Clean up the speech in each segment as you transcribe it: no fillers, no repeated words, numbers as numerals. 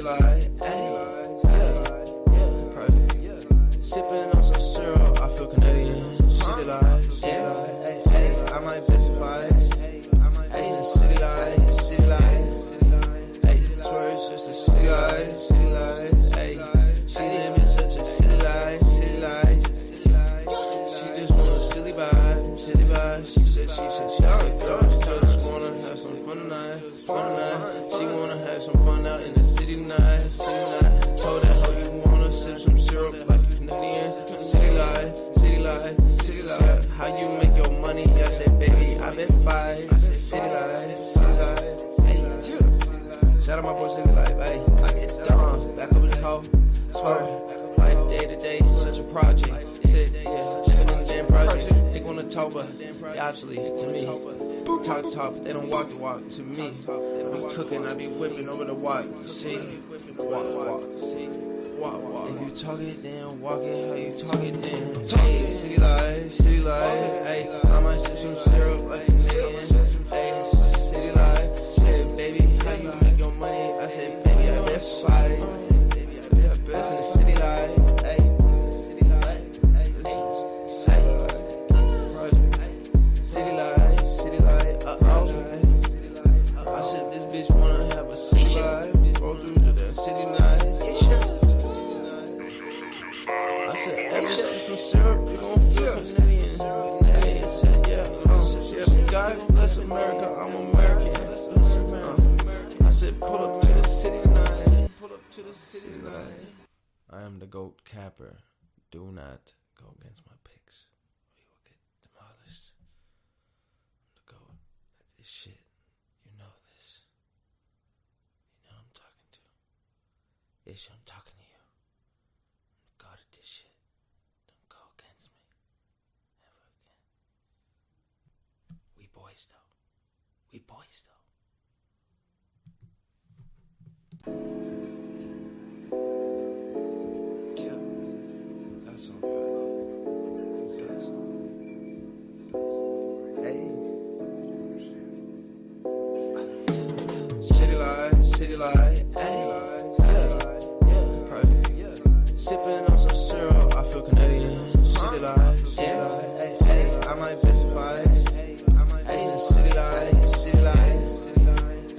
light, ayy, yeah. Sipping on some syrup, I feel Canadian. City light, ayy, I might specify. Ayy, city light, ayy, tourists just a city light, ayy. She live in such a city life. She just want a silly vibe. She said she just wanna have some fun tonight. She wanna have some fun out in the city tonight. Told that hoe you wanna sip some syrup like you Canadian. City life. How you make your money? I said, baby, I been fight. City life. Shout out my boy City Life, ayy. I get done, back up in the hoe. Swear, life day to day, such a project. Living in the damn project. They wanna talk, but they obsolete to me. Talk the talk, but they don't walk the walk to me. I be cooking, I be whipping over the walk. See, walk. If you talk it, then walk it. How you talk it, then talk it. City life, ayy. I might sip some syrup like Canadian. Ayy, city life. Said, baby, how you make your money? I said, baby, I best fight. Best in the city life, ayy. City life, I said, this bitch wanna have a city life. Roll through to the city night. I said, every sip some syrup, you gon' feel Canadian. Ayy, said, yeah. God bless America, I'm American. I said, pull up to the city tonight. I am the GOAT capper. Do not go against my picks, or you will get demolished. I'm the GOAT at this shit. You know this. You know I'm talking to. Yes, I'm talking to you. I'm the GOAT at this shit. Don't go against me. Ever again. We boys, though. Yeah, that's all good. Hey. City light, ayy. Yeah. Sipping on some syrup, I feel Canadian. City light, ayy. I might specify. Ayy, city light.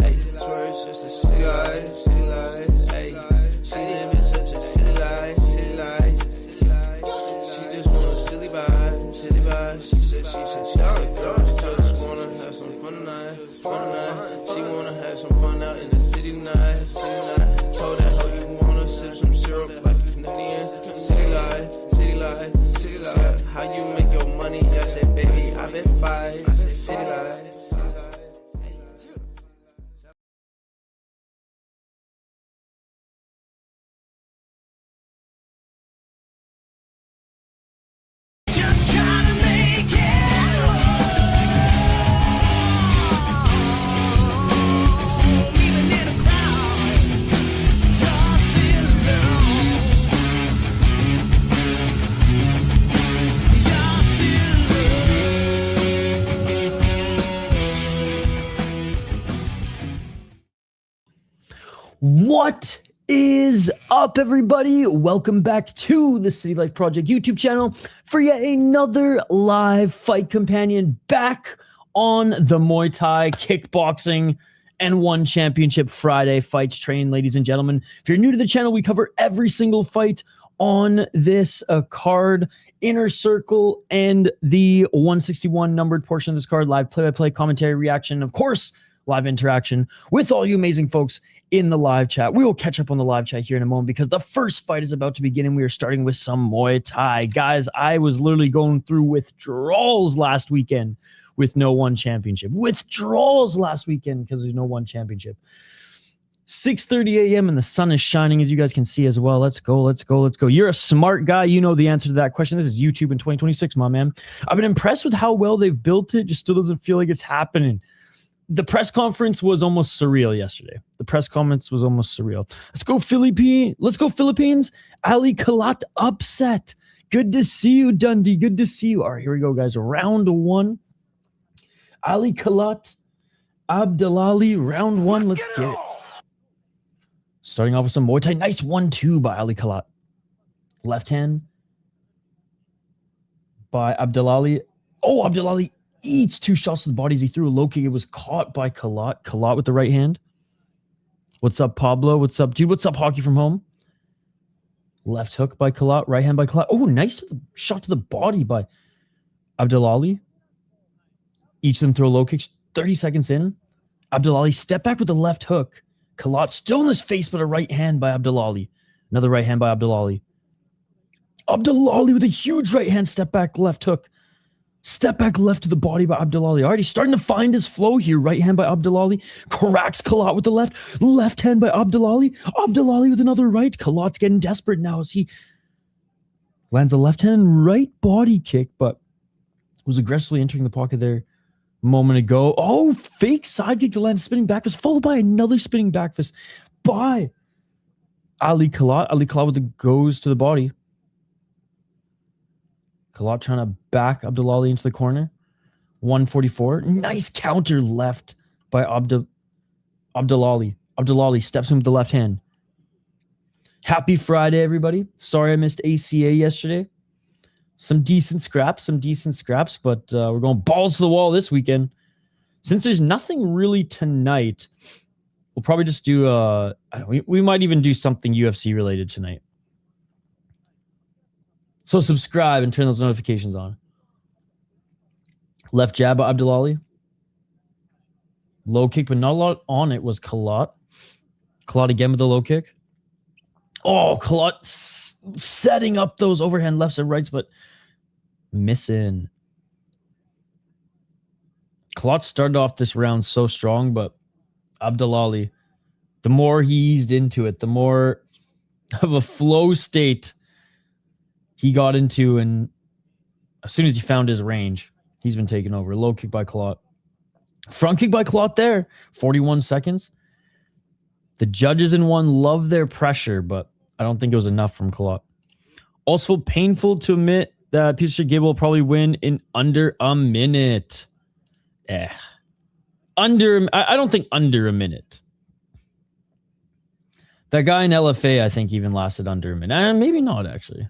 Ayy, tourists just a city life. Ayy, she live in such a city life. She just want a silly vibe. She said she just wanna have some fun tonight. She wanna have some fun out in the city tonight. Told that hoe you wanna sip some syrup like you Canadian. City life. How you make your money? I said, baby, I been fight. City life. What is up, everybody? Welcome back to the City Life Project YouTube channel for yet another live fight companion back on the Muay Thai, Kickboxing, and OONE Championship Friday fights train, ladies and gentlemen. If you're new to the channel, we cover every single fight on this card, Inner Circle, and the 161 numbered portion of this card, live play-by-play commentary, reaction, of course, live interaction with all you amazing folks in the live chat. We will catch up on the live chat here in a moment because the first fight is about to begin and we are starting with some Muay Thai. Guys, I was literally going through withdrawals last weekend with no OONE Championship. Withdrawals last weekend because there's no OONE Championship. 6:30 a.m. and the sun is shining, as you guys can see as well. Let's go. You're a smart guy. You know the answer to that question. This is YouTube in 2026, my man. I've been impressed with how well they've built it. Just still doesn't feel like it's happening. The press conference was almost surreal yesterday. Let's go Philippines. Ali Kalat upset. Good to see you, Dundee. Good to see you. All right, here we go, guys. Round one. Ali Kalat, Abdalali, round one. Let's get it. Starting off with some Muay Thai. Nice 1-2 by Ali Khalat. Left hand by Abdulali. Oh, Abdulali eats 2 shots to the body as he threw a low kick. It was caught by Khalat. Khalat with the right hand. What's up, Pablo? What's up, dude? What's up, Hockey from Home? Left hook by Khalat. Right hand by Khalat. Oh, nice shot to the body by Abdulali. Each of them throw low kicks. 30 seconds in. Abdulali step back with the left hook. Khalat still in his face, but a right hand by Abdulali. Another right hand by Abdulali. Abdulali with a huge right hand step back left hook. Step back left to the body by Abdulali. Already starting to find his flow here. Right hand by Abdulali. Cracks Khalat with the left. Left hand by Abdulali. Abdulali with another right. Khalat's getting desperate now as he lands a left hand and right body kick, but was aggressively entering the pocket there a moment ago. Oh, fake side kick to land a spinning back fist, followed by another spinning back fist by Ali Khalat. Ali Khalat with the goes to the body. Khalat trying to back Abdulali into the corner. 144. Nice counter left by Abdulali. Abdulali steps in with the left hand. Happy Friday, everybody. Sorry I missed ACA yesterday. Some decent scraps, but we're going balls to the wall this weekend. Since there's nothing really tonight, we'll probably just do, we might even do something UFC related tonight. So subscribe and turn those notifications on. Left jab by Abdulali. Low kick, but not a lot on it, was Khalat. Khalat again with the low kick. Oh, Khalat setting up those overhand lefts and rights, but missing. Khalat started off this round so strong, but Abdulali, the more he eased into it, the more of a flow state he got into, and as soon as he found his range, he's been taken over. Low kick by Khalat. Front kick by Khalat there. 41 seconds. The judges in one love their pressure, but I don't think it was enough from Khalat. Also painful to admit that Pacio will probably win in under a minute. I don't think under a minute. That guy in LFA, I think, even lasted under a minute. And maybe not, actually.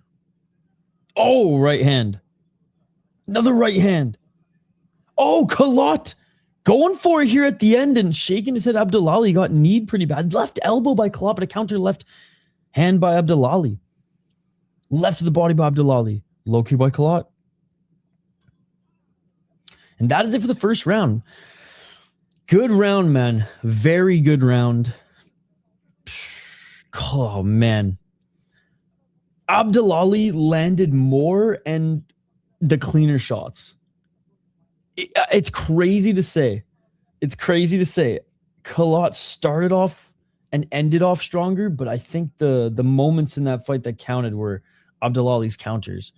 Oh, right hand. Another right hand. Oh, Khalat going for it here at the end and shaking his head. Abdulali got kneed pretty bad. Left elbow by Khalat, but a counter left hand by Abdulali. Left to the body by Abdulali. Low kick by Khalat. And that is it for the first round. Good round, man. Very good round. Oh, man. Abdulali landed more and the cleaner shots. It's crazy to say. Khalat started off and ended off stronger, but I think the moments in that fight that counted were Abdulali's counters.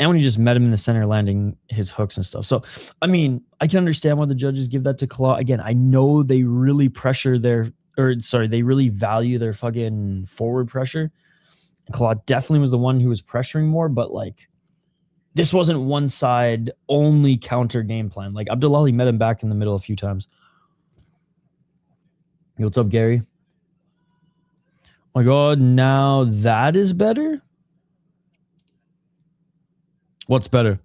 And when he just met him in the center, landing his hooks and stuff. So, I mean, I can understand why the judges give that to Khalat. Again, I know they really they really value their fucking forward pressure. Khalat definitely was the one who was pressuring more, but like, this wasn't one side only counter game plan. Like, Abdulali met him back in the middle a few times. Hey, what's up, Gary? Oh my God, now that is better? What's better?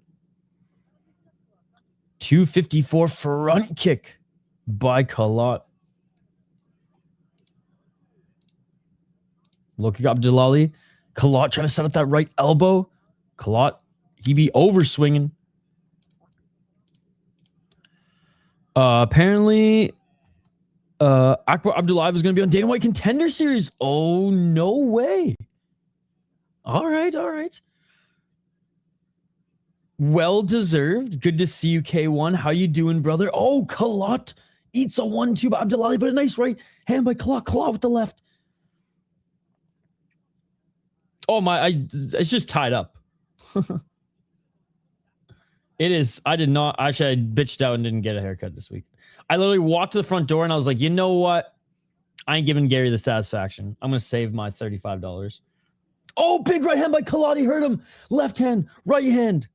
254 front kick by Khalat. Looking at Abdulali. Khalat trying to set up that right elbow. Khalat, he be over swinging. Apparently, Akbar Abdullayev is going to be on Dana White Contender Series. Oh, no way. All right. Well deserved. Good to see you, K1. How you doing, brother? Oh, Khalat eats a 1-2 by Abdulali, but a nice right hand by Khalat. Khalat with the left. Oh my! It's just tied up. It is. I did not actually. I bitched out and didn't get a haircut this week. I literally walked to the front door and I was like, you know what? I ain't giving Gary the satisfaction. I'm gonna save my $35. Oh, big right hand by Khalat. He hurt him. Left hand, right hand.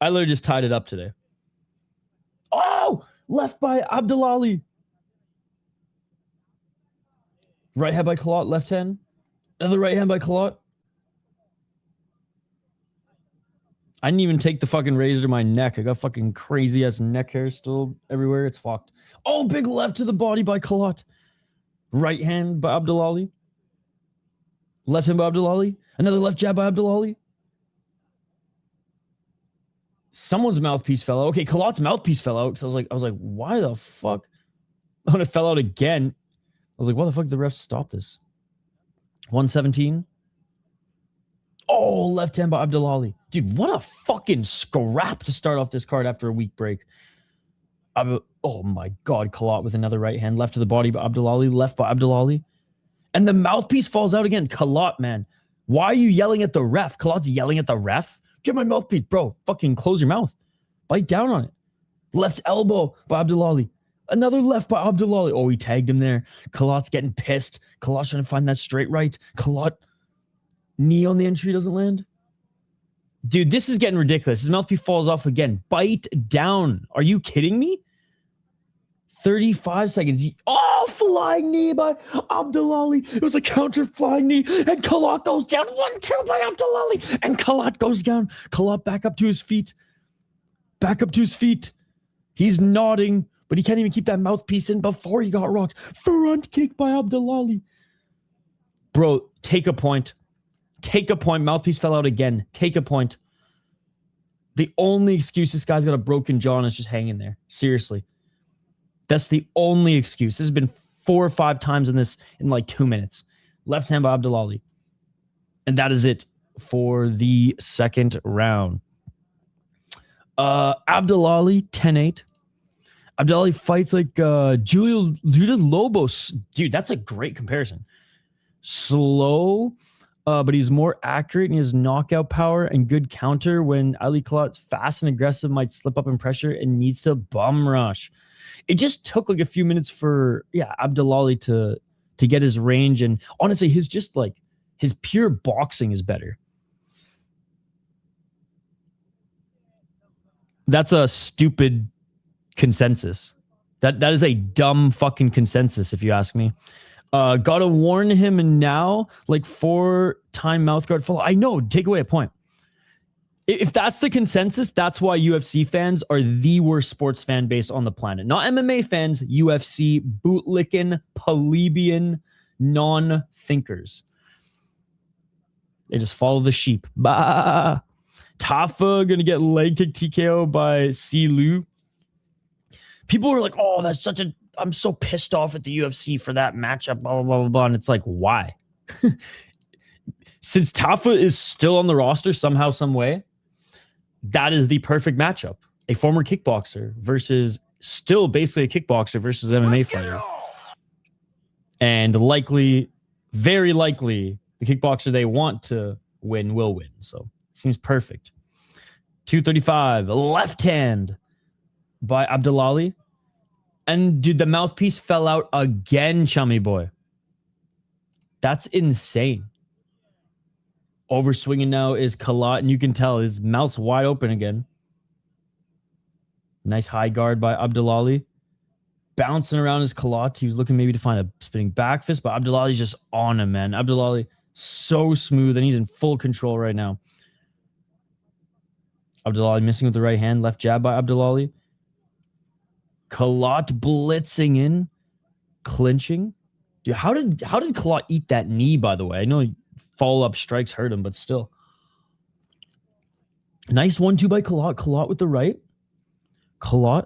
I literally just tied it up today. Oh, left by Abdulali. Right hand by Kalat, left hand. Another right hand by Kalat. I didn't even take the fucking razor to my neck. I got fucking crazy ass neck hair still everywhere. It's fucked. Oh, big left to the body by Kalat. Right hand by Abdulali. Left hand by Abdulali. Another left jab by Abdulali. Someone's mouthpiece fell out. Okay, Kalat's mouthpiece fell out. So I was like, why the fuck? Oh, and it fell out again. I was like, why the fuck did the refs stop this? 117. Oh, left hand by Abdulali. Dude, what a fucking scrap to start off this card after a week break. Oh my God, Kalat with another right hand. Left to the body by Abdulali. Left by Abdulali. And the mouthpiece falls out again. Kalat, man. Why are you yelling at the ref? Kalat's yelling at the ref? Get my mouthpiece, bro. Fucking close your mouth. Bite down on it. Left elbow by Abdulali. Another left by Abdulali. Oh, he tagged him there. Kalat's getting pissed. Kalat's trying to find that straight right. Kalat, knee on the entry doesn't land. Dude, this is getting ridiculous. His mouthpiece falls off again. Bite down. Are you kidding me? 35 seconds. Oh, flying knee by Abdulali. It was a counter flying knee. And Kalat goes down. 1-2 by Abdulali. And Kalat goes down. Kalat back up to his feet. Back up to his feet. He's nodding, but he can't even keep that mouthpiece in before he got rocked. Front kick by Abdulali. Bro, take a point. Take a point. Mouthpiece fell out again. Take a point. The only excuse this guy's got a broken jaw and is just hanging there. Seriously. That's the only excuse. This has been 4 or 5 times in like 2 minutes. Left hand by Abdulali. And that is it for the second round. Abdulali, 10-8. Abdulali fights like Julian Lobos. Dude, that's a great comparison. Slow, but he's more accurate and he has knockout power and good counter when Ali Kalat's fast and aggressive, might slip up in pressure and needs to bum rush. It just took like a few minutes for Abdulali to get his range, and honestly his pure boxing is better. That's a stupid consensus. That is a dumb fucking consensus if you ask me. Gotta warn him, and now like 4-time mouthguard fall. I know, take away a point. If that's the consensus, that's why UFC fans are the worst sports fan base on the planet. Not MMA fans, UFC, bootlicking, plebeian, non-thinkers. They just follow the sheep. Bah! Tafa gonna get leg kick TKO by Silu. People were like, oh, that's such a... I'm so pissed off at the UFC for that matchup, blah, blah, blah, blah, blah. And it's like, why? Since Tafa is still on the roster somehow, some way, that is the perfect matchup. A former kickboxer versus still basically a kickboxer versus MMA fighter. And likely, very likely, the kickboxer they want to win will win. So it seems perfect. 235, left hand by Abdulali. And dude, the mouthpiece fell out again, chummy boy. That's insane. Overswinging now is Kalat, and you can tell his mouth's wide open again. Nice high guard by Abdulali. Bouncing around his Kalat. He was looking maybe to find a spinning back fist, but Abdulali's just on him, man. Abdulali, so smooth, and he's in full control right now. Abdulali missing with the right hand. Left jab by Abdulali. Kalat blitzing in. Clinching. Dude, how did Kalat eat that knee, by the way? I know follow-up strikes hurt him, but still. Nice 1-2 by Kalat. Kalat with the right. Kalat.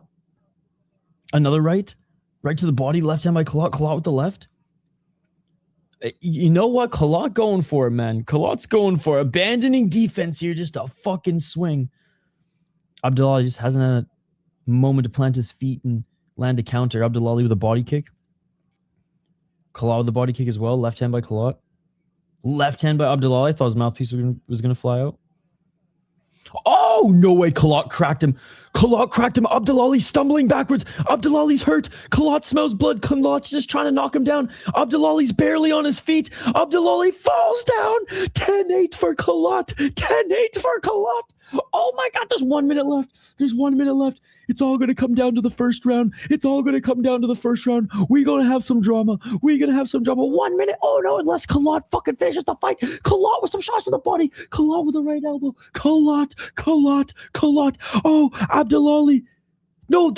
Another right. Right to the body. Left hand by Kalat. Kalat with the left. You know what? Kalat going for it, man. Kalat's going for it. Abandoning defense here. Just a fucking swing. Abdulali just hasn't had a moment to plant his feet and land a counter. Abdulali with a body kick. Kalat with the body kick as well. Left hand by Kalat. Left hand by Abdulali. I thought his mouthpiece was going to fly out. Oh, no way. Kalat cracked him. Kalat cracked him. Abdulali stumbling backwards. Abdulali's hurt. Kalat smells blood. Kalat's just trying to knock him down. Abdulali's barely on his feet. Abdulali falls down. 10-8 for Kalat. 10-8 for Kalat. Oh my God, there's 1 minute left. There's 1 minute left. It's all going to come down to the first round. It's all going to come down to the first round. We're going to have some drama. We're going to have some drama. 1 minute. Oh no, unless Kalot fucking finishes the fight. Kalot with some shots to the body. Kalot with the right elbow. Kalot. Oh, Abdullahi. No,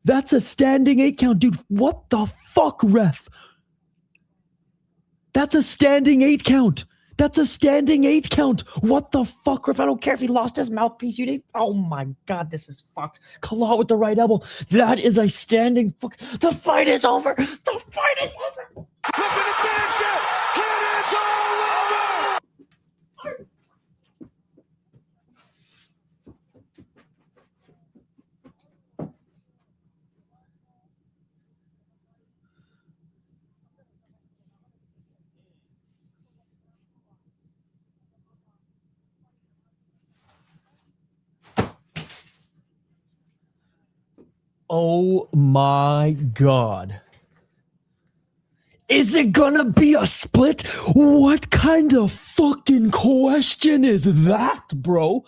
that's a standing 8 count, dude. What the fuck, ref? That's a standing 8 count. That's a standing 8 count. What the fuck, ref? I don't care if he lost his mouthpiece. You didn't. Oh my God, this is fucked. Kalot with the right elbow. That is a standing fuck. The fight is over. The fight is over. Looking to finish it. And it's all over. Oh my God. Is it gonna be a split? What kind of fucking question is that, bro?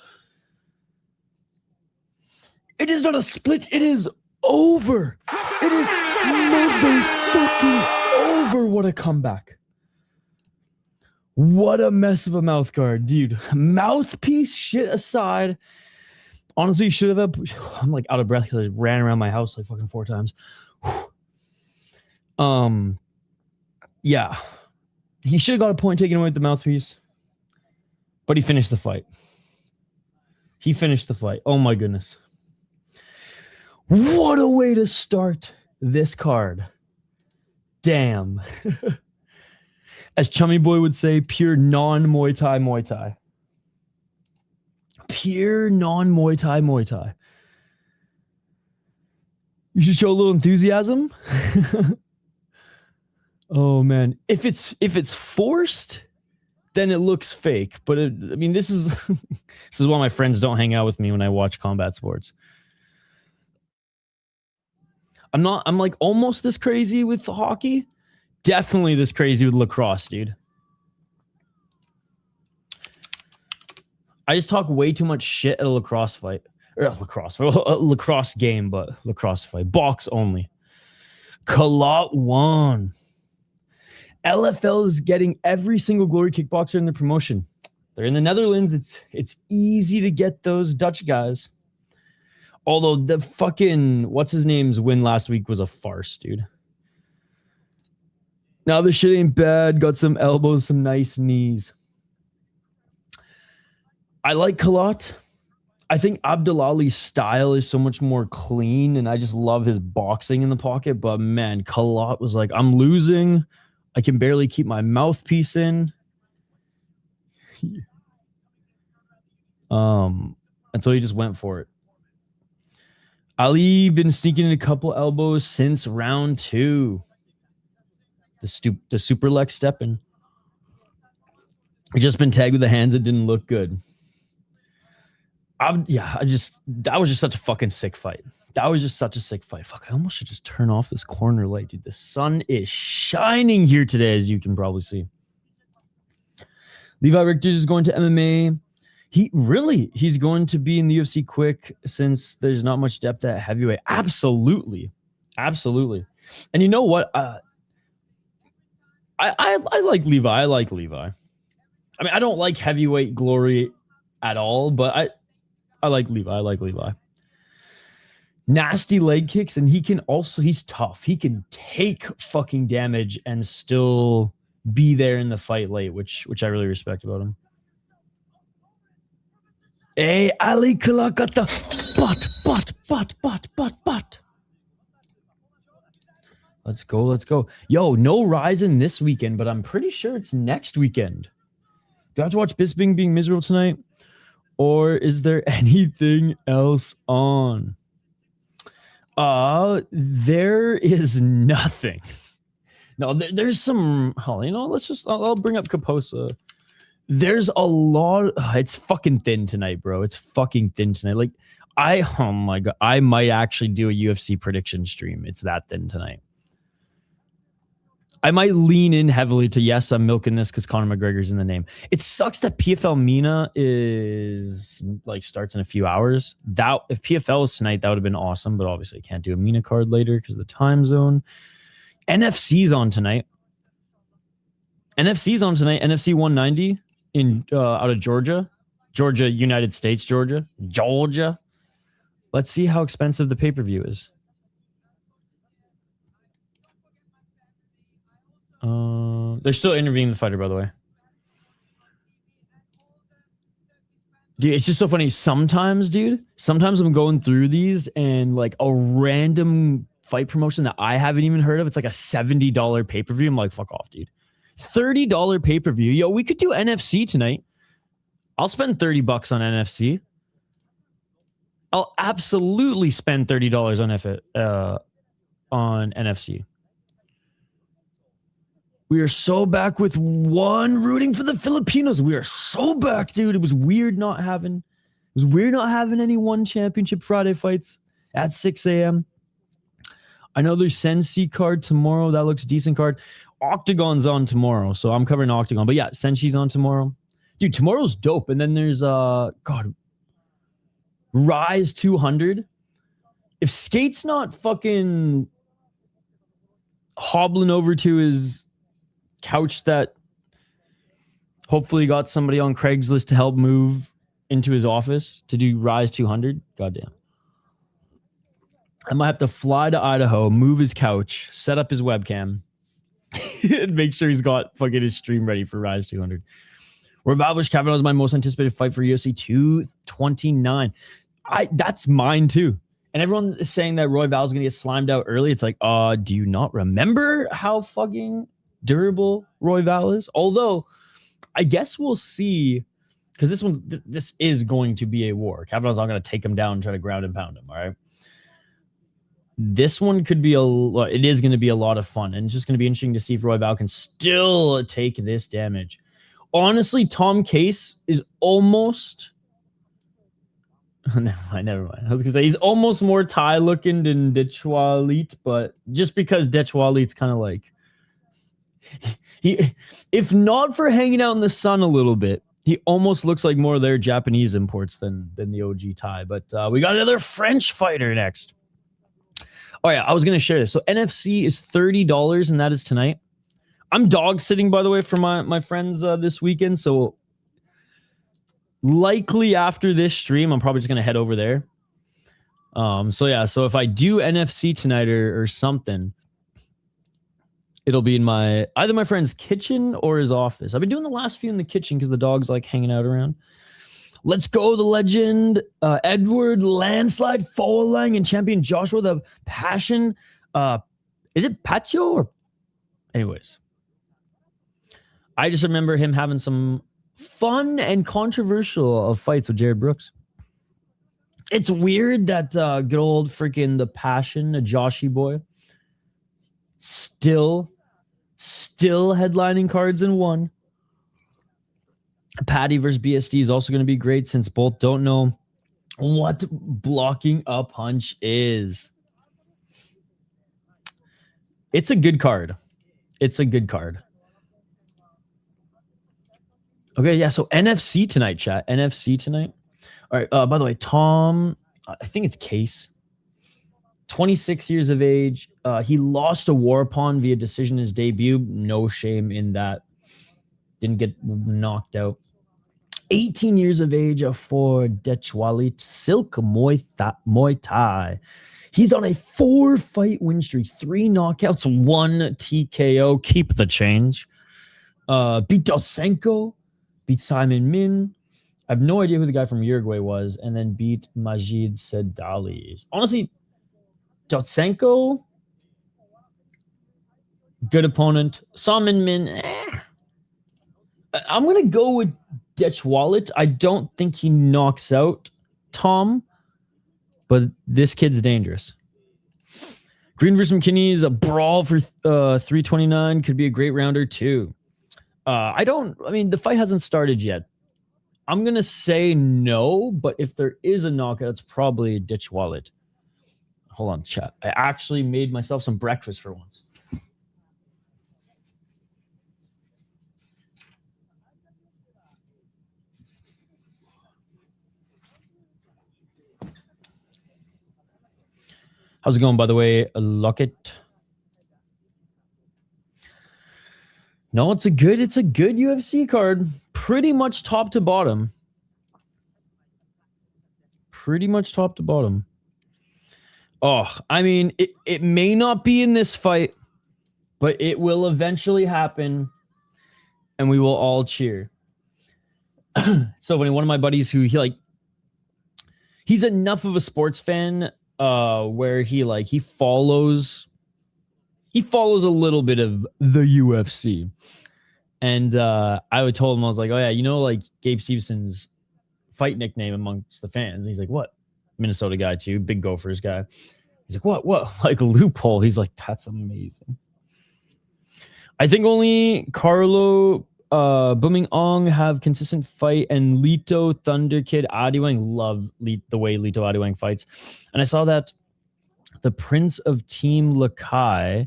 It is not a split. It is over. It is motherfucking over. What a comeback. What a mess of a mouth guard, dude. Mouthpiece shit aside. Honestly, should have. I'm like out of breath because I ran around my house like fucking 4 times. Yeah, he should have got a point taken away with the mouthpiece, but he finished the fight. Oh my goodness! What a way to start this card. Damn. As Chummy Boy would say, pure non-Muay Thai Muay Thai. Pure non-Muay Thai Muay Thai. You should show a little enthusiasm. Oh man, if it's forced, then it looks fake. But this is this is why my friends don't hang out with me when I watch combat sports. I'm like almost this crazy with hockey. Definitely this crazy with lacrosse, dude. I just talk way too much shit at a lacrosse fight. Or a lacrosse game, but lacrosse fight. Box only. Kalot won. LFL is getting every single glory kickboxer in the promotion. They're in the Netherlands. It's easy to get those Dutch guys. Although the fucking what's his name's win last week was a farce, dude. Now this shit ain't bad. Got some elbows, some nice knees. I like Kalot. I think Abdullahi's style is so much more clean, and I just love his boxing in the pocket. But man, Kalot was like, I'm losing. I can barely keep my mouthpiece in. And so he just went for it. Ali been sneaking in a couple elbows since round 2. The super leg stepping. Just been tagged with the hands that didn't look good. That was just such a fucking sick fight. Fuck, I almost should just turn off this corner light, dude. The sun is shining here today, as you can probably see. Levi Richter is going to MMA. He's going to be in the UFC quick since there's not much depth at heavyweight. Absolutely. And you know what? I like Levi. I like Levi. I mean, I don't like heavyweight glory at all, but I like Levi. Nasty leg kicks, and he's tough. He can take fucking damage and still be there in the fight late, which I really respect about him. Hey, Ali Kalot got the butt. Let's go. Yo, no Ryzen this weekend, but I'm pretty sure it's next weekend. Do I have to watch Bisping being miserable tonight? Or is there anything else on? There is nothing. No, there's some. Oh, I'll bring up Kaposa. There's a lot. It's fucking thin tonight, bro. It's fucking thin tonight. Like, oh my God, I might actually do a UFC prediction stream. It's that thin tonight. I might lean in heavily to yes, I'm milking this because Conor McGregor's in the name. It sucks that PFL MENA is like starts in a few hours. That if PFL was tonight, that would have been awesome. But obviously, I can't do a MENA card later because of the time zone. NFC's on tonight. NFC 190 in out of Georgia, United States, Georgia. Let's see how expensive the pay-per-view is. They're still interviewing the fighter, by the way. Dude, it's just so funny. Sometimes I'm going through these and like a random fight promotion that I haven't even heard of. It's like a $70 pay-per-view. I'm like, fuck off, dude. $30 pay-per-view. Yo, we could do NFC tonight. I'll spend $30 on NFC. I'll absolutely spend $30 on NFC. We are so back with OONE rooting for the Filipinos. We are so back, dude. It was weird not having any OONE championship Friday fights at 6 a.m. I know there's Senshi card tomorrow. That looks decent card. Octagon's on tomorrow, so I'm covering Octagon. But yeah, Senshi's on tomorrow. Dude, tomorrow's dope. And then there's Rise 200. If Skate's not fucking hobbling over to his couch that hopefully got somebody on Craigslist to help move into his office to do Rise 200. Goddamn. I might have to fly to Idaho, move his couch, set up his webcam, and make sure he's got fucking his stream ready for Rise 200. Revalvish Kavanaugh is my most anticipated fight for UFC 229. That's mine too. And everyone is saying that Roy Val's going to get slimed out early. It's like, do you not remember how fucking durable Roy Val is? Although, I guess we'll see, because this is going to be a war. Kavanaugh's not going to take him down and try to ground and pound him, all right? This one could be it is going to be a lot of fun, and it's just going to be interesting to see if Roy Val can still take this damage. Honestly, Tom Case is almost... Never mind. I was gonna say he's almost more Thai looking than Dechualit, but just because Dechualit's kind of like he, if not for hanging out in the sun a little bit, he almost looks like more of their Japanese imports than the OG Thai. But we got another French fighter next. Oh yeah, I was gonna share this. So NFC is $30, and that is tonight. I'm dog sitting, by the way, for my friends this weekend, so. Likely after this stream, I'm probably just going to head over there. So if I do NFC tonight or something, it'll be in either my friend's kitchen or his office. I've been doing the last few in the kitchen because the dog's like hanging out around. Let's go, the legend, Eduard, landslide, Folayang, and champion Joshua, the passion. Is it Pacio? Or... Anyways. I just remember him having some fun and controversial of fights with Jared Brooks. It's weird that good old freaking the passion, a Joshy boy, still headlining cards in OONE. Patty versus BSD is also going to be great since both don't know what blocking a punch is. It's a good card. Okay, yeah, so NFC tonight, chat. NFC tonight. All right, by the way, Tom, I think it's Case. 26 years of age. He lost to Warpawn via decision in his debut. No shame in that. Didn't get knocked out. 18 years of age for Dechualit Silk Muay Thai. He's on a 4-fight win streak. 3 knockouts, 1 TKO. Keep the change. Beat Dosenko. Beat Simon Min. I have no idea who the guy from Uruguay was. And then beat Majid Sedali. Honestly, Dotsenko, good opponent. Simon Min, I'm going to go with Dechualit. I don't think he knocks out Tom, but this kid's dangerous. Green versus McKinney's a brawl for 329. Could be a great rounder too. The fight hasn't started yet. I'm going to say no, but if there is a knockout, it's probably Dechualit. Hold on, chat. I actually made myself some breakfast for once. How's it going, by the way, Lockett? No, it's a good UFC card. Pretty much top to bottom. Oh, I mean, it may not be in this fight, but it will eventually happen, and we will all cheer. So funny. One of my buddies who he's enough of a sports fan where he follows a little bit of the UFC. And I told him, I was like, oh yeah, you know, like Gabe Stevenson's fight nickname amongst the fans. And he's like, what? Minnesota guy too, big Gophers guy. He's like, what? Like loophole. He's like, that's amazing. I think only Carlo Booming Ong have consistent fight, and Lito, Thunder Kid, Adiwang love the way Lito Adiwang fights. And I saw that the Prince of Team Lakai,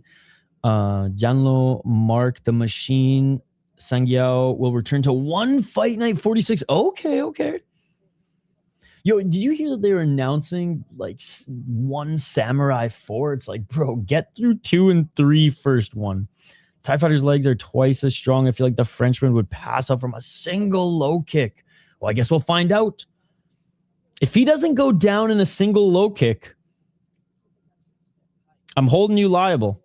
Janlo Mark the Machine Sangyao will return to One Fight Night 46. Okay. Yo, did you hear that they were announcing like One Samurai 4? It's like, bro, get through 2 and 3 first one. Thai fighter's legs are twice as strong. I feel like the Frenchman would pass out from a single low kick. Well, I guess we'll find out. If he doesn't go down in a single low kick, I'm holding you liable.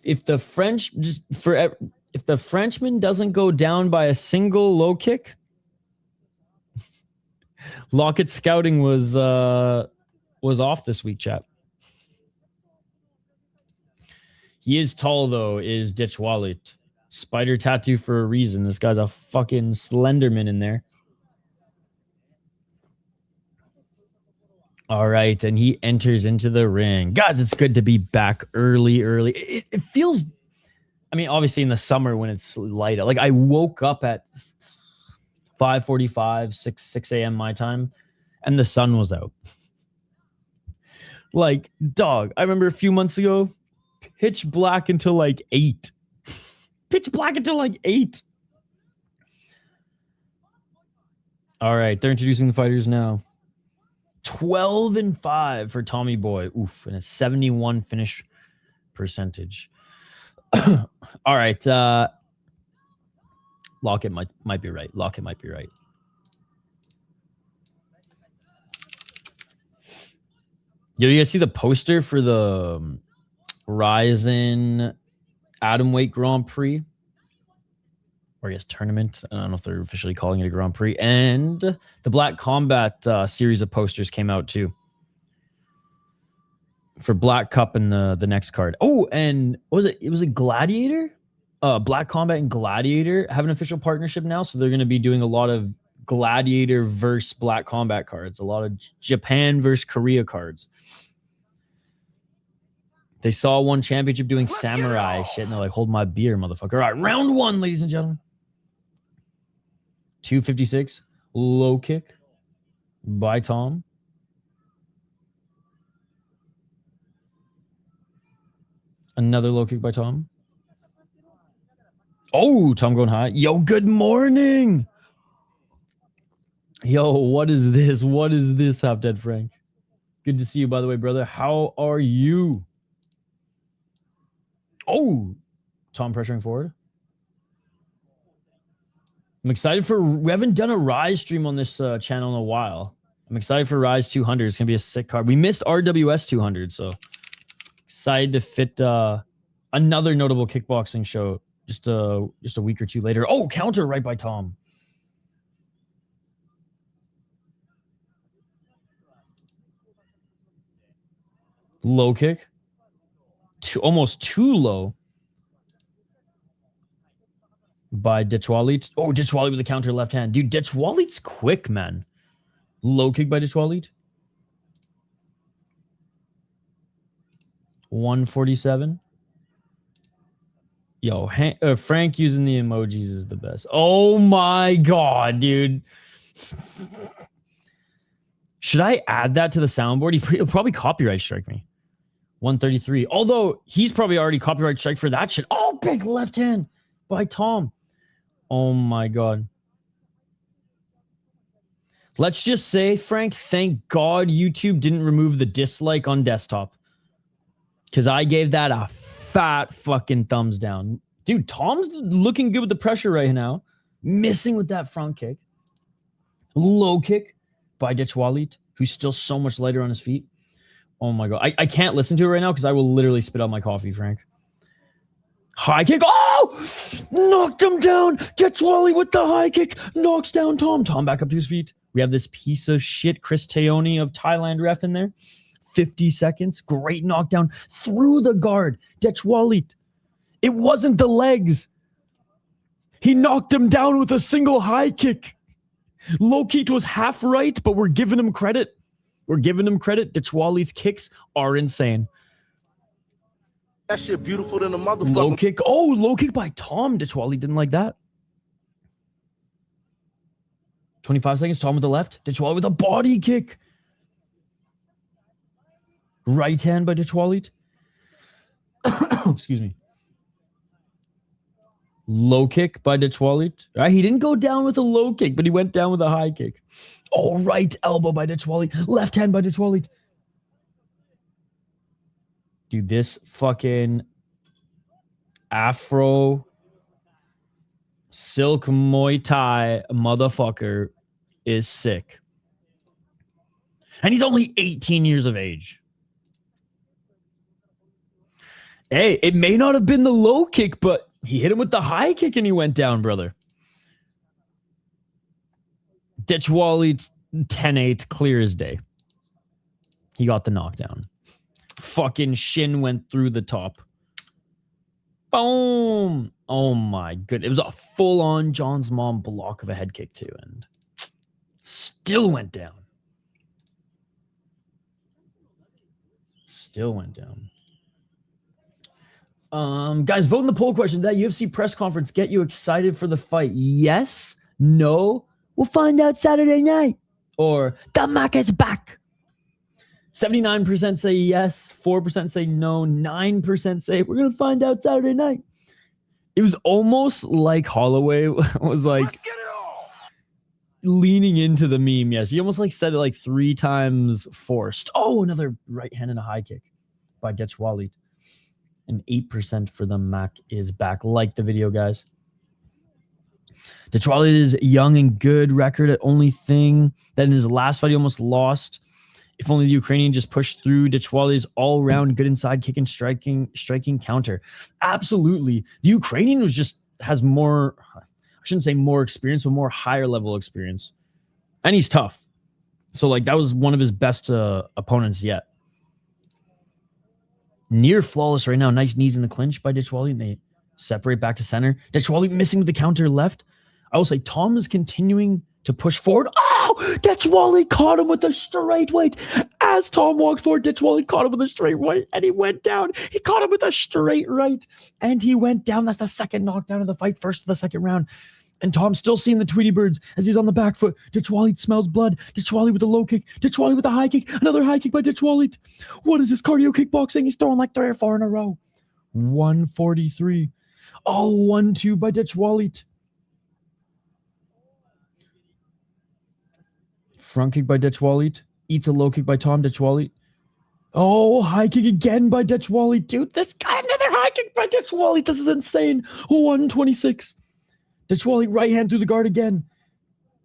If the Frenchman doesn't go down by a single low kick, Lockett scouting was off this week, chap. He is tall, though, is Ditch Wallet. Spider tattoo for a reason. This guy's a fucking Slenderman in there. All right, and he enters into the ring. Guys, it's good to be back early. It feels, I mean, obviously in the summer when it's light out. Like, I woke up at 5:45, 6 a.m. my time, and the sun was out. Like, dog, I remember a few months ago, pitch black until like 8. Pitch black until like 8. All right, they're introducing the fighters now. 12-5 for Tommy Boy. Oof, and a 71 finish percentage. All right, Lockett might be right. Lockett might be right. Yo, you guys see the poster for the Ryzen Atomweight Grand Prix? Or I guess tournament. I don't know if they're officially calling it a Grand Prix. And the Black Combat series of posters came out too. For Black Cup and the next card. Oh, and what was it? It was a Gladiator? Black Combat and Gladiator have an official partnership now. So they're going to be doing a lot of Gladiator versus Black Combat cards. A lot of Japan versus Korea cards. They saw one championship doing samurai shit, and they're like, hold my beer, motherfucker. All right, round 1, ladies and gentlemen. 256. Low kick by Tom. Another low kick by Tom. Oh, Tom going high. Yo, good morning. Yo, what is this? What is this, Half Dead Frank? Good to see you, by the way, brother. How are you? Oh, Tom pressuring forward. I'm excited for, we haven't done a Rise stream on this channel in a while. I'm excited for Rise 200. It's going to be a sick card. We missed RWS 200, so excited to fit another notable kickboxing show just a week or two later. Oh, counter right by Tom. Low kick. Almost too low by Ditchwalit. Oh, Ditchwalit with the counter left hand. Dude, Ditchwalit's quick, man. Low kick by Ditchwalit. 147. Yo, Frank using the emojis is the best. Oh my god, dude. Should I add that to the soundboard? He'll probably copyright strike me. 133. Although he's probably already copyright strike for that shit. Oh, big left hand by Tom. Oh my god. Let's just say, Frank, thank God YouTube didn't remove the dislike on desktop. Because I gave that a fat fucking thumbs down. Dude, Tom's looking good with the pressure right now. Missing with that front kick. Low kick by Dechwalit, who's still so much lighter on his feet. Oh my God. I can't listen to it right now because I will literally spit out my coffee, Frank. High kick. Oh! Knocked him down. Dechwalit with the high kick. Knocks down Tom. Tom back up to his feet. We have this piece of shit, Chris Teone of Thailand ref in there. 50 seconds. Great knockdown through the guard. Dechwalit. It wasn't the legs. He knocked him down with a single high kick. Low-kick was half right, but we're giving him credit. We're giving him credit. Dechwali's kicks are insane. That shit beautiful than a motherfucker. Low kick. Oh, low kick by Tom. Dechwali didn't like that. 25 seconds. Tom with the left. Dechwali with a body kick. Right hand by Dechwali. Excuse me. Low kick by Dechwali. Right, he didn't go down with a low kick, but he went down with a high kick. Oh, right elbow by Dechwali. Left hand by Dechwali. Dude, this fucking Afro silk Muay Thai motherfucker is sick. And he's only 18 years of age. Hey, it may not have been the low kick, but he hit him with the high kick and he went down, brother. Dechwali 10-8, clear as day. He got the knockdown. Fucking shin went through the top. Boom. Oh my goodness. It was a full-on John's mom block of a head kick too, and still went down. Still went down. Guys, vote in the poll question. Did that UFC press conference get you excited for the fight? Yes? No? We'll find out Saturday night. Or the Mac is back. 79% say yes, 4% say no, 9% say we're going to find out Saturday night. It was almost like Holloway was like leaning into the meme. Yes, he almost like said it like 3 times forced. Oh, another right hand and a high kick by Dechwali. And 8% for the Mac is back. Like the video, guys. Dechwali is young and good record at only thing that in his last fight he almost lost. If only the Ukrainian just pushed through. Dechwali's all-round good inside kick and striking counter. Absolutely. The Ukrainian has more, I shouldn't say more experience, but more higher level experience. And he's tough. So like that was one of his best opponents yet. Near flawless right now. Nice knees in the clinch by Dechwali. And they separate back to center. Dechwali missing with the counter left. I will say Tom is continuing to push forward. Oh, Dechwali caught him with a straight right. As Tom walked forward, Dechwali caught him with a straight right and he went down. He caught him with a straight right and he went down. That's the second knockdown of the fight, first of the second round. And Tom's still seeing the Tweety Birds as he's on the back foot. Dechwali smells blood. Dechwali with a low kick. Dechwali with a high kick. Another high kick by Dechwali. What is this cardio kickboxing? He's throwing like 3 or 4 in a row. 143. Oh, 1-2 by Dechwali. Front kick by Dechwali. Eats a low kick by Tom Dechwali. Oh, high kick again by Dechwali. Dude, this guy, another high kick by Dechwali. This is insane. 126. Dechwali right hand through the guard again.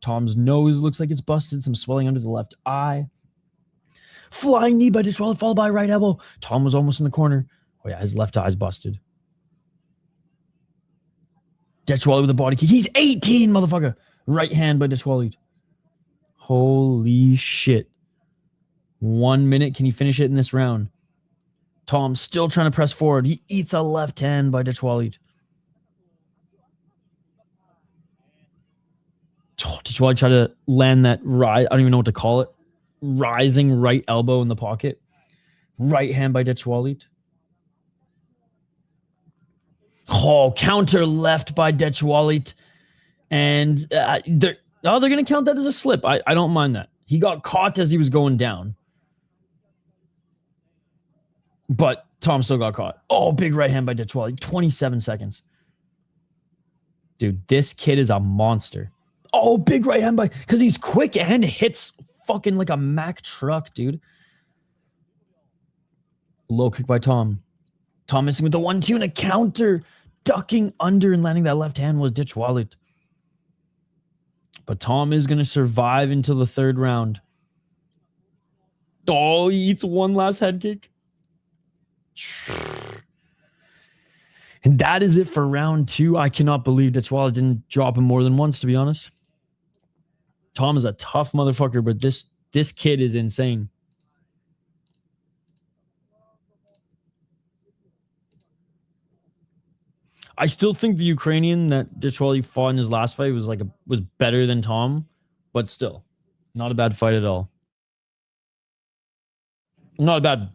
Tom's nose looks like it's busted. Some swelling under the left eye. Flying knee by Dechwali followed by right elbow. Tom was almost in the corner. Oh yeah, his left eye's busted. Dechwali with a body kick. He's 18, motherfucker. Right hand by Dechwali. Holy shit. 1 minute. Can you finish it in this round? Tom still trying to press forward. He eats a left hand by Dechwali. Dechwali tried to land that rise. I don't even know what to call it. Rising right elbow in the pocket. Right hand by Dechwali. Oh, counter left by Dechwali. And they're going to count that as a slip. I don't mind that. He got caught as he was going down. But Tom still got caught. Oh, big right hand by Dechwali. 27 seconds. Dude, this kid is a monster. Oh, big right hand by, because he's quick and hits fucking like a Mack truck, dude. Low kick by Tom. Tom missing with the 1-2 and a counter. Ducking under and landing that left hand was Ditchwalit. But Tom is going to survive until the third round. Oh, he eats one last head kick. And that is it for round 2. I cannot believe Ditchwalit didn't drop him more than once, to be honest. Tom is a tough motherfucker, but this kid is insane. I still think the Ukrainian that Ditchwalit fought in his last fight was better than Tom, but still, not a bad fight at all. Not a bad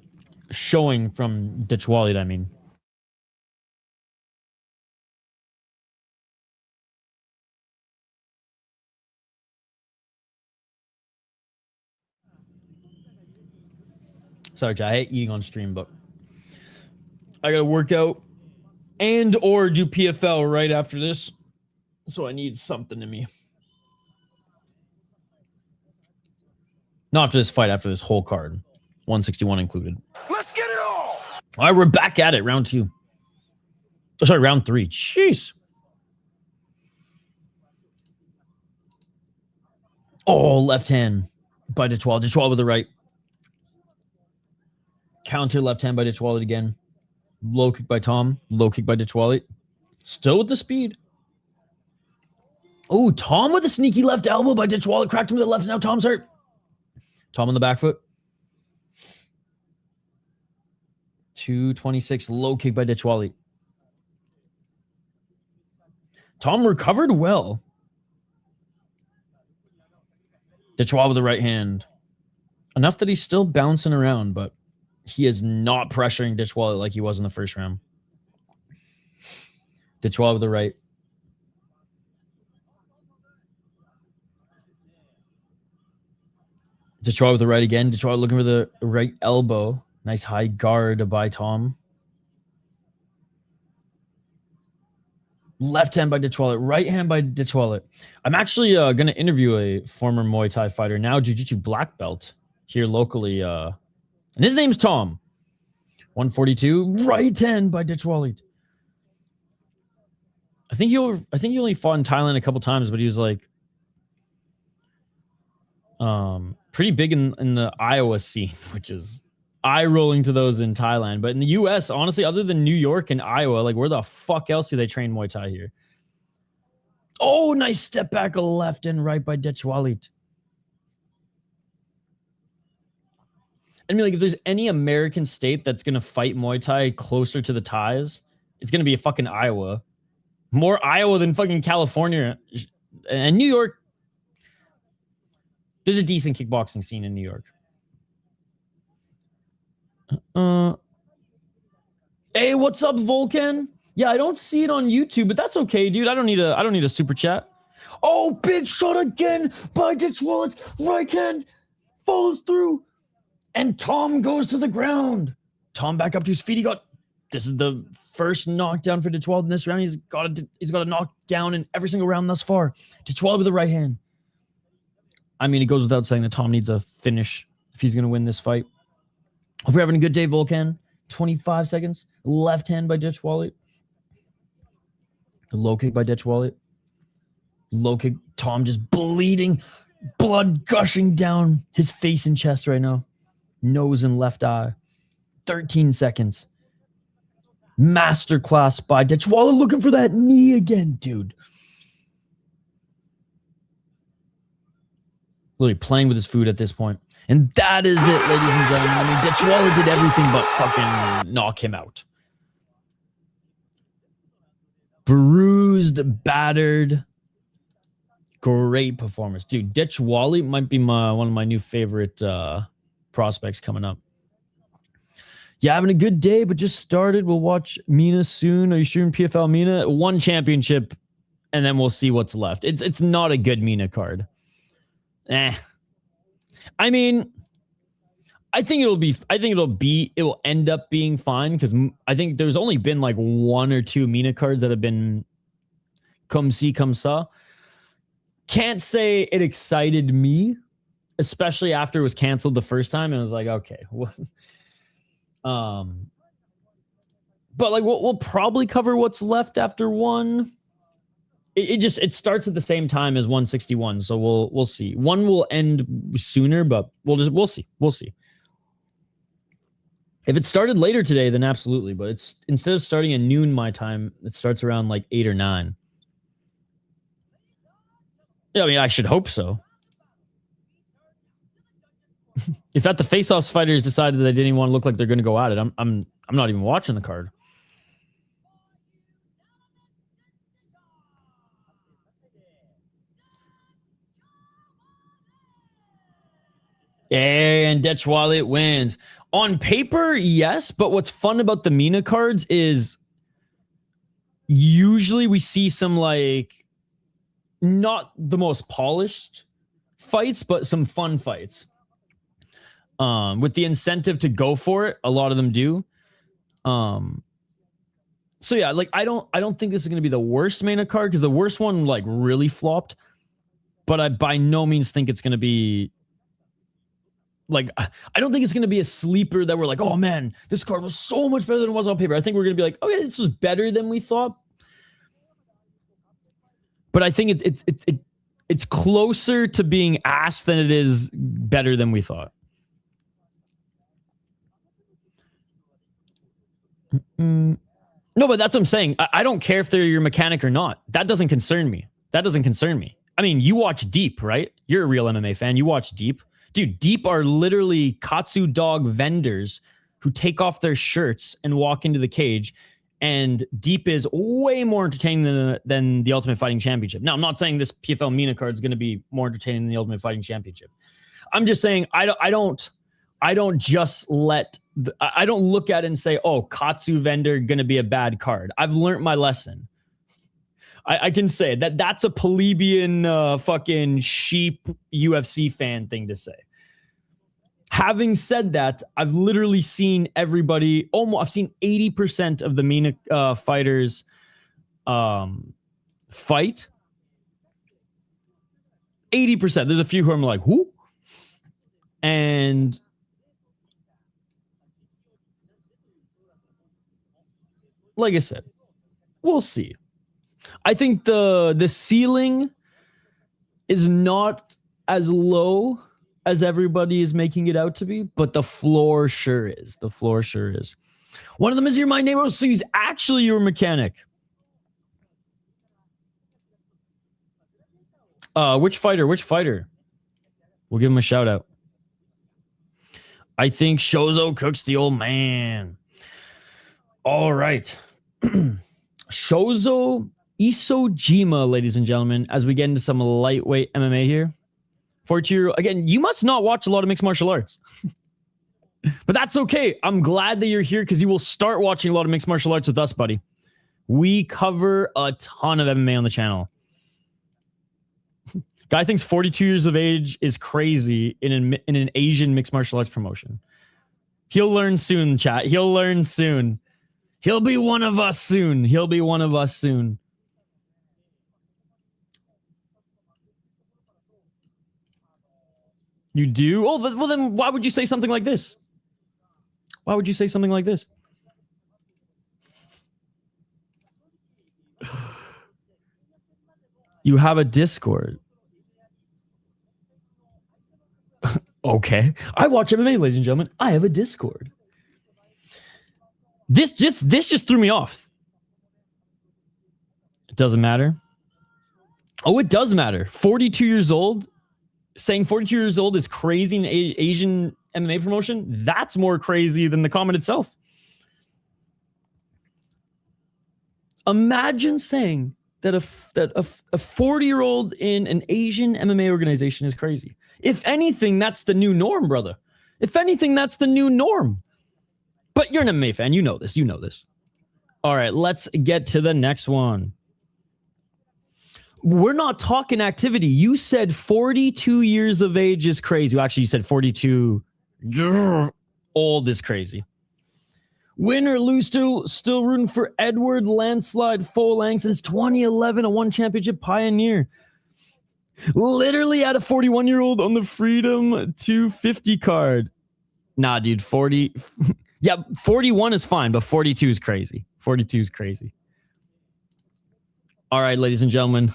showing from Ditchwalit, I mean. Sorry, Jay, I hate eating on stream, but I gotta work out and or do PFL right after this, so I need something in me. Not after this fight, after this whole card, 161 included. Let's get it all. All right, we're back at it, round 2. Oh, sorry, round 3. Jeez. Oh, left hand by Ditchwalit. Ditchwalit with the right. Counter left hand by Ditchwalit again. Low kick by Tom. Low kick by Ditchwalit. Still with the speed. Oh, Tom with a sneaky left elbow by Ditchwalit. Cracked him to the left. Now Tom's hurt. Tom on the back foot. 226. Low kick by Ditchwalit. Tom recovered well. Ditchwalit with the right hand. Enough that he's still bouncing around, but he is not pressuring Ditchwalit like he was in the first round. Ditchwalit with the right. Ditchwalit with the right again. Ditchwalit looking for the right elbow. Nice high guard by Tom. Left hand by Ditchwalit. Right hand by Ditchwalit. I'm actually going to interview a former Muay Thai fighter, now Jiu-Jitsu black belt here locally. And his name's Tom. 142. Right hand by Ditchwalit. I think he only fought in Thailand a couple times, but he was like pretty big in the Iowa scene, which is eye rolling to those in Thailand. But in the US, honestly, other than New York and Iowa, like where the fuck else do they train Muay Thai here? Oh, nice step back left and right by Ditchwalit. I mean, like, if there's any American state that's going to fight Muay Thai closer to the Thais, it's going to be a fucking Iowa. More Iowa than fucking California. And New York, there's a decent kickboxing scene in New York. Hey, what's up, Volcan? Yeah, I don't see it on YouTube, but that's okay, dude. I don't need a super chat. Oh, big shot again by Ditchwalit. Right hand follows through. And Tom goes to the ground. Tom back up to his feet. This is the first knockdown for Ditchwalit in this round. He's got a knockdown in every single round thus far. Ditchwalit with the right hand. I mean, it goes without saying that Tom needs a finish if he's going to win this fight. Hope you're having a good day, Volcan. 25 seconds. Left hand by Ditchwalit. Low kick by Ditchwalit. Low kick. Tom just bleeding. Blood gushing down his face and chest right now. Nose and left eye. 13 seconds. Masterclass by Ditchwalit looking for that knee again, dude. Literally playing with his food at this point. And that is it, ladies and gentlemen. I mean, Ditchwalit did everything but fucking knock him out. Bruised, battered. Great performance. Dude, Ditchwalit might be one of my new favorite prospects coming up. Yeah, having a good day, but just started. We'll watch Mina soon. Are you streaming PFL Mina? One championship, and then we'll see what's left. It's not a good Mina card. I mean, I think it will end up being fine because I think there's only been like 1 or 2 Mina cards that have been comme ci, comme ça. can't say it excited me, especially after it was canceled the first time. And I was like, okay, well, but like we'll probably cover what's left after one. It starts at the same time as 161, so we'll see. One will end sooner, but we'll see. If it started later today, then absolutely. But it's instead of starting at noon my time, it starts around like 8 or 9. I mean, I should hope so. If at the face-offs fighters decided that they didn't even want to look like they're going to go at it, I'm not even watching the card. And Dechwale wins. On paper, yes, but what's fun about the Mina cards is usually we see some like not the most polished fights, but some fun fights. With the incentive to go for it, a lot of them do. So yeah, like I don't think this is going to be the worst Mina card because the worst one like really flopped, but I by no means think it's going to be like, I don't think it's going to be a sleeper that we're like, oh man, this card was so much better than it was on paper. I think we're going to be like, oh yeah, this was better than we thought. But I think it's closer to being ass than it is better than we thought. No, but that's what I'm saying. I don't care if they're your mechanic or not. That doesn't concern me. I mean, you watch Deep, right? You're a real MMA fan. You watch Deep. Dude, Deep are literally Katsu dog vendors who take off their shirts and walk into the cage. And Deep is way more entertaining than the Ultimate Fighting Championship. Now, I'm not saying this PFL Mina card is going to be more entertaining than the Ultimate Fighting Championship. I'm just saying I don't look at it and say, oh, Katsu vendor going to be a bad card. I've learned my lesson. I can say that's a plebeian fucking sheep UFC fan thing to say. Having said that, I've literally seen everybody, I've seen 80% of the Mina fighters fight. 80%. There's a few who I'm like, who? And like I said, we'll see. I think the ceiling is not as low as everybody is making it out to be, but the floor sure is. One of them is your my neighbor, so he's actually your mechanic. Which fighter? We'll give him a shout out. I think Shozo cooks the old man. All right. Shozo Isojima, ladies and gentlemen, as we get into some lightweight MMA here. 42-year-old. Again, you must not watch a lot of mixed martial arts. But that's okay. I'm glad that you're here because you will start watching a lot of mixed martial arts with us, buddy. We cover a ton of MMA on the channel. Guy thinks 42 years of age is crazy in an Asian mixed martial arts promotion. He'll learn soon, chat. He'll learn soon. He'll be one of us soon. You do? Oh, well then why would you say something like this? You have a Discord. Okay. I watch MMA, ladies and gentlemen. I have a Discord. This just threw me off. It doesn't matter. Oh, it does matter. 42 years old. Saying 42 years old is crazy in Asian MMA promotion. That's more crazy than the comment itself. Imagine saying that a 40-year-old in an Asian MMA organization is crazy. If anything, that's the new norm, brother. If anything, that's the new norm. But you're an MMA fan. You know this. All right, let's get to the next one. We're not talking activity. You said 42 years of age is crazy. Well, actually, you said 42 old is crazy. Win or lose, still rooting for Eduard landslide Folayang since 2011, a one championship pioneer. Literally had a 41-year-old on the Freedom 250 card. Nah, dude, 40. Yeah, 41 is fine, but 42 is crazy. 42 is crazy. All right, ladies and gentlemen.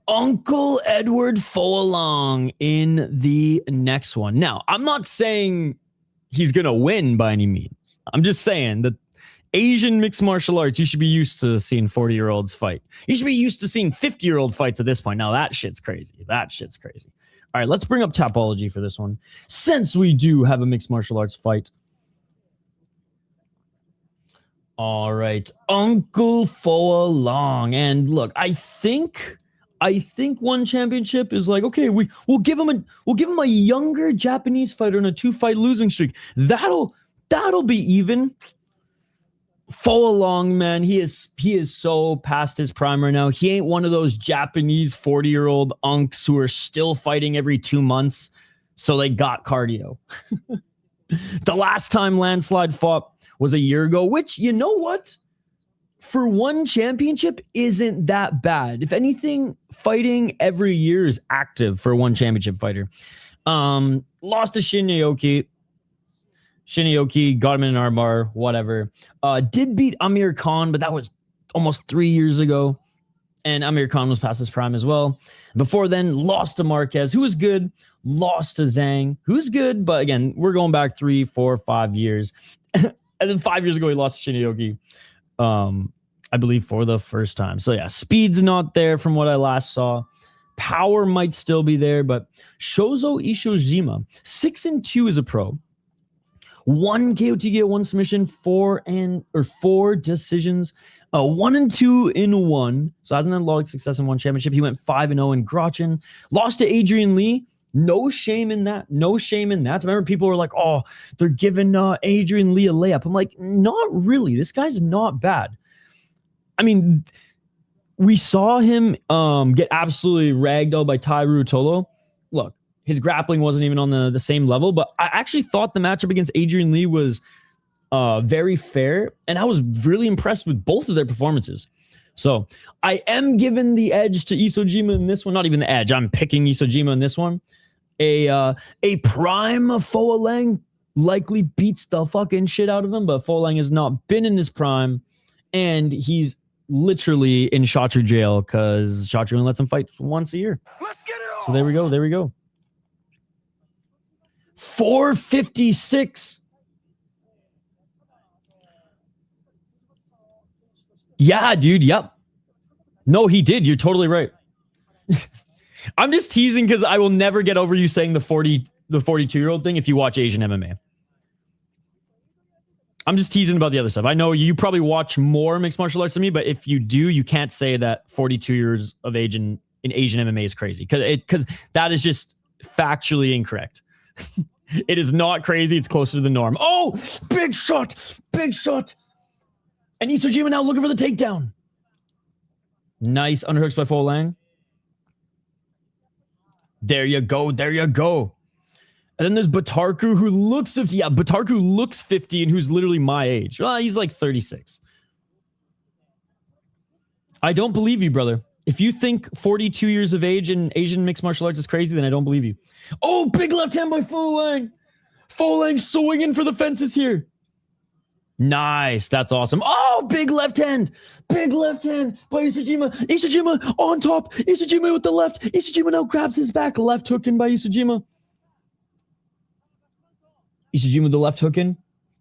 Uncle Eduard Folayang in the next one. Now, I'm not saying he's going to win by any means. I'm just saying that Asian mixed martial arts, you should be used to seeing 40-year-olds fight. You should be used to seeing 50-year-old fights at this point. Now, that shit's crazy. That shit's crazy. All right, let's bring up Tapology for this one. Since we do have a mixed martial arts fight. All right, Uncle Folayang. And look, I think one championship is like, okay, we'll give him a younger Japanese fighter in a 2-fight losing streak. That'll be even. Folayang, man, he is so past his prime right now. He ain't one of those Japanese 40-year-old unks who are still fighting every 2 months, so they got cardio. The last time Landslide fought was a year ago, which, you know what? For one championship isn't that bad. If anything, fighting every year is active for one championship fighter. Lost to Shinyaoki. Shinyaoki got him in an armbar, whatever. Did beat Amir Khan, but that was almost 3 years ago. And Amir Khan was past his prime as well. Before then, lost to Marquez, who was good. Lost to Zhang, who's good. But again, we're going back 3, 4, 5 years. And then 5 years ago, he lost to Shinyaoki. I believe for the first time. So yeah, speed's not there from what I last saw. Power might still be there, but Shozo Isojima, 6-2 as a pro. 1 KOTG, 1 submission, 4 decisions, 1-2 in 1. So hasn't had a lot of success in one championship. He went 5-0 in Gratchen. Lost to Adrian Lee. No shame in that. No shame in that. I remember people were like, oh, they're giving Adrian Lee a layup. I'm like, not really. This guy's not bad. I mean, we saw him get absolutely ragdolled by Tairu Tolo. Look, his grappling wasn't even on the same level, but I actually thought the matchup against Adrian Lee was very fair, and I was really impressed with both of their performances. So I am giving the edge to Isojima in this one. Not even the edge. I'm picking Isojima in this one. A prime Folayang likely beats the fucking shit out of him, but Folayang has not been in his prime, and he's literally in Shotru jail because Shotru only lets him fight once a year. Let's get it on. So there we go. There we go. 456. Yeah, dude. Yep. No, he did. You're totally right. I'm just teasing because I will never get over you saying the 42-year-old thing if you watch Asian MMA. I'm just teasing about the other stuff. I know you probably watch more mixed martial arts than me, but if you do, you can't say that 42 years of age in Asian MMA is crazy because that is just factually incorrect. It is not crazy. It's closer to the norm. Oh, big shot. Big shot. And Isojima now looking for the takedown. Nice underhooks by Folayang. There you go. There you go. And then there's Batarku, who looks 50. Yeah, Batarku looks 50 and who's literally my age. Well, he's like 36. I don't believe you, brother. If you think 42 years of age in Asian mixed martial arts is crazy, then I don't believe you. Oh, big left hand by Folayang. Folayang swinging for the fences here. Nice. That's awesome. Oh, big left hand. Big left hand by Isojima. Isojima on top. Isojima with the left. Isojima now grabs his back. Left hook in by Isojima. Isojima with the left hook in.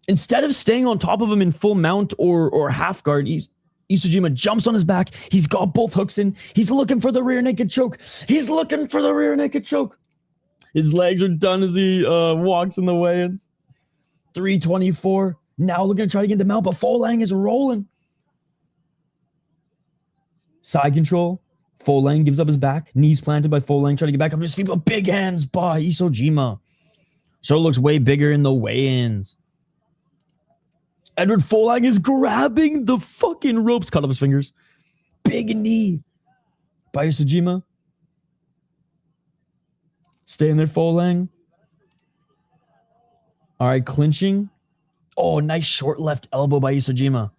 Instead of staying on top of him in full mount or half guard, Isojima jumps on his back. He's got both hooks in. He's looking for the rear naked choke. He's looking for the rear naked choke. His legs are done as he walks in the weigh-ins. 324. Now looking to try to get the mount, but Folayang is rolling. Side control. Folayang gives up his back. Knees planted by Folayang, trying to get back up to his feet, but big hands by Isojima. So it looks way bigger in the weigh-ins. Eduard Folayang is grabbing the fucking ropes. Cut off his fingers. Big knee by Isojima. Stay in there, Folayang. All right, clinching. Oh, nice short left elbow by Isojima.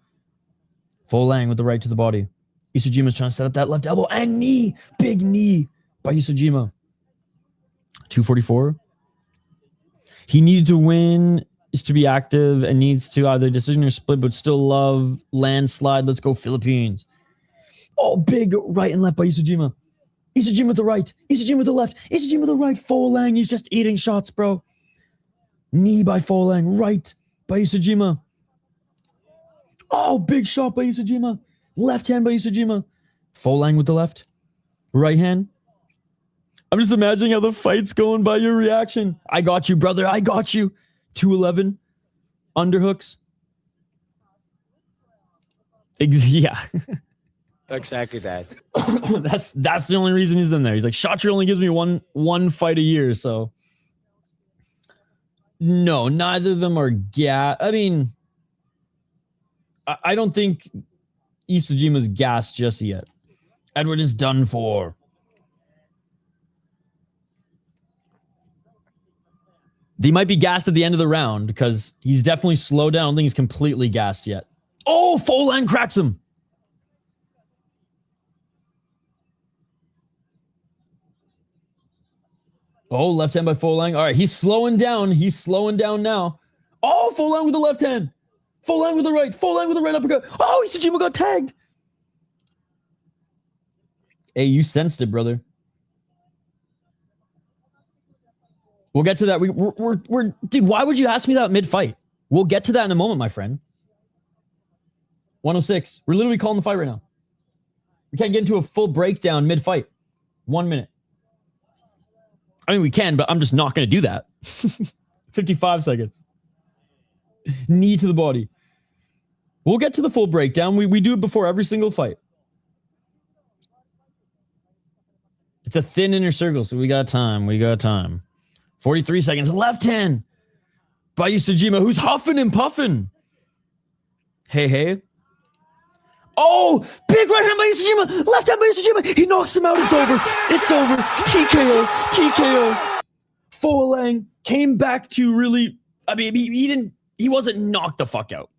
Folayang with the right to the body. Isojima's trying to set up that left elbow and knee. Big knee by Isojima. 244. He needed to win, is to be active, and needs to either decision or split, but still love landslide. Let's go Philippines. Oh, big right and left by Isojima. Isojima with the right. Isojima with the left. Isojima with the right. Folayang, he's just eating shots, bro. Knee by Folayang. Right by Isojima. Oh, big shot by Isojima. Left hand by Isojima. Folayang with the left. Right hand. I'm just imagining how the fight's going by your reaction. I got you, brother. I got you. 211. Underhooks. Yeah. Exactly that. That's the only reason he's in there. He's like, Shotri only gives me one fight a year, so. No, neither of them are I mean, I don't think Isojima's gassed just yet. Eduard is done for. They might be gassed at the end of the round because he's definitely slowed down. I don't think he's completely gassed yet. Oh, Folayang cracks him. Oh, left hand by Folayang. All right, he's slowing down. He's slowing down now. Oh, Folayang with the left hand. Folayang with the right. Folayang with the right uppercut. Oh, Isojima got tagged. Hey, you sensed it, brother. We'll get to that. We're dude, why would you ask me that mid-fight? We'll get to that in a moment, my friend. 106. We're literally calling the fight right now. We can't get into a full breakdown mid-fight. 1 minute. I mean, we can, but I'm just not going to do that. 55 seconds. Knee to the body. We'll get to the full breakdown. We do it before every single fight. It's a thin inner circle, so we got time. We got time. 43 seconds. Left hand by Isojima, who's huffing and puffing. Hey. Oh, big right hand by Isojima. Left hand by Isojima. He knocks him out. It's over. It's over. TKO. Folayang came back to really, I mean, he wasn't knocked the fuck out.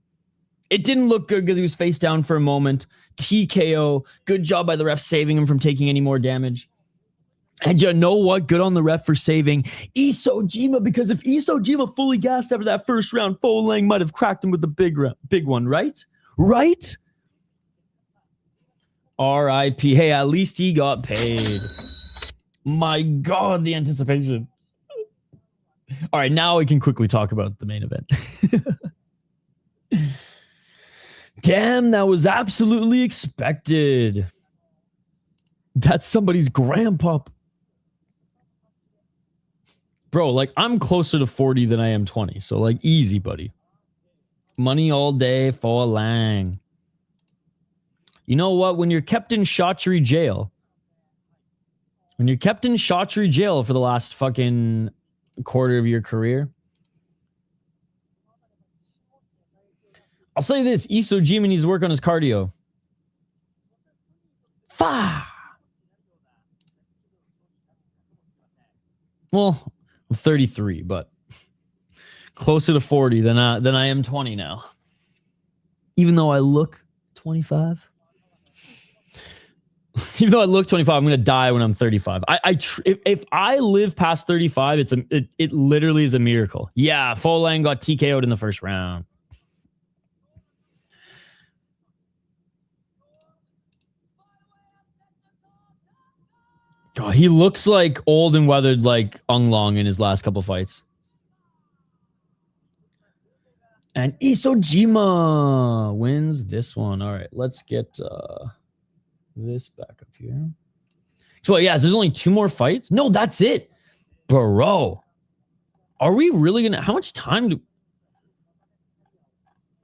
It didn't look good because he was face down for a moment. TKO. Good job by the ref saving him from taking any more damage. And you know what? Good on the ref for saving Isojima, because if Isojima fully gassed after that first round, Folayang might have cracked him with the big one, right? Right? R.I.P. Hey, at least he got paid. My God, the anticipation. All right, now we can quickly talk about the main event. Damn, that was absolutely expected. That's somebody's grandpa. Bro, like, I'm closer to 40 than I am 20. So, like, easy, buddy. Money all day, Folayang. You know what? When you're kept in Shotri jail, for the last fucking quarter of your career, I'll say this. Isojima needs to work on his cardio. Well, I'm 33, but closer to 40 than I am 20 now. Even though I look 25. Even though I look 25, I'm gonna die when I'm 35. If I live past 35, it literally is a miracle. Yeah, Folayang got TKO'd in the first round. God, he looks like old and weathered like Ung Long in his last couple fights. And Isojima wins this one. All right, let's get this back up here. So, yeah, there's only 2 more fights? No, that's it. Bro. Are we really going to... How much time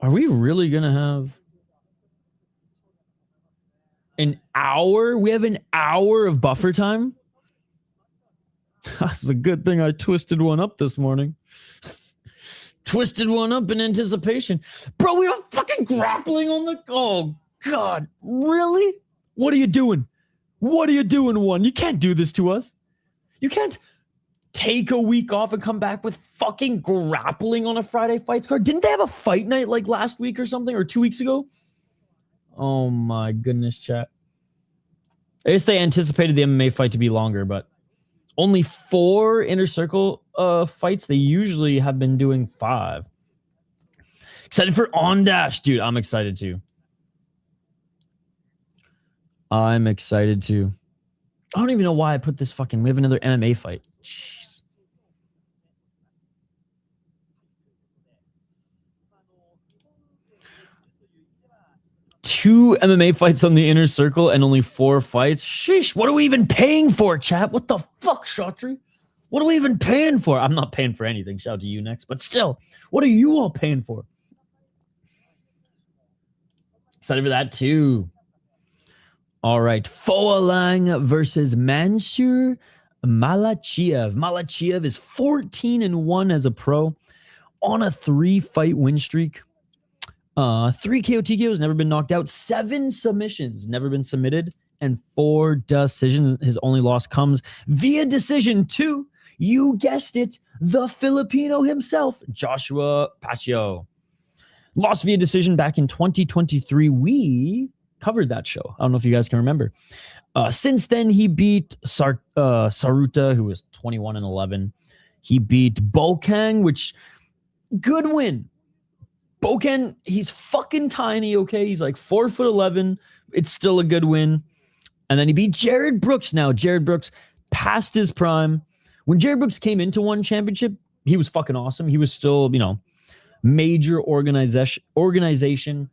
are we really going to have? An hour? We have an hour of buffer time? That's a good thing I twisted one up this morning. Twisted one up in anticipation. Bro, we are fucking grappling on the... Oh, God. Really? What are you doing? What are you doing, OONE? You can't do this to us. You can't take a week off and come back with fucking grappling on a Friday fights card. Didn't they have a fight night like last week or something, or 2 weeks ago? Oh my goodness, chat. I guess they anticipated the MMA fight to be longer, but only 4 inner circle fights. They usually have been doing 5. Excited for On Dash, dude. I'm excited too. I'm excited too. I don't even know why I put this fucking... We have another MMA fight. Jeez. Two MMA fights on the inner circle and only 4 fights. Sheesh. What are we even paying for, chat? What the fuck, Shotri? What are we even paying for? I'm not paying for anything. Shout out to you next. But still, what are you all paying for? Excited for that too. All right. Folayang versus Mansur Malachiev. Malachiev is 14-1 as a pro on a 3-fight win streak. 3 KO TKOs, never been knocked out. 7 submissions, never been submitted. And 4 decisions. His only loss comes via decision to, you guessed it, the Filipino himself, Joshua Pacio. Lost via decision back in 2023. We covered that show. I don't know if you guys can remember. Since then, he beat Saruta, who was 21-11. He beat Bokang, which, good win. Bokan, he's fucking tiny, okay? He's like 4'11". It's still a good win. And then he beat Jared Brooks now. Jared Brooks past his prime. When Jared Brooks came into ONE Championship, he was fucking awesome. He was still, you know, major organization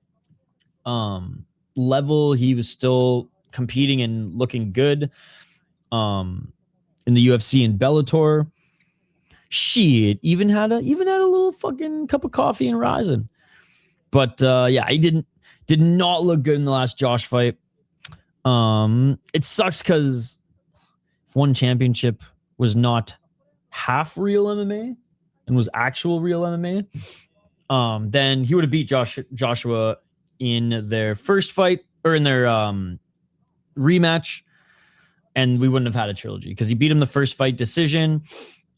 level. He was still competing and looking good in the UFC and Bellator. Shit, even had a little fucking cup of coffee in Ryzen. But yeah, he did not look good in the last Josh fight. It sucks because if ONE Championship was not half real MMA and was actual real MMA, then he would have beat Joshua in their first fight or in their rematch, and we wouldn't have had a trilogy because he beat him the first fight decision.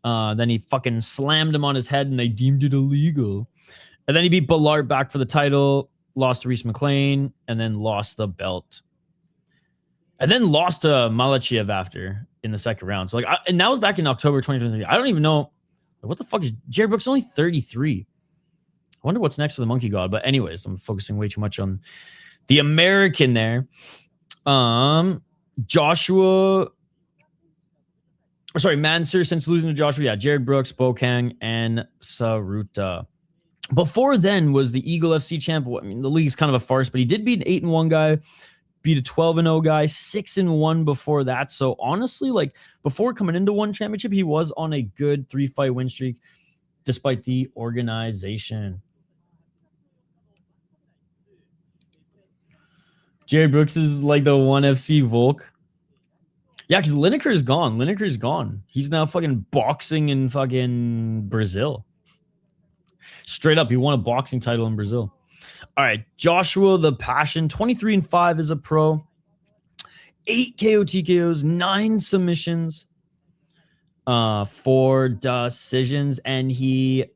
Then he fucking slammed him on his head and they deemed it illegal. And then he beat Ballard back for the title, lost to Reese McLean, and then lost the belt. And then lost to Malachiev after in the second round. So and that was back in October 2023. I don't even know what the fuck is Jared Brooks only 33. I wonder what's next for the Monkey God. But anyways, I'm focusing way too much on the American there. Mansur, since losing to Joshua, yeah, Jared Brooks, Bokang, and Saruta. Before then was the Eagle FC champ. I mean, the league's kind of a farce, but he did beat an 8-1 guy, beat a 12-0 guy, 6-1 before that. So honestly, like before coming into ONE Championship, he was on a good 3-fight win streak, despite the organization. Jared Brooks is like the ONE FC Volk. Yeah, because Lineker's gone. Lineker's gone. He's now fucking boxing in fucking Brazil. Straight up, he won a boxing title in Brazil. All right, Joshua the Passion, 23-5 as a pro. 8 KO TKOs, 9 submissions, 4 decisions, and I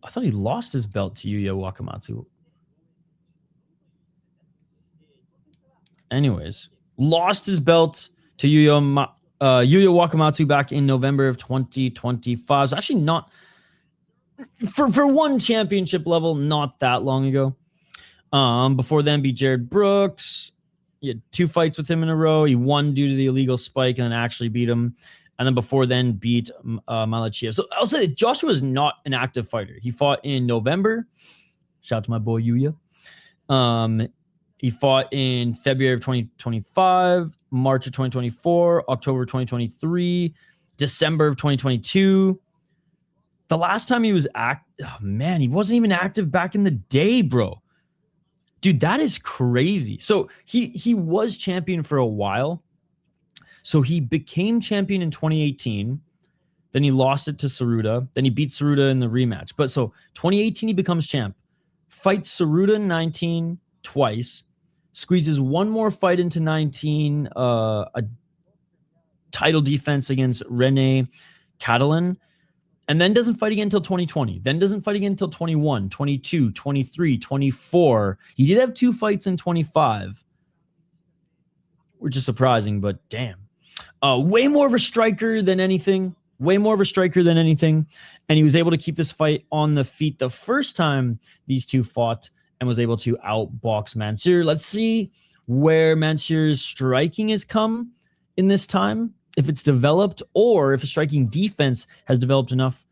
thought he lost his belt to Yuya Wakamatsu. Anyways, lost his belt to Yuya Wakamatsu back in November of 2025. So actually not for ONE Championship level, not that long ago. Before then, beat Jared Brooks. He had 2 fights with him in a row. He won due to the illegal spike and then actually beat him. And then before then, beat Malachiev. So I'll say that Joshua is not an active fighter. He fought in November. Shout out to my boy Yuya. He fought in February of 2025, March of 2024, October 2023, December of 2022. The last time he was he wasn't even active back in the day, bro. Dude, that is crazy. So he was champion for a while. So he became champion in 2018. Then he lost it to Saruta. Then he beat Saruta in the rematch. But so 2018, he becomes champ. Fights Saruta in 19 twice. Squeezes one more fight into 19. A title defense against Rene Catalan. And then doesn't fight again until 2020. Then doesn't fight again until 21, 22, 23, 24. He did have 2 fights in 25. which is surprising, but damn. Way more of a striker than anything. And he was able to keep this fight on the feet the first time these two fought and was able to outbox Mansur. Let's see where Mansur's striking has come in this time, if it's developed, or if his striking defense has developed enough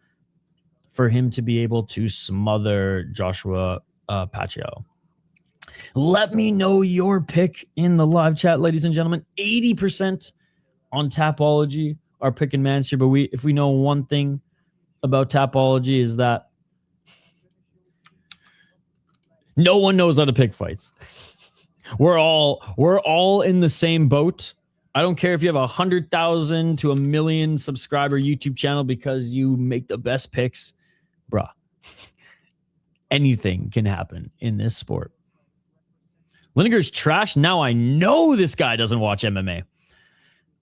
for him to be able to smother Joshua Pacio. Let me know your pick in the live chat, ladies and gentlemen. 80% on Tapology are picking Mansur, but if we know one thing about Tapology is that no one knows how to pick fights. We're all in the same boat. I don't care if you have 100,000 to 1 million subscriber YouTube channel because you make the best picks, bruh. Anything can happen in this sport. Lineker's trash. Now I know this guy doesn't watch MMA.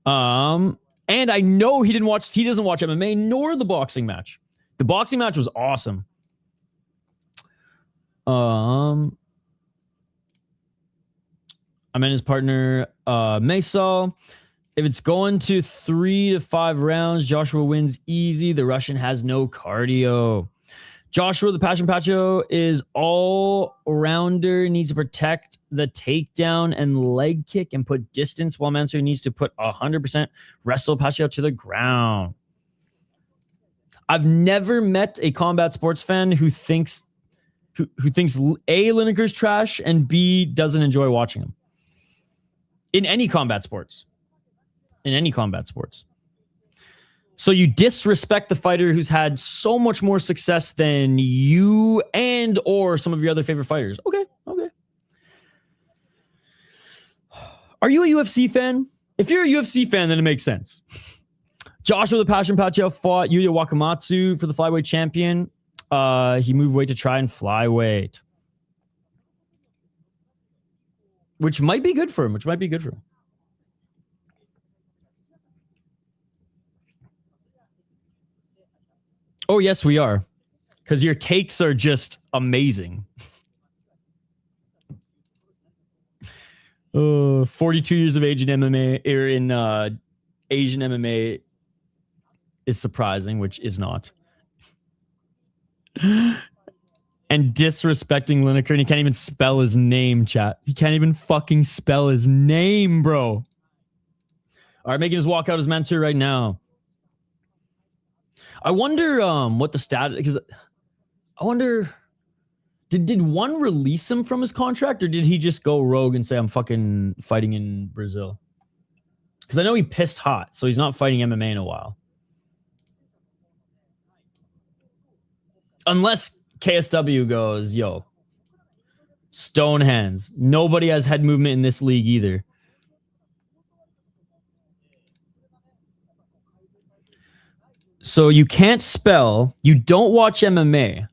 And I know he doesn't watch MMA nor the boxing match. The boxing match was awesome. I'm in his partner, Meshal. If it's going to 3 to 5 rounds, Joshua wins easy. The Russian has no cardio. Joshua, the Passion Pacio, is all-rounder, needs to protect the takedown and leg kick and put distance, while Mansur needs to put 100% wrestle Pacio to the ground. I've never met a combat sports fan who thinks A, Lineker's trash, and B, doesn't enjoy watching him. In any combat sports. So you disrespect the fighter who's had so much more success than you and or some of your other favorite fighters. Okay. Are you a UFC fan? If you're a UFC fan, then it makes sense. Joshua the Passion Pacio fought Yuya Wakamatsu for the flyweight champion. He moved weight to try and flyweight. Which might be good for him. Oh, yes, we are. Because your takes are just amazing. 42 years of age in MMA, or in Asian MMA, is surprising, which is not. And disrespecting Lineker, and he can't even spell his name, chat. He can't even fucking spell his name, bro. All right, making his walkout is Mansur right now. I wonder what the status, because I wonder, did ONE release him from his contract, or did he just go rogue and say, I'm fucking fighting in Brazil? Because I know he pissed hot, so he's not fighting MMA in a while. Unless KSW goes, yo, stone hands. Nobody has head movement in this league either. So you can't spell. You don't watch MMA.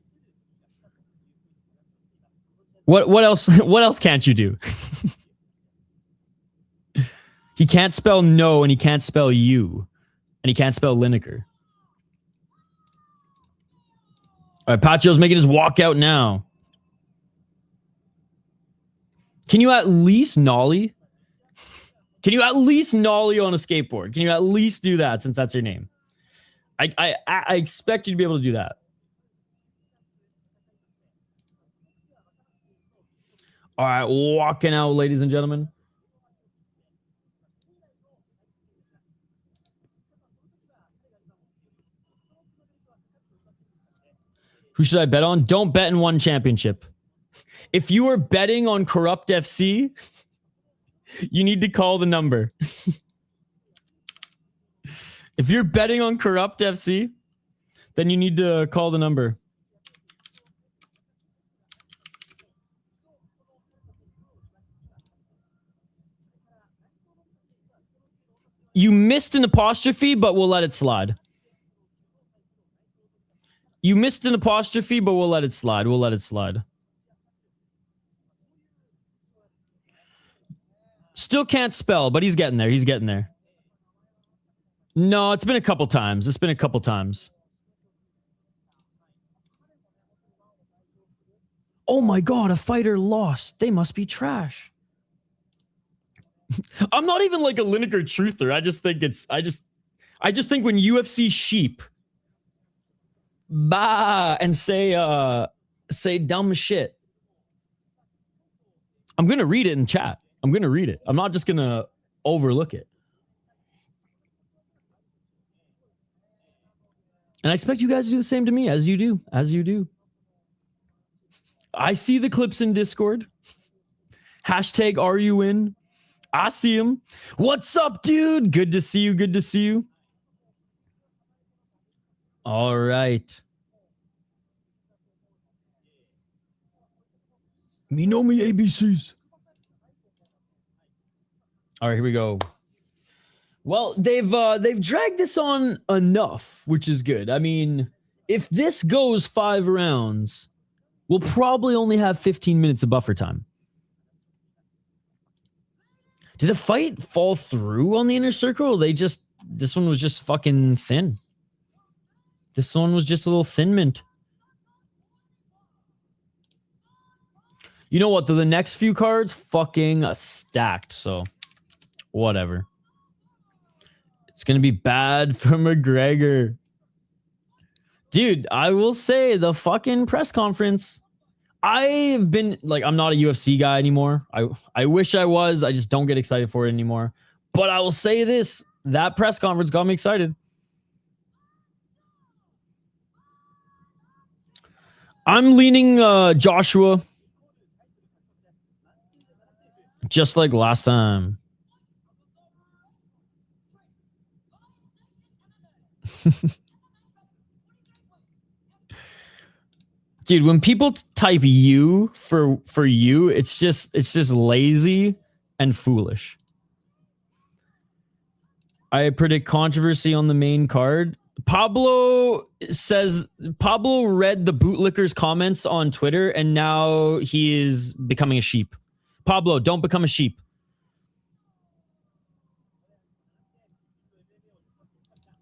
What else? What else can't you do? He can't spell no, and he can't spell you, and he can't spell Lineker. All right, Pacio's making his walkout now. Can you at least nollie? Can you at least nollie on a skateboard? Can you at least do that, since that's your name? I expect you to be able to do that. All right, walking out, ladies and gentlemen. Who should I bet on? Don't bet in ONE championship. If you are betting on Corrupt FC, you need to call the number. If you're betting on Corrupt FC, then you need to call the number. You missed an apostrophe, but we'll let it slide. You missed an apostrophe, but we'll let it slide. We'll let it slide. Still can't spell, but he's getting there. He's getting there. No, it's been a couple times. It's been a couple times. Oh my God, a fighter lost. They must be trash. I'm not even like a Lineker truther. I just think when UFC sheep and say dumb shit, I'm gonna read it in chat. I'm gonna read it. I'm not just gonna overlook it. And I expect you guys to do the same to me as you do. I see the clips in Discord. Hashtag are you in? I see him. What's up, dude? Good to see you. All right. Me know me ABCs. All right, here we go. Well, they've dragged this on enough, which is good. I mean, if this goes 5 rounds, we'll probably only have 15 minutes of buffer time. Did the fight fall through on the inner circle? This one was just fucking thin. This one was just a little thin mint. You know what? The next few cards fucking stacked, so whatever. It's going to be bad for McGregor. Dude, I will say the fucking press conference. I've been like, I'm not a UFC guy anymore. I wish I was. I just don't get excited for it anymore. But I will say this, that press conference got me excited. I'm leaning Joshua. Just like last time. Dude, when people type you for you, it's just lazy and foolish. I predict controversy on the main card. Pablo read the bootlicker's comments on Twitter and now he is becoming a sheep. Pablo, don't become a sheep.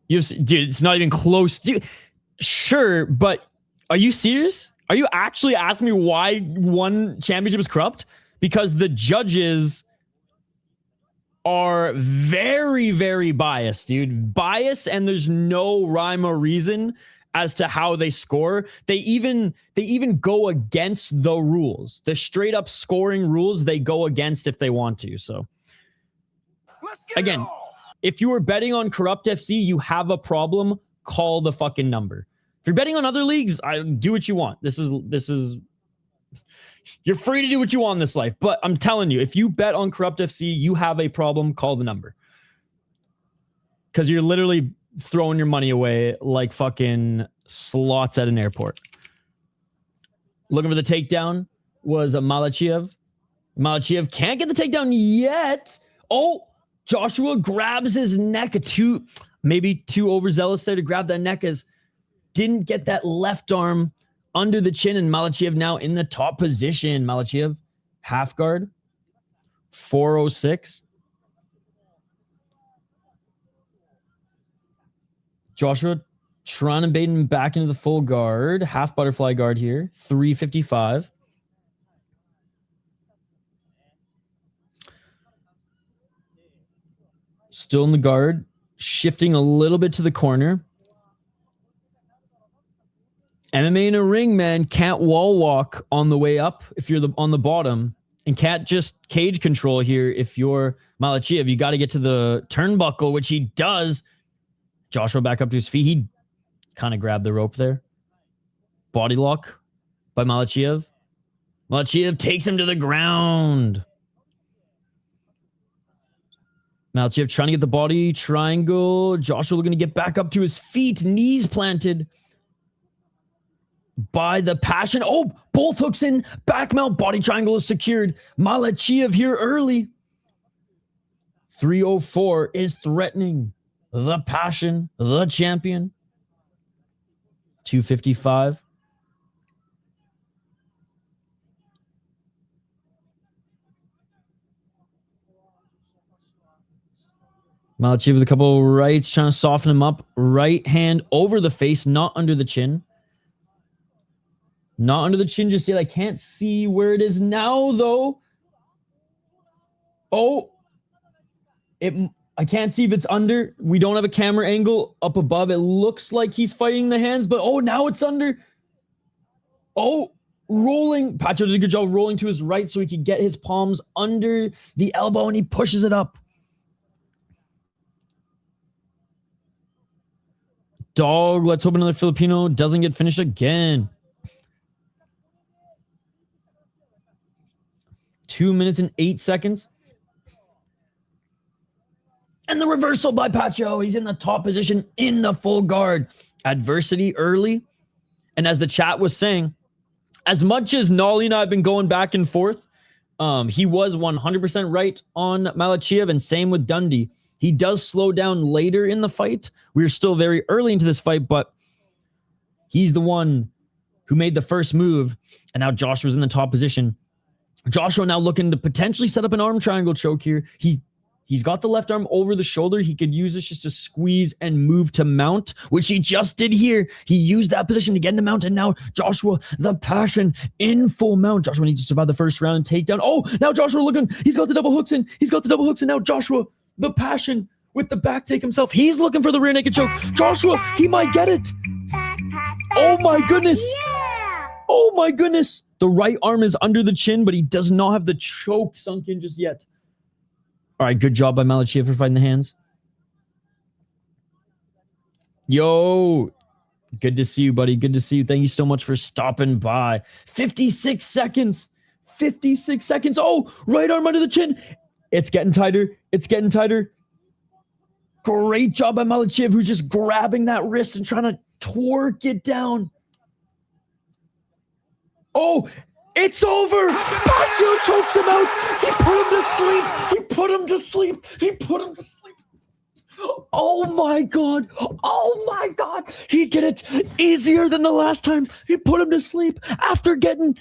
Dude, it's not even close. Dude, sure, but are you serious? Are you actually asking me why one championship is corrupt? Because the judges are very, very biased, dude. Biased, and there's no rhyme or reason as to how they score. They even go against the rules. The straight up scoring rules they go against if they want to. So again, if you were betting on Corrupt FC, you have a problem, call the fucking number. If you're betting on other leagues, do what you want. This is you're free to do what you want in this life. But I'm telling you, if you bet on Corrupt FC, you have a problem, call the number. Because you're literally throwing your money away like fucking slots at an airport. Looking for the takedown was a Malachiev. Malachiev can't get the takedown yet. Oh, Joshua grabs his neck. Maybe too overzealous there to grab that neck, as didn't get that left arm under the chin, and Malachiev now in the top position. Malachiev, half guard, 406. Joshua trying to bait him back into the full guard. Half butterfly guard here, 355. Still in the guard, shifting a little bit to the corner. MMA in a ring, man, can't wall walk on the way up if you're on the bottom, and can't just cage control here if you're Malachiev. You got to get to the turnbuckle, which he does. Joshua back up to his feet. He kind of grabbed the rope there. Body lock by Malachiev. Malachiev takes him to the ground. Malachiev trying to get the body triangle. Joshua looking to get back up to his feet. Knees planted by the Passion. Oh, both hooks in. Back mount. Body triangle is secured. Malachiev here early. 304 is threatening the Passion, the champion. 255. Malachiev with a couple of rights, trying to soften him up. Right hand over the face, not under the chin. Not under the chin just yet. I can't see where it is now, though. Oh, I can't see if it's under. We don't have a camera angle up above. It looks like he's fighting the hands, but oh, now it's under. Oh, rolling. Pacio did a good job rolling to his right so he could get his palms under the elbow, and he pushes it up. Dog, let's hope another Filipino doesn't get finished again. 2 minutes and 8 seconds. And the reversal by Pacio. He's in the top position in the full guard. Adversity early. And as the chat was saying, as much as Nolly and I have been going back and forth, he was 100% right on Malachiev, and same with Dundee. He does slow down later in the fight. We're still very early into this fight, but he's the one who made the first move, and now Joshua's in the top position. Joshua now looking to potentially set up an arm triangle choke here. He's got the left arm over the shoulder. He could use this just to squeeze and move to mount, which he just did here. He used that position to get into mount, and now Joshua, the passion, in full mount. Joshua needs to survive the first round takedown. Oh, now Joshua looking. He's got the double hooks in. And now Joshua, the passion, with the back take himself. He's looking for the rear naked choke. Joshua, he might get it. Oh, my goodness. Oh, my goodness. The right arm is under the chin, but he does not have the choke sunk in just yet. All right, good job by Malachiev for fighting the hands. Yo, good to see you, buddy. Good to see you. Thank you so much for stopping by. 56 seconds. 56 seconds. Oh, right arm under the chin. It's getting tighter. Great job by Malachiev, who's just grabbing that wrist and trying to torque it down. Oh, it's over. Pacio chokes him out. He put him to sleep. Oh my God. He did it easier than the last time. He put him to sleep after getting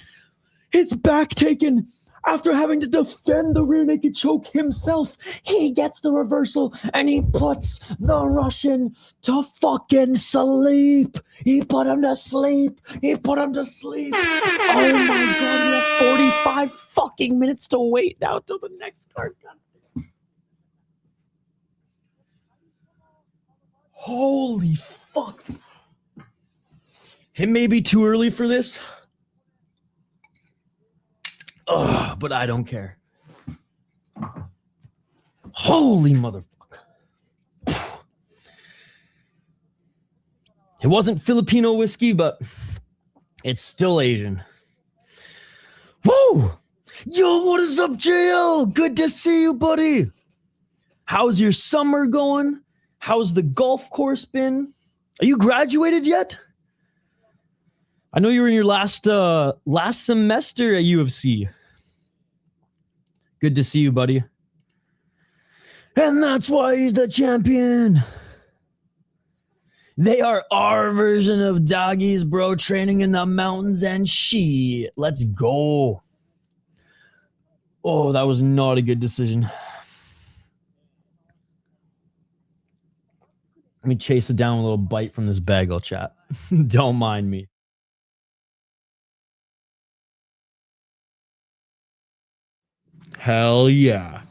his back taken. After having to defend the rear naked choke himself, he gets the reversal and he puts the Russian to fucking sleep. He put him to sleep. Oh my God, we have 45 fucking minutes to wait now till the next card. Holy fuck. It may be too early for this. Ugh, but I don't care. Holy motherfucker. It wasn't Filipino whiskey, but it's still Asian. Woo! Yo, what is up, JL? Good to see you, buddy. How's your summer going? How's the golf course been? Are you graduated yet? I know you were in your last semester at U of C. Good to see you, buddy. And that's why he's the champion. They are our version of doggies, bro, training in the mountains and shit. Let's go. Oh, that was not a good decision. Let me chase it down with a little bite from this bagel, chat. Don't mind me. Hell yeah.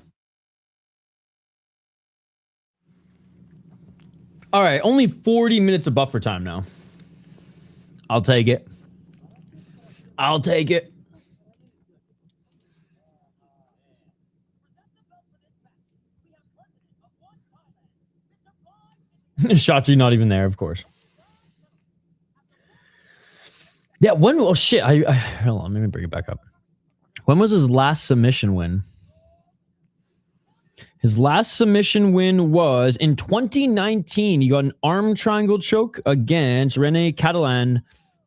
All right, only 40 minutes of buffer time now. I'll take it. Shachi not even there, of course. Yeah, oh shit, hold on, let me bring it back up. When was his last submission win? His last submission win was in 2019. He got an arm triangle choke against Rene Catalan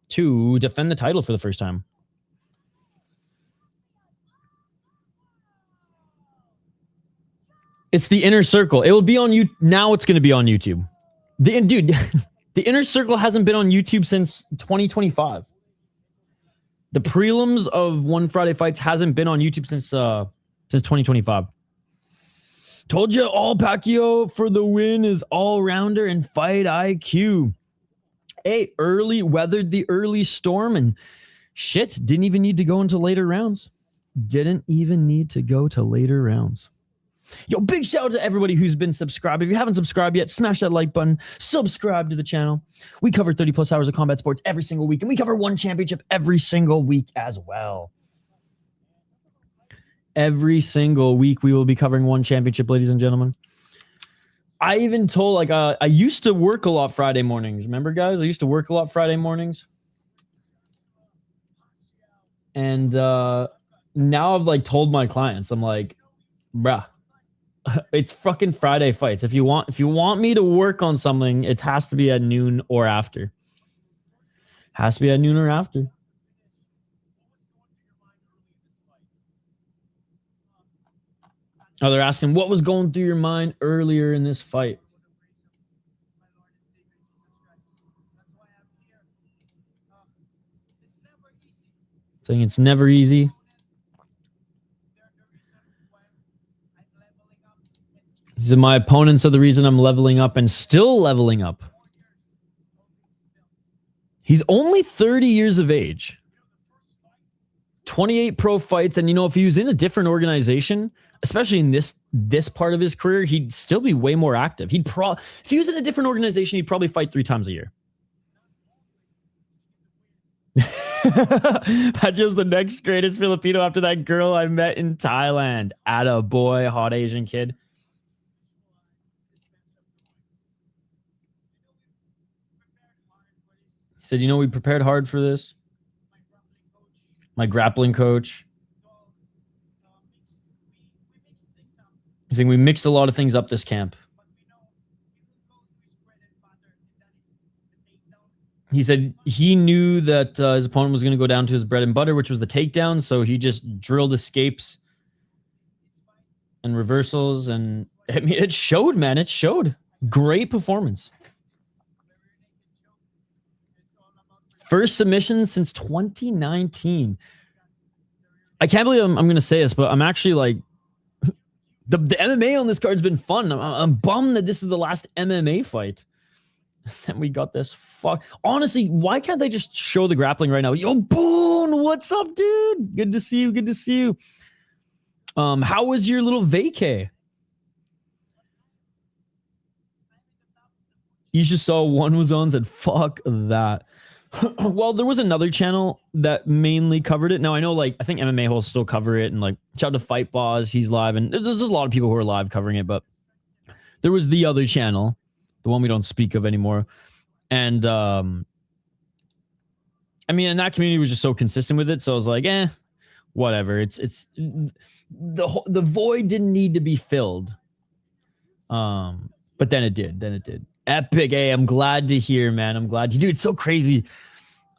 to defend the title for the first time. It's the Inner Circle. It will be on you now. It's going to be on YouTube. Dude, the Inner Circle hasn't been on YouTube since 2025. The prelims of One Friday Fights hasn't been on YouTube since 2025. Told you all Pacio for the win is all-rounder and fight IQ. Hey, weathered the early storm and shit, didn't even need to go into later rounds. Yo, big shout out to everybody who's been subscribed. If you haven't subscribed yet, smash that like button. Subscribe to the channel. We cover 30 plus hours of combat sports every single week, and we cover one championship every single week as well. Every single week, we will be covering one championship, ladies and gentlemen. I even told, I used to work a lot Friday mornings. Remember, guys? I used to work a lot Friday mornings. And now I've, told my clients, I'm like, bruh, it's fucking Friday fights. If you want me to work on something, it has to be at noon or after. Has to be at noon or after. Oh, they're asking what was going through your mind earlier in this fight. Saying it's never easy. He said, my opponents are the reason I'm leveling up and still leveling up. He's only 30 years of age. 28 pro fights. And, if he was in a different organization, especially in this part of his career, he'd still be way more active. If he was in a different organization, he'd probably fight 3 times a year. Pacho's the next greatest Filipino after that girl I met in Thailand. Atta boy, hot Asian kid. He said, we prepared hard for this. My grappling coach. He's saying we mixed a lot of things up this camp. He said he knew that his opponent was going to go down to his bread and butter, which was the takedown. So he just drilled escapes and reversals. And I mean, it showed, man. It showed. Great performance. First submission since 2019. I can't believe I'm going to say this, but I'm actually the MMA on this card's been fun. I'm bummed that this is the last MMA fight. And we got this. Honestly, why can't they just show the grappling right now? Yo, Boone, what's up, dude? Good to see you. Good to see you. How was your little vacay? You just saw one was on, said, fuck that. Well, there was another channel that mainly covered it. Now, I know, I think MMA will still cover it. And, shout out to Fight Boss. He's live. And there's a lot of people who are live covering it. But there was the other channel, the one we don't speak of anymore. And, and that community was just so consistent with it. So I was like, whatever. It's the void didn't need to be filled. But then it did. Epic. Hey, I'm glad to hear, man. I'm glad. Dude, it's so crazy.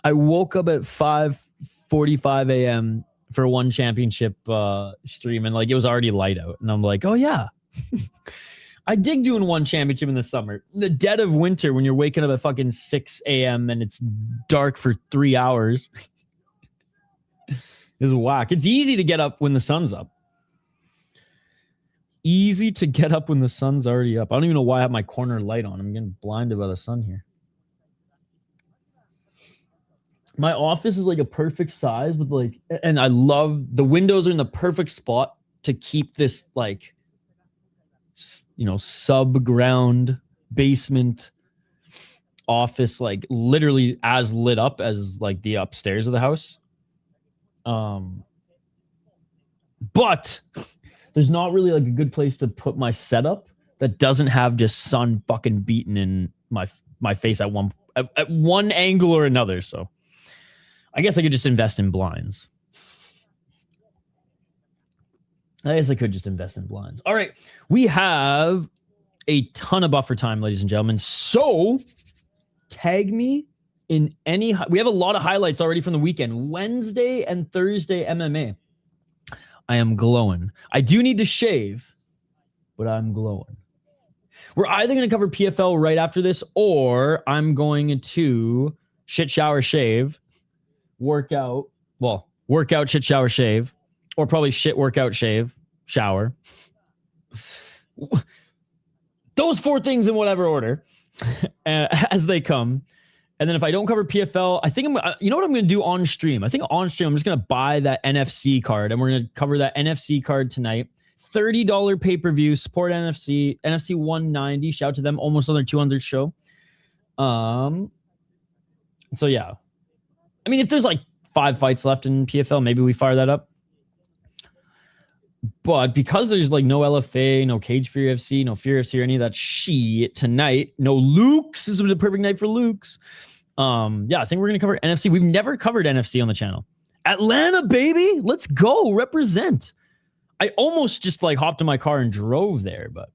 I woke up at 5:45 a.m. for one championship stream, and it was already light out. And I'm like, oh, yeah. I dig doing one championship in the summer. In the dead of winter, when you're waking up at fucking 6 a.m. and it's dark for 3 hours, is whack. It's easy to get up when the sun's up. Easy to get up when the sun's already up. I don't even know why I have my corner light on. I'm getting blinded by the sun here. My office is a perfect size with and I love the windows are in the perfect spot to keep this sub-ground basement office literally as lit up as the upstairs of the house. But there's not really a good place to put my setup that doesn't have just sun fucking beating in my face at one angle or another. So I guess I could just invest in blinds. All right. We have a ton of buffer time, ladies and gentlemen. So tag me in any... We have a lot of highlights already from the weekend. Wednesday and Thursday MMA. I am glowing. I do need to shave, but I'm glowing. We're either going to cover PFL right after this, or I'm going to shit, shower, shave, workout, shit, shower, shave, or probably shit, workout, shave, shower. Those 4 things in whatever order as they come. And then if I don't cover PFL, I think you know what I'm going to do on stream? I think on stream, I'm just going to buy that NFC card, and we're going to cover that NFC card tonight. $30 pay-per-view. Support NFC. NFC 190. Shout out to them. Almost on their 200th show. So yeah. I mean, if there's like 5 fights left in PFL, maybe we fire that up. But because there's like no LFA, no Cage Fear FC, no Fear FC, or any of that shit tonight, no Luke's. This is the perfect night for Luke's. Yeah, I think we're gonna cover NFC. We've never covered NFC on the channel. Atlanta, baby, let's go represent. I almost just like hopped in my car and drove there, but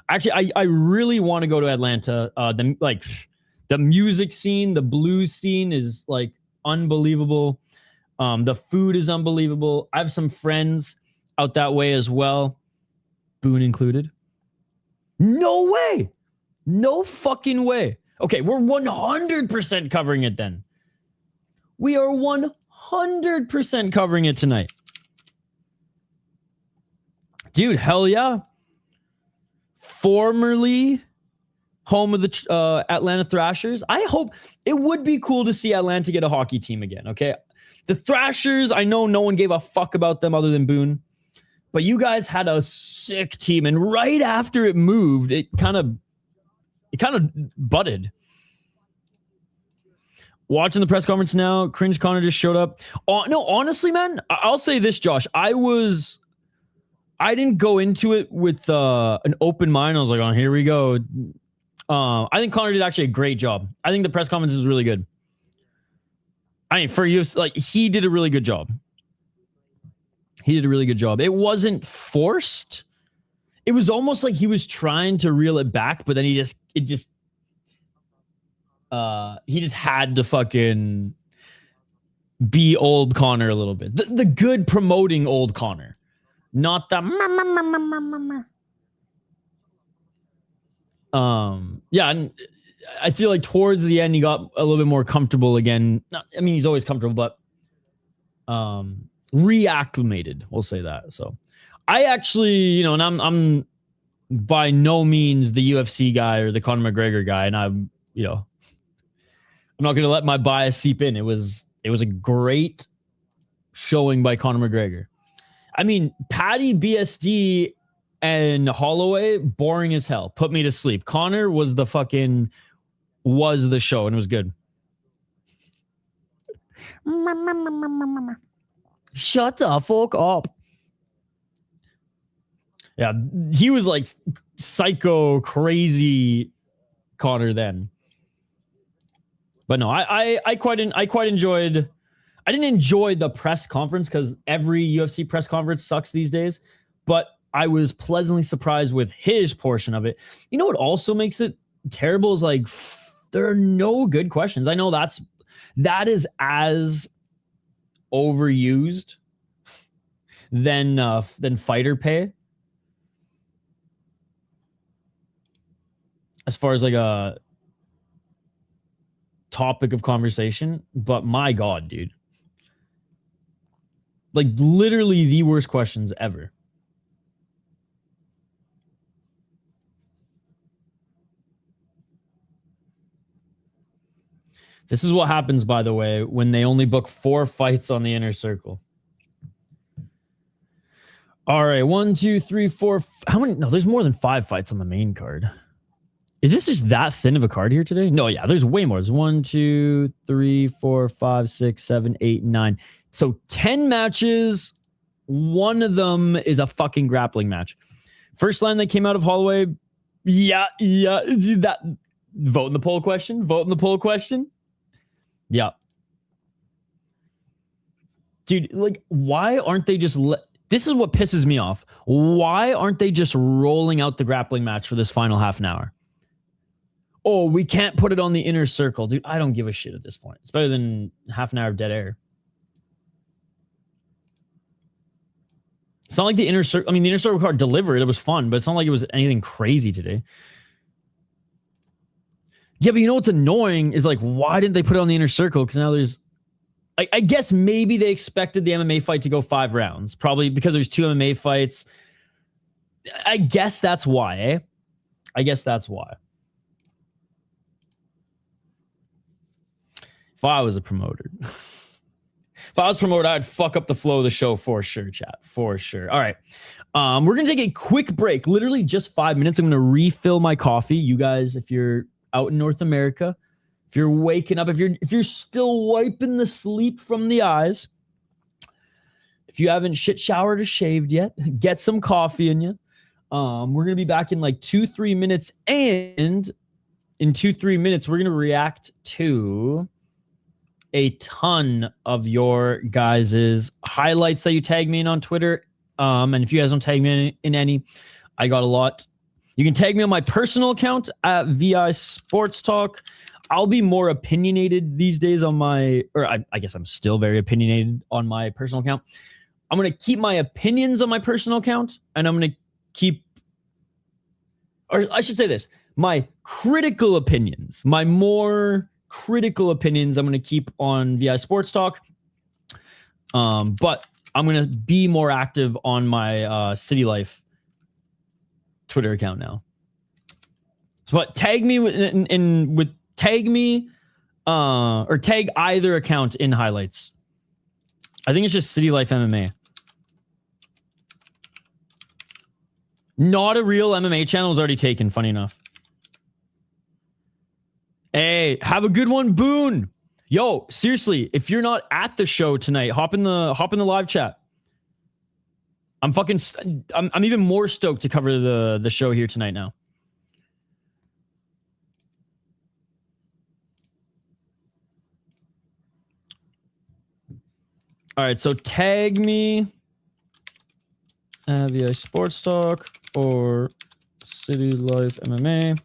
actually, I really want to go to Atlanta. The music scene, the blues scene is like unbelievable. The food is unbelievable. I have some friends out that way as well, Boone included. No way. No fucking way. Okay, we're 100% covering it then. We are 100% covering it tonight. Dude, hell yeah. Formerly home of the Atlanta Thrashers. I hope it would be cool to see Atlanta get a hockey team again, okay? The Thrashers, I know no one gave a fuck about them other than Boone. But you guys had a sick team, and right after it moved, it kind of butted. Watching the press conference now, Cringe Connor just showed up. No, honestly, man, I'll say this, Josh. I didn't go into it with an open mind. I was like, oh, here we go. I think Connor did actually a great job. I think the press conference was really good. I mean, for you, like, he did a really good job. He did a really good job. It wasn't forced. It was almost like he was trying to reel it back, but then he just had to fucking be old Connor a little bit. The good promoting old Connor, not the yeah. And I feel like towards the end he got a little bit more comfortable again. I mean, he's always comfortable, but reacclimated, we'll say that. So I actually, and I'm by no means the UFC guy or the Conor McGregor guy, and I'm not going to let my bias seep in. It was a great showing by Conor McGregor. I mean, Paddy, BSD, and Holloway, boring as hell. Put me to sleep. Conor was the show, and it was good. Shut the fuck up. Yeah, he was like psycho crazy Connor then. But no, I quite enjoyed. I didn't enjoy the press conference because every UFC press conference sucks these days. But I was pleasantly surprised with his portion of it. You know what also makes it terrible is like there are no good questions. I know that is as overused than fighter pay. As far as like a topic of conversation, but my God, dude. Like literally the worst questions ever. This is what happens, by the way, when they only book 4 fights on the inner circle. All right, 1, 2, 3, 4. How many? No, there's more than 5 fights on the main card. Is this just that thin of a card here today? No, yeah, there's way more. There's 1, 2, 3, 4, 5, 6, 7, 8, 9. So 10 matches. One of them is a fucking grappling match. First line that came out of Holloway. Yeah. That vote in the poll question. Yeah. Dude, like, why aren't they just... This is what pisses me off. Why aren't they just rolling out the grappling match for this final half an hour? Oh, we can't put it on the inner circle. Dude, I don't give a shit at this point. It's better than half an hour of dead air. It's not like the inner circle... I mean, the inner circle card delivered. It was fun, but it's not like it was anything crazy today. Yeah, but you know what's annoying is like, why didn't they put it on the inner circle? Because now there's... I guess maybe they expected the MMA fight to go 5 rounds. Probably because there's 2 MMA fights. I guess that's why, eh? I guess that's why. If I was a promoter... If I was promoted, I'd fuck up the flow of the show for sure, chat. For sure. All right. We're going to take a quick break. Literally just 5 minutes. I'm going to refill my coffee. You guys, if you're out in North America, if you're waking up, if you're still wiping the sleep from the eyes, if you haven't shit showered or shaved yet, get some coffee in you. We're going to be back in like 2-3 minutes. And in 2-3 minutes, we're going to react to a ton of your guys' highlights that you tag me in on Twitter. And if you guys don't tag me in any, I got a lot. You can tag me on my personal account at VI Sports Talk. I'll be more opinionated these days on I guess I'm still very opinionated on my personal account. I'm going to keep my opinions on my personal account, and I'm going to keep, or I should say this, my critical opinions, my more critical opinions, I'm going to keep on VI Sports Talk. But I'm going to be more active on my City Life Twitter account now. But tag me tag me or tag either account in highlights. I think it's just City Life MMA. Not a real MMA channel is already taken, funny enough. Hey, have a good one, Boone. Yo, seriously, if you're not at the show tonight, hop in the live chat. I'm even more stoked to cover the show here tonight now. All right, so tag me via Sports Talk or City Life MMA.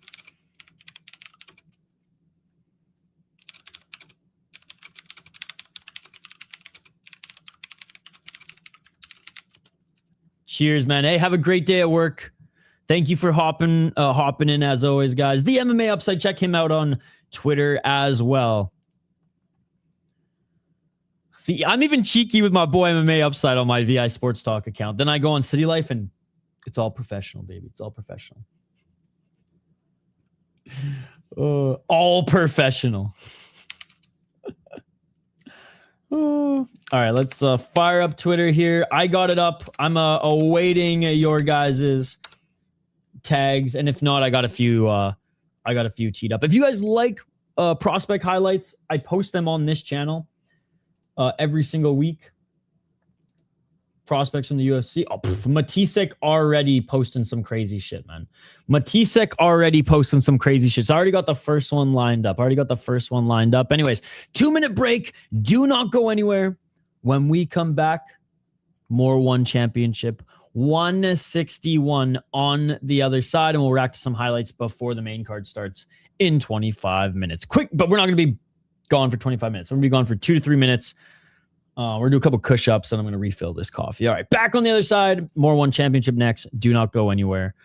Cheers, man. Hey, have a great day at work. Thank you for hopping in as always, guys. The MMA Upside, check him out on Twitter as well. See, I'm even cheeky with my boy MMA Upside on my VI Sports Talk account. Then I go on City Life and it's all professional, baby. It's all professional. All professional. All right, let's fire up Twitter here. I got it up. I'm awaiting your guys's tags, and if not, I got a few teed up. If you guys like prospect highlights, I post them on this channel every single week. Prospects from the UFC. Oh, Matisek already posting some crazy shit, man. Matisek already posting some crazy shit. So I already got the first one lined up. Anyways, 2-minute break. Do not go anywhere. When we come back, more ONE Championship. 161 on the other side, and we'll react to some highlights before the main card starts in 25 minutes. Quick, but we're not going to be gone for 25 minutes. We're going to be gone for 2 to 3 minutes. We're going to do a couple push-ups, and I'm going to refill this coffee. All right, back on the other side. More ONE Championship next. Do not go anywhere.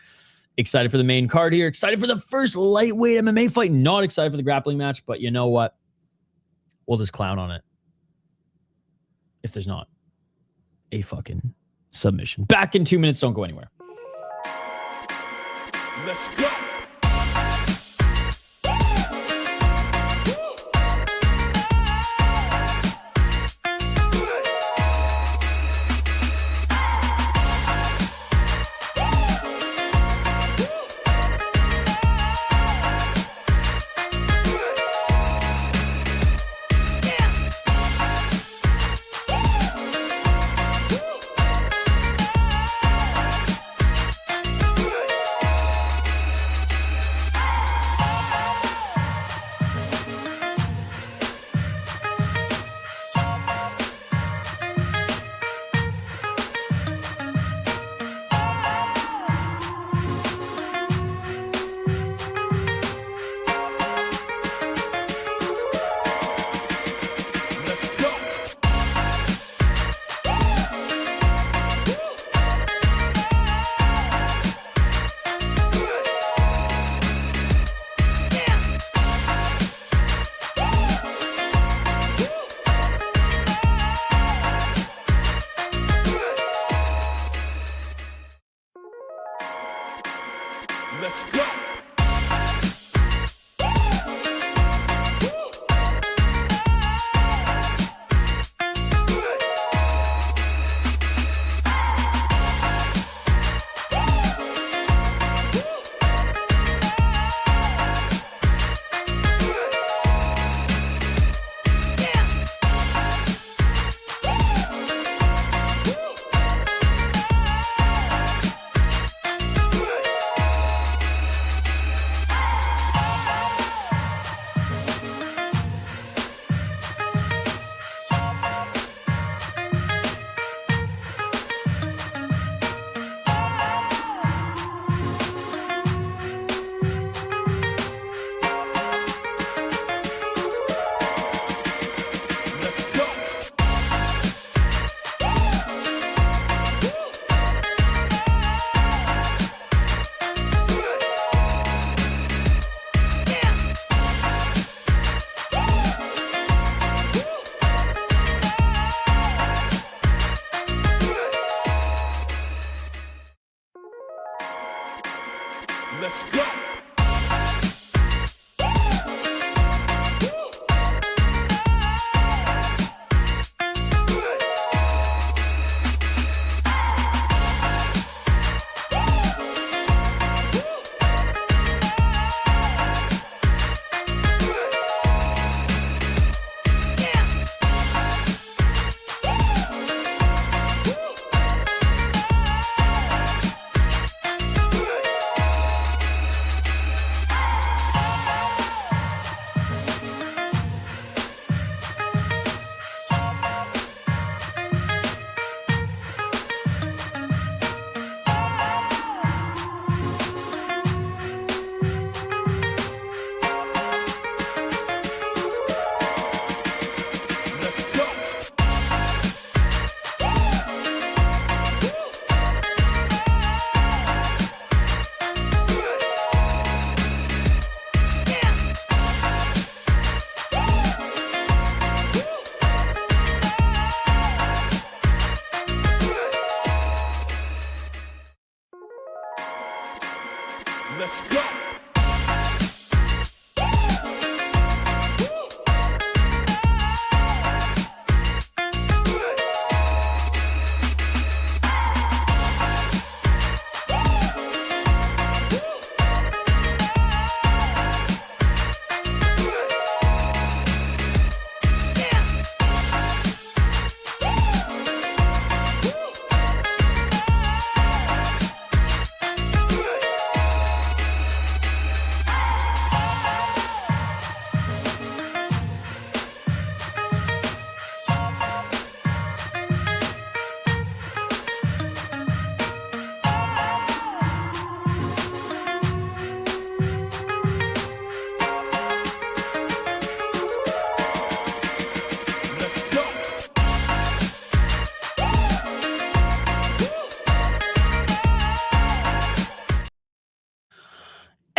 Excited for the main card here. Excited for the first lightweight MMA fight. Not excited for the grappling match, but you know what? We'll just clown on it. If there's not a fucking submission. Back in 2 minutes. Don't go anywhere. Let's go.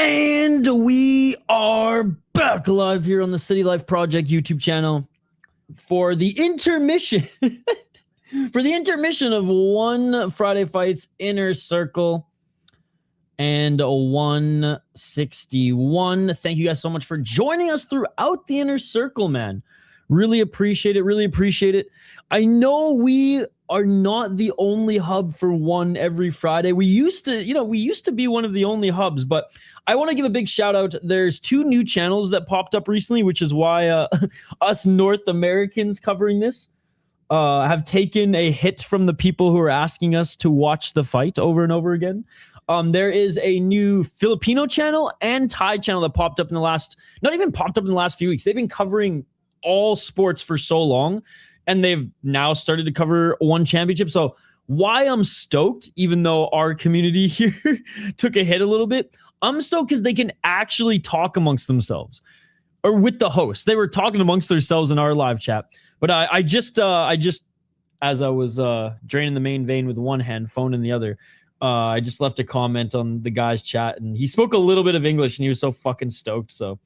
And we are back live here on the City Life Project YouTube channel for the intermission. For the intermission of OONE Friday Fights Inner Circle and 161. Thank you guys so much for joining us throughout the Inner Circle, man. Really appreciate it. Really appreciate it. I know we are not the only hub for OONE every Friday. We used to be one of the only hubs, but I want to give a big shout out. There's 2 new channels that popped up recently, which is why us North Americans covering this have taken a hit from the people who are asking us to watch the fight over and over again. There is a new Filipino channel and Thai channel that popped up in the last, not even popped up in the last few weeks. They've been covering all sports for so long, and they've now started to cover OONE championship. So why I'm stoked, even though our community here took a hit a little bit, I'm stoked because they can actually talk amongst themselves or with the host. They were talking amongst themselves in our live chat. But I just, as I was draining the main vein with one hand, phone in the other, I just left a comment on the guy's chat, and he spoke a little bit of English, and he was so fucking stoked. So,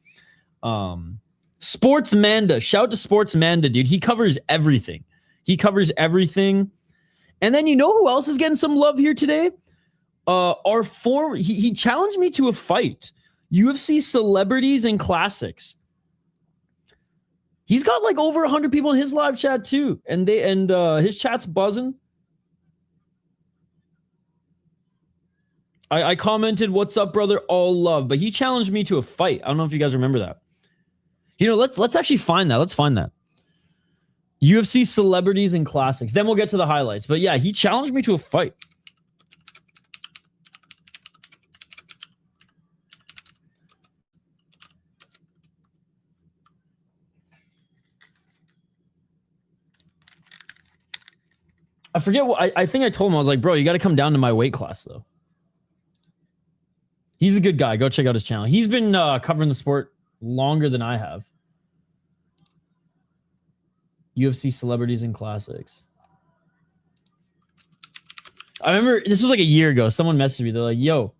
Sports Manda, shout out to Sports Manda, dude. He covers everything. He covers everything. And then you know who else is getting some love here today? He challenged me to a fight. UFC celebrities and classics. He's got like over 100 people in his live chat too, and his chat's buzzing. I commented, "What's up, brother? All love." But he challenged me to a fight. I don't know if you guys remember that. You know, let's actually find that. Let's find that. UFC celebrities and classics. Then we'll get to the highlights. But yeah, he challenged me to a fight. I forget what I think I told him. I was like, bro, you got to come down to my weight class, though. He's a good guy. Go check out his channel. He's been covering the sport longer than I have. UFC celebrities and classics. I remember this was like a year ago. Someone messaged me. They're like, yo,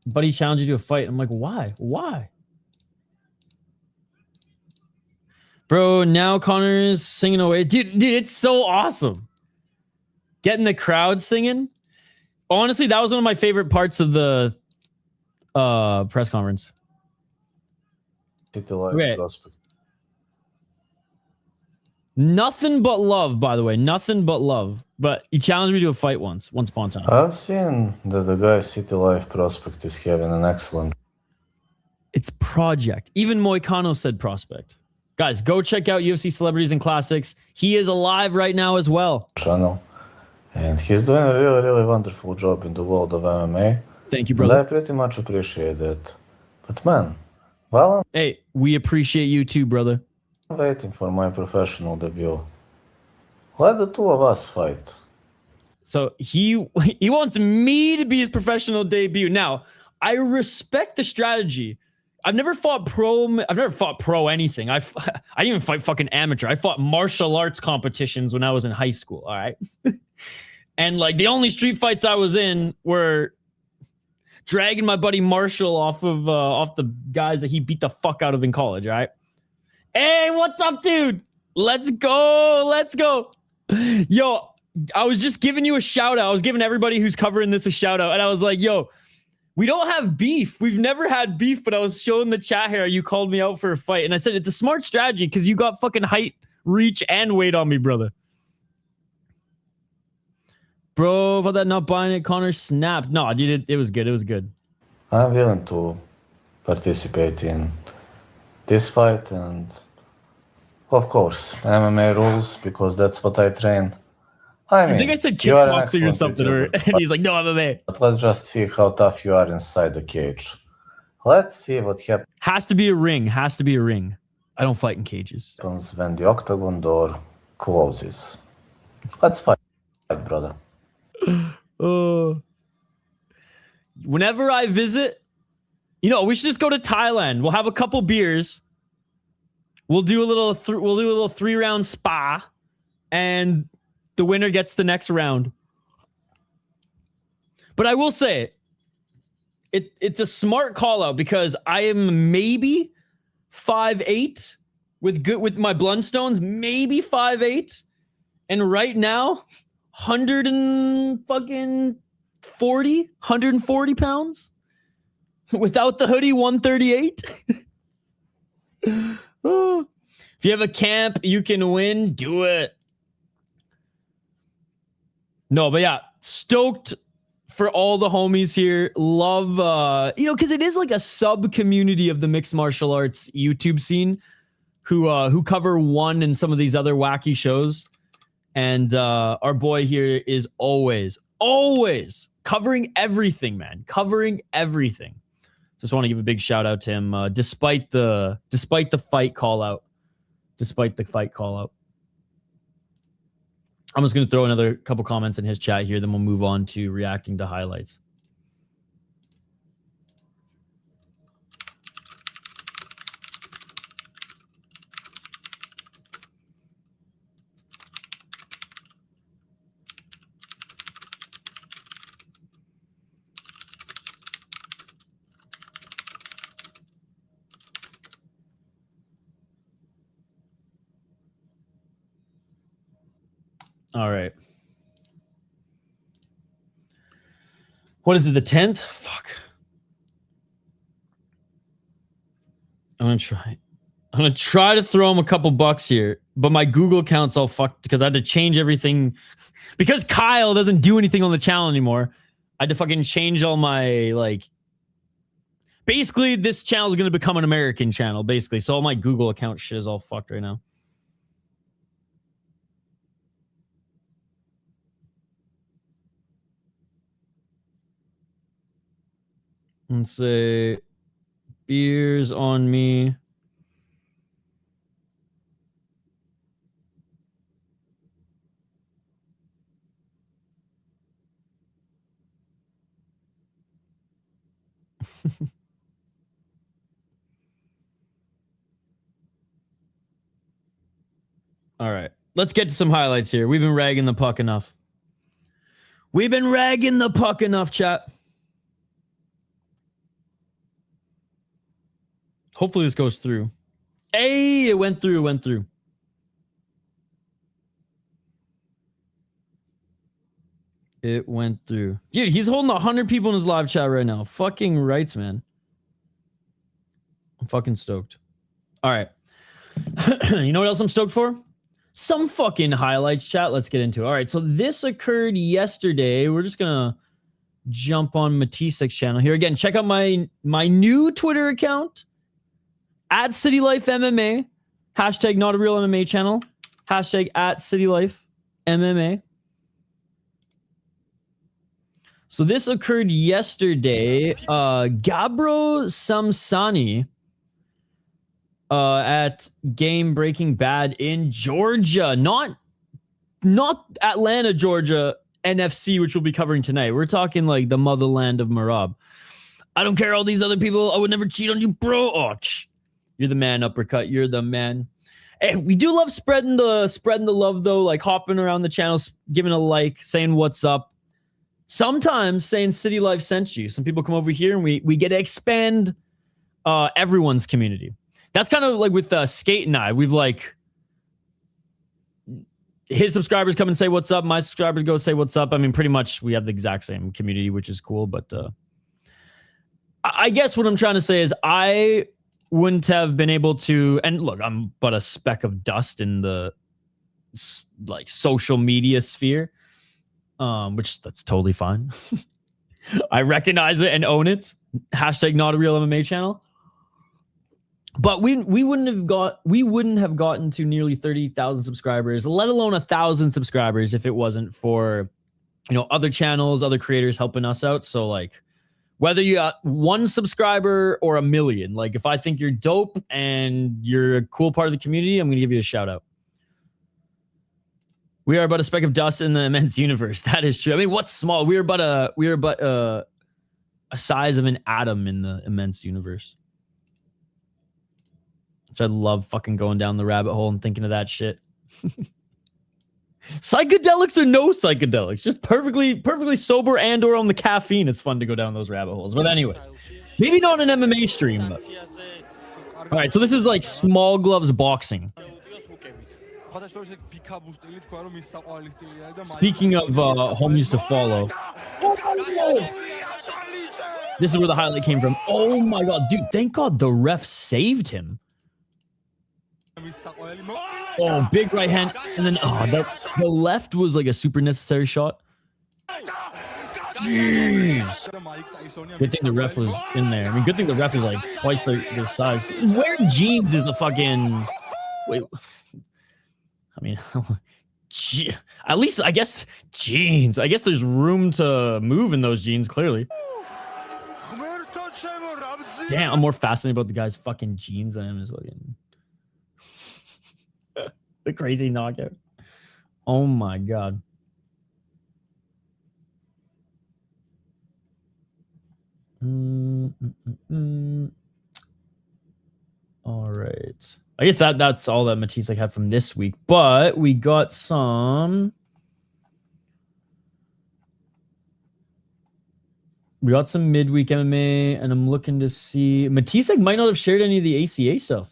buddy challenged you to a fight. I'm like, why? Why? Bro, now Connor is singing away. Dude, it's so awesome. Getting the crowd singing. Honestly, that was one of my favorite parts of the press conference. Okay. Nothing but love, by the way. Nothing but love. But he challenged me to a fight once upon a time. I've seen that the guy City Life Prospect is having an excellent... It's project. Even Moicano said prospect. Guys, go check out UFC Celebrities and Classics. He is alive right now as well. Channel. And he's doing a really, really wonderful job in the world of MMA. Thank you, brother. And I pretty much appreciate that. But man, while hey, we appreciate you too, brother. I'm waiting for my professional debut, let the two of us fight. So he wants me to be his professional debut. Now, I respect the strategy. I've never fought pro anything. I didn't even fight fucking amateur. I fought martial arts competitions when I was in high school, all right? And like the only street fights I was in were dragging my buddy Marshall off the guys that he beat the fuck out of in college, all right? Hey, what's up, dude? Let's go. Let's go. Yo, I was just giving you a shout out. I was giving everybody who's covering this a shout out. And I was like, yo, we don't have beef. We've never had beef, but I was showing the chat here. You called me out for a fight. And I said, it's a smart strategy because you got fucking height, reach, and weight on me, brother. Bro, about that not buying it, Connor snapped. No, dude, it was good. It was good. I'm willing to participate in this fight, and of course, MMA rules, because that's what I train. I think I said kickboxing or something, and he's like, no, MMA. But let's just see how tough you are inside the cage. Let's see what happens. Has to be a ring. Has to be a ring. I don't fight in cages. When the octagon door closes. Let's fight, brother. Whenever I visit, you know, we should just go to Thailand. We'll have a couple beers. We'll do a little 3-round spa, and the winner gets the next round. But I will say, it's a smart call out because I am maybe 5'8" with my Blundstones, maybe 5'8", and right now 140 pounds without the hoodie, 138. Oh. If you have a camp you can win, do it. No, but yeah, stoked for all the homies here. Love, because it is like a sub community of the mixed martial arts YouTube scene who cover OONE and some of these other wacky shows. And our boy here is always covering everything, man. Covering everything. Just want to give a big shout out to him, despite the fight call out. I'm just going to throw another couple comments in his chat here, then we'll move on to reacting to highlights. All right. What is it, the 10th? Fuck. I'm going to try to throw him a couple bucks here, but my Google account's all fucked because I had to change everything. Because Kyle doesn't do anything on the channel anymore, I had to fucking change all my, like... Basically, this channel is going to become an American channel, basically. So all my Google account shit is all fucked right now. Let's say beers on me. All right. Let's get to some highlights here. We've been ragging the puck enough. Chat. Hopefully this goes through. Hey, it went through. It went through. Dude, he's holding 100 people in his live chat right now. Fucking rights, man. I'm fucking stoked. All right. You know what else I'm stoked for? Some fucking highlights, chat. Let's get into it. All right, so this occurred yesterday. We're just going to jump on Matissek's channel here. Again, check out my new Twitter account. At City Life MMA, hashtag not a real MMA channel, hashtag at City Life MMA. So this occurred yesterday. Gabro Samsani at Game Breaking Bad in Georgia, not Atlanta, Georgia, NFC, which we'll be covering tonight. We're talking like the motherland of Marab. I don't care all these other people. I would never cheat on you, bro. Oh, you're the man, uppercut. You're the man. Hey, we do love spreading the love though, like hopping around the channels, giving a like, saying what's up. Sometimes saying City Life sent you. Some people come over here and we get to expand everyone's community. That's kind of like with Skate and I. We've like his subscribers come and say what's up. My subscribers go say what's up. I mean, pretty much we have the exact same community, which is cool. But I guess what I'm trying to say is I wouldn't have been able to, and look, I'm but a speck of dust in the like social media sphere, which that's totally fine. I recognize it and own it. Hashtag not a real MMA channel. But we wouldn't have gotten to nearly 30,000 subscribers, let alone 1,000 subscribers if it wasn't for, other channels, other creators helping us out. So like, whether you got 1 subscriber or 1 million, like if I think you're dope and you're a cool part of the community, I'm going to give you a shout out. We are but a speck of dust in the immense universe. That is true. I mean, what's small? We are but a size of an atom in the immense universe. Which I love fucking going down the rabbit hole and thinking of that shit. Psychedelics or no psychedelics, just perfectly sober and or on the caffeine. It's fun to go down those rabbit holes. But anyways, maybe not an MMA stream. But... All right, so this is like small gloves boxing. Speaking of home used to follow. This is where the highlight came from. Oh my god, dude! Thank God the ref saved him. Oh, big right hand, and then the left was like a super necessary shot. Jeez. Good thing the ref was in there. I mean, good thing the ref is like twice their size. Wearing jeans is a fucking wait. I mean, at least I guess jeans. I guess there's room to move in those jeans. Clearly. Damn, I'm more fascinated about the guy's fucking jeans than his fucking. The crazy knockout. Oh my god. All right. I guess that's all that Matisse had from this week, but we got some midweek MMA, and I'm looking to see Matisse might not have shared any of the ACA stuff.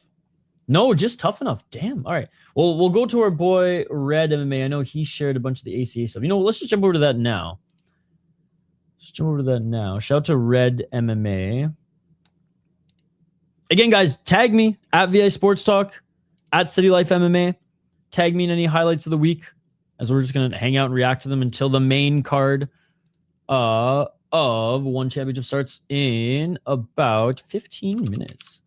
No, just Tough Enough. Damn. All right. Well, we'll go to our boy Red MMA. I know he shared a bunch of the ACA stuff. You know, let's just jump over to that now. Shout out to Red MMA. Again, guys, tag me at VI Sports Talk, at City Life MMA. Tag me in any highlights of the week, as we're just going to hang out and react to them until the main card of ONE Championship starts in about 15 minutes.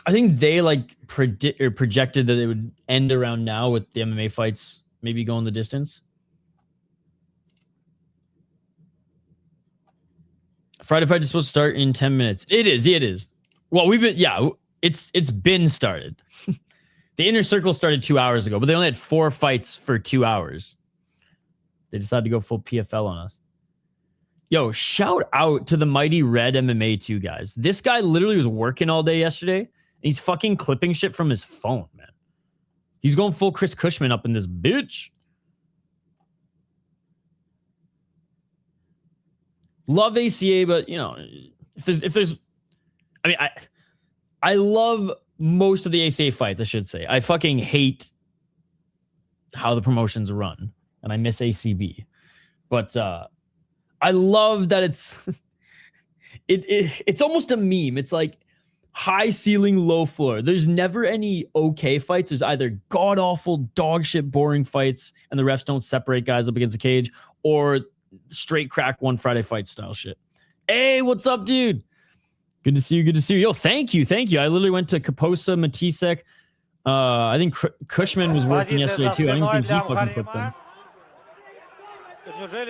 I think they like projected that it would end around now with the MMA fights maybe going the distance. Friday fight is supposed to start in 10 minutes. It is. Well, it's been started. The Inner Circle started 2 hours ago, but they only had 4 fights for 2 hours. They decided to go full PFL on us. Yo, shout out to the mighty Red MMA 2 guys. This guy literally was working all day yesterday. He's fucking clipping shit from his phone, man. He's going full Chris Cushman up in this bitch. Love ACA, but you know, if there's, I mean, I love most of the ACA fights. I should say I fucking hate how the promotions run, and I miss ACB. But I love that it's almost a meme. It's like high ceiling, low floor. There's never any okay fights. There's either god awful, dog shit, boring fights, and the refs don't separate guys up against the cage, or straight crack one Friday fight style shit. Hey, what's up, dude? Good to see you. Yo, thank you. I literally went to Kaposa, Matisek. I think Cushman was working yesterday too. I don't think he fucking clipped them.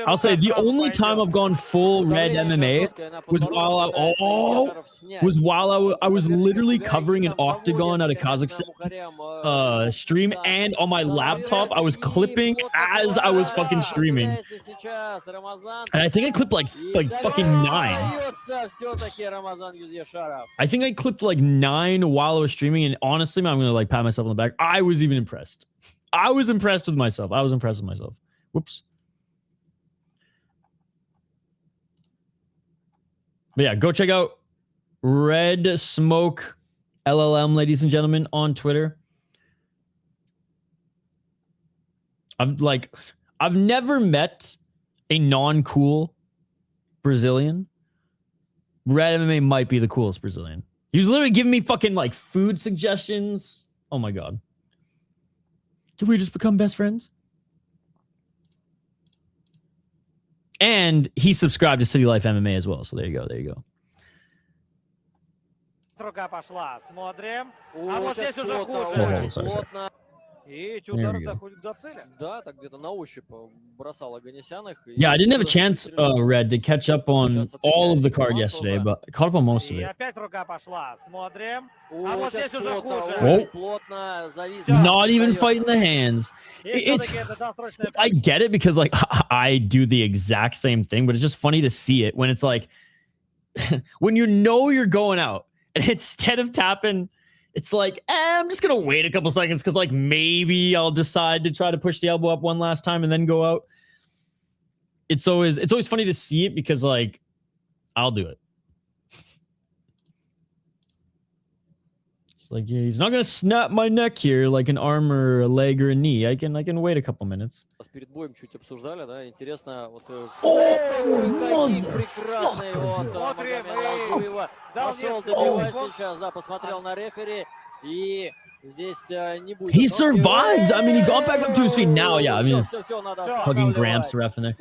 I'll say the only time I've gone full Red MMA was while I was literally covering an octagon out of Kazakhstan stream, and on my laptop I was clipping as I was fucking streaming, and I think I clipped like fucking 9. I think I clipped like 9 while I was streaming, and honestly, man, I'm gonna like pat myself on the back. I was even impressed. I was impressed with myself. Whoops. But yeah, go check out Red Smoke LLM, ladies and gentlemen, on Twitter. I've never met a non-cool Brazilian. Red MMA might be the coolest Brazilian. He was literally giving me fucking like food suggestions. Oh my god. Did we just become best friends? And he subscribed to City Life MMA as well. So there you go. Sorry. И эти There удары we go. доходят до цели. Да, так где-то на ощупь бросал Оганесян их. Yeah, I didn't have a chance, Red, to catch up on all of the card yesterday, but I caught up on most of И it. опять рука пошла. Смотрим. О, А вот сейчас здесь уже плотно, хуже. очень плотно завис. Not even fighting the hands. И It's, всё-таки это досрочная I get it because like I do the exact same thing, but it's just funny to see it when it's like when you know you're going out and instead of tapping, it's like I'm just gonna wait a couple seconds because like maybe I'll decide to try to push the elbow up one last time and then go out. It's always funny to see it because like I'll do it. It's like yeah, he's not gonna snap my neck here like an arm or a leg or a knee. I can wait a couple minutes. Перед боем чуть обсуждали, да? Интересно, вот Oh, какие прекрасные вот Магомед Алжуева пошел добивать сейчас, да, посмотрел на рефери и здесь не будет. He survived. I mean, he got back up to his feet now. Yeah, I mean, все, надо fucking Gramps ref in there.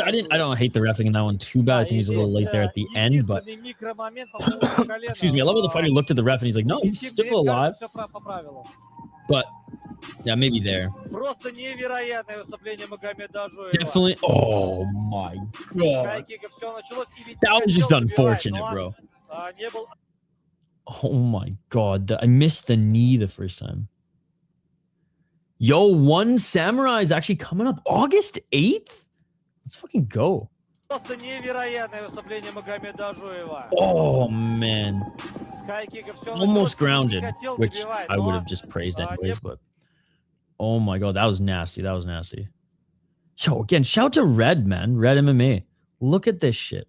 I don't hate the reffing in that one too bad. I think he's a little late there at the end, but excuse me. I love how the fighter looked at the ref and he's like, no, he's still alive. But yeah, maybe there. Просто невероятное выступление Магомеда Алжуева. Definitely. Oh my god. That was just unfortunate, bro. Oh my god. I missed the knee the first time. Yo, OONE Samurai is actually coming up August 8th? Let's fucking go. Просто невероятное выступление Магомеда Алжуева. Oh man. Almost grounded, which I would have just praised anyways, but oh my god, that was nasty. That was nasty. Yo, again, shout to Red, man. Red MMA. Look at this shit.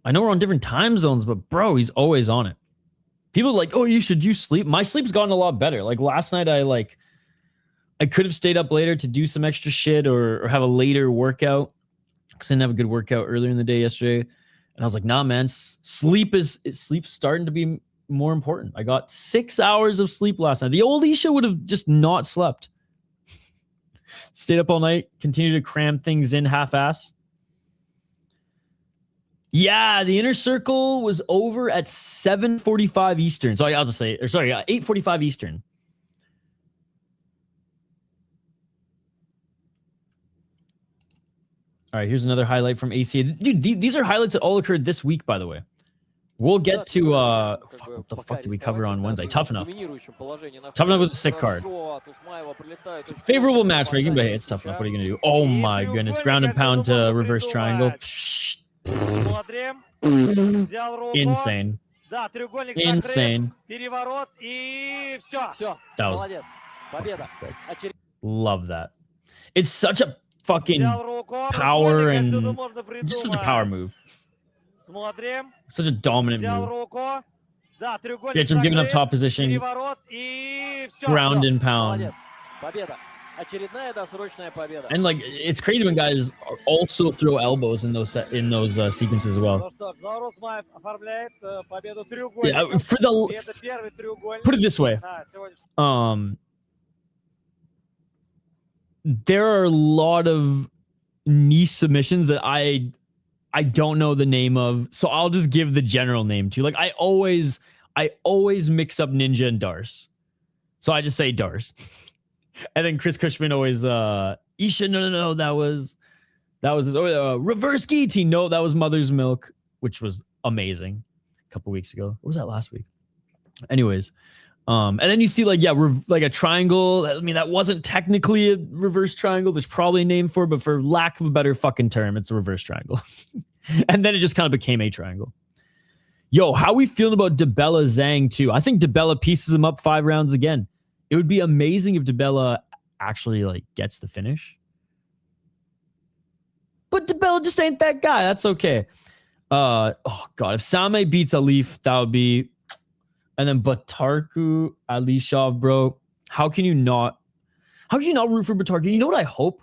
I know we're on different time zones, but bro, he's always on it. People are like, oh, you sleep? My sleep's gotten a lot better. Like last night, I could have stayed up later to do some extra shit or have a later workout because I didn't have a good workout earlier in the day yesterday. And I was like, nah, man, sleep's starting to be more important. I got 6 hours of sleep last night. The old Isha would have just not slept. Stayed up all night, continued to cram things in half-ass. Yeah, the inner circle was over at 7:45 Eastern. So I'll just say, 8:45 Eastern. All right, here's another highlight from ACA. Dude, these are highlights that all occurred this week, by the way. We'll get to what the fuck did we cover on Wednesday? Tough Enough. Tough Enough was a sick card. Favorable matchmaking, but hey, it's Tough Enough. What are you gonna do? Oh my goodness, ground and pound to reverse triangle. Insane. Insane. That was love that. It's such a fucking power and just such a power move. Such a dominant move. Gets him giving up top position. Ground and pound. And like it's crazy when guys also throw elbows in those sequences as well. Yeah, put it this way. There are a lot of niche submissions that I don't know the name of, so I'll just give the general name to. Like I always mix up Ninja and Darce, so I just say Darce. And then Chris Cushman always Isha, no, that was his reverse guillotine. No, that was Mother's Milk, which was amazing a couple weeks ago. Or was that last week? Anyways, and then you see like a triangle. I mean, that wasn't technically a reverse triangle. There's probably a name for it, but for lack of a better fucking term, it's a reverse triangle. And then it just kind of became a triangle. Yo, how we feeling about DeBella Zhang too? I think DeBella pieces him up 5 rounds again. It would be amazing if DeBella actually like gets the finish. But DeBella just ain't that guy. That's okay. Oh god, if Same beats Alif, that would be. And then Batarku Alishov, bro. How can you not root for Batarku? You know what I hope?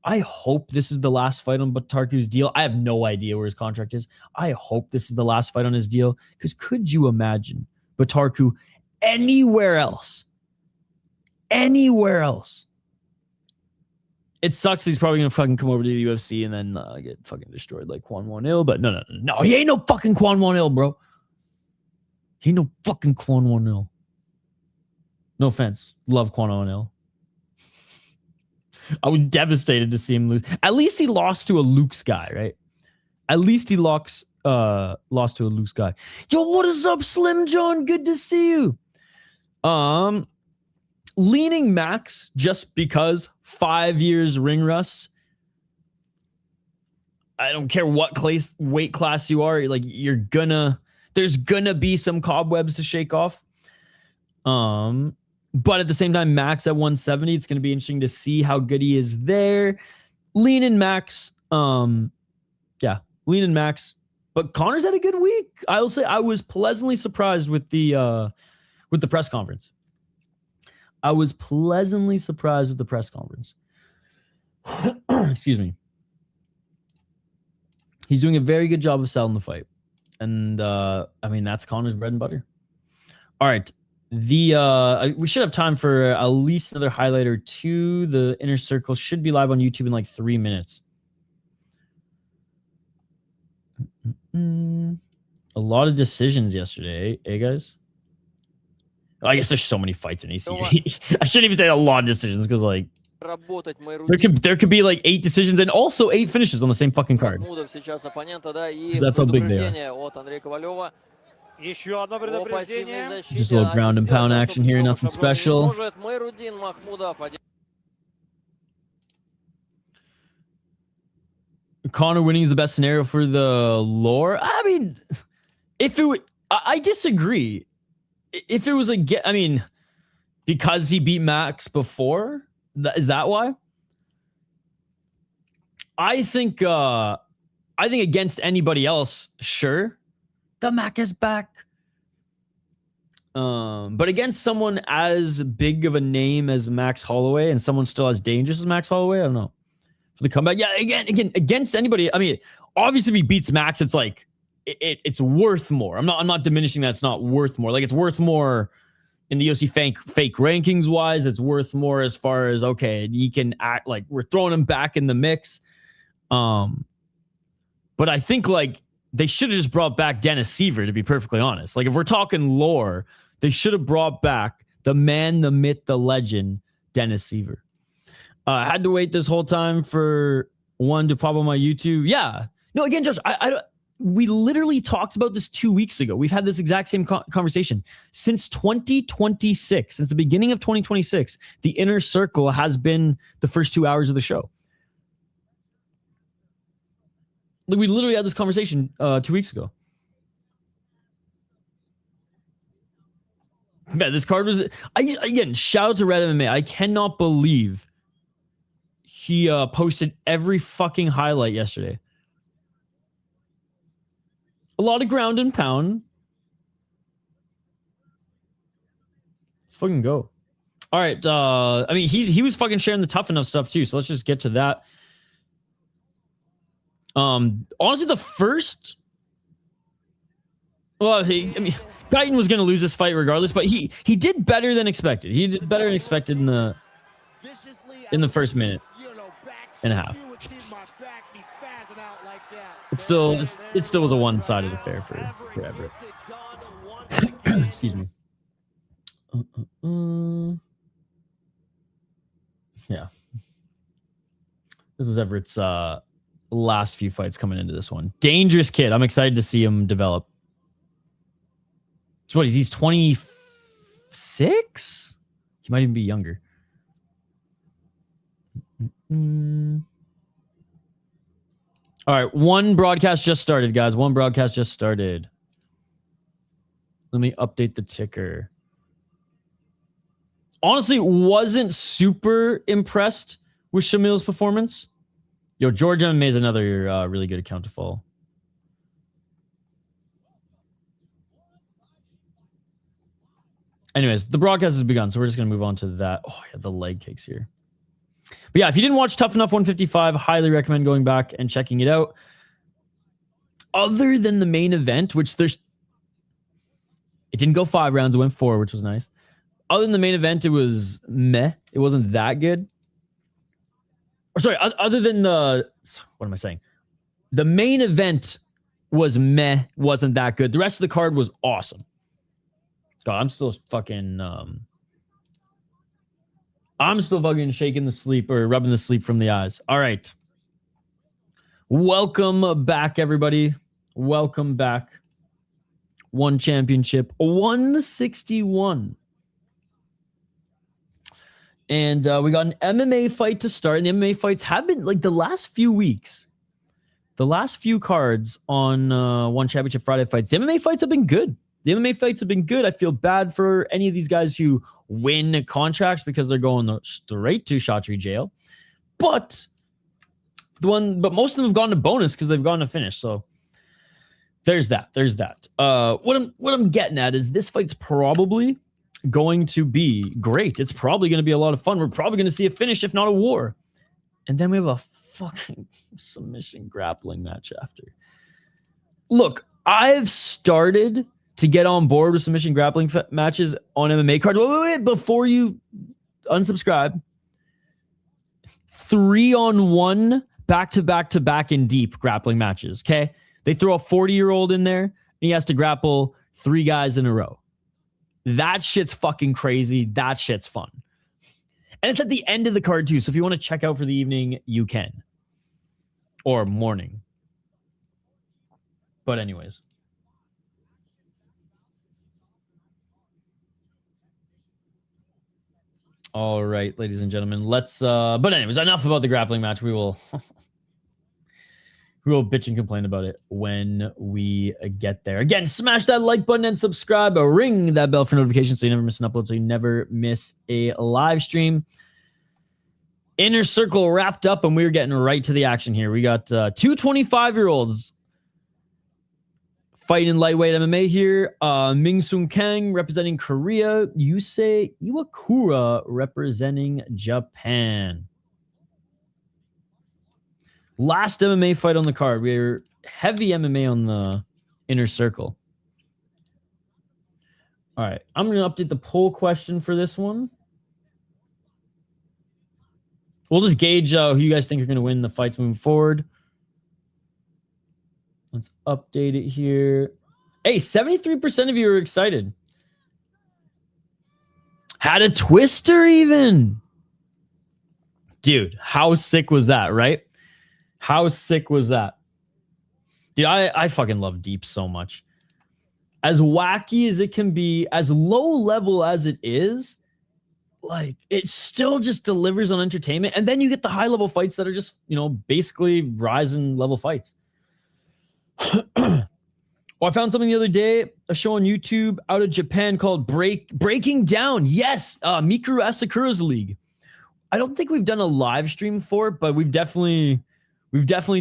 I hope this is the last fight on Batarku's deal. I have no idea where his contract is. I hope this is the last fight on his deal. Because could you imagine Batarku anywhere else? Anywhere else? It sucks he's probably going to fucking come over to the UFC and then get fucking destroyed like Kwon Won-Il. But no. He ain't no fucking Kwon Won-Il, bro. He ain't no fucking Kwon Won-Il. No offense. Love Quan O'Neill. I was devastated to see him lose. At least he lost to a Luke's guy, right? At least he lost to a Luke's guy. Yo, what is up, Slim John? Good to see you. Leaning Max just because 5 years ring rust. I don't care what weight class you are. Like there's gonna be some cobwebs to shake off. But at the same time, Max at 170, it's gonna be interesting to see how good he is there. Leaning Max, leaning Max. But Connor's had a good week. I will say I was pleasantly surprised with the press conference. Excuse me. He's doing a very good job of selling the fight. And that's Connor's bread and butter. All right. We should have time for at least another highlight or two. The Inner Circle should be live on YouTube in like 3 minutes. A lot of decisions yesterday, guys? I guess there's so many fights in ACB. I shouldn't even say a lot of decisions because like there could be like 8 decisions and also 8 finishes on the same fucking card. That's how big they are. Just a little ground and pound action here, nothing special. Connor winning is the best scenario for the lore. I mean, I disagree. If it was because he beat Max before, is that why? I think against anybody else, sure, the Mac is back. But against someone as big of a name as Max Holloway and someone still as dangerous as Max Holloway, I don't know. For the comeback, yeah, again, against anybody. I mean, obviously, if he beats Max, it's like it's worth more. I'm not diminishing that it's not worth more. Like it's worth more in the UFC fake rankings wise. It's worth more as far as okay, he can act like we're throwing him back in the mix. But I think like they should have just brought back Dennis Seaver, to be perfectly honest. Like if we're talking lore, they should have brought back the man, the myth, the legend, Dennis Seaver. I had to wait this whole time for one to pop on my YouTube. Yeah. No, again, Josh, we literally talked about this 2 weeks ago. We've had this exact same conversation. Since 2026, since the beginning of 2026, the Inner Circle has been the first 2 hours of the show. We literally had this conversation 2 weeks ago. Yeah, this card was... Again, shout out to Red MMA. I cannot believe he posted every fucking highlight yesterday. A lot of ground and pound. Let's fucking go. All right. He was fucking sharing the Tough Enough stuff too. So let's just get to that. Honestly, the first... Well, Guyton was going to lose this fight regardless, but he did better than expected. He did better than expected in the first minute and a half. It still was a one-sided affair for Everett. Excuse me. Yeah. This is Everett's last few fights coming into this one. Dangerous kid. I'm excited to see him develop. So what, he's 26? He might even be younger. All right, one broadcast just started, guys. One broadcast just started. Let me update the ticker. Honestly, wasn't super impressed with Shamil's performance. Yo, George MMA is another really good account to follow. Anyways, the broadcast has begun, so we're just going to move on to that. Oh, yeah, the leg kicks here. But yeah, if you didn't watch Tough Enough 155, highly recommend going back and checking it out. Other than the main event, which it didn't go 5 rounds, it went 4, which was nice. Other than the main event, it was meh. It wasn't that good. Or sorry, other than what am I saying? The main event was meh, wasn't that good. The rest of the card was awesome. God, I'm still fucking I'm still fucking shaking the sleep or rubbing the sleep from the eyes. All right. Welcome back, everybody. Welcome back. OONE Championship 161. And we got an MMA fight to start. And the MMA fights have been like the last few weeks. The last few cards on OONE Championship Friday fights. The MMA fights have been good. The MMA fights have been good. I feel bad for any of these guys who win contracts because they're going straight to Shatri jail. But most of them have gone to bonus because they've gone to finish. So there's that. What I'm getting at is this fight's probably going to be great. It's probably going to be a lot of fun. We're probably going to see a finish, if not a war. And then we have a fucking submission grappling match after. Look, I've started to get on board with submission grappling matches on MMA cards. Wait, before you unsubscribe. 3-on-1 back-to-back-to-back in deep grappling matches, okay? They throw a 40-year-old in there, and he has to grapple 3 guys in a row. That shit's fucking crazy. That shit's fun. And it's at the end of the card, too, so if you want to check out for the evening, you can. Or morning. But anyways. All right, ladies and gentlemen, let's but anyways, enough about the grappling match. We will bitch and complain about it when we get there. Again, smash that like button and subscribe. Ring that bell for notifications so you never miss an upload, so you never miss a live stream. Inner Circle wrapped up, and we're getting right to the action here. We got 2 25-year-olds fighting in lightweight MMA here. Ming Soon Kang representing Korea. Yusei Iwakura representing Japan. Last MMA fight on the card. We're heavy MMA on the Inner Circle. All right. I'm going to update the poll question for this one. We'll just gauge who you guys think are going to win the fights moving forward. Let's update it here. Hey, 73% of you are excited. Had a twister even. Dude, how sick was that, right? How sick was that? Dude, I fucking love Deep so much. As wacky as it can be, as low level as it is, like, it still just delivers on entertainment. And then you get the high level fights that are just, basically rising level fights. I found something the other day, a show on YouTube out of Japan called Breaking Down. Yes, Mikuru Asakura's league. I don't think we've done a live stream for it, but we've definitely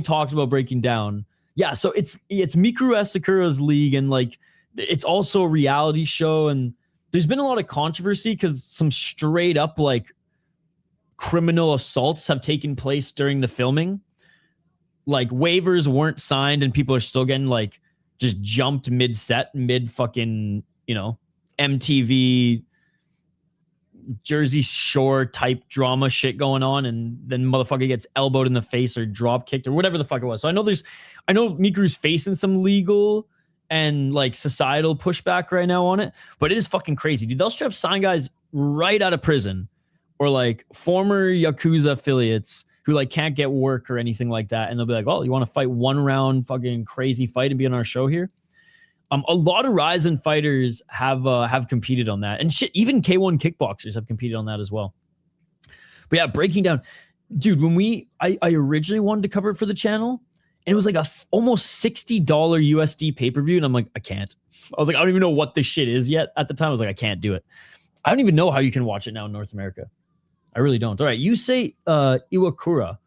talked about Breaking Down. Yeah, so it's Mikuru Asakura's league, and like it's also a reality show, and there's been a lot of controversy because some straight up like criminal assaults have taken place during the filming. Like waivers weren't signed and people are still getting like just jumped mid-set, mid-fucking, MTV Jersey Shore type drama shit going on, and then motherfucker gets elbowed in the face or drop kicked or whatever the fuck it was. So I know Mikuru's facing some legal and like societal pushback right now on it, but it is fucking crazy, dude. They'll strip sign guys right out of prison or like former Yakuza affiliates who like can't get work or anything like that, and they'll be like, "Oh, you want to fight one round fucking crazy fight and be on our show here?" A lot of Ryzen fighters have competed on that, and shit, even K1 kickboxers have competed on that as well. But yeah, Breaking Down, dude. When I originally wanted to cover it for the channel, and it was like almost $60 USD pay-per-view, and I'm like, I can't. I was like, I don't even know what this shit is yet. At the time, I was like, I can't do it. I don't even know how you can watch it now in North America. I really don't. All right, you say Iwakura,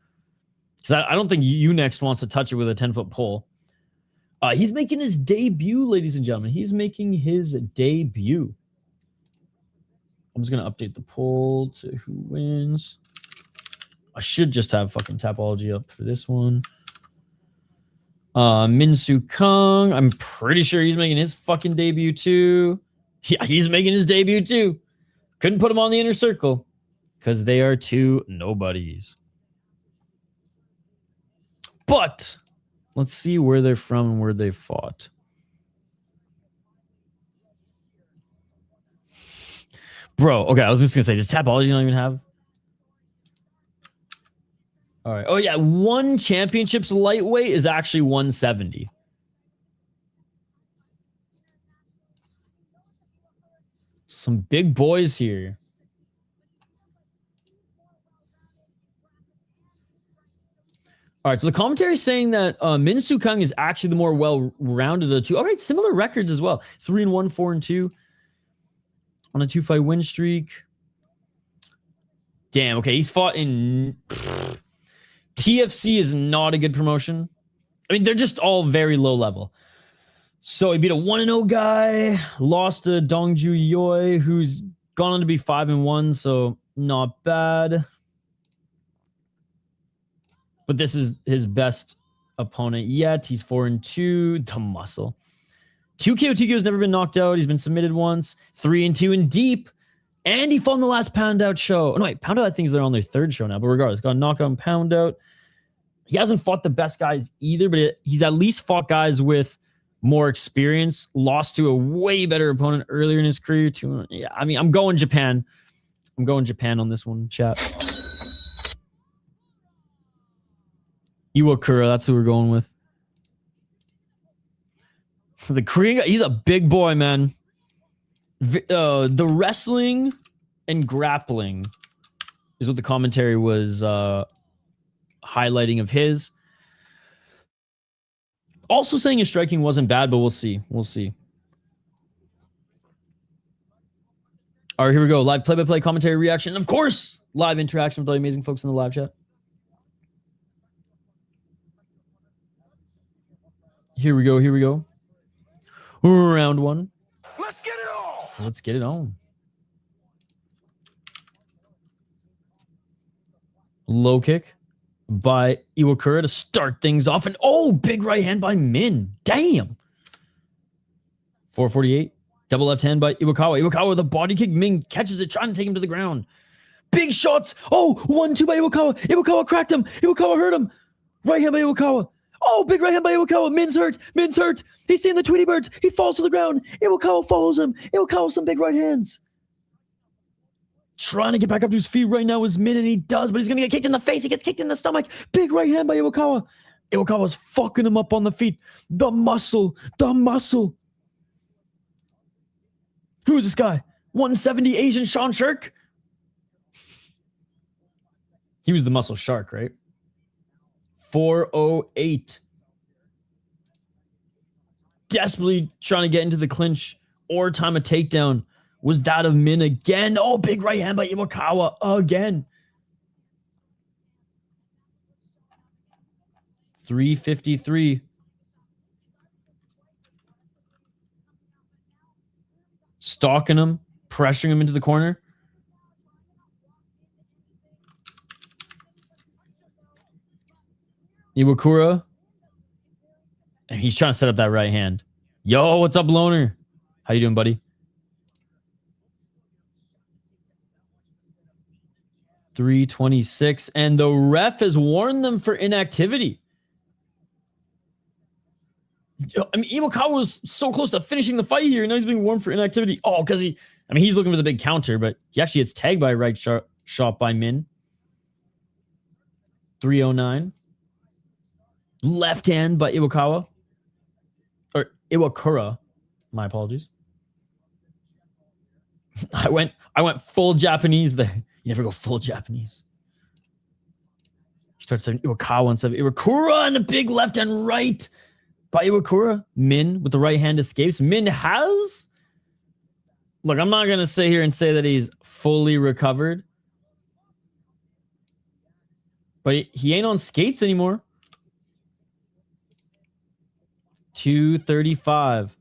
because I don't think you next wants to touch it with a 10-foot pole. He's making his debut, ladies and gentlemen. He's making his debut. I'm just going to update the poll to who wins. I should just have fucking Tapology up for this one. Min-Soo Kung. I'm pretty sure he's making his fucking debut too. Yeah, he's making his debut too. Couldn't put him on the Inner Circle because they are two nobodies. But let's see where they're from and where they fought. Bro, okay, I was just going to say, does Tapology not even have All right. Oh, yeah. ONE Championships lightweight is actually 170. Some big boys here. All right, so the commentary is saying that Min Soo Kung is actually the more well-rounded of the two. All right, similar records as well. 3-1, 4-2 on a 2-fight win streak. Damn, okay, he's fought in... TFC is not a good promotion. I mean, they're just all very low level. So he beat a 1-0 guy, lost to Dongju Yoi, who's gone on to be 5-1, so not bad. But this is his best opponent yet. He's 4-2. The muscle. 2 KO TKO has never been knocked out. He's been submitted once. 3-2 in deep. And he fought in the last Pound Out show. Oh, no, wait. Pound Out, I think, is on their third show now. But regardless, got knockout and Pound Out. He hasn't fought the best guys either, but he's at least fought guys with more experience. Lost to a way better opponent earlier in his career. Yeah, I mean, I'm going Japan. I'm going Japan on this one, chat. Iwakura, that's who we're going with. The Korean guy, he's a big boy, man. The wrestling and grappling is what the commentary was highlighting of his. Also saying his striking wasn't bad, but we'll see. We'll see. All right, here we go. Live play-by-play commentary reaction. Of course, live interaction with all the amazing folks in the live chat. Here we go. Here we go. Round one. Let's get it on. Let's get it on. Low kick by Iwakura to start things off. And oh, big right hand by Min. Damn. 448. Double left hand by Iwakawa. Iwakawa with a body kick. Min catches it, trying to take him to the ground. Big shots. Oh, 1-2 by Iwakawa. Iwakawa cracked him. Iwakawa hurt him. Right hand by Iwakawa. Oh, big right hand by Iwakawa. Min's hurt. Min's hurt. He's seeing the Tweety Birds. He falls to the ground. Iwakawa follows him. Iwakawa with some big right hands. Trying to get back up to his feet right now is Min, and he does, but he's going to get kicked in the face. He gets kicked in the stomach. Big right hand by Iwakawa. Iwakawa's fucking him up on the feet. The muscle. The muscle. Who is this guy? 170 Asian Sean Shirk? He was the muscle shark, right? 408. Desperately trying to get into the clinch or time a takedown. Was that of Min again? Oh, big right hand by Iwakawa again. 353. Stalking him, pressuring him into the corner. Iwakura. And he's trying to set up that right hand. Yo, what's up, Loner? How you doing, buddy? 326. And the ref has warned them for inactivity. I mean, Iwakawa was so close to finishing the fight here. Now he's being warned for inactivity. Oh, because he's looking for the big counter, but he actually gets tagged by a right shot by Min. 309. Left hand by Iwakawa. Or Iwakura. My apologies. I went full Japanese there. You never go full Japanese. He starts saying Iwakawa instead of Iwakura, and a big left and right by Iwakura. Min with the right hand escapes. Min has... Look, I'm not going to sit here and say that he's fully recovered. But he ain't on skates anymore. 235.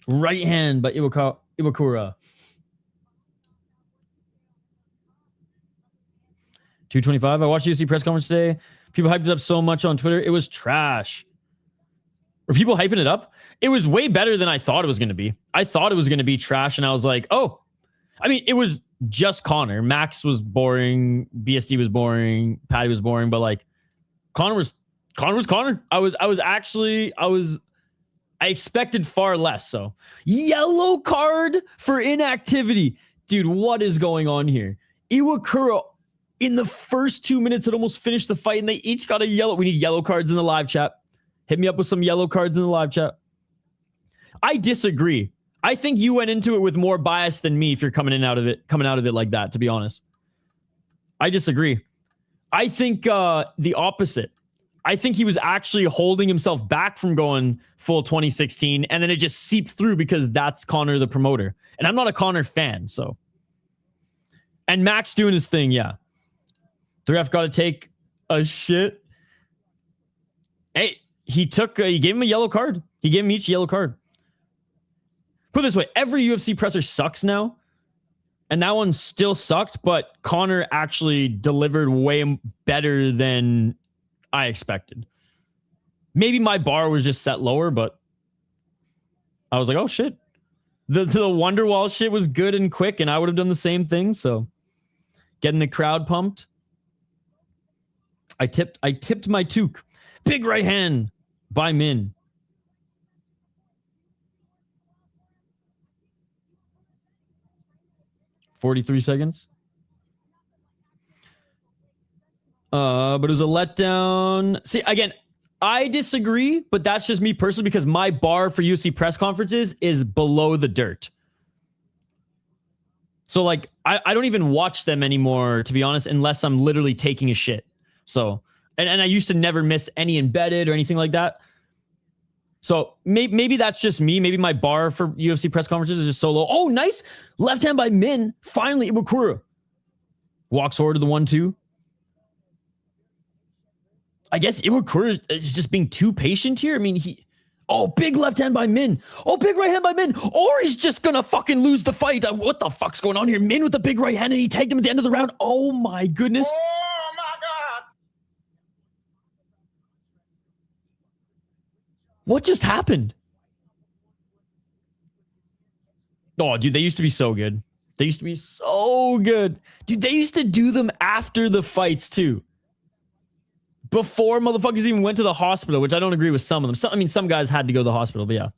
Right hand by Iwakura. 225. I watched the UFC press conference today. People hyped it up so much on Twitter. It was trash. Were people hyping it up? It was way better than I thought it was going to be. I thought it was going to be trash, and I was like, oh. I mean, it was just Connor. Max was boring. BSD was boring. Patty was boring. But, like, Connor was Connor. I expected far less, so. Yellow card for inactivity. Dude, what is going on here? Iwakura in the first 2 minutes, it almost finished the fight, and they each got a yellow. We need yellow cards in the live chat. Hit me up with some yellow cards in the live chat. I disagree. I think you went into it with more bias than me if you're coming out of it like that, to be honest. I disagree. I think the opposite. I think he was actually holding himself back from going full 2016, and then it just seeped through because that's Conor the promoter. And I'm not a Conor fan, so. And Max doing his thing, yeah. The ref got to take a shit. Hey, he gave him a yellow card. He gave him each a yellow card. Put it this way, every UFC presser sucks now. And that one still sucked, but Conor actually delivered way better than I expected. Maybe my bar was just set lower, but I was like, oh shit. The Wonderwall shit was good and quick, and I would have done the same thing. So getting the crowd pumped. I tipped my toque. Big right hand by Min. $43 seconds. But it was a letdown. See, again, I disagree, but that's just me personally because my bar for UFC press conferences is below the dirt. So, like, I don't even watch them anymore, to be honest, unless I'm literally taking a shit. So, and I used to never miss any embedded or anything like that. So maybe that's just me. Maybe my bar for UFC press conferences is just so low. Oh, nice left hand by Min. Finally, Iwakura walks forward to the 1-2. I guess Iwakura is just being too patient here. I mean, big left hand by Min. Oh, big right hand by Min. Or he's just gonna fucking lose the fight. What the fuck's going on here? Min with the big right hand, and he tagged him at the end of the round. Oh my goodness. Oh my God. What just happened? Oh, dude, they used to be so good. They used to be so good. Dude, they used to do them after the fights, too. Before motherfuckers even went to the hospital, which I don't agree with some of them. Some guys had to go to the hospital, but yeah.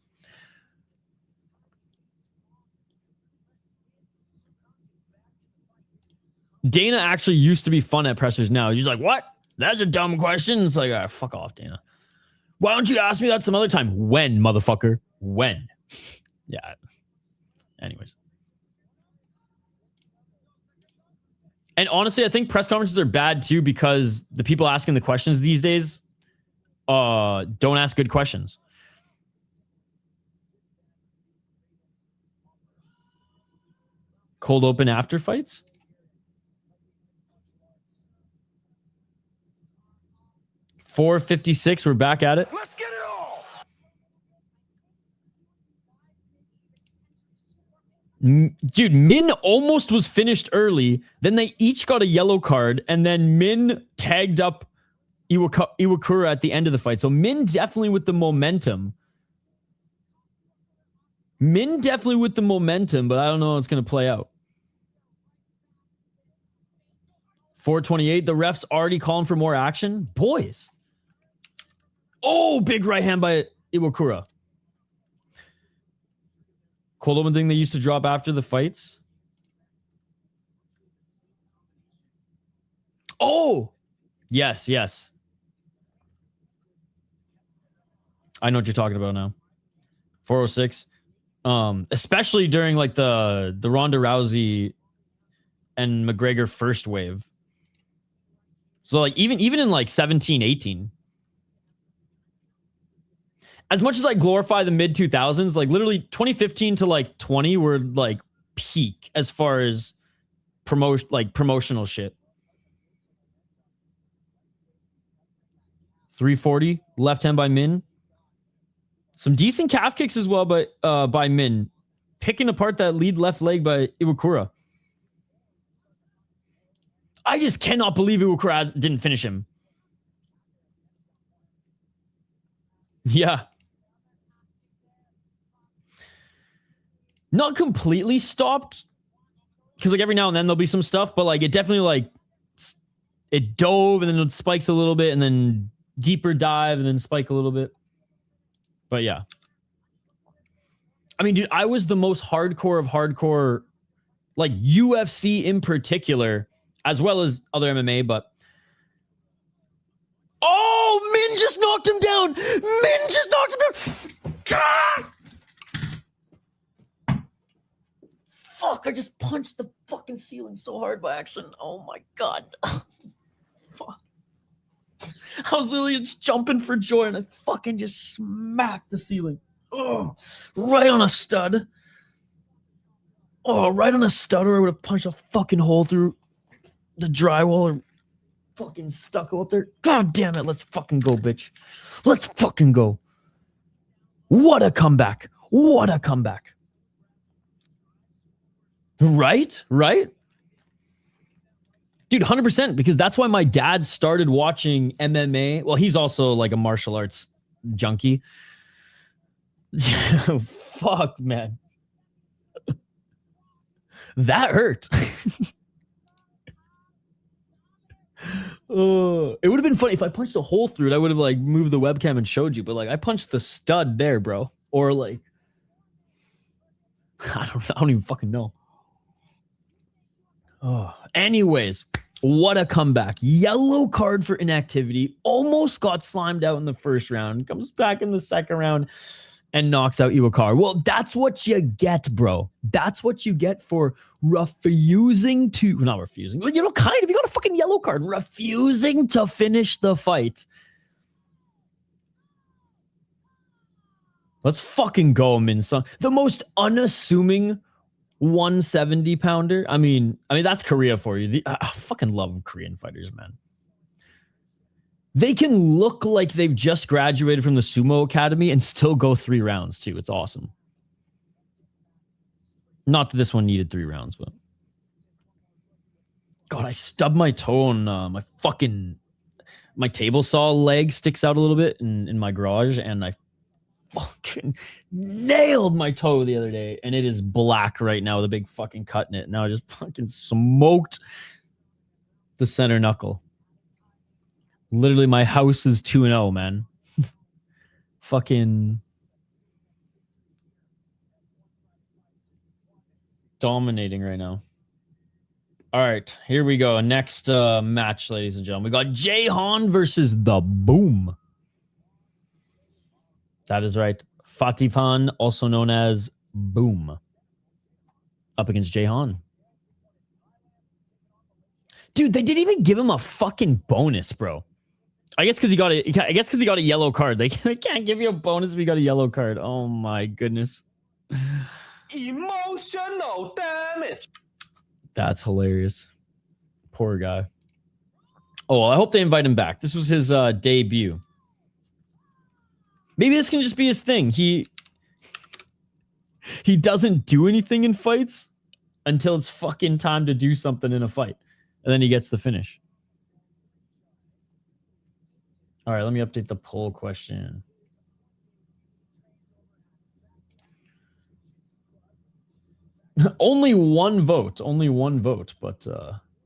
Dana actually used to be fun at pressers now. He's like, what? That's a dumb question. It's like, right, fuck off, Dana. Why don't you ask me that some other time? When, motherfucker? When? Yeah. Anyways. And honestly, I think press conferences are bad too because the people asking the questions these days don't ask good questions. Cold open after fights? $4.56. We're back at it. Let's get it all. Dude, Min almost was finished early. Then they each got a yellow card. And then Min tagged up Iwakura at the end of the fight. So Min definitely with the momentum. But I don't know how it's going to play out. 4:28. The ref's already calling for more action. Boys. Oh, big right hand by Iwakura. Cold open thing they used to drop after the fights. Oh! Yes. I know what you're talking about now. 406. Especially during like the Ronda Rousey and McGregor first wave. So like even in like 17, 18. As much as I glorify the mid 2000s, like literally 2015 to like 20 were like peak as far as promotional shit. 340 left hand by Min. Some decent calf kicks as well, but by Min, picking apart that lead left leg by Iwakura. I just cannot believe Iwakura didn't finish him. Yeah. Not completely stopped. Because like every now and then there'll be some stuff, but like it definitely like it dove and then it spikes a little bit and then deeper dive and then spike a little bit. But yeah. I mean, dude, I was the most hardcore of hardcore, like UFC in particular, as well as other MMA, but oh, Min just knocked him down. Min just knocked him down. God! Fuck, I just punched the fucking ceiling so hard by accident. Oh my God. Fuck. I was literally just jumping for joy and I fucking just smacked the ceiling. Oh, right on a stud. Oh, right on a stud, or I would have punched a fucking hole through the drywall or fucking stucco up there. God damn it. Let's fucking go, bitch. Let's fucking go. What a comeback. What a comeback. Right? Right? Dude, 100%, because that's why my dad started watching MMA. Well, he's also like a martial arts junkie. Fuck, man. That hurt. It would have been funny if I punched a hole through it. I would have like moved the webcam and showed you, but like I punched the stud there, bro. Or like I don't even fucking know. Oh, anyways, what a comeback. Yellow card for inactivity. Almost got slimed out in the first round. Comes back in the second round and knocks out Iwakar. Well, that's what you get, bro. That's what you get for refusing to... Not refusing. Well, you know, kind of. You got a fucking yellow card. Refusing to finish the fight. Let's fucking go, Min Sung. The most unassuming 170 pounder. I mean, that's Korea for you. I fucking love Korean fighters, man. They can look like they've just graduated from the sumo academy and still go 3 rounds too. It's awesome. Not that this one needed 3 rounds, but God, I stubbed my toe on my table saw leg sticks out a little bit in my garage, and I fucking nailed my toe the other day, and it is black right now with a big fucking cut in it. Now I just fucking smoked the center knuckle. Literally, my house is 2-0, man. Fucking dominating right now. All right, here we go. Next match, ladies and gentlemen. We got Jahan versus the Boom. That is right. Fatipan, also known as Boom, up against Jahan. Dude, they didn't even give him a fucking bonus, bro. I guess because he got a yellow card. They can't give you a bonus if you got a yellow card. Oh my goodness. Emotional damage. That's hilarious. Poor guy. Oh, well, I hope they invite him back. This was his debut. Maybe this can just be his thing. He doesn't do anything in fights until it's fucking time to do something in a fight. And then he gets the finish. All right, let me update the poll question. Only one vote, but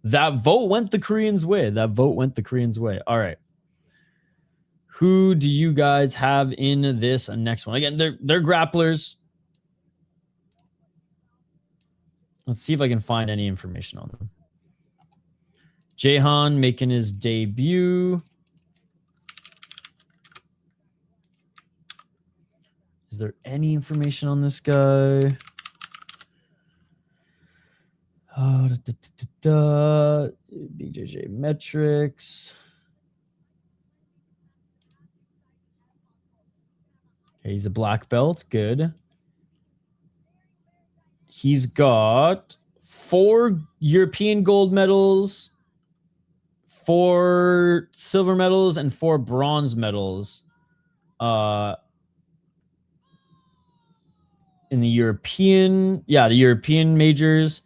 that vote went the Koreans' way. All right. Who do you guys have in this next one? Again, they're grapplers. Let's see if I can find any information on them. Jahan making his debut. Is there any information on this guy? BJJ metrics. Okay, he's a black belt. Good. He's got 4 European gold medals, 4 silver medals, and 4 bronze medals. In the European majors.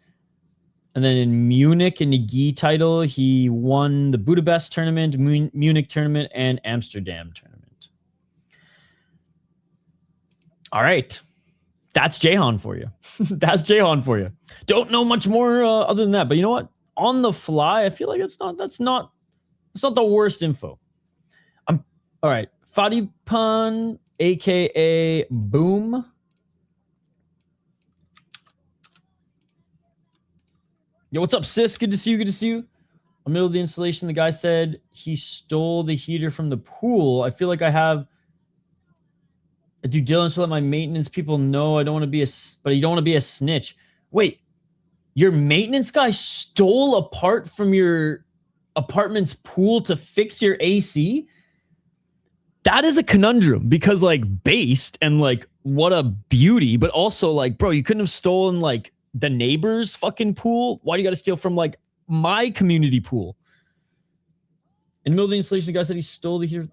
And then in Munich, in the GI title, he won the Budapest tournament, Munich tournament, and Amsterdam tournament. All right. That's Jahan for you. Don't know much more other than that. But you know what? On the fly, I feel like that's not the worst info. All right. Fatipan, a.k.a. Boom. Yo, what's up, sis? Good to see you. In the middle of the installation, the guy said he stole the heater from the pool. I feel like I have a due diligence to let my maintenance people know. I don't want to be but you don't want to be a snitch. Wait, your maintenance guy stole a part from your apartment's pool to fix your AC? That is a conundrum because, like, based and, like, what a beauty, but also, like, bro, you couldn't have stolen, like, the neighbor's fucking pool. Why do you got to steal from, like, my community pool? In the middle of the installation, the guy said he stole the heater.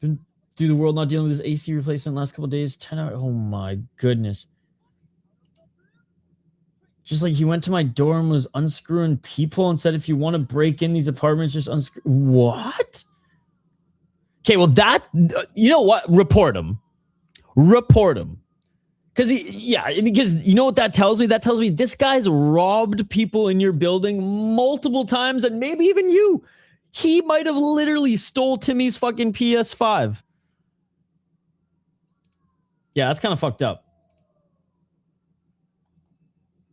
Been through the world not dealing with his AC replacement the last couple of days. 10 hours. Oh my goodness. Just like he went to my door and was unscrewing people and said, if you want to break in these apartments, just unscrew. What? Okay, well, that, you know what? Report him. Report him. Because you know what that tells me? That tells me this guy's robbed people in your building multiple times, and maybe even you. He might have literally stole Timmy's fucking PS5. Yeah, that's kind of fucked up.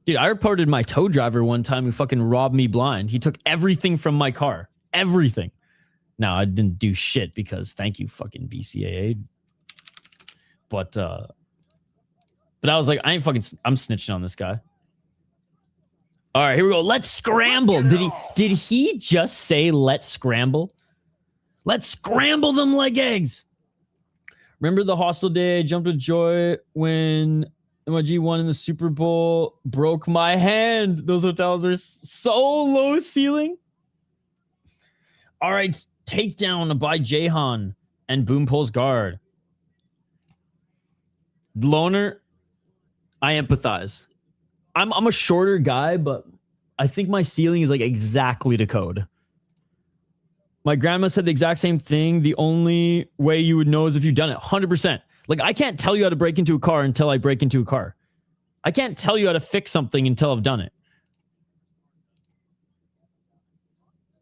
Dude, I reported my tow driver one time who fucking robbed me blind. He took everything from my car. Everything. Now, I didn't do shit because thank you, fucking BCAA. But I was like, I'm snitching on this guy. All right, here we go. Let's scramble. Did he just say let's scramble? Let's scramble them like eggs. Remember the hostel day? I jumped with joy when MIG won in the Super Bowl. Broke my hand. Those hotels are so low ceiling. All right, takedown by Jahan and Boom pulls guard. Loner, I empathize. I'm a shorter guy, but I think my ceiling is like exactly to code. My grandma said the exact same thing. The only way you would know is if you've done it. 100%. Like, I can't tell you how to break into a car until I break into a car. I can't tell you how to fix something until I've done it.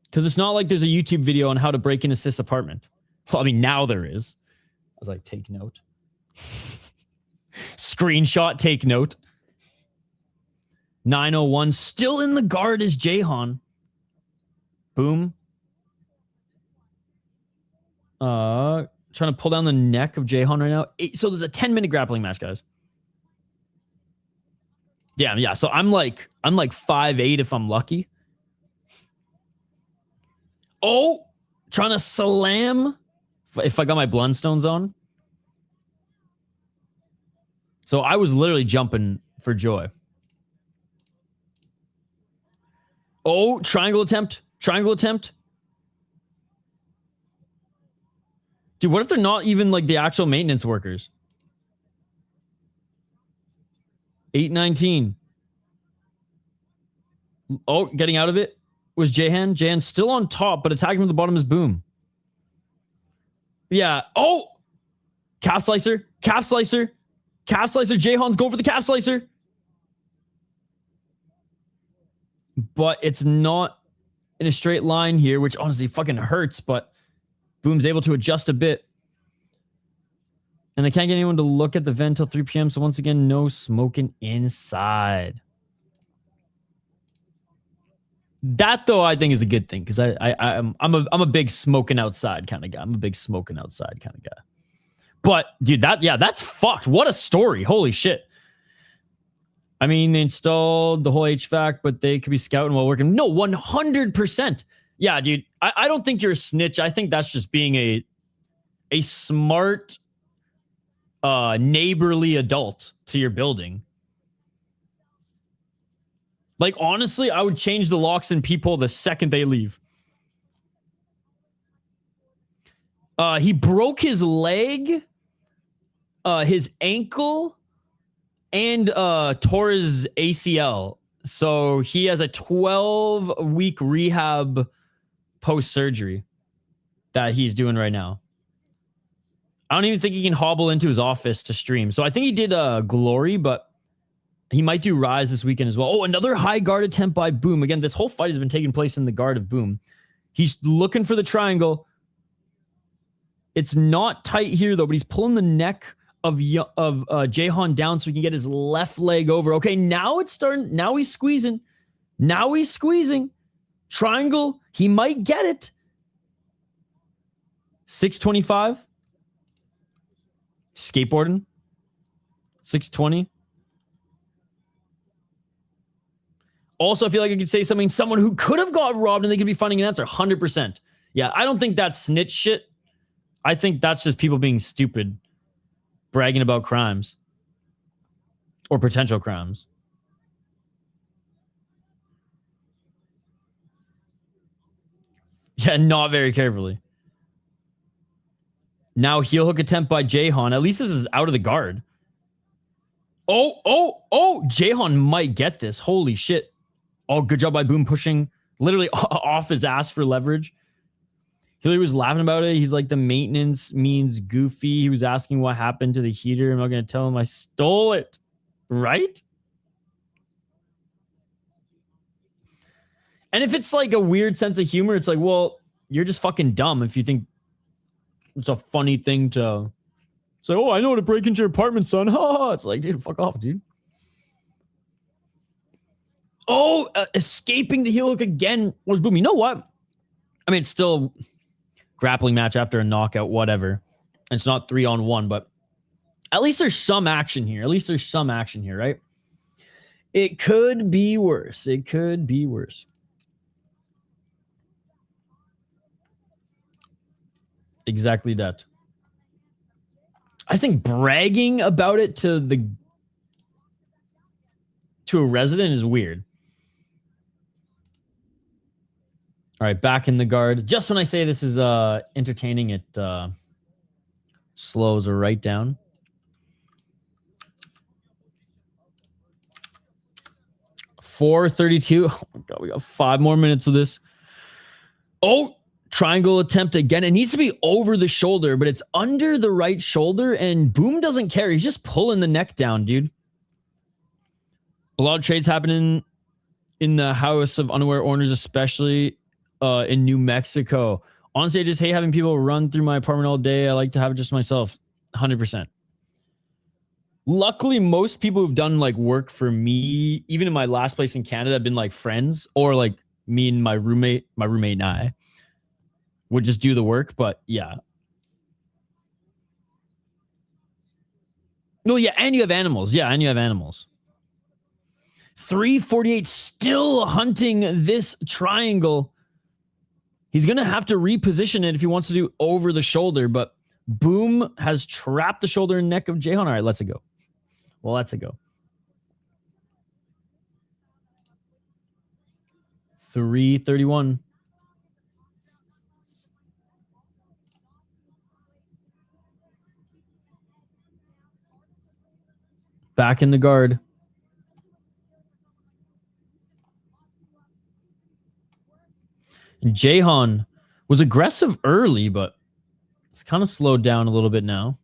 Because it's not like there's a YouTube video on how to break into Sis' apartment. Well, I mean, now there is. I was like, take note. Screenshot, take note. 901, still in the guard is Jahan. Boom. Trying to pull down the neck of Jahan right now. So there's a 10-minute grappling match, guys. Yeah. So I'm like 5'8" if I'm lucky. Oh, trying to slam if I got my Blundstones on. So I was literally jumping for joy. Oh, triangle attempt. Triangle attempt. Dude, what if they're not even like the actual maintenance workers? 819. Oh, getting out of it was Jahan. Jahan still on top, but attacking from the bottom is Boom. Yeah. Oh! Calf slicer. Calf slicer. Calf slicer. Jahan's going for the calf slicer. But it's not in a straight line here, which honestly fucking hurts, but Boom's able to adjust a bit. And they can't get anyone to look at the vent till 3 p.m. So once again, no smoking inside. That, though, I think is a good thing because I'm a big smoking outside kind of guy. I'm a big smoking outside kind of guy. But, dude, that's fucked. What a story. Holy shit. I mean, they installed the whole HVAC, but they could be scouting while working. No, 100%. Yeah, dude, I don't think you're a snitch. I think that's just being a smart, neighborly adult to your building. Like, honestly, I would change the locks and peephole the second they leave. He broke his leg, his ankle, and tore his ACL. So he has a 12-week rehab post-surgery that he's doing right now. I don't even think he can hobble into his office to stream. So I think he did Glory, but he might do Rise this weekend as well. Oh, another high guard attempt by Boom. Again, this whole fight has been taking place in the guard of Boom. He's looking for the triangle. It's not tight here, though, but he's pulling the neck of Jahan down so he can get his left leg over. Okay, now it's starting. Now he's squeezing. Now he's squeezing. Triangle, he might get it. 625. Skateboarding. 620. Also, I feel like I could say something. Someone who could have got robbed and they could be finding an answer. 100%. Yeah, I don't think that's snitch shit. I think that's just people being stupid, bragging about crimes or potential crimes. Yeah, not very carefully. Now heel hook attempt by Jahan. At least this is out of the guard. Oh, Jahan might get this. Holy shit. Oh, good job by Boom pushing literally off his ass for leverage. Hilary was laughing about it. He's like, the maintenance means goofy. He was asking what happened to the heater. I'm not going to tell him I stole it. Right? And if it's like a weird sense of humor, it's like, well, you're just fucking dumb if you think it's a funny thing to say, oh, I know how to break into your apartment, son. It's like, dude, fuck off, dude. Oh, escaping the heel hook again was Boom. You know what? I mean, it's still a grappling match after a knockout, whatever. It's not 3-on-1, but at least there's some action here. At least there's some action here, right? It could be worse. It could be worse. Exactly that. I think bragging about it to a resident is weird. All right, back in the guard. Just when I say this is entertaining, it slows right down. .432. Oh my God, we got 5 more minutes of this. Oh, triangle attempt again. It needs to be over the shoulder, but it's under the right shoulder, and Boom doesn't care. He's just pulling the neck down, dude. A lot of trades happening in the House of Unaware Owners, especially in New Mexico. Honestly, I just hate having people run through my apartment all day. I like to have it just myself. 100%. Luckily, most people who've done like work for me, even in my last place in Canada, have been like friends, or like me and my roommate and I would just do the work. But yeah. Oh yeah, and you have animals. Yeah, and you have animals. 348, still hunting this triangle. He's going to have to reposition it if he wants to do over the shoulder, but Boom has trapped the shoulder and neck of Jahan. All right, let's go. Well, let's go. 331. Back in the guard. Jahan was aggressive early, but it's kind of slowed down a little bit now.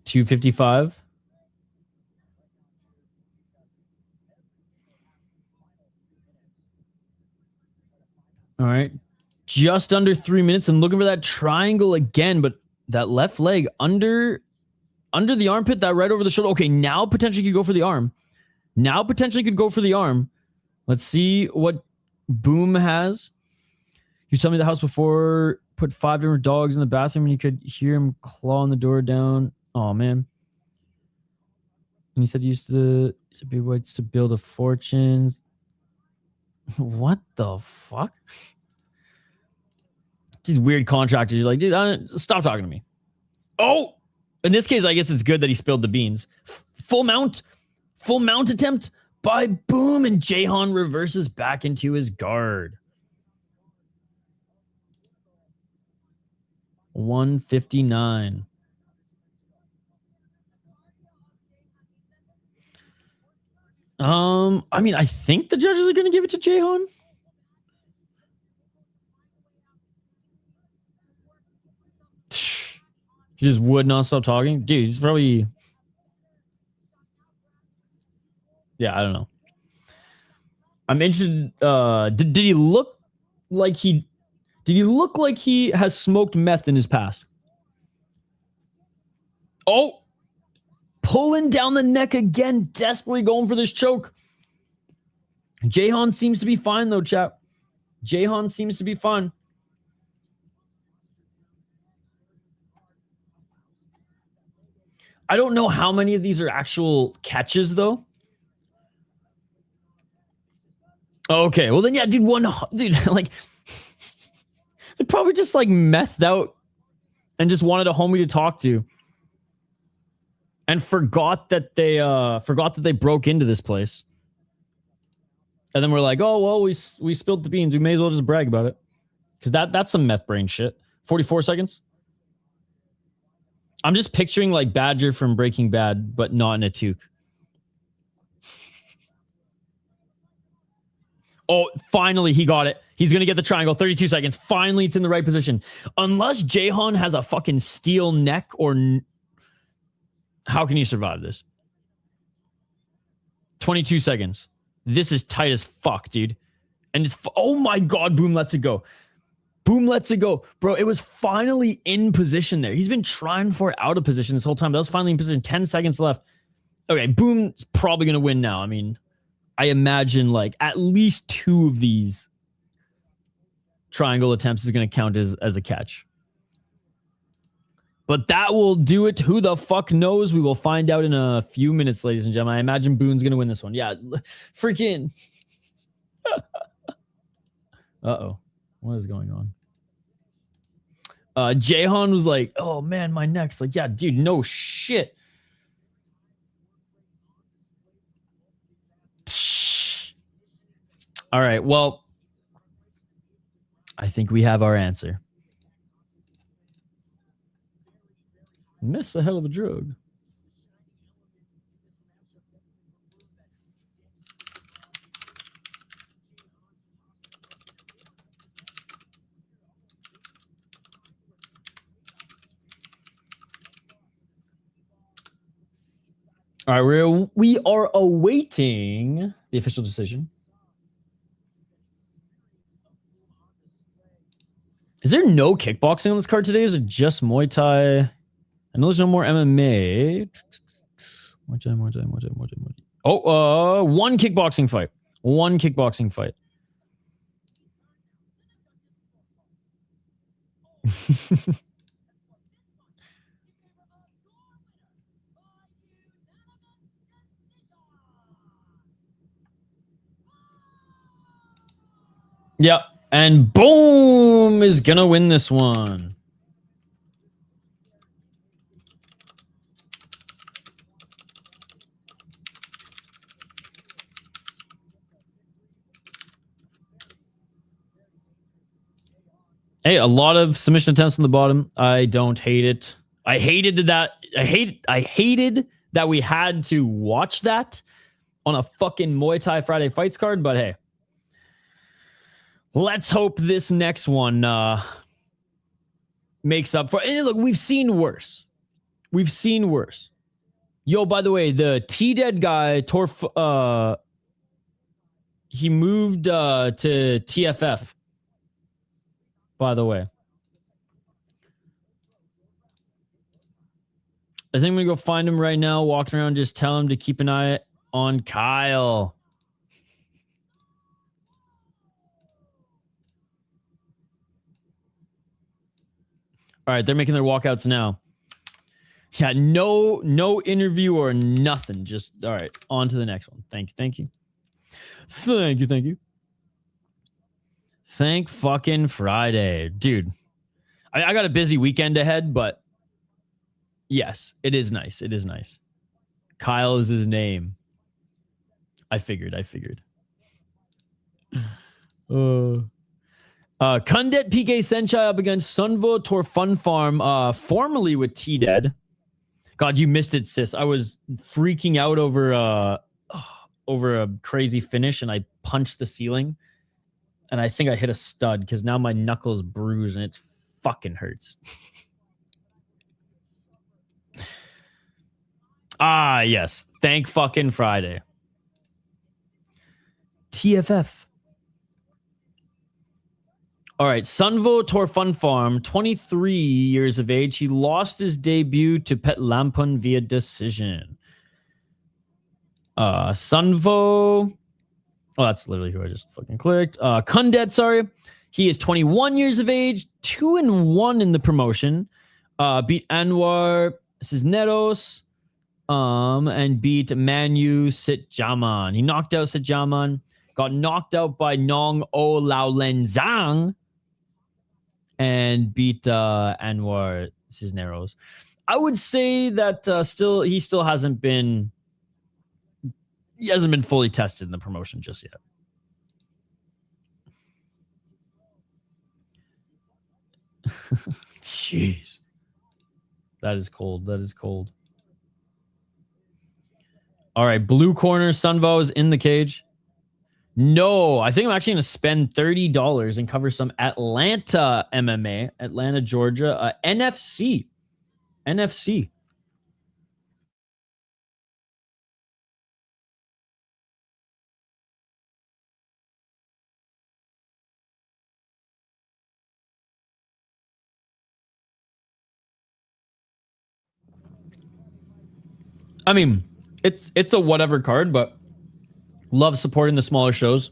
$255. All right. Just under 3 minutes, and looking for that triangle again, but that left leg under the armpit, that right over the shoulder. Okay, now potentially could go for the arm. Let's see what Boom has. You told me the house before put 5 different dogs in the bathroom and you could hear him clawing the door down. Oh, man. And he said he used to big whites to build a fortune. What the fuck? These weird contractors. He's like, dude, stop talking to me. Oh, in this case, I guess it's good that he spilled the beans. Full mount attempt by Boom, and Jahan reverses back into his guard. 159. I mean, I think the judges are going to give it to Jahan. He just would not stop talking. Dude, he's probably... Yeah, I don't know. I'm interested... Did he look like he... Did he look like he has smoked meth in his past? Oh, pulling down the neck again, desperately going for this choke. Jahan seems to be fine, though, chat. Jahan seems to be fine. I don't know how many of these are actual catches, though. Okay, well then, yeah, dude, like, they probably just, like, methed out and just wanted a homie to talk to. And forgot that they broke into this place. And then we're like, oh, well, we spilled the beans. We may as well just brag about it. Because that's some meth brain shit. 44 seconds. I'm just picturing like Badger from Breaking Bad, but not in a toque. Oh, finally he got it. He's going to get the triangle. 32 seconds. Finally, it's in the right position. Unless Jahan has a fucking steel neck or... How can you survive this? 22 seconds. This is tight as fuck, dude. And it's... Oh my God, Boom lets it go. Boom lets it go. Bro, it was finally in position there. He's been trying for it out of position this whole time. That was finally in position. 10 seconds left. Okay, Boom's probably going to win now. I mean, I imagine like at least 2 of these triangle attempts is going to count as a catch. But that will do it. Who the fuck knows? We will find out in a few minutes, ladies and gentlemen. I imagine Boone's going to win this one. Yeah, freaking. Uh-oh. What is going on? Jahan was like, oh man, my neck's like, yeah, dude, no shit. All right, well, I think we have our answer. Miss a hell of a drug. All right, we are awaiting the official decision. Is there no kickboxing on this card today? Is it just Muay Thai? I know there's no more MMA. Muay Thai. Oh, one kickboxing fight. One kickboxing fight. Yep. And Boom is going to win this one. Hey, a lot of submission attempts on the bottom. I don't hate it. I hated that we had to watch that on a fucking Muay Thai Friday Fights card, but hey. Let's hope this next one makes up for it. And look, we've seen worse. We've seen worse. Yo, by the way, the T-Dead guy he moved to TFF. By the way. I think I'm going to go find him right now, walking around, just tell him to keep an eye on Kyle. All right, they're making their walkouts now. Yeah, no interview or nothing. Just, all right, on to the next one. Thank you. Thank fucking Friday. Dude, I got a busy weekend ahead, but yes, it is nice. It is nice. Kyle is his name. I figured. Khundet PK Senchai up against Sunvo Torfun Farm, formerly with T-Dead. God, you missed it, sis. I was freaking out over a crazy finish, and I punched the ceiling. And I think I hit a stud because now my knuckle's bruised and it fucking hurts. Ah, yes. Thank fucking Friday. TFF. All right, Sunvo Torfun Farm, 23 years of age. He lost his debut to Tonglampoon via decision. Sunvo. Oh, that's literally who I just fucking clicked. Khundet, sorry. He is 21 years of age, 2-1 in the promotion. Beat Anwar Cisneros, and beat Manu Sitjaman. He knocked out Sitjaman, got knocked out by Nong O Lao Lenzang, and beat Anwar Cisneros. I would say that he still hasn't been fully tested in the promotion just yet. Jeez. That is cold. That is cold. All right, blue corner, Sunvo is in the cage. No, I think I'm actually going to spend $30 and cover some Atlanta MMA, Atlanta, Georgia, NFC. NFC. I mean, it's a whatever card, but love supporting the smaller shows.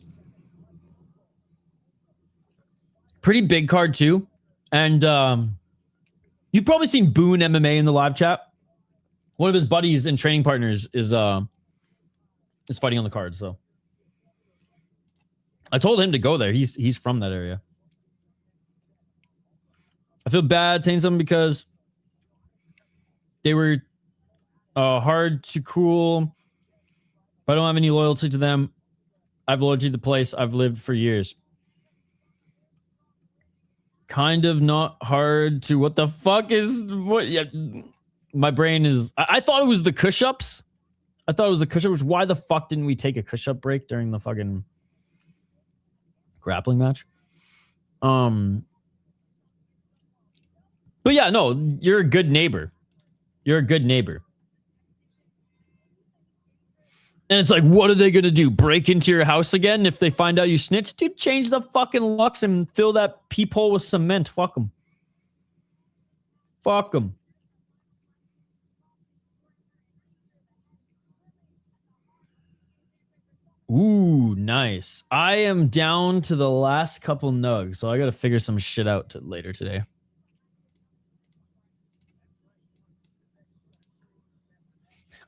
Pretty big card too. And you've probably seen OONE MMA in the live chat. One of his buddies and training partners is fighting on the card, so I told him to go there. He's from that area. I feel bad saying something because they were hard to cool, but I don't have any loyalty to them. I have loyalty to the place I've lived for years. Kind of not hard to what the fuck is what? Yeah, my brain is. I thought it was the push-ups. I thought it was the push-ups. Why the fuck didn't we take a push-up break during the fucking grappling match? But yeah, no, you're a good neighbor. You're a good neighbor. And it's like, what are they going to do? Break into your house again if they find out you snitched? Dude, change the fucking locks and fill that peephole with cement. Fuck them. Fuck them. Ooh, nice. I am down to the last couple nugs, so I got to figure some shit out later today.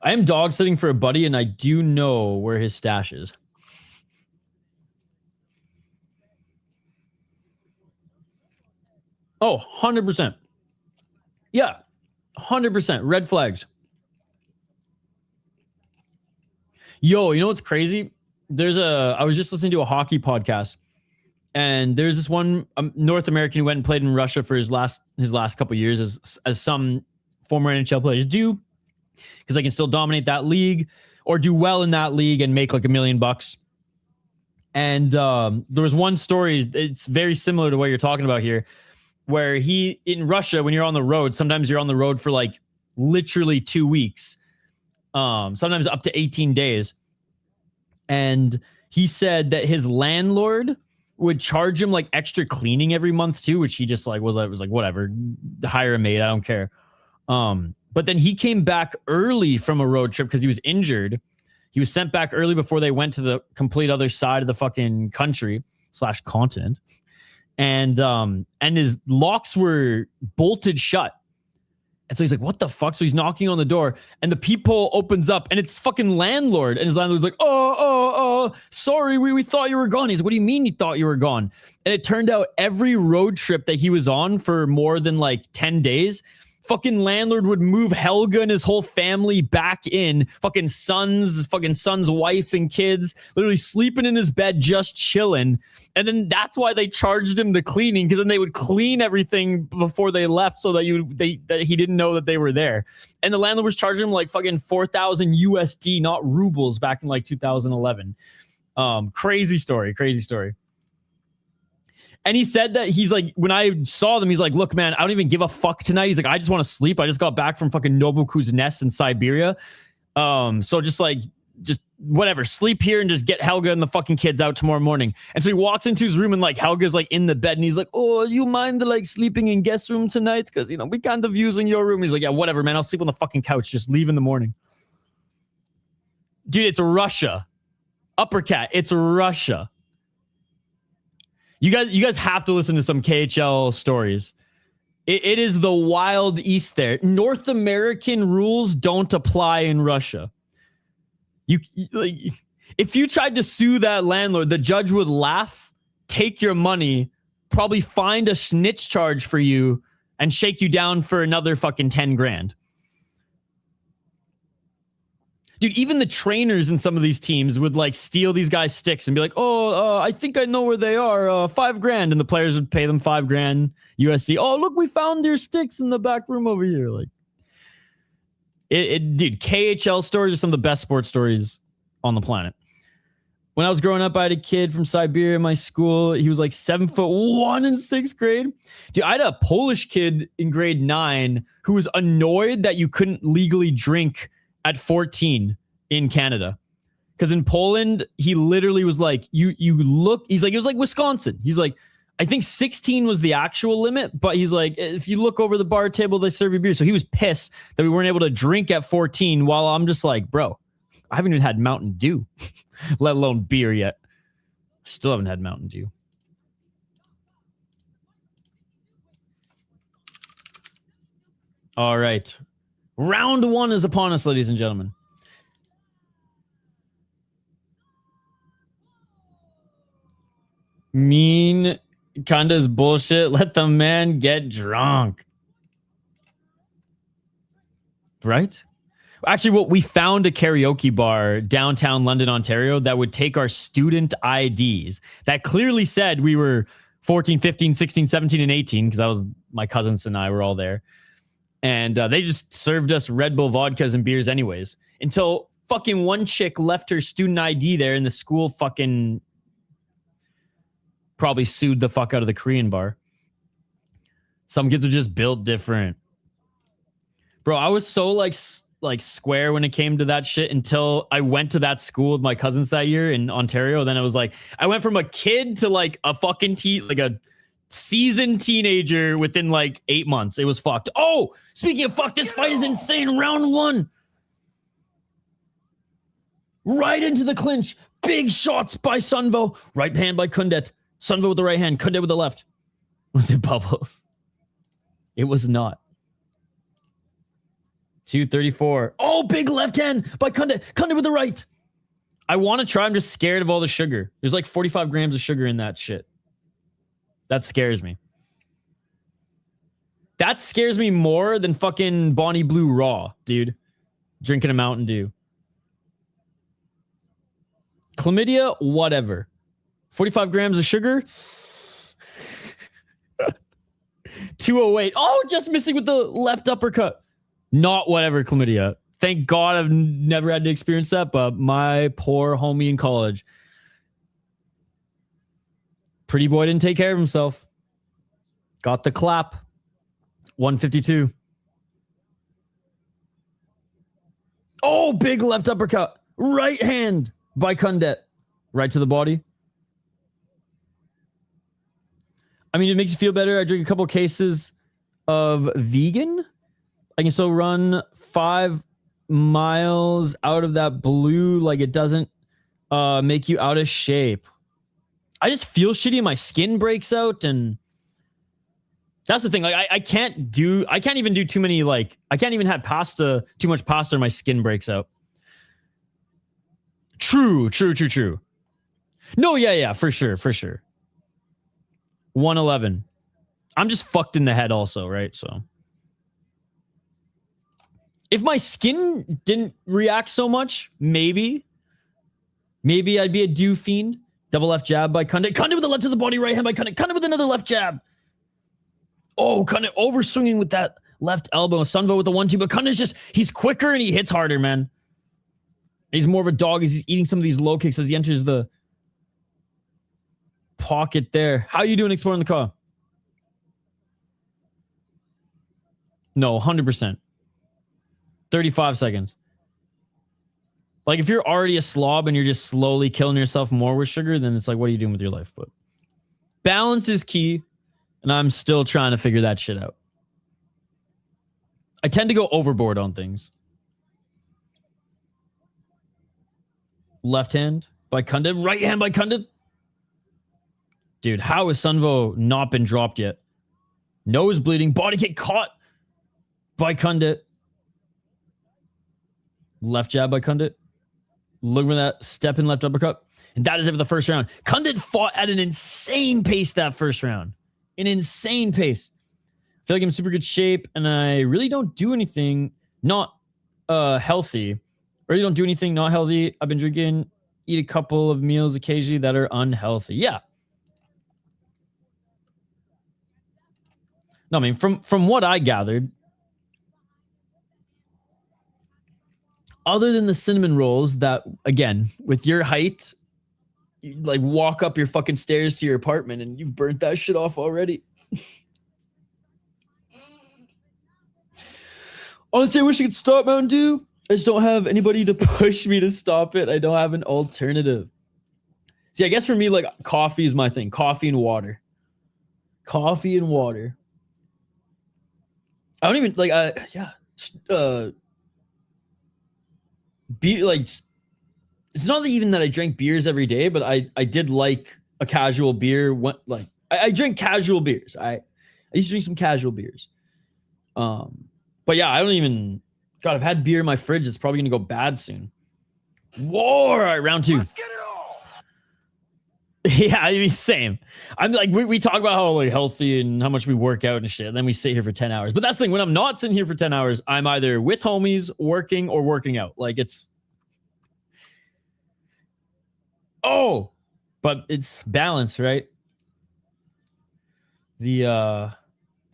I am dog sitting for a buddy, and I do know where his stash is. Oh, 100%. Yeah, 100%. Red flags. Yo, you know what's crazy? I was just listening to a hockey podcast, and there's this one North American who went and played in Russia for his last couple of years, as some former NHL players do, because they can still dominate that league or do well in that league and make like $1 million. And there was one story, it's very similar to what you're talking about here, where in Russia, when you're on the road, sometimes you're on the road for like literally 2 weeks, sometimes up to 18 days. And he said that his landlord would charge him like extra cleaning every month too, which he just like was like, whatever, hire a maid, I don't care. But then he came back early from a road trip because he was injured. He was sent back early before they went to the complete other side of the fucking country / continent. And his locks were bolted shut. And so he's like, what the fuck? So he's knocking on the door, and the peephole opens up, and it's fucking landlord. And his landlord's like, sorry, we thought you were gone. He's like, what do you mean you thought you were gone? And it turned out every road trip that he was on for more than like 10 days, fucking landlord would move Helga and his whole family back in. Fucking son's wife and kids, literally sleeping in his bed, just chilling. And then that's why they charged him the cleaning, because then they would clean everything before they left, so that he didn't know that they were there. And the landlord was charging him like fucking 4,000 USD, not rubles, back in like 2011. Crazy story. And he said that he's like, when I saw them, he's like, look, man, I don't even give a fuck tonight. He's like, I just want to sleep. I just got back from fucking Novokuznetsk in Siberia. So just like, just whatever, sleep here and just get Helga and the fucking kids out tomorrow morning. And so he walks into his room and like Helga's like in the bed and he's like, oh, you mind like sleeping in guest room tonight? Because, you know, we kind of using your room. He's like, yeah, whatever, man. I'll sleep on the fucking couch. Just leave in the morning. Dude, it's Russia. Uppercut. It's Russia. You guys have to listen to some KHL stories. It is the wild east there. North American rules don't apply in Russia. If you tried to sue that landlord, the judge would laugh, take your money, probably find a snitch charge for you, and shake you down for another fucking 10 grand. Dude, even the trainers in some of these teams would like steal these guys' sticks and be like, I think I know where they are, $5 grand. And the players would pay them $5 grand USD. Oh, look, we found your sticks in the back room over here. Like, dude, KHL stories are some of the best sports stories on the planet. When I was growing up, I had a kid from Siberia in my school. He was like 7'1" in 6th grade. Dude, I had a Polish kid in grade 9 who was annoyed that you couldn't legally drink at 14 in Canada. Because in Poland, he literally was like, you look, he's like, it was like Wisconsin. He's like, I think 16 was the actual limit, but he's like, if you look over the bar table, they serve you beer. So he was pissed that we weren't able to drink at 14, while I'm just like, bro, I haven't even had Mountain Dew, let alone beer yet. Still haven't had Mountain Dew. All right. Round 1 is upon us, ladies and gentlemen. Mean kinda's bullshit. Let the man get drunk. Right? Actually, we found a karaoke bar downtown London, Ontario that would take our student IDs that clearly said we were 14, 15, 16, 17, and 18, because that was my cousins and I were all there. And they just served us Red Bull vodkas and beers anyways. Until fucking one chick left her student ID there and the school fucking probably sued the fuck out of the Korean bar. Some kids are just built different. Bro, I was so like square when it came to that shit until I went to that school with my cousins that year in Ontario. Then it was like, I went from a kid to like a fucking like a seasoned teenager within like 8 months. It was fucked. Oh, speaking of fuck, this fight is insane. Round 1. Right into the clinch. Big shots by Sunvo. Right hand by Khundet. Sunvo with the right hand. Khundet with the left. Was it Bubbles? It was not. 234. Oh, big left hand by Khundet. Khundet with the right. I want to try. I'm just scared of all the sugar. There's like 45 grams of sugar in that shit. That scares me. That scares me more than fucking Bonnie Blue Raw, dude. Drinking a Mountain Dew. Chlamydia, whatever. 45 grams of sugar. 208. Oh, just missing with the left uppercut. Not whatever, chlamydia. Thank God I've never had to experience that, but my poor homie in college. Pretty boy didn't take care of himself. Got the clap. 152. Oh, big left uppercut. Right hand by Khundet. Right to the body. I mean, it makes you feel better. I drink a couple cases of vegan. I can still run 5 miles out of that blue. Like, it doesn't make you out of shape. I just feel shitty and my skin breaks out, and that's the thing. Like, I can't even do too many, like, I can't even have too much pasta and my skin breaks out. True. No, yeah, for sure. 111. I'm just fucked in the head also, right? So if my skin didn't react so much, maybe I'd be a dew fiend. Double left jab by Khundet. Khundet with the left to the body, right hand by Khundet. Khundet with another left jab. Oh, Khundet over swinging with that left elbow. Sunvo with the 1-2, but Khundet's he's quicker and he hits harder, man. He's more of a dog as he's eating some of these low kicks as he enters the pocket there. How you doing exploring the car? No, 100%. 35 seconds. Like, if you're already a slob and you're just slowly killing yourself more with sugar, then it's like, what are you doing with your life? But balance is key, and I'm still trying to figure that shit out. I tend to go overboard on things. Left hand by Khundet. Right hand by Khundet. Dude, how has Sunvo not been dropped yet? Nose bleeding. Body kick caught by Khundet. Left jab by Khundet. Look for that step in left uppercut. And that is it for the first round. Khundet fought at an insane pace that first round. An insane pace. I feel like I'm in super good shape, and I really don't do anything not healthy. I really don't do anything not healthy. I've been drinking, eat a couple of meals occasionally that are unhealthy. Yeah. No, I mean, from what I gathered, other than the cinnamon rolls that, again, with your height, you like walk up your fucking stairs to your apartment and you've burnt that shit off already. Honestly, I wish I could stop Mountain Dew. I just don't have anybody to push me to stop it. I don't have an alternative. See, I guess for me, like, coffee is my thing. Coffee and water. Coffee and water. I don't even, like, beer, like, it's not even that I drank beers every day, but I did like a casual beer. I drink casual beers. I used to drink some casual beers. But yeah, I don't even, God, I've had beer in my fridge. It's probably going to go bad soon. Whoa, all right, round two. Let's get it all. Yeah, I mean, same. I'm like, we talk about how like healthy and how much we work out and shit. And then we sit here for 10 hours. But that's the thing. When I'm not sitting here for 10 hours, I'm either with homies, working, or working out. Like, it's... Oh! But it's balance, right? The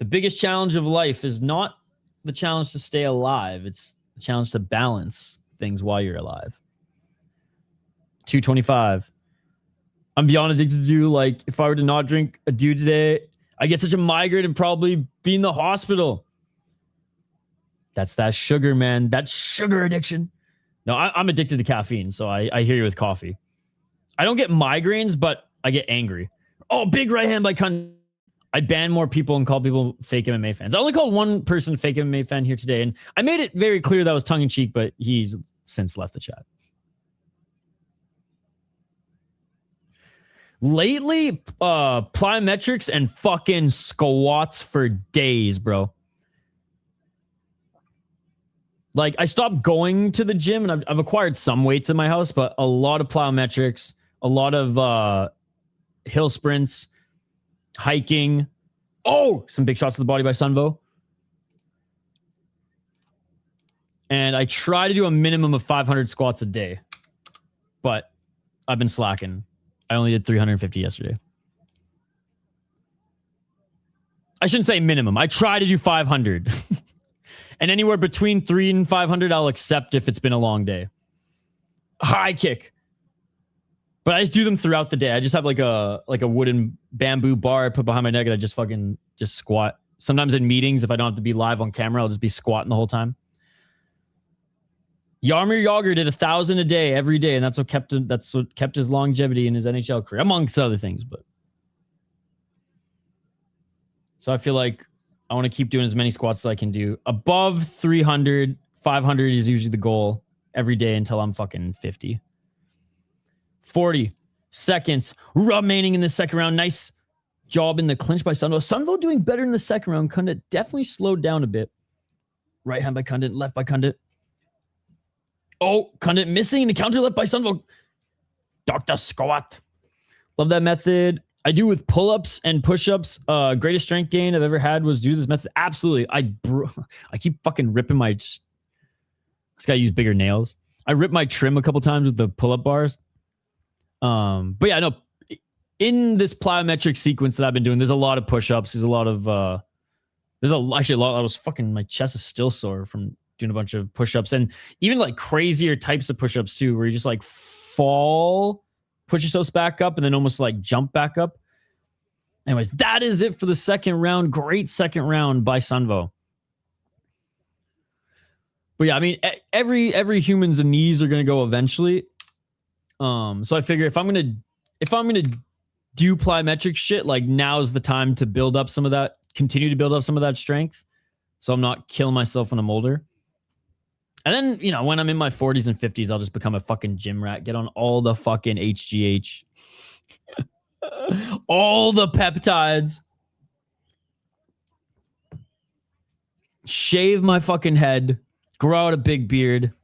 biggest challenge of life is not the challenge to stay alive. It's the challenge to balance things while you're alive. 225. I'm beyond addicted to Dew. Like, if I were to not drink a Dew today, I get such a migraine and probably be in the hospital. That's that sugar, man. That sugar addiction. No, I'm addicted to caffeine, so I hear you with coffee. I don't get migraines, but I get angry. Oh, big right hand by Khundet. I ban more people and call people fake MMA fans. I only called one person fake MMA fan here today, and I made it very clear that was tongue-in-cheek, but he's since left the chat. Lately, plyometrics and fucking squats for days, bro. Like, I stopped going to the gym, and I've acquired some weights in my house, but a lot of plyometrics, a lot of hill sprints, hiking. Oh, some big shots to the body by Sunvo. And I try to do a minimum of 500 squats a day, but I've been slacking. I only did 350 yesterday. I shouldn't say minimum. I try to do 500. And anywhere between 300 and 500, I'll accept if it's been a long day. High kick. But I just do them throughout the day. I just have like a wooden bamboo bar I put behind my neck, and I just fucking squat. Sometimes in meetings, if I don't have to be live on camera, I'll just be squatting the whole time. Jaromir Jagr did 1,000 a day every day, and that's what kept his longevity in his NHL career, amongst other things. But so I feel like I want to keep doing as many squats as I can do. Above 300, 500 is usually the goal every day until I'm fucking 50. 40 seconds remaining in the second round. Nice job in the clinch by Sunvo. Sunvo doing better in the second round. Khundet definitely slowed down a bit. Right hand by Khundet, left by Khundet. Oh, Khundet missing the counter left by Sunvo. Dr. Squat. Love that method. I do with pull-ups and push-ups. Greatest strength gain I've ever had was do this method. Absolutely. I keep fucking ripping my... This guy used bigger nails. I ripped my trim a couple times with the pull-up bars. But yeah, no, in this plyometric sequence that I've been doing, there's a lot of push-ups. There's a lot of, actually a lot. I was fucking, my chest is still sore from doing a bunch of push-ups, and even like crazier types of push-ups too, where you just like fall, push yourselves back up, and then almost like jump back up. Anyways, that is it for the second round. Great second round by Sunvo. But yeah, I mean, every human's knees are gonna go eventually. So I figure if I'm gonna do plyometric shit, like now's the time to build up some of that, continue to build up some of that strength, so I'm not killing myself when I'm older. And then, you know, when I'm in my 40s and 50s, I'll just become a fucking gym rat, get on all the fucking HGH, all the peptides, shave my fucking head, grow out a big beard,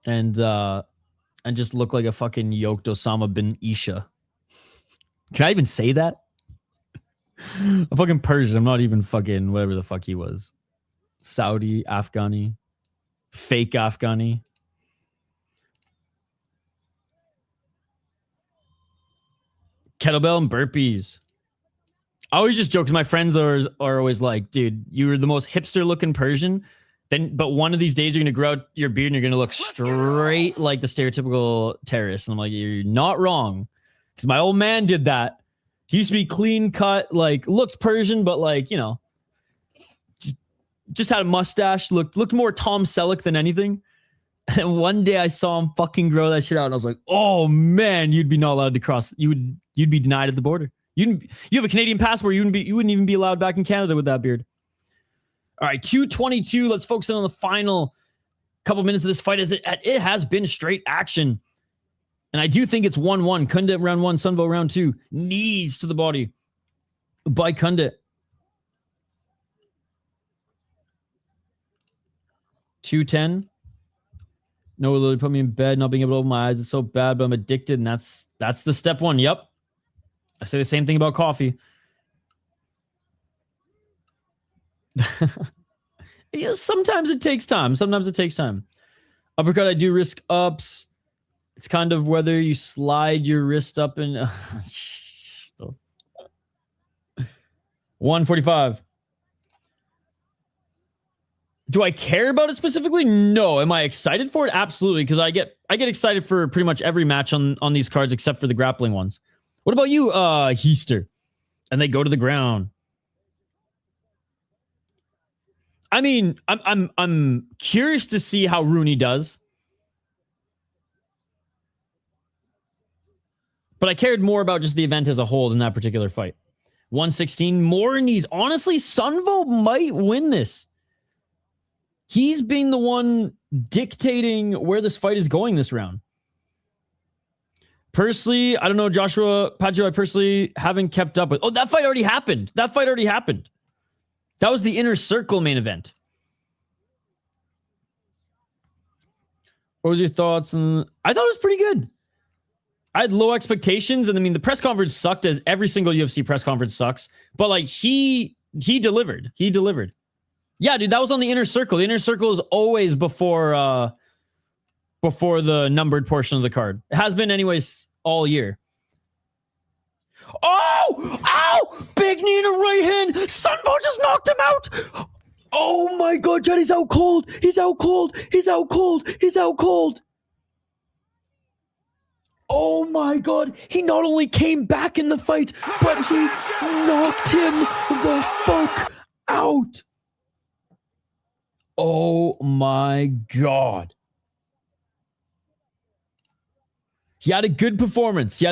and just look like a fucking yoked Osama bin Isha. Can I even say that? I'm fucking Persian. I'm not even fucking whatever the fuck he was. Saudi, Afghani, fake Afghani. Kettlebell and burpees. I always just joke because my friends are always like, dude, you're the most hipster looking Persian. But one of these days you're gonna grow out your beard and you're gonna look straight like the stereotypical terrorist. And I'm like, you're not wrong. Because my old man did that. He used to be clean cut, like looked Persian, but like, you know, just had a mustache, looked more Tom Selleck than anything. And one day I saw him fucking grow that shit out, and I was like, oh man, you'd be not allowed to cross. You'd be denied at the border. You have a Canadian passport. You wouldn't even be allowed back in Canada with that beard. All right, 222. Let's focus in on the final couple minutes of this fight, as it has been straight action. And I do think it's 1-1. Khundet round 1, Sunvo round 2. Knees to the body by Khundet. 210. No, literally put me in bed, not being able to open my eyes. It's so bad, but I'm addicted, and that's the step one. Yep. I say the same thing about coffee. Yeah, sometimes it takes time. Uppercut, I do risk ups. It's kind of whether you slide your wrist up and 145. Do I care about it specifically? No. Am I excited for it? Absolutely, because I get excited for pretty much every match on these cards except for the grappling ones. What about you, Heaster? And they go to the ground. I mean, I'm curious to see how Rhouni does. But I cared more about just the event as a whole than that particular fight. 116, more knees. Honestly, Sunvo might win this. He's being the one dictating where this fight is going this round. Personally, I don't know, Pacio, I personally haven't kept up with... Oh, that fight already happened. That was the Inner Circle main event. What was your thoughts? I thought it was pretty good. I had low expectations, and I mean, the press conference sucked, as every single UFC press conference sucks. But like, he delivered. Yeah, dude, that was on the Inner Circle. The Inner Circle is always before the numbered portion of the card. It has been anyways all year. Oh! Ow! Big knee in a right hand. Sunvo just knocked him out. Oh my God, Chad, he's out cold. Oh my God, he not only came back in the fight, but he knocked him the fuck out. Oh my God. He had a good performance.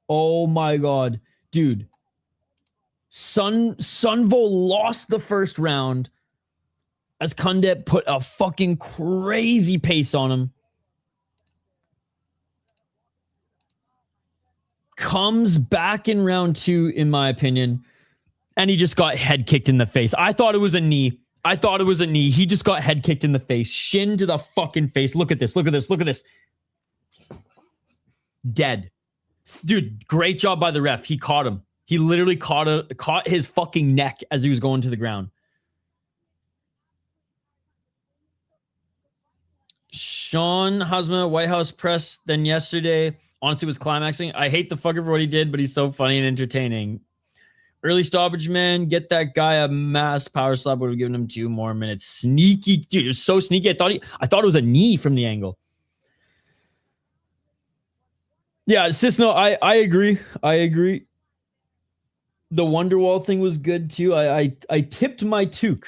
Oh my God. Dude. Sunvo lost the first round as Khundet put a fucking crazy pace on him. Comes back in round 2, in my opinion, and he just got head kicked in the face. I thought it was a knee. He just got head kicked in the face. Shin to the fucking face. Look at this. Dead. Dude, great job by the ref. He caught him. He literally caught his fucking neck as he was going to the ground. Sean Husma, White House press then yesterday. Honestly, was climaxing. I hate the fucker for what he did, but he's so funny and entertaining. Early stoppage, man. Get that guy a mass power slap. Would have given him 2 more minutes. Sneaky. Dude, it was so sneaky. I thought it was a knee from the angle. Yeah, Cisno, I agree. The Wonderwall thing was good too. I tipped my toque.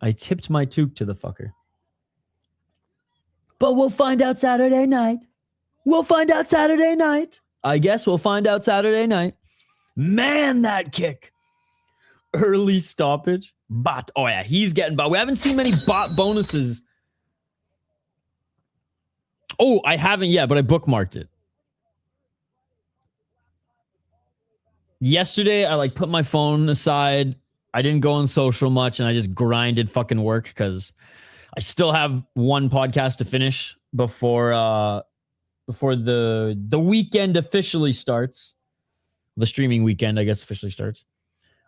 I tipped my toque to the fucker. But we'll find out Saturday night. We'll find out Saturday night. I guess we'll find out Saturday night. Man, that kick. Early stoppage. Bot. Oh, yeah, he's getting bot. We haven't seen many bot bonuses. Oh, I haven't yet, but I bookmarked it. Yesterday, I put my phone aside. I didn't go on social much, and I just grinded fucking work because I still have one podcast to finish before the weekend officially starts. The streaming weekend, I guess, officially starts.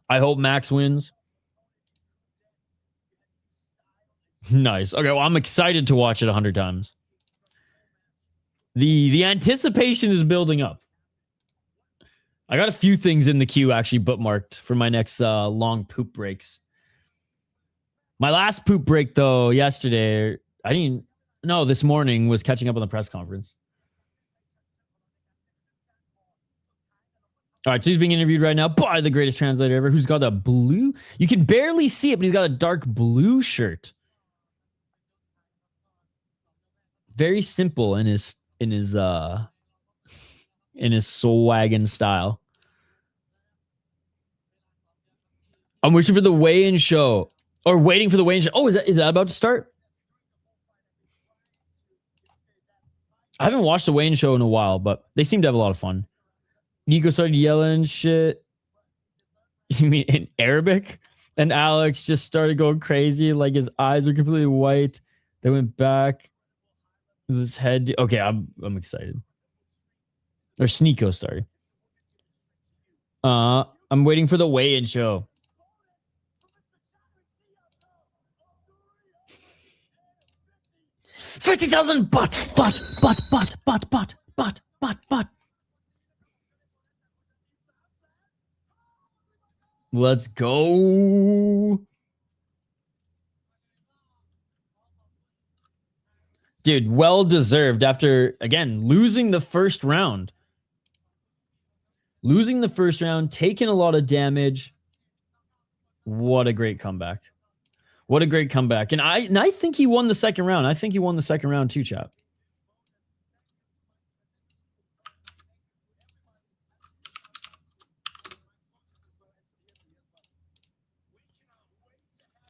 I hope Max wins. Nice. Okay, well, I'm excited to watch it 100 times. The anticipation is building up. I got a few things in the queue actually bookmarked for my next long poop breaks. My last poop break, though, yesterday, this morning, was catching up on the press conference. All right, so he's being interviewed right now by the greatest translator ever, who's got a blue... You can barely see it, but he's got a dark blue shirt. Very simple in his soul wagon style. I'm wishing for the weigh-in show. Or waiting for the weigh-in show. Oh, is that about to start? I haven't watched the weigh-in show in a while, but they seem to have a lot of fun. Nico started yelling shit. You mean in Arabic? And Alex just started going crazy. His eyes are completely white. They went back. His head. Okay, I'm excited. Or Sneeko, sorry. I'm waiting for the weigh-in show. $50,000 but. Let's go. Dude, well deserved after, again, losing the first round. Taking a lot of damage. What a great comeback. What a great comeback. And I think he won the second round. I think he won the second round too, chap.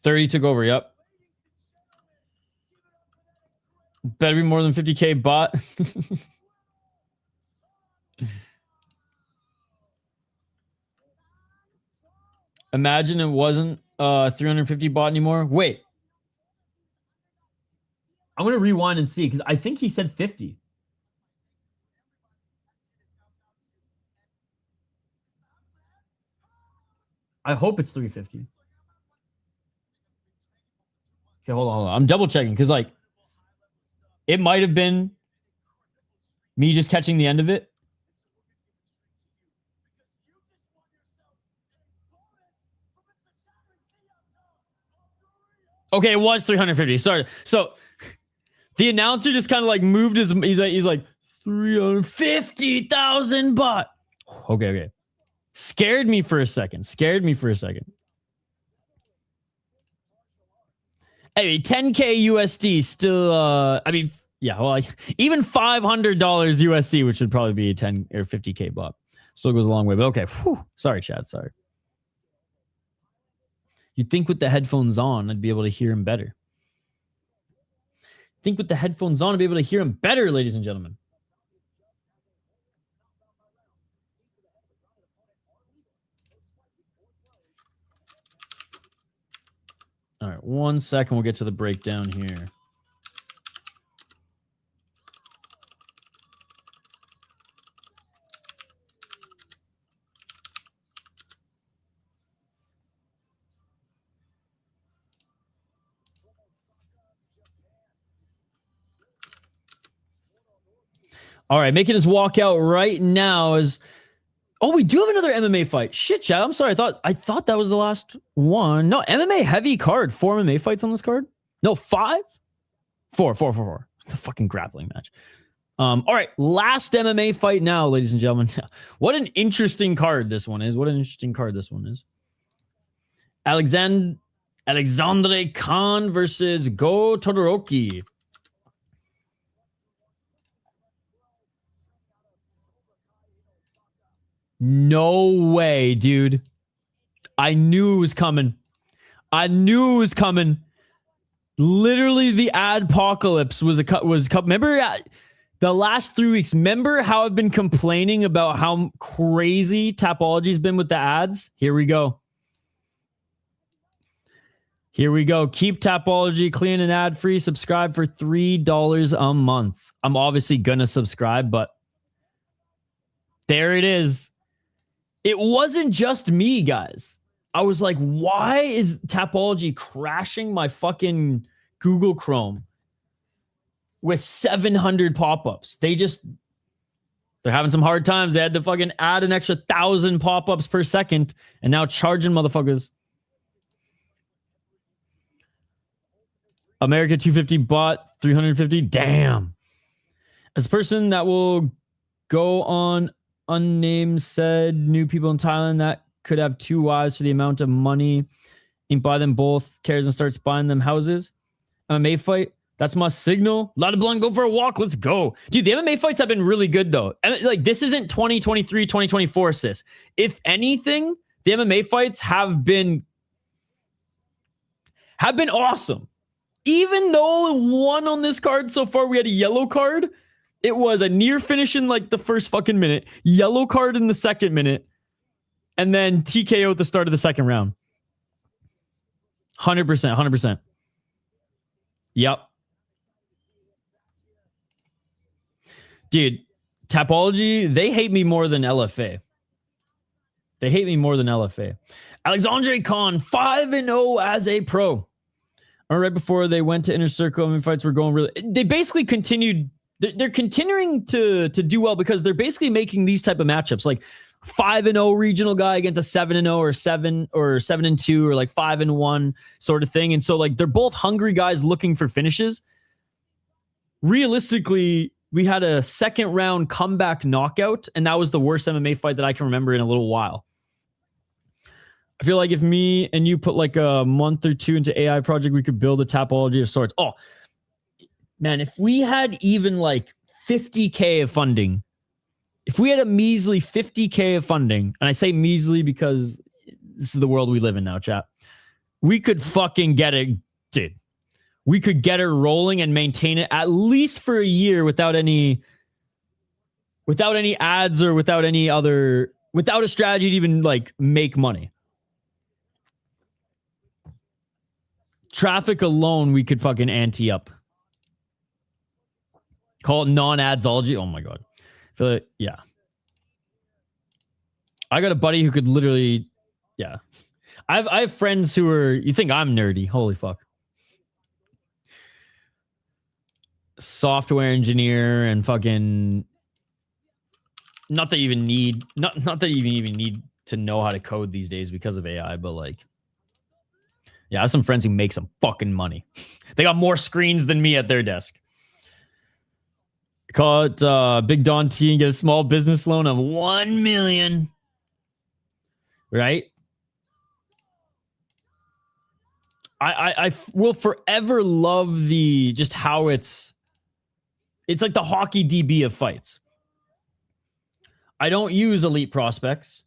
$30 took over, yep. Better be more than 50K bot. Imagine it wasn't 350 bot anymore. Wait. I'm going to rewind and see because I think he said 50. I hope it's 350. Okay, hold on. I'm double checking because it might have been me just catching the end of it. Okay, it was 350. Sorry. So the announcer just kind of moved his. He's like 350,000 baht. Okay. Scared me for a second. Anyway, 10K USD still. Even $500 USD, which would probably be a 10 or 50K baht, still goes a long way. But okay, sorry, Chad. Sorry. You'd think with the headphones on, I'd be able to hear him better. Ladies and gentlemen. All right, 1 second. We'll get to the breakdown here. All right, making his walkout right now is... Oh, we do have another MMA fight. Shit, chat. I'm sorry. I thought that was the last one. No, MMA heavy card. 4 MMA fights on this card? No, 5? 4. The fucking grappling match. All right, last MMA fight now, ladies and gentlemen. What an interesting card this one is. Alexandre Khan versus Go Todoroki. No way, dude. I knew it was coming. Literally, the adpocalypse was remember the last 3 weeks? Remember how I've been complaining about how crazy Tapology's been with the ads? Here we go. Keep Tapology clean and ad-free. Subscribe for $3 a month. I'm obviously gonna subscribe, but there it is. It wasn't just me, guys. I was like, why is Tapology crashing my fucking Google Chrome with 700 pop-ups? They're having some hard times. They had to fucking add an extra 1,000 pop-ups per second and now charging motherfuckers. America 250 bought 350. Damn. As a person that will go on unnamed said new people in Thailand that could have 2 wives for the amount of money and buy them both cares and starts buying them houses. MMA fight. That's my signal. A lot of blunt, go for a walk. Let's go. Dude, the MMA fights have been really good though. Like this isn't 2023, 2024, sis. If anything, the MMA fights have been awesome. Even though one on this card so far, we had a yellow card. It was a near finish in like the first fucking minute, yellow card in the second minute, and then TKO at the start of the second round. 100%. Yep. Dude, Tapology, they hate me more than LFA. Alexandre Khan, 5-0 as a pro. Or right before they went to Inner Circle, MMA fights were going really... They basically continued... They're continuing to do well because they're basically making these type of matchups, like 5-0 regional guy against a 7-0 or 7-2 or like 5-1 sort of thing. And so like they're both hungry guys looking for finishes. Realistically, we had a second round comeback knockout, and that was the worst MMA fight that I can remember in a little while. I feel like if me and you put like a month or two into AI project, we could build a Tapology of sorts. Oh, man, if we had even like 50K of funding, if we had a measly 50K of funding, and I say measly because this is the world we live in now, chat, we could fucking get it, dude. We could get it rolling and maintain it at least for a year without any ads or without a strategy to even like make money. Traffic alone, we could fucking ante up. Call it non-adsology. Oh my God. I feel like, yeah. I got a buddy who could literally, yeah. I have friends who are, you think I'm nerdy. Holy fuck. Software engineer and fucking, not that you even need, not that you even need to know how to code these days because of AI, but like, yeah, I have some friends who make some fucking money. They got more screens than me at their desk. Call it Big Don T and get a small business loan of $1 million. Right? I will forever love the just how it's like the hockey DB of fights. I don't use elite prospects,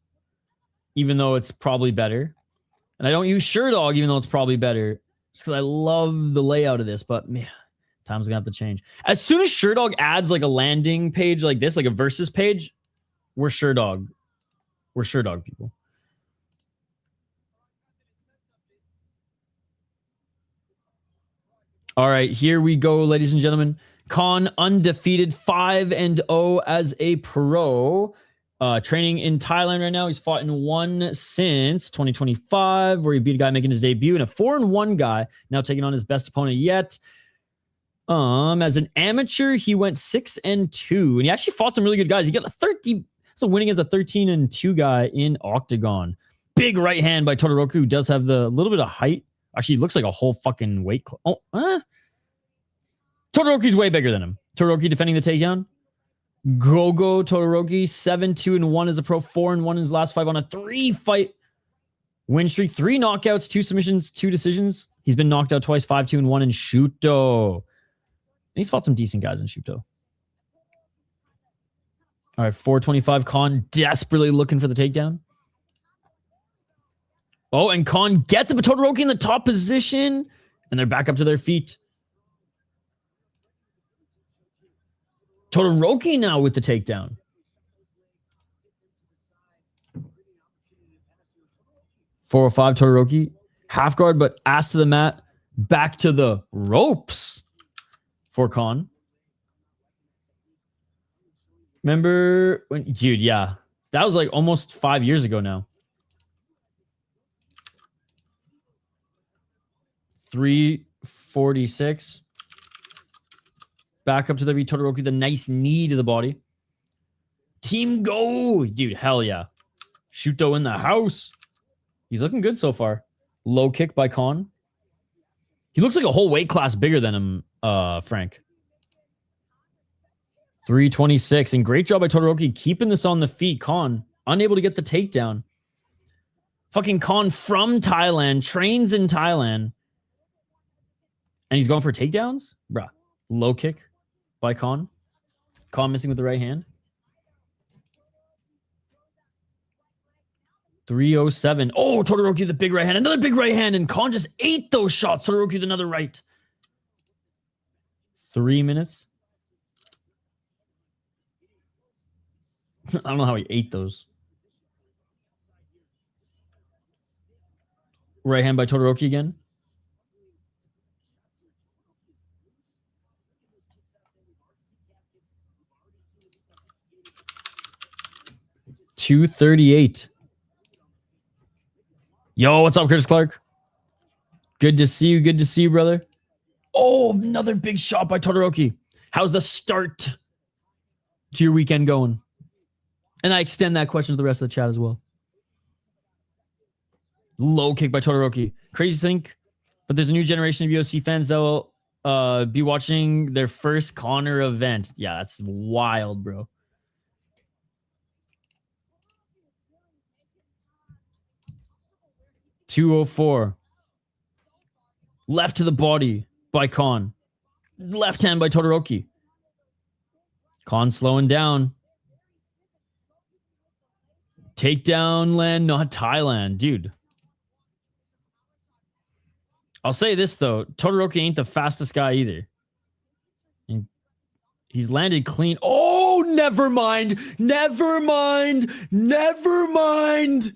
even though it's probably better. And I don't use Sherdog, even though it's probably better. Just because I love the layout of this, but man, time's gonna have to change. As soon as Sherdog adds like a landing page like this, like a versus page, we're Sherdog. We're Sherdog people. All right, here we go, ladies and gentlemen. Khan undefeated, 5-0 as a pro. Training in Thailand right now. He's fought in one since 2025, where he beat a guy making his debut, and a 4-1 guy now taking on his best opponent yet. As an amateur, he went 6-2, and he actually fought some really good guys. He got a 30, so winning as a 13-2 guy in Octagon. Big right hand by Todoroki, who does have the little bit of height. Actually, he looks like a whole fucking weight. Todoroki's way bigger than him. Todoroki defending the takedown. Gogo Todoroki, 7-2-1 as a pro, 4-1 in his last 5 on a 3-fight win streak. 3 knockouts, 2 submissions, 2 decisions. He's been knocked out twice, 5-2-1 in Shuto. And he's fought some decent guys in Shuto. All right, 425. Khan desperately looking for the takedown. Oh, and Khan gets it, but Todoroki in the top position. And they're back up to their feet. Todoroki now with the takedown. .405 Todoroki. Half guard, but ass to the mat. Back to the ropes for Khan. Remember when, dude, yeah. That was like almost 5 years ago now. 346. Back up to the Todoroki, the nice knee to the body. Team go. Dude, hell yeah. Shuto in the house. He's looking good so far. Low kick by Khan. He looks like a whole weight class bigger than him, Frank. 326. And great job by Todoroki keeping this on the feet. Khan unable to get the takedown. Fucking Khan from Thailand. Trains in Thailand. And he's going for takedowns? Bruh. Low kick by Khan. Khan missing with the right hand. 307. Oh, Todoroki with the big right hand. Another big right hand. And Khan just ate those shots. Todoroki with another right. 3 minutes. I don't know how he ate those. Right hand by Todoroki again. .238. Yo, what's up, Chris Clark? Good to see you. Good to see you, brother. Oh, another big shot by Todoroki. How's the start to your weekend going? And I extend that question to the rest of the chat as well. Low kick by Todoroki. Crazy to think, but there's a new generation of UFC fans that will be watching their first Conor event. Yeah, that's wild, bro. .204. Left to the body by Khan. Left hand by Todoroki. Khan slowing down. Takedown land, not Thailand. Dude. I'll say this, though. Todoroki ain't the fastest guy either. He's landed clean. Oh, never mind. Never mind. Never mind.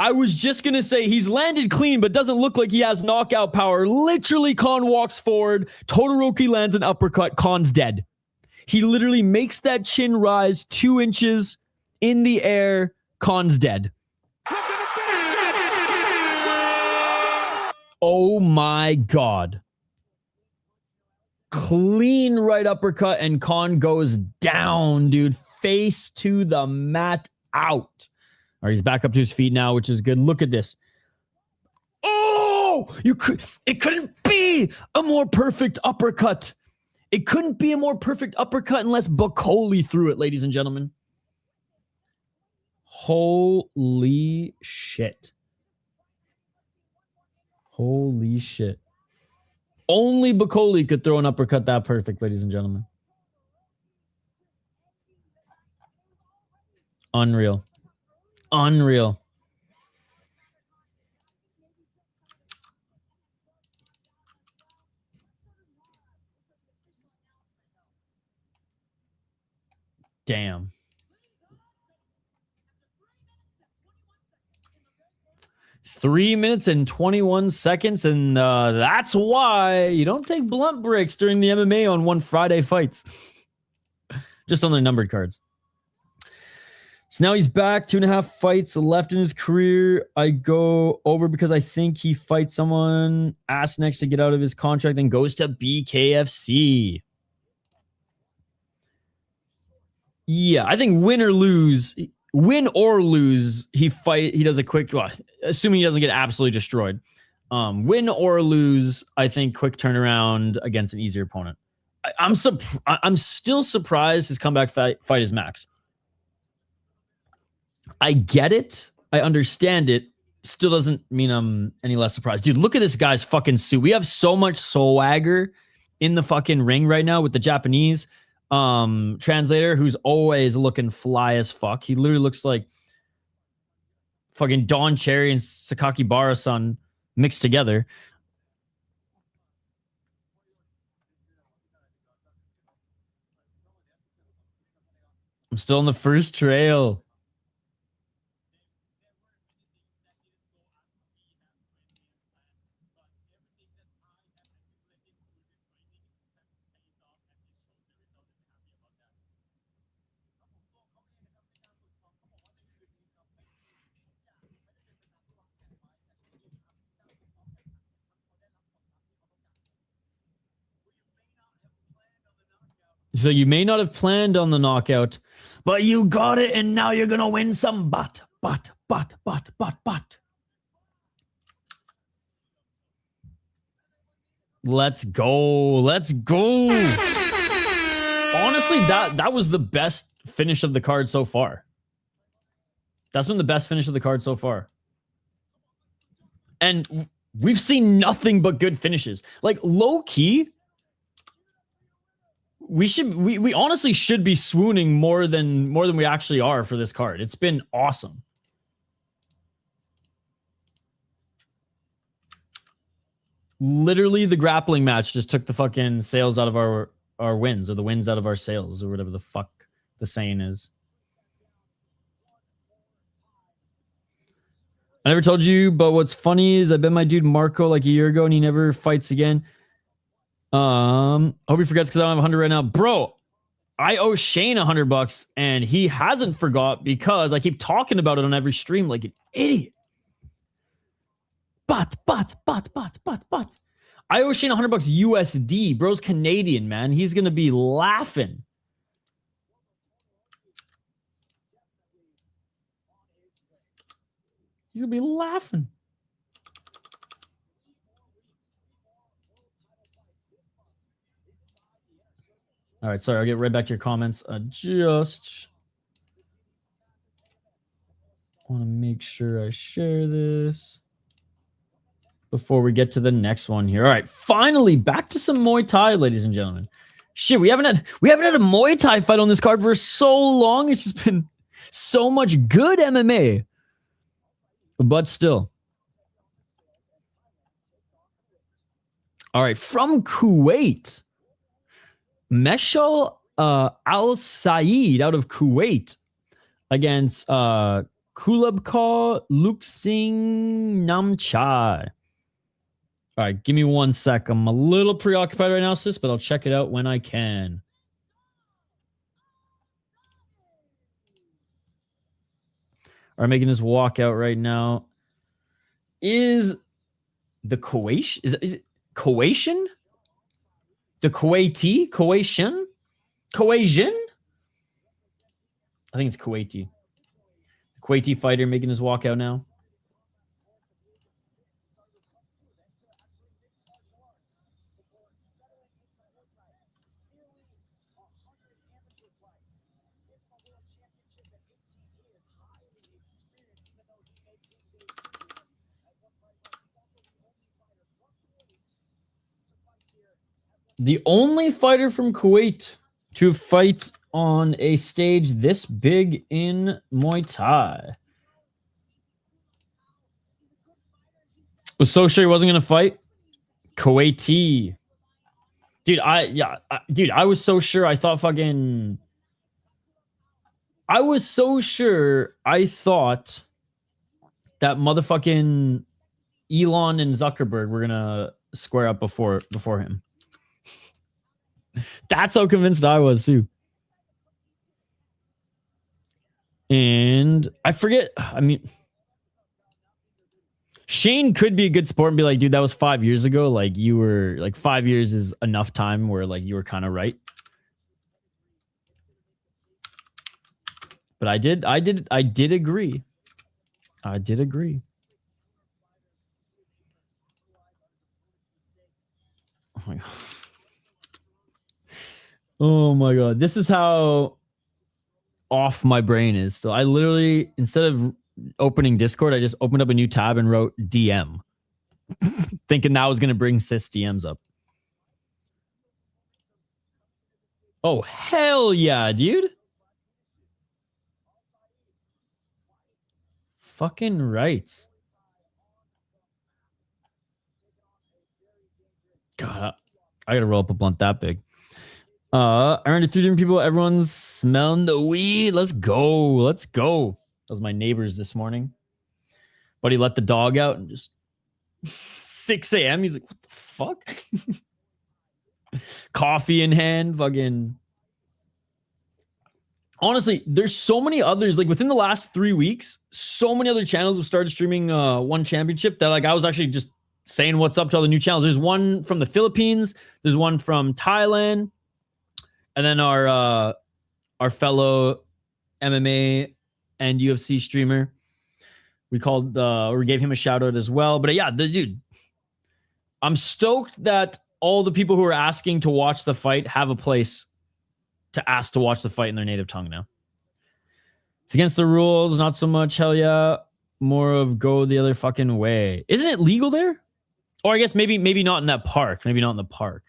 I was just going to say he's landed clean, but doesn't look like he has knockout power. Literally, Khan walks forward. Todoroki lands an uppercut. Khan's dead. He literally makes that chin rise 2 inches in the air. Khan's dead. Oh my God. Clean right uppercut, and Khan goes down, dude. Face to the mat, out. All right, he's back up to his feet now, which is good. Look at this. Oh, it couldn't be a more perfect uppercut. It couldn't be a more perfect uppercut unless Bakoli threw it, ladies and gentlemen. Holy shit. Holy shit. Only Bakoli could throw an uppercut that perfect, ladies and gentlemen. Unreal. Unreal. Damn. Three minutes and 21 seconds, and that's why you don't take blunt breaks during the MMA on one Friday fights. Just on their numbered cards. So now he's back. 2.5 fights left in his career. I go over because I think he fights someone ass next to get out of his contract and goes to BKFC. Yeah, I think win or lose, he does a quick, well, assuming he doesn't get absolutely destroyed. Win or lose, I think quick turnaround against an easier opponent. I'm still surprised his comeback fight is Max. I get it. I understand it. Still doesn't mean I'm any less surprised. Dude, look at this guy's fucking suit. We have so much swagger in the fucking ring right now with the Japanese translator who's always looking fly as fuck. He literally looks like fucking Don Cherry and Sakaki Bara-san mixed together. I'm still on the first trail. So you may not have planned on the knockout, but you got it, and now you're gonna win some but. Let's go. Let's go. Honestly, that was the best finish of the card so far. That's been the best finish of the card so far. And we've seen nothing but good finishes. Like, low key, we honestly should be swooning more than we actually are for this card. It's been awesome. Literally, the grappling match just took the fucking sales out of our wins, or the wins out of our sales, or whatever the fuck the saying is. I never told you, but what's funny is I bet my dude Marco like a year ago and he never fights again. Hope he forgets because I don't have 100 right now. Bro, I owe Shane $100 and he hasn't forgot because I keep talking about it on every stream like an idiot. But. I owe Shane $100 USD. Bro's Canadian, man. He's going to be laughing. He's going to be laughing. All right, sorry. I'll get right back to your comments. Just want to make sure I share this before we get to the next one here. All right, finally back to some Muay Thai, ladies and gentlemen. Shit, we haven't had a Muay Thai fight on this card for so long. It's just been so much good MMA. But still. All right, from Kuwait, Meshal Alsaeed out of Kuwait against Kulabka Luxing Namchai. All right, give me 1 sec. I'm a little preoccupied right now, sis, but I'll check it out when I can. All right, making this walkout right now is the Kuwait. Is it Kuwaitian? The Kuwaiti? Kuwaitian? Kuwaitian? I think it's Kuwaiti. The Kuwaiti fighter making his walkout now. The only fighter from Kuwait to fight on a stage this big in Muay Thai. Was so sure he wasn't going to fight. Kuwaiti. Dude, I was so sure. I thought fucking... I was so sure I thought that motherfucking Elon and Zuckerberg were going to square up before him. That's how convinced I was too. And I forget, I mean, Shane could be a good sport and be like, dude, that was 5 years ago. Like, you were like 5 years is enough time where like you were kind of right. But I did agree. I did agree. Oh my God. Oh my god. This is how off my brain is. So I literally, instead of opening Discord, I just opened up a new tab and wrote DM. Thinking that was going to bring cis DMs up. Oh, hell yeah, dude. Fucking right. God, I gotta roll up a blunt that big. I ran into 3 different people. Everyone's smelling the weed. Let's go. Let's go. That was my neighbors this morning. But he let the dog out and just 6 a.m. He's like, what the fuck? Coffee in hand, fucking. Honestly, there's so many others. Like within the last 3 weeks, so many other channels have started streaming ONE Championship that like I was actually just saying what's up to all the new channels. There's one from the Philippines. There's one from Thailand. And then our fellow MMA and UFC streamer, we gave him a shout out as well. But yeah, the dude, I'm stoked that all the people who are asking to watch the fight have a place to ask to watch the fight in their native tongue now. It's against the rules, not so much hell yeah, more of go the other fucking way. Isn't it legal there? Or I guess maybe not in that park. Maybe not in the park.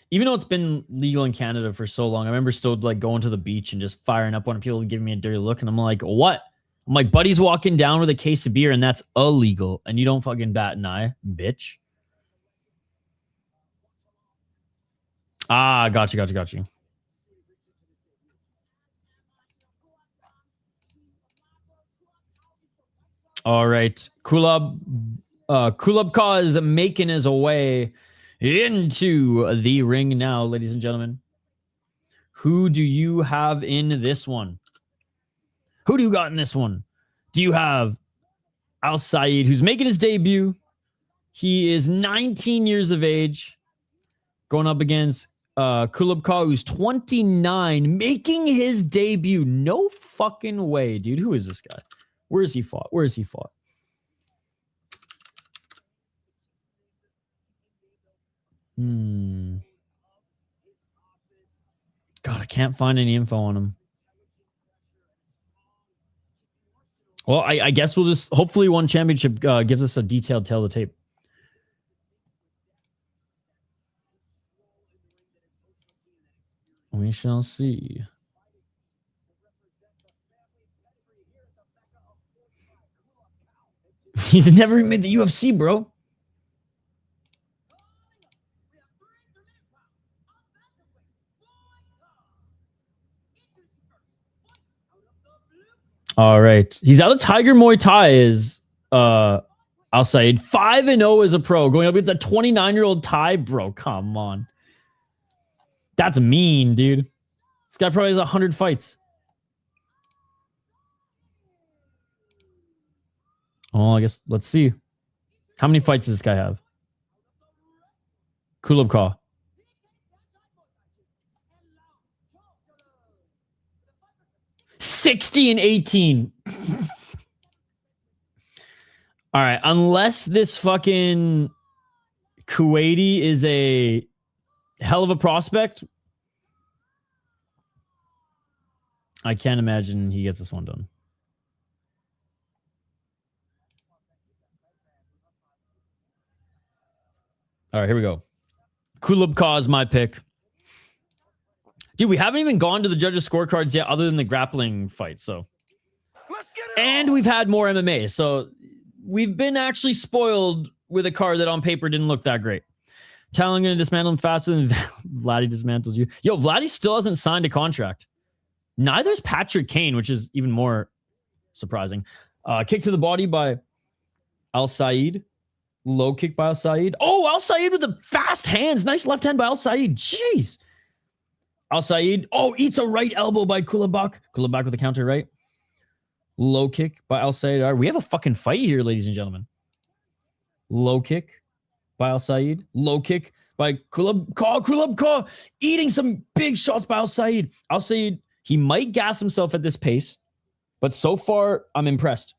Even though it's been legal in Canada for so long, I remember still like going to the beach and just firing up on people giving me a dirty look. And I'm like, what? I'm like, buddy's walking down with a case of beer and that's illegal. And you don't fucking bat an eye, bitch. Ah, got you. All right. Kulabka is making his way into the ring now, ladies and gentlemen. Who do you have in this one? Who do you got in this one? Do you have Alsaeed, who's making his debut? He is 19 years of age, going up against Kulabka, who's 29, making his debut. No fucking way, dude. Who is this guy? Where has he fought? God, I can't find any info on him. Well, I guess we'll just... Hopefully ONE Championship gives us a detailed tale of the tape. We shall see. He's never made the UFC, bro. All right. He's out of Tiger Muay Thai is Alsaeed. 5-0 as a pro. Going up against a 29-year-old Thai, bro. Come on. That's mean, dude. This guy probably has 100 fights. Oh, I guess let's see. How many fights does this guy have? Kulabka. $60-18. All right, unless this fucking Kuwaiti is a hell of a prospect, I can't imagine he gets this one done. All right, here we go. Kulabka is my pick. Dude, we haven't even gone to the judges' scorecards yet other than the grappling fight, so. And we've had more MMA, so we've been actually spoiled with a card that on paper didn't look that great. Talon going to dismantle him faster than Vladdy dismantled you. Yo, Vladdy still hasn't signed a contract. Neither is Patrick Kane, which is even more surprising. Kick to the body by Alsaeed. Low kick by Alsaeed. Oh, Alsaeed with the fast hands. Nice left hand by Alsaeed. Jeez. Alsaeed. Oh, eats a right elbow by Kulabak. Kulabak with a counter right. Low kick by Alsaeed. All right, we have a fucking fight here, ladies and gentlemen. Low kick by Alsaeed. Low kick by Kulabka. Eating some big shots by Alsaeed. Alsaeed, he might gas himself at this pace, but so far, I'm impressed.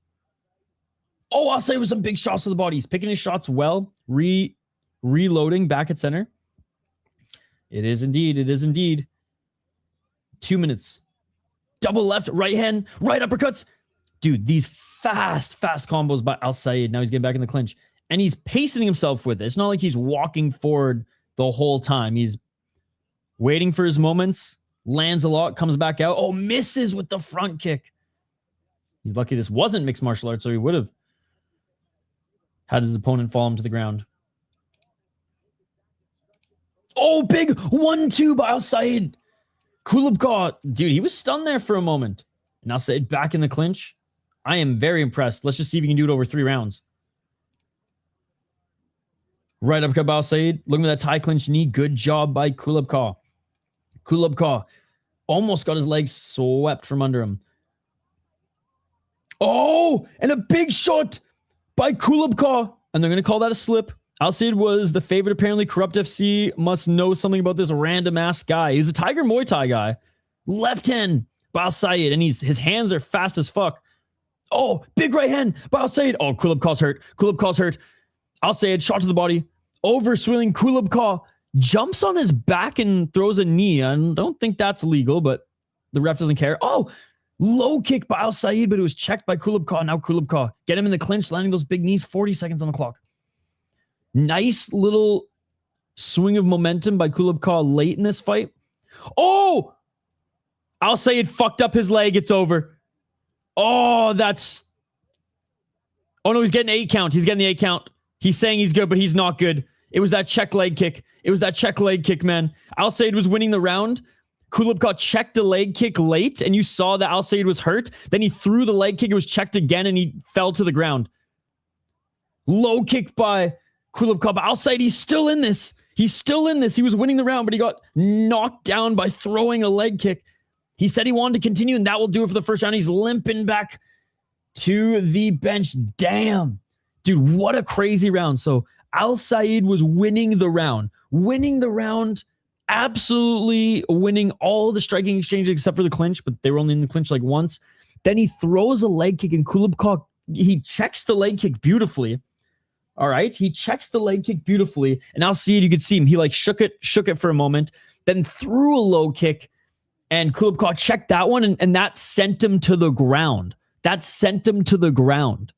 Oh, I'll say with some big shots to the body. He's picking his shots well. Reloading back at center. It is indeed. It is indeed. 2 minutes. Double left, right hand, right uppercuts. Dude, these fast combos by Alsaeed. Now he's getting back in the clinch. And he's pacing himself with it. It's not like he's walking forward the whole time. He's waiting for his moments. Lands a lot, comes back out. Oh, misses with the front kick. He's lucky this wasn't mixed martial arts, so he would have had his opponent fall him to the ground. Oh, big 1-2 by Alsaeed. Kulubka, dude, he was stunned there for a moment. And Alsaeed back in the clinch. I am very impressed. Let's just see if he can do it over 3 rounds. Right uppercut by Alsaeed. Looking at that tie clinch knee. Good job by Kulubka. Kulubka almost got his legs swept from under him. Oh, and a big shot by Kulubka. And they're going to call that a slip. Alsaeed was the favorite, apparently. Corrupt FC must know something about this random-ass guy. He's a Tiger Muay Thai guy. Left hand by Alsaeed, and his hands are fast as fuck. Oh, big right hand by Alsaeed. Oh, Kulubka's hurt. Kulubka's hurt. Alsaeed, shot to the body. Overswinging Kulubka. Jumps on his back and throws a knee. I don't think that's legal, but the ref doesn't care. Oh, low kick by Alsaeed, but it was checked by Kulubka. Now Kulubka. Get him in the clinch, landing those big knees. 40 seconds on the clock. Nice little swing of momentum by Kulubka late in this fight. Oh! Alsaeed fucked up his leg. It's over. Oh, that's... Oh, no, he's getting 8 count. He's getting the 8 count. He's saying he's good, but he's not good. It was that check leg kick. It was that check leg kick, man. Alsaeed was winning the round. Kulubka checked the leg kick late, and you saw that Alsaeed was hurt. Then he threw the leg kick. It was checked again, and he fell to the ground. Low kick by Kulubka. But Alsaeed, he's still in this. He's still in this. He was winning the round, but he got knocked down by throwing a leg kick. He said he wanted to continue, and that will do it for the first round. He's limping back to the bench. Damn. Dude, what a crazy round. So Alsaeed was winning the round. Winning the round, absolutely winning all the striking exchanges except for the clinch, but they were only in the clinch like once. Then he throws a leg kick, and Kulubka, he checks the leg kick beautifully. All right, he checks the leg kick beautifully, and Alsaeed, you could see him. He like shook it for a moment, then threw a low kick, and Kulubka checked that one, and that sent him to the ground. That sent him to the ground.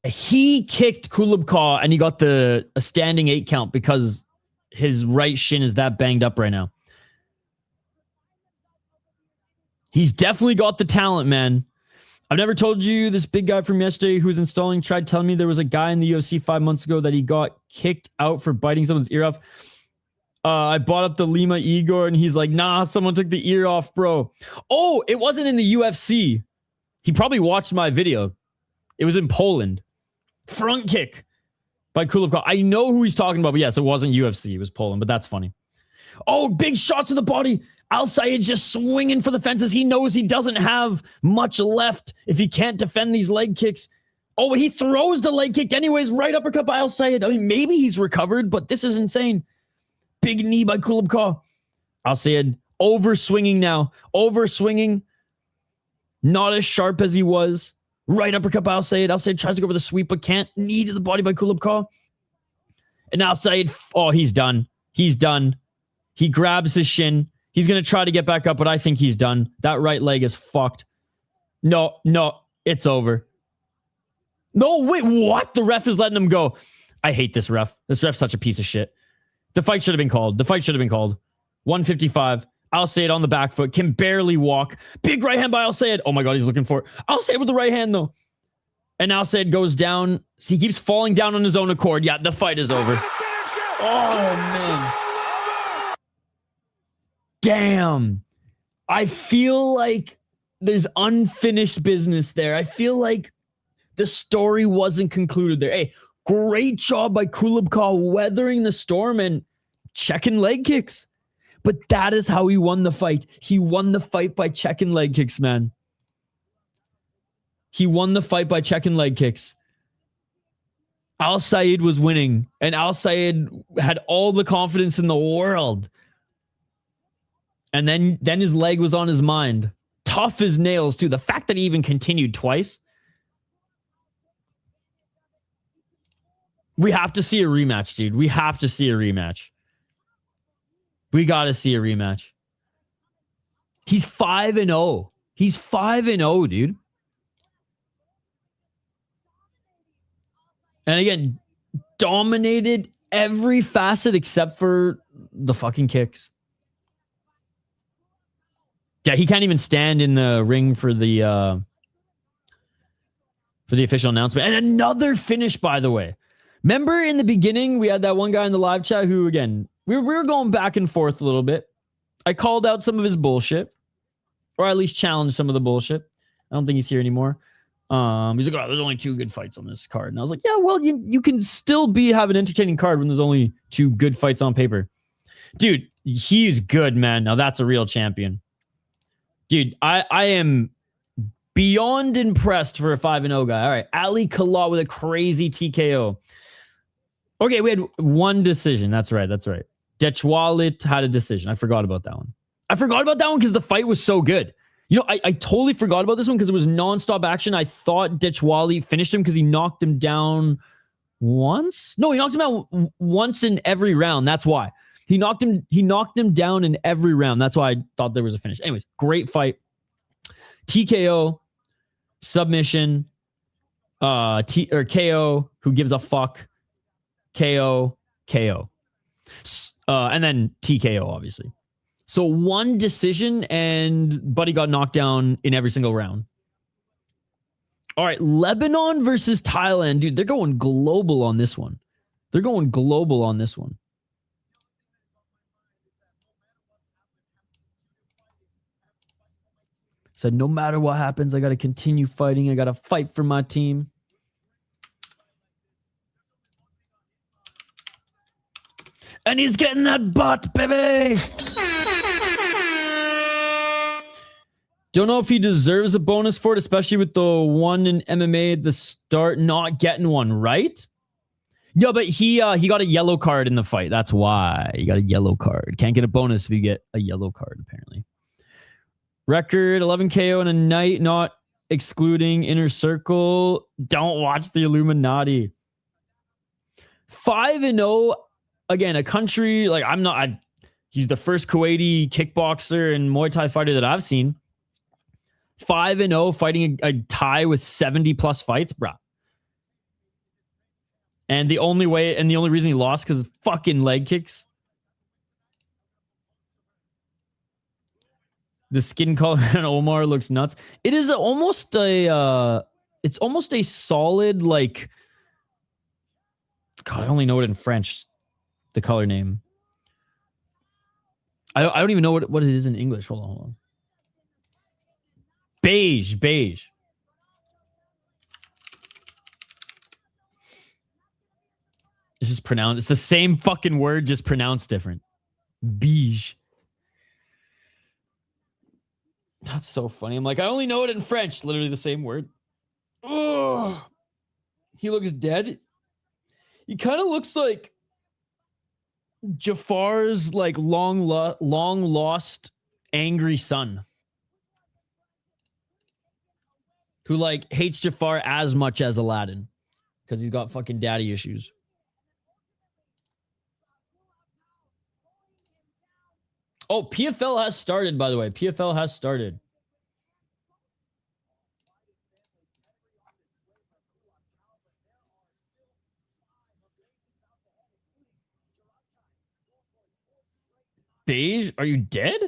He kicked Kulubka, and he got a standing 8 count because his right shin is that banged up right now. He's definitely got the talent, man. I've never told you this big guy from yesterday who's installing tried telling me there was a guy in the UFC 5 months ago that he got kicked out for biting someone's ear off. I bought up the Lima Igor, and he's like, nah, someone took the ear off, bro. Oh, it wasn't in the UFC. He probably watched my video. It was in Poland. Front kick by Kulubka. I know who he's talking about, but yes, it wasn't UFC. It was Poland, but that's funny. Oh, big shots to the body. Alsaeed's just swinging for the fences. He knows he doesn't have much left if he can't defend these leg kicks. Oh, he throws the leg kick anyways. Right uppercut by Alsaeed. I mean, maybe he's recovered, but this is insane. Big knee by Kulubka. Alsaeed overswinging now. Overswinging. Not as sharp as he was. Right uppercut by Alsaeed. Alsaeed tries to go for the sweep, but can't. Knee to the body by Kulubka. And Alsaeed, oh, he's done. He's done. He grabs his shin. He's going to try to get back up, but I think he's done. That right leg is fucked. No, it's over. No, wait, what? The ref is letting him go. I hate this ref. This ref's such a piece of shit. The fight should have been called. 155. Alsaeed on the back foot. Can barely walk. Big right hand by Alsaeed. Oh my God, he's looking for it. Alsaeed with the right hand, though. And Alsaeed goes down. He keeps falling down on his own accord. Yeah, the fight is over. Oh, man. Damn. I feel like there's unfinished business there. I feel like the story wasn't concluded there. Hey, great job by Kulubka weathering the storm and checking leg kicks. But that is how he won the fight. He won the fight by checking leg kicks, man. He won the fight by checking leg kicks. Alsaeed was winning, and Alsaeed had all the confidence in the world. And then his leg was on his mind. Tough as nails, too. The fact that he even continued twice. We have to see a rematch, dude. We have to see a rematch. We got to see a rematch. He's 5-0. He's 5-0, dude. And again, dominated every facet except for the fucking kicks. Yeah, he can't even stand in the ring for the official announcement. And another finish, by the way. Remember in the beginning, we had that one guy in the live chat who, again, we were going back and forth a little bit. I called out some of his bullshit, or at least challenged some of the bullshit. I don't think he's here anymore. He's like, oh, there's only 2 good fights on this card. And I was like, yeah, well, you can still have an entertaining card when there's only 2 good fights on paper. Dude, he's good, man. Now that's a real champion. Dude, I am beyond impressed for a 5-0 guy. All right, Ali Kalal with a crazy TKO. Okay, we had 1 decision. That's right. Dechwalit had a decision. I forgot about that one. Because the fight was so good. You know, I totally forgot about this one because it was nonstop action. I thought Dechwali finished him because he knocked him down once. No, he knocked him out once in every round. That's why. He knocked him down in every round. That's why I thought there was a finish. Anyways, great fight. TKO, submission, KO, who gives a fuck, KO, and then TKO, obviously. So 1 decision, and Buddy got knocked down in every single round. All right, Lebanon versus Thailand. Dude, they're going global on this one. Said, no matter what happens, I got to continue fighting. I got to fight for my team. And he's getting that butt, baby. Don't know if he deserves a bonus for it, especially with the one in MMA at the start, not getting one, right? No, but he got a yellow card in the fight. That's why he got a yellow card. Can't get a bonus if you get a yellow card, apparently. Record 11 KO in a night, not excluding Inner Circle. Don't watch the Illuminati. 5-0. Again, a country like he's the first Kuwaiti kickboxer and Muay Thai fighter that I've seen. 5-0, fighting a Thai with 70 plus fights, bruh. And the only reason he lost because of fucking leg kicks. The skin color on Omar looks nuts. It is almost a solid, like, God, I only know it in French. The color name. I don't even know what it is in English. Hold on. Beige. It's just pronounced. It's the same fucking word, just pronounced different. Beige. That's so funny. I'm like, I only know it in French. Literally the same word. Oh, he looks dead. He kind of looks like Jafar's like long lost angry son, who like hates Jafar as much as Aladdin because he's got fucking daddy issues. Oh, PFL has started, by the way. PFL has started. Beige, are you dead?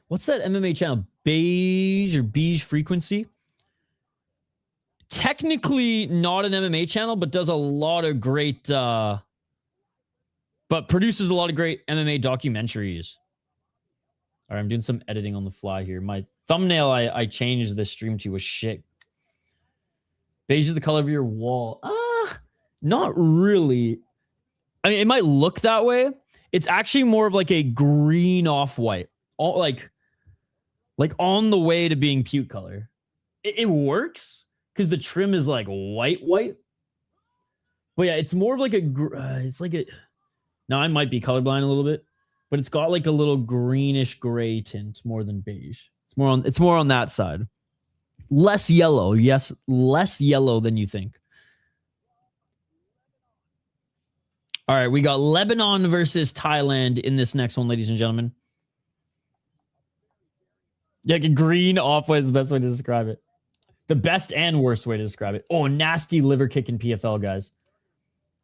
What's that MMA channel? Beige Frequency? Technically not an MMA channel, but does a lot of great, but produces a lot of great MMA documentaries. All right, I'm doing some editing on the fly here. My thumbnail I changed the stream to was shit. Beige is the color of your wall. Not really. I mean, it might look that way. It's actually more of like a green off-white. Like on the way to being puke color. It works because the trim is like white. But yeah, it's more of like it's like a... Now, I might be colorblind a little bit. but it's got like a little greenish gray tint more than beige. It's more on that side. Less yellow. Yes, less yellow than you think. All right, we got Lebanon versus Thailand in this next one, ladies and gentlemen. Yeah, like a green off-white is the best way to describe it. The best and worst way to describe it. Oh, nasty liver kick in PFL, guys.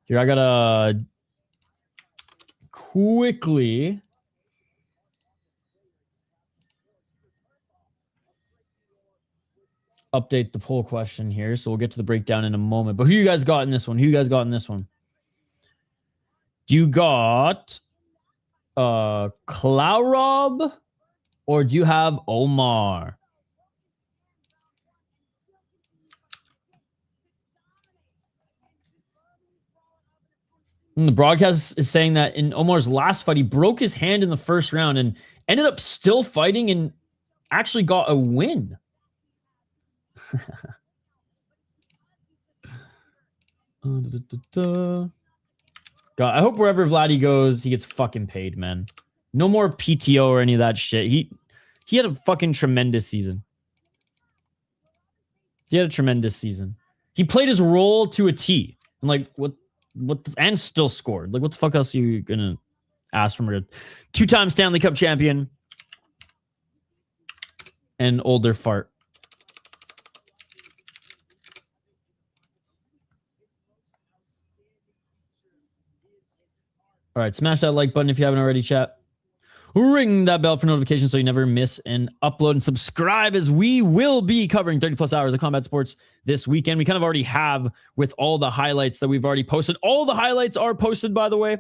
Here, I gotta quickly update the poll question here, so we'll get to the breakdown in a moment. But who you guys got in this one? Who you guys got in this one? Do you got Klarob or do you have Omar? And the broadcast is saying that in Omar's last fight, he broke his hand in the first round and ended up still fighting and actually got a win. God, I hope wherever Vladdy goes, he gets fucking paid, man. No more PTO or any of that shit. He had a fucking tremendous season. He had a tremendous season. He played his role to a T. And like, and still scored. Like, what the fuck else are you gonna ask from a two-time Stanley Cup champion and older fart? All right, smash that like button if you haven't already, chat. Ring that bell for notifications so you never miss an upload, and subscribe as we will be covering 30 plus hours of combat sports this weekend. We kind of already have with all the highlights that we've already posted. All the highlights are posted, by the way.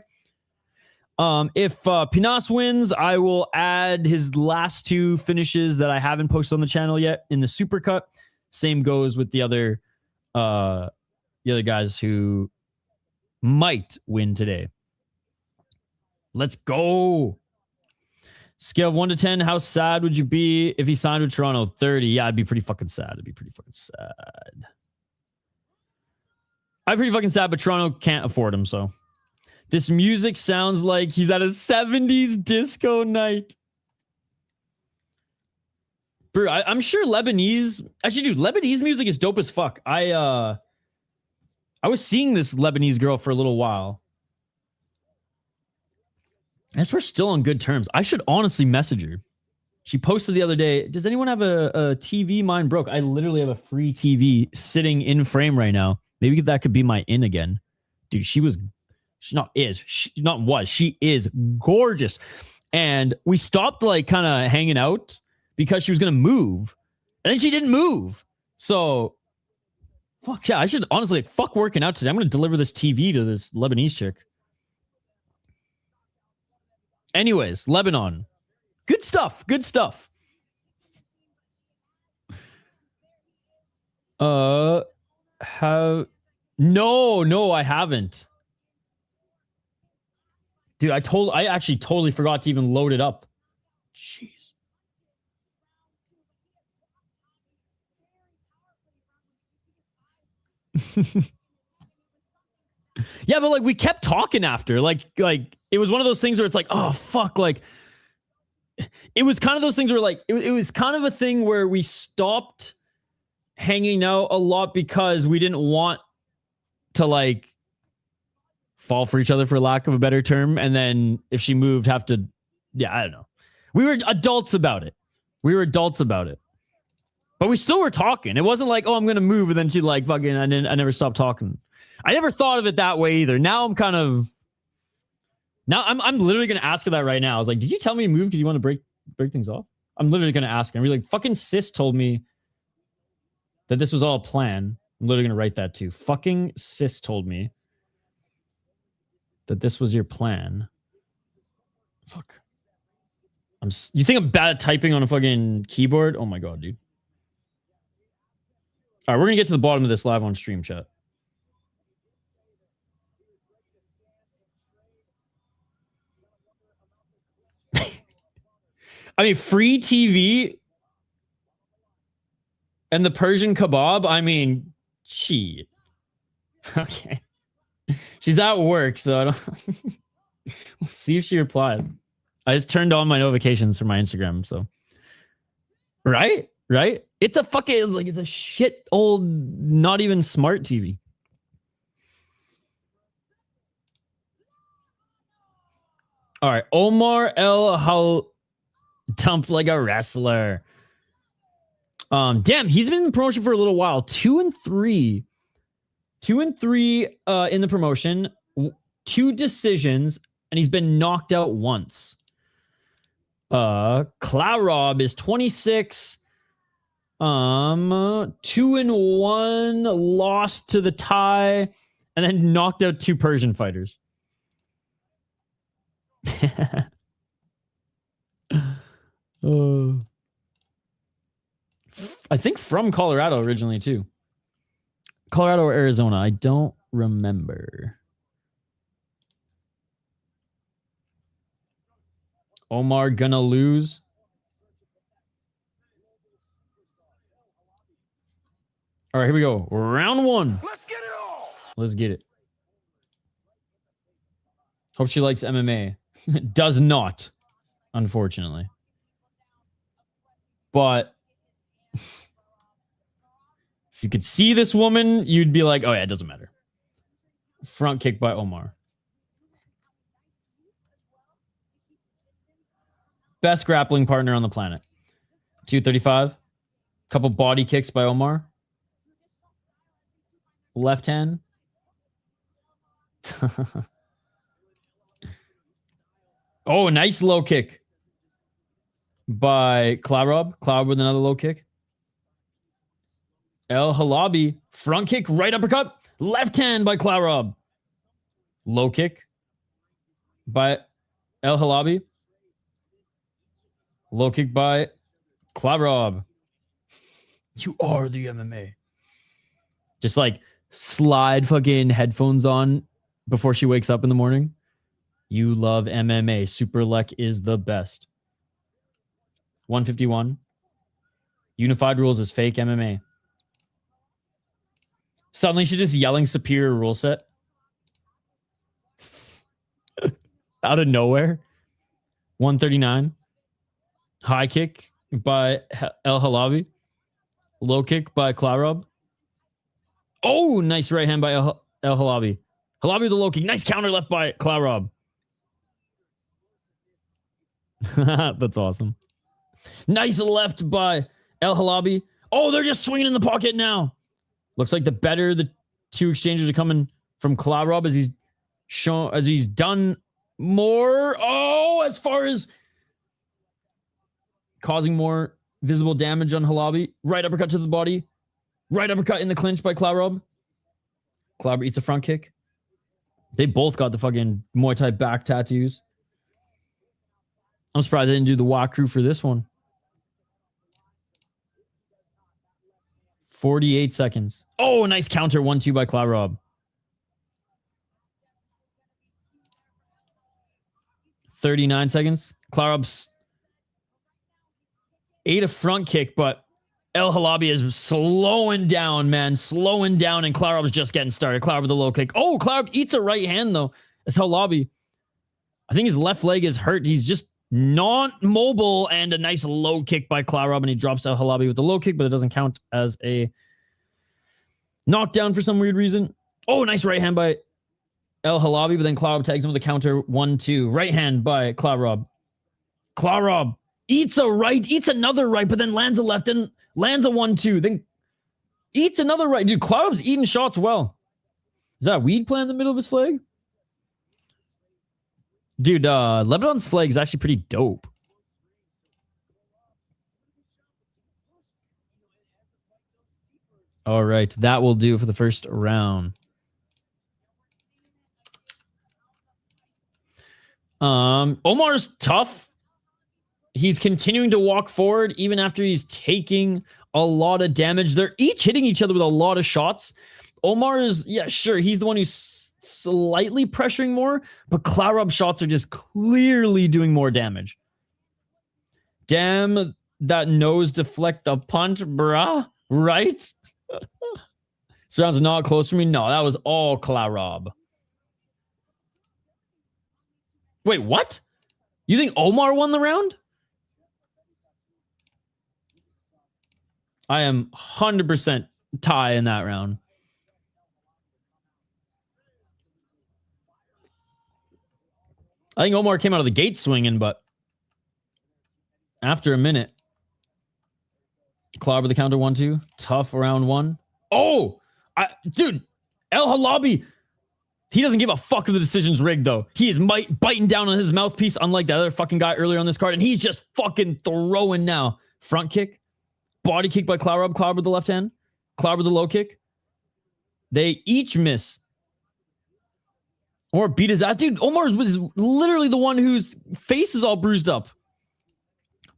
If Pinas wins, I will add his last two finishes that I haven't posted on the channel yet in the Super Cut. Same goes with the other guys who might win today. Let's go. Scale of 1 to 10, how sad would you be if he signed with Toronto? 30. Yeah, I'd be pretty fucking sad. I'd be pretty fucking sad. I'm pretty fucking sad, but Toronto can't afford him, so. This music sounds like he's at a 70s disco night. Bro, I'm sure Lebanese... Actually, dude, Lebanese music is dope as fuck. I was seeing this Lebanese girl for a little while. I guess we're still on good terms. I should honestly message her. She posted the other day, does anyone have a TV? Mine broke. I literally have a free TV sitting in frame right now. Maybe that could be my in again. Dude, she is gorgeous. And we stopped like kind of hanging out because she was going to move. And then she didn't move. So, fuck yeah. I should honestly, fuck working out today. I'm going to deliver this TV to this Lebanese chick. Anyways, Lebanon. Good stuff. Good stuff. No, I haven't. Dude, I actually totally forgot to even load it up. Jeez. Yeah, but like we kept talking after. Like it was one of those things where it's like, oh fuck, like it was kind of those things where like it was kind of a thing where we stopped hanging out a lot because we didn't want to like fall for each other, for lack of a better term, and then if she moved have to, yeah, I don't know. We were adults about it. But we still were talking. It wasn't like, oh, I'm gonna move and then she like fucking I never stopped talking. I never thought of it that way either. Now I'm literally gonna ask her that right now. I was like, did you tell me to move because you want to break things off? I'm literally gonna ask her. I'm really like, fucking sis told me that this was all a plan. I'm literally gonna write that too. Fucking sis told me that this was your plan. Fuck. You think I'm bad at typing on a fucking keyboard? Oh my god, dude. All right, we're gonna get to the bottom of this live on stream, chat. I mean, free TV and the Persian kebab. I mean, shit. Okay. She's at work, so I don't... We'll see if she replies. I just turned on my notifications for my Instagram. So, right? It's a fucking like it's a shit old, not even smart TV. All right, Omar El dumped like a wrestler. Damn, he's been in the promotion for a little while. 2-3. 2-3 in the promotion. 2 decisions, and he's been knocked out once. Klarob is 26. 2-1, lost to the Thai, and then knocked out 2 Persian fighters. I think from Colorado originally too. Colorado or Arizona, I don't remember. Omar gonna lose. All right, here we go. Round 1. Let's get it all. Let's get it. Hope she likes MMA. Does not, unfortunately. But if you could see this woman, you'd be like, oh yeah, it doesn't matter. Front kick by Omar. Best grappling partner on the planet. 235. Couple body kicks by Omar. Left hand. Oh, nice low kick by Klarob. Klarob with another low kick. El Halabi. Front kick, right uppercut. Left hand by Klarob. Low kick by El Halabi. Low kick by Klarob. You are the MMA. Just like slide fucking headphones on before she wakes up in the morning. You love MMA. Super Lek is the best. 151. Unified rules is fake MMA. Suddenly she's just yelling superior rule set. Out of nowhere. 139. High kick by El Halabi. Low kick by Klarob. Oh, nice right hand by El Halabi. Halabi with a low kick. Nice counter left by Klarob. That's awesome. Nice left by El Halabi. Oh, they're just swinging in the pocket now. Looks like the 2 exchanges are coming from Klarob as he's done more. Oh, as far as causing more visible damage on Halabi. Right uppercut to the body. Right uppercut in the clinch by Klarob. Klarob eats a front kick. They both got the fucking Muay Thai back tattoos. I'm surprised I didn't do the walkthrough for this one. 48 seconds. Oh, nice counter. 1-2 by Klarob. 39 seconds. Klarob's ate a front kick, but El Halabi is slowing down, man. Slowing down, and Klarob's just getting started. Klarob with a low kick. Oh, Klarob eats a right hand, though. As Halabi, I think his left leg is hurt. He's just not mobile, and a nice low kick by Klarob, and he drops El Halabi with the low kick, but it doesn't count as a knockdown for some weird reason. Oh, nice right hand by El Halabi, but then Klarob tags him with a counter 1-2. Right hand by Klarob. Klarob eats a right, eats another right, but then lands a left and lands a 1-2. Then eats another right. Dude, Klarob's eating shots well. Is that a weed plant in the middle of his flag? Dude, Lebanon's flag is actually pretty dope. All right, that will do for the first round. Omar's tough. He's continuing to walk forward even after he's taking a lot of damage. They're each hitting each other with a lot of shots. Omar is, yeah, sure, he's the one who's slightly pressuring more, but Klarob shots are just clearly doing more damage. Damn, that nose deflect a punch, bruh. Right? This round's not close for me. No, that was all Klarob. Wait, what? You think Omar won the round? I am 100% tie in that round. I think Omar came out of the gate swinging, but after a minute, Klarob with the counter 1-2. Tough round one. Oh, dude, El Halabi. He doesn't give a fuck if the decision's rigged, though. He is biting down on his mouthpiece, unlike the other fucking guy earlier on this card, and he's just fucking throwing now. Front kick. Body kick by Klarob. Klarob with the left hand. Klarob with the low kick. They each miss. Omar beat his ass. Dude, Omar was literally the one whose face is all bruised up.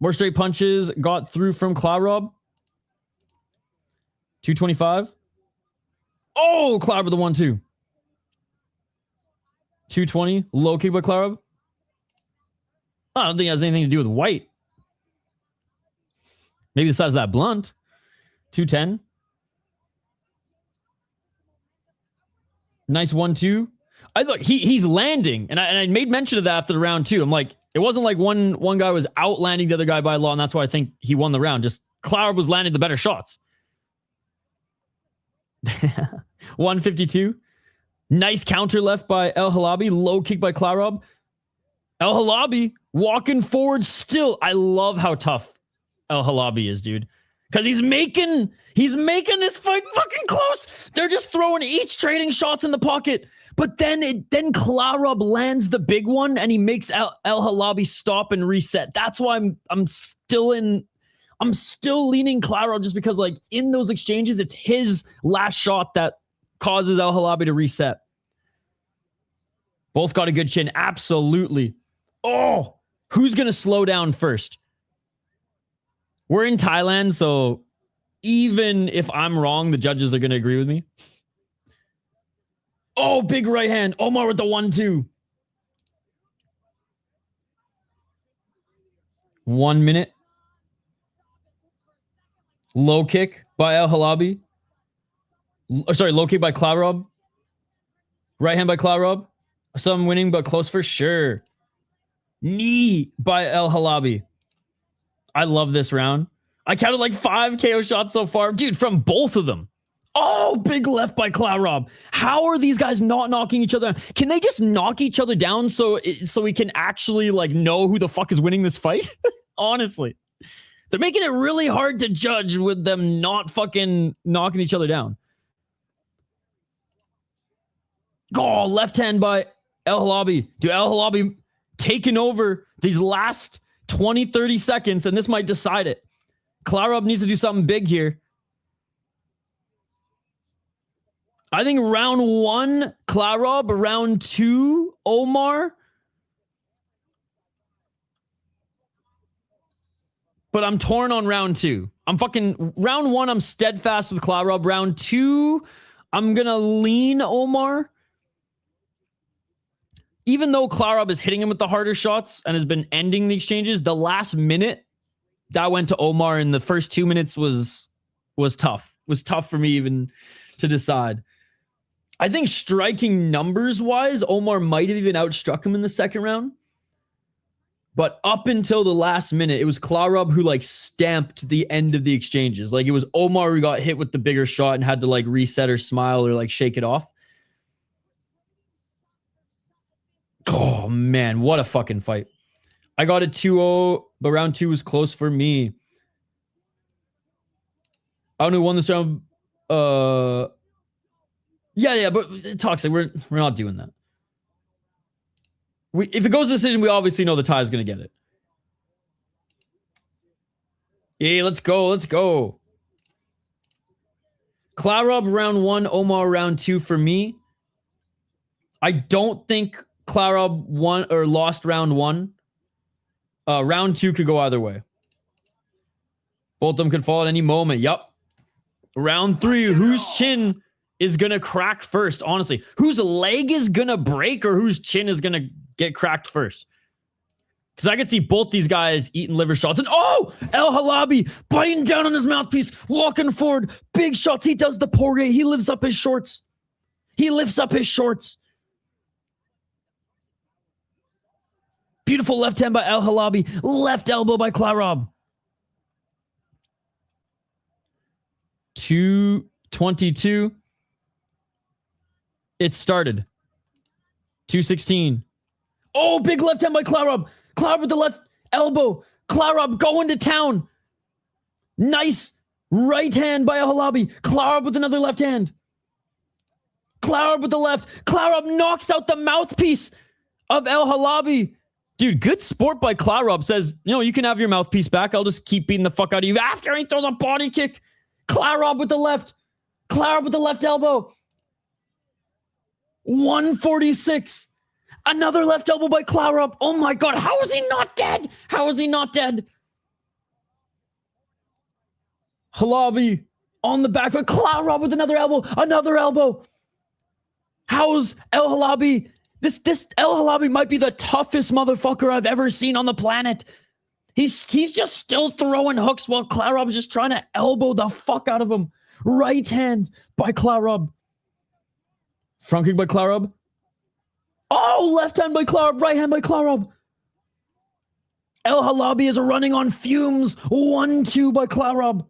More straight punches got through from Klarob. 225. Oh, Klarob with the 1-2. 220. Low kick by Klarob. I don't think it has anything to do with weight. Maybe the size of that blunt. 210. Nice 1-2. Look, he's landing, and I made mention of that after the round too. I'm like, it wasn't like one guy was outlanding the other guy by a lot, and that's why I think he won the round. Just Klarob was landing the better shots. 152. Nice counter left by El Halabi. Low kick by Klarob. El Halabi walking forward still. I love how tough El Halabi is, dude. Because he's making this fight fucking close. They're just throwing each trading shots in the pocket. But then Klarob lands the big one and he makes El Halabi stop and reset. That's why I'm still leaning Klarob, just because like in those exchanges, it's his last shot that causes El Halabi to reset. Both got a good chin. Absolutely. Oh, who's going to slow down first? We're in Thailand, so even if I'm wrong, the judges are going to agree with me. Oh, big right hand. Omar with the 1-2. 1 minute. Low kick by El Halabi. Sorry, low kick by Klarob. Right hand by Klarob. Some winning, but close for sure. Knee by El Halabi. I love this round. I counted like 5 KO shots so far. Dude, from both of them. Oh, big left by Klarob. How are these guys not knocking each other down? Can they just knock each other down so we can actually like know who the fuck is winning this fight? Honestly. They're making it really hard to judge with them not fucking knocking each other down. Oh, left hand by El Halabi. Dude, El Halabi taking over these last 20, 30 seconds, and this might decide it. Klarob needs to do something big here. I think round 1, Klarob. Round 2, Omar. But I'm torn on round 2. Round 1, I'm steadfast with Klarob. Round 2, I'm going to lean Omar. Even though Klarob is hitting him with the harder shots and has been ending the exchanges, the last minute, that went to Omar, and the first 2 minutes was tough. Was tough for me even to decide. I think striking numbers-wise, Omar might have even outstruck him in the second round. But up until the last minute, it was Klarob who like stamped the end of the exchanges. Like it was Omar who got hit with the bigger shot and had to like reset or smile or like shake it off. Oh man, what a fucking fight. I got a 2-0, but round 2 was close for me. I don't know who won this round. Yeah, but toxic. We're not doing that. If it goes to decision, we obviously know the tie is going to get it. Yeah, let's go. Klarob round 1, Omar round 2 for me. I don't think Klarob won or lost round 1. Round 2 could go either way. Both of them could fall at any moment. Yup. Round 3, whose chin is going to crack first, honestly? Whose leg is going to break or whose chin is going to get cracked first? Because I could see both these guys eating liver shots. And oh, El Halabi biting down on his mouthpiece, walking forward. Big shots. He does the Poirier. He lifts up his shorts. Beautiful left hand by Al Halabi. Left elbow by Klarob. 2:22. It started. 2:16. Oh, big left hand by Klarob. Klarob with the left elbow. Klarob going to town. Nice right hand by Halabi. Klarob with another left hand. Klarob with the left. Klarob knocks out the mouthpiece of El Halabi. Dude, good sport by Klarob. Says, you can have your mouthpiece back. I'll just keep beating the fuck out of you. After he throws a body kick. Klarob with the left. Klarob with the left elbow. 146. Another left elbow by Klarob. Oh my God. How is he not dead? How is he not dead? Halabi on the back foot. Klarob with another elbow. Another elbow. How's El Halabi? This El Halabi might be the toughest motherfucker I've ever seen on the planet. He's just still throwing hooks while Klarob's just trying to elbow the fuck out of him. Right hand by Klarob. Front kick by Klarob. Oh, left hand by Klarob. Right hand by Klarob. El Halabi is running on fumes. 1-2 by Klarob.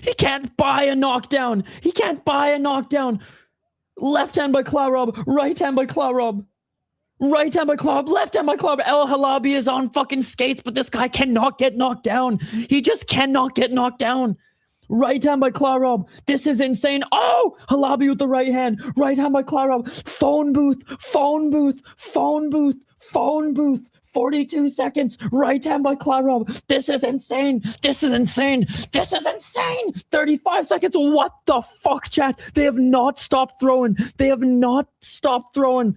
He can't buy a knockdown. He can't buy a knockdown. Left hand by Klarob. Right hand by Klarob. Right hand by Klarob. Left hand by Klarob. El Halabi is on fucking skates, but this guy cannot get knocked down. He just cannot get knocked down. Right hand by Klarob. This is insane. Oh, Halabi with the right hand. Right hand by Klarob. Phone booth. Phone booth. Phone booth. Phone booth. 42 seconds. Right hand by Klarob. This is insane. This is insane. This is insane. 35 seconds. What the fuck, chat? They have not stopped throwing. They have not stopped throwing.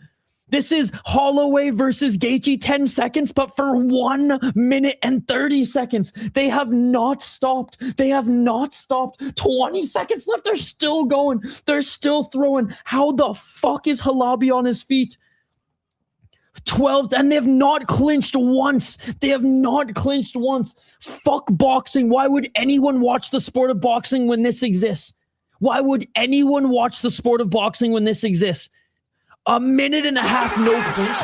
This is Holloway versus Gaethje, 10 seconds, but for 1 minute and 30 seconds. They have not stopped. They have not stopped. 20 seconds left. They're still going. They're still throwing. How the fuck is Halabi on his feet? 12, and they have not clinched once. They have not clinched once. Fuck boxing. Why would anyone watch the sport of boxing when this exists? Why would anyone watch the sport of boxing when this exists? 1.5 minutes, no clinch.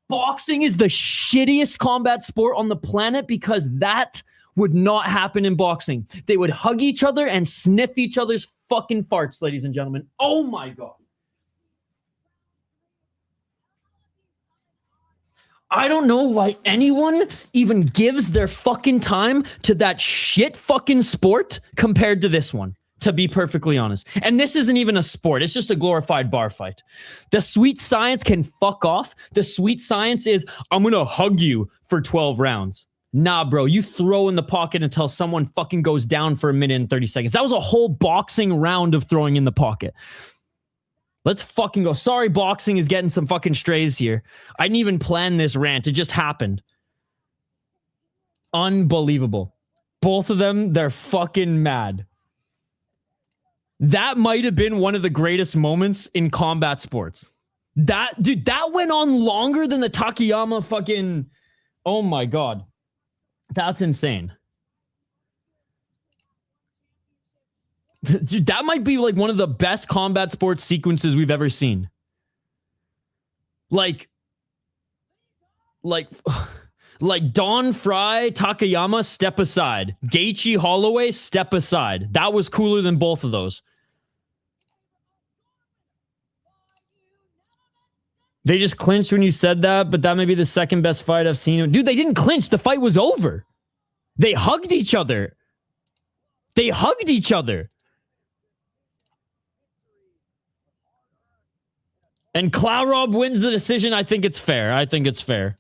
Boxing is the shittiest combat sport on the planet because that would not happen in boxing. They would hug each other and sniff each other's fucking farts, ladies and gentlemen. Oh my God. I don't know why anyone even gives their fucking time to that shit fucking sport compared to this one, to be perfectly honest. And this isn't even a sport. It's just a glorified bar fight. The sweet science can fuck off. The sweet science is, I'm going to hug you for 12 rounds. Nah, bro, you throw in the pocket until someone fucking goes down for 1 minute and 30 seconds. That was a whole boxing round of throwing in the pocket. Let's fucking go. Sorry, boxing is getting some fucking strays here. I didn't even plan this rant. It just happened. Unbelievable. Both of them, they're fucking mad. That might have been one of the greatest moments in combat sports. That went on longer than the Takayama fucking... Oh my God. That's insane. Dude, that might be like one of the best combat sports sequences we've ever seen. Like Don Fry, Takayama, step aside. Gaethje, Holloway, step aside. That was cooler than both of those. They just clinched when you said that, but that may be the second best fight I've seen. Dude, they didn't clinch. The fight was over. They hugged each other. They hugged each other. And Klarob wins the decision. I think it's fair. I think it's fair.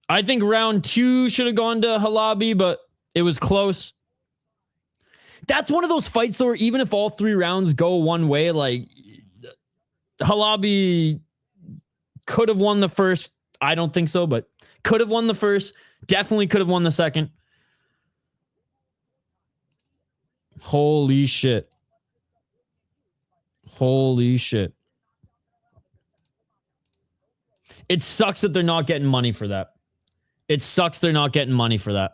I think round 2 should have gone to Halabi, but it was close. That's one of those fights where even if all 3 rounds go one way, like Halabi could have won the first. I don't think so, but could have won the first. Definitely could have won the second. Holy shit. Holy shit. It sucks that they're not getting money for that. It sucks they're not getting money for that.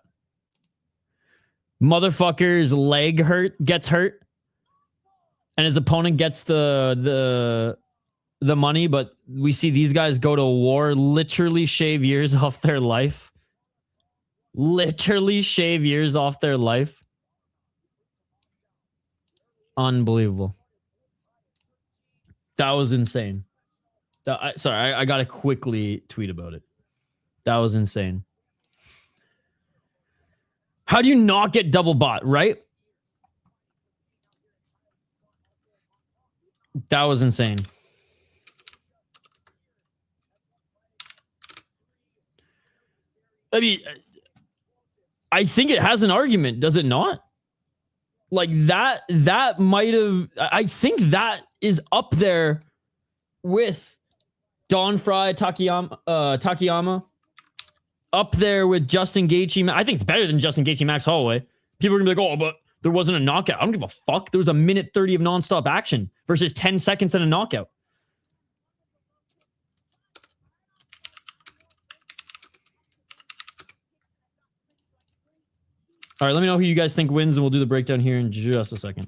Motherfucker's leg gets hurt. And his opponent gets the the money, but we see these guys go to war, literally shave years off their life. Literally shave years off their life. Unbelievable. That was insane. Sorry, I gotta quickly tweet about it. That was insane. How do you not get double bought, right? That was insane. I mean, I think it has an argument, does it not? Like that might have, I think that is up there with Don Fry, Takayama, up there with Justin Gaethje. I think it's better than Justin Gaethje, Max Holloway. People are gonna be like, oh, but there wasn't a knockout. I don't give a fuck. There was a minute 30 of nonstop action versus 10 seconds and a knockout. All right, let me know who you guys think wins, and we'll do the breakdown here in just a second.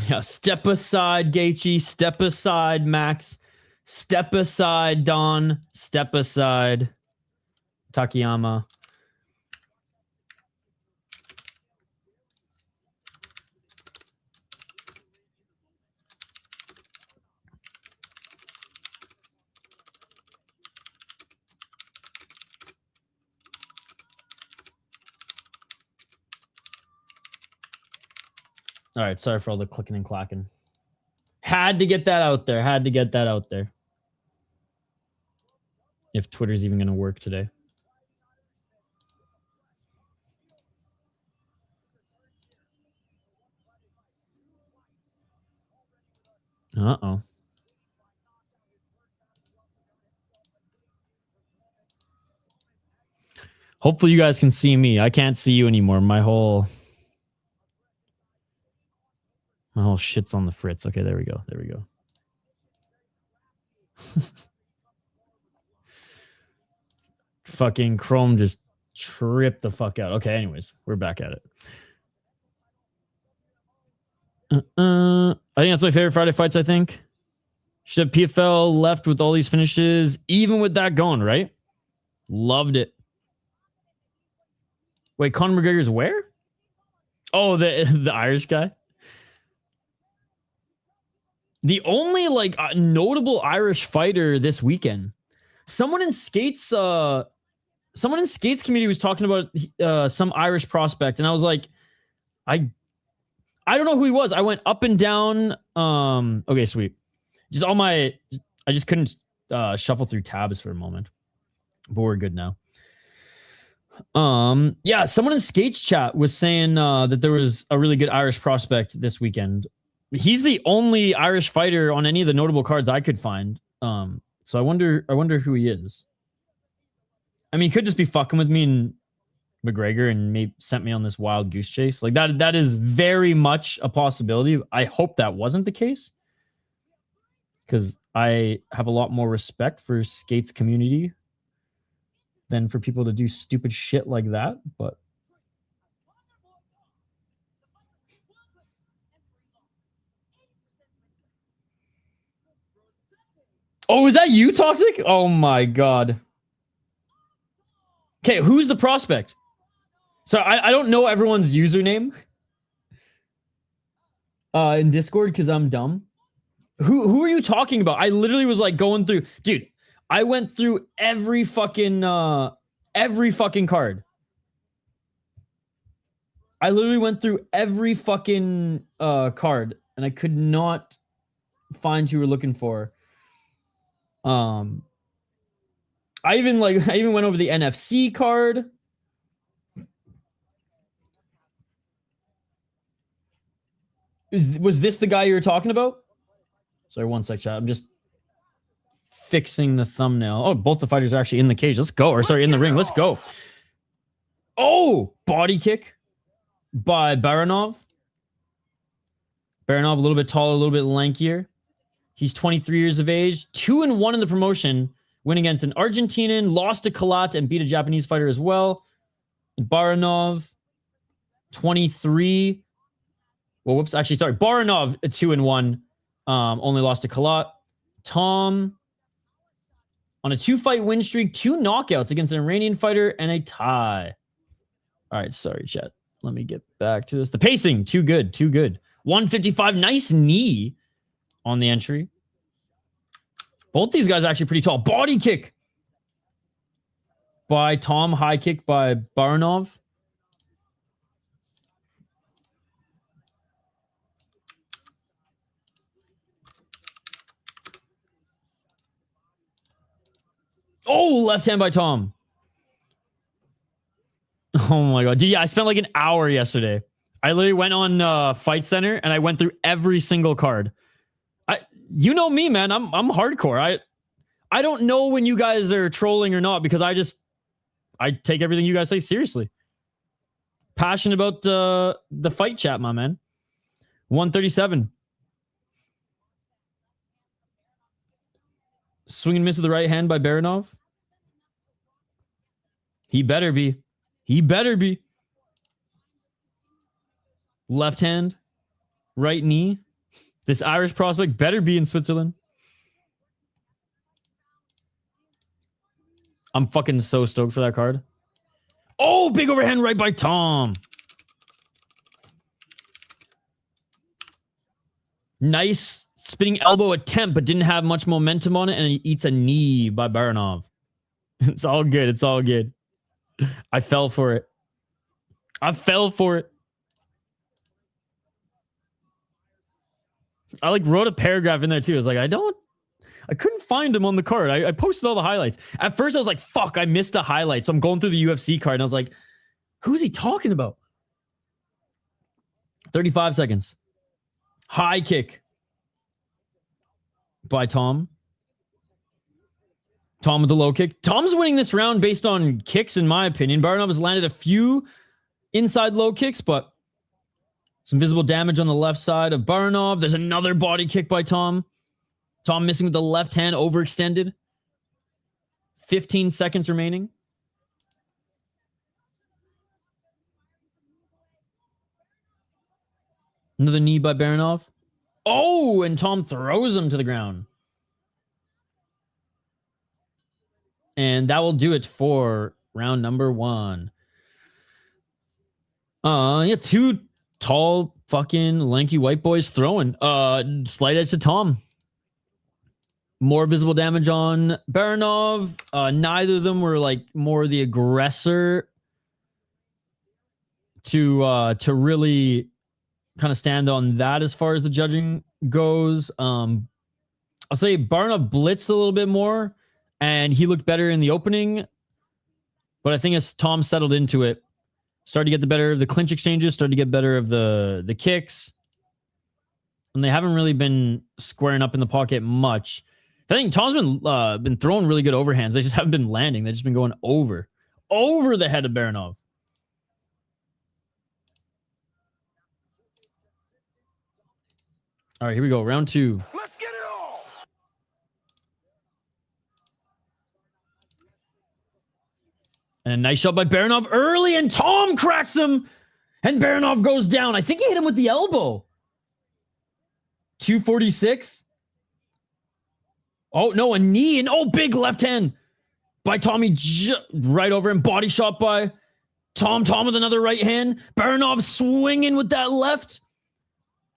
Yeah, step aside, Gaethje. Step aside, Max. Step aside, Don. Step aside, Takayama. All right, sorry for all the clicking and clacking. Had to get that out there. Had to get that out there. If Twitter's even going to work today. Uh-oh. Hopefully you guys can see me. I can't see you anymore. My whole shit's on the fritz. Okay, there we go. There we go. Fucking Chrome just tripped the fuck out. Okay, anyways, we're back at it. I think that's my favorite Friday fights, I think. Should have PFL left with all these finishes, even with that going, right? Loved it. Wait, Conor McGregor's where? Oh, the Irish guy? The only like notable Irish fighter this weekend. Someone in Skates community was talking about some Irish prospect, and I was like, I don't know who he was. I went up and down. Okay, sweet. I just couldn't shuffle through tabs for a moment, but we're good now. Yeah, someone in Skates chat was saying that there was a really good Irish prospect this weekend. He's the only Irish fighter on any of the notable cards I could find. So I wonder who he is. I mean, he could just be fucking with me and McGregor and maybe sent me on this wild goose chase. Like that is very much a possibility. I hope that wasn't the case, because I have a lot more respect for Skates community than for people to do stupid shit like that. But oh, is that you, Toxic? Oh my god. Okay, who's the prospect? So I don't know everyone's username in Discord because I'm dumb. Who are you talking about? I literally was like going through, dude. I went through every fucking card. I literally went through every fucking card, and I could not find who you were looking for. I even went over the NFC card. Was this the guy you were talking about? Sorry, one sec, chat. I'm just fixing the thumbnail. Oh, both the fighters are actually in the cage. Let's go. Or sorry, in the ring. Let's go. Oh, body kick by Baranov. Baranov a little bit taller, a little bit lankier. He's 23 years of age. 2-1 in the promotion. Win against an Argentinian, lost to Kalat, and beat a Japanese fighter as well. Baranov, 23. Well, whoops. Actually, sorry. Baranov, 2-1. Only lost to Kalat. Tom, on a 2-fight win streak, 2 knockouts against an Iranian fighter and a tie. All right, sorry, chat. Let me get back to this. The pacing, too good, too good. 155, nice knee on the entry. Both these guys are actually pretty tall. Body kick by Tom, high kick by Baranov. Oh, left hand by Tom. Oh my God. Dude, yeah, I spent like an hour yesterday. I literally went on Fight Center and I went through every single card. You know me, man. I'm hardcore. I don't know when you guys are trolling or not because I take everything you guys say seriously. Passionate about the fight chat, my man. 137. Swing and miss with the right hand by Baranov. He better be. He better be. Left hand. Right knee. This Irish prospect better be in Switzerland. I'm fucking so stoked for that card. Oh, big overhand right by Tom. Nice spinning elbow attempt, but didn't have much momentum on it, and he eats a knee by Baranov. It's all good. It's all good. I fell for it. I fell for it. I like wrote a paragraph in there too. I was like, I couldn't find him on the card. I posted all the highlights. At first I was like, fuck, I missed a highlight. So I'm going through the UFC card and I was like, who's he talking about? 35 seconds. High kick by Tom. Tom with the low kick. Tom's winning this round based on kicks, in my opinion. Baranov has landed a few inside low kicks, but some visible damage on the left side of Baranov. There's another body kick by Tom. Tom missing with the left hand, overextended. 15 seconds remaining. Another knee by Baranov. Oh, and Tom throws him to the ground. And that will do it for round number 1. Yeah, 2 tall, fucking lanky white boys throwing. Slight edge to Tom. More visible damage on Baranov. Neither of them were like more the aggressor to really kind of stand on that as far as the judging goes. I'll say Baranov blitzed a little bit more and he looked better in the opening. But I think as Tom settled into it, started to get the better of the clinch exchanges, started to get better of the kicks. And they haven't really been squaring up in the pocket much. I think Tom's been throwing really good overhands. They just haven't been landing. They've just been going over the head of Baranov. All right, here we go. Round 2. Let's get it all. And a nice shot by Baranov early, and Tom cracks him, and Baranov goes down. I think he hit him with the elbow. 246. Oh, no, a knee, and big left hand by Tommy, right over him. Body shot by Tom with another right hand. Baranov swinging with that left.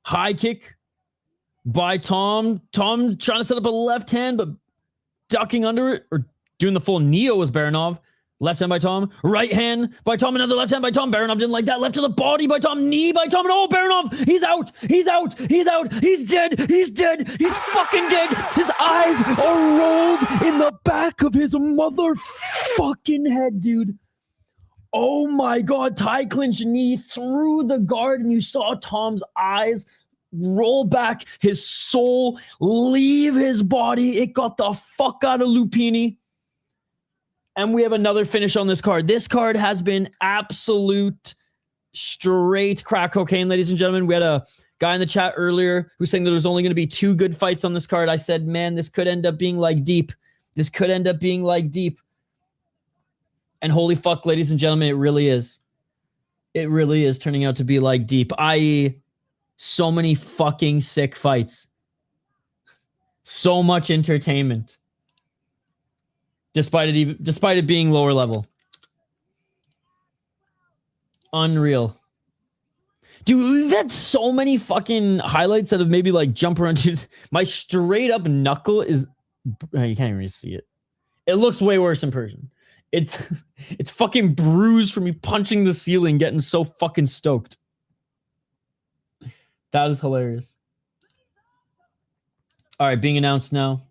High kick by Tom. Tom trying to set up a left hand, but ducking under it, or doing the full Neo was Baranov. Left hand by Tom. Right hand by Tom. Another left hand by Tom. Baranov didn't like that. Left to the body by Tom. Knee by Tom. And Baranov, he's out. He's out. He's out. He's dead. He's dead. He's fucking dead. His eyes are rolled in the back of his motherfucking head, dude. Oh my God. Tie clinch knee through the guard, and you saw Tom's eyes roll back, his soul leave his body. It got the fuck out of Lumpinee. And we have another finish on this card. This card has been absolute straight crack cocaine, ladies and gentlemen. We had a guy in the chat earlier who's saying that there's only going to be 2 good fights on this card. I said, man, this could end up being like deep. This could end up being like deep. And holy fuck, ladies and gentlemen, it really is. It really is turning out to be like deep, i.e., so many fucking sick fights. So much entertainment. Despite it being lower level. Unreal. Dude, we've had so many fucking highlights that have maybe like jump around. My straight up knuckle is... You can't even see it. It looks way worse in person. It's fucking bruised from me punching the ceiling, getting so fucking stoked. That is hilarious. All right, being announced now.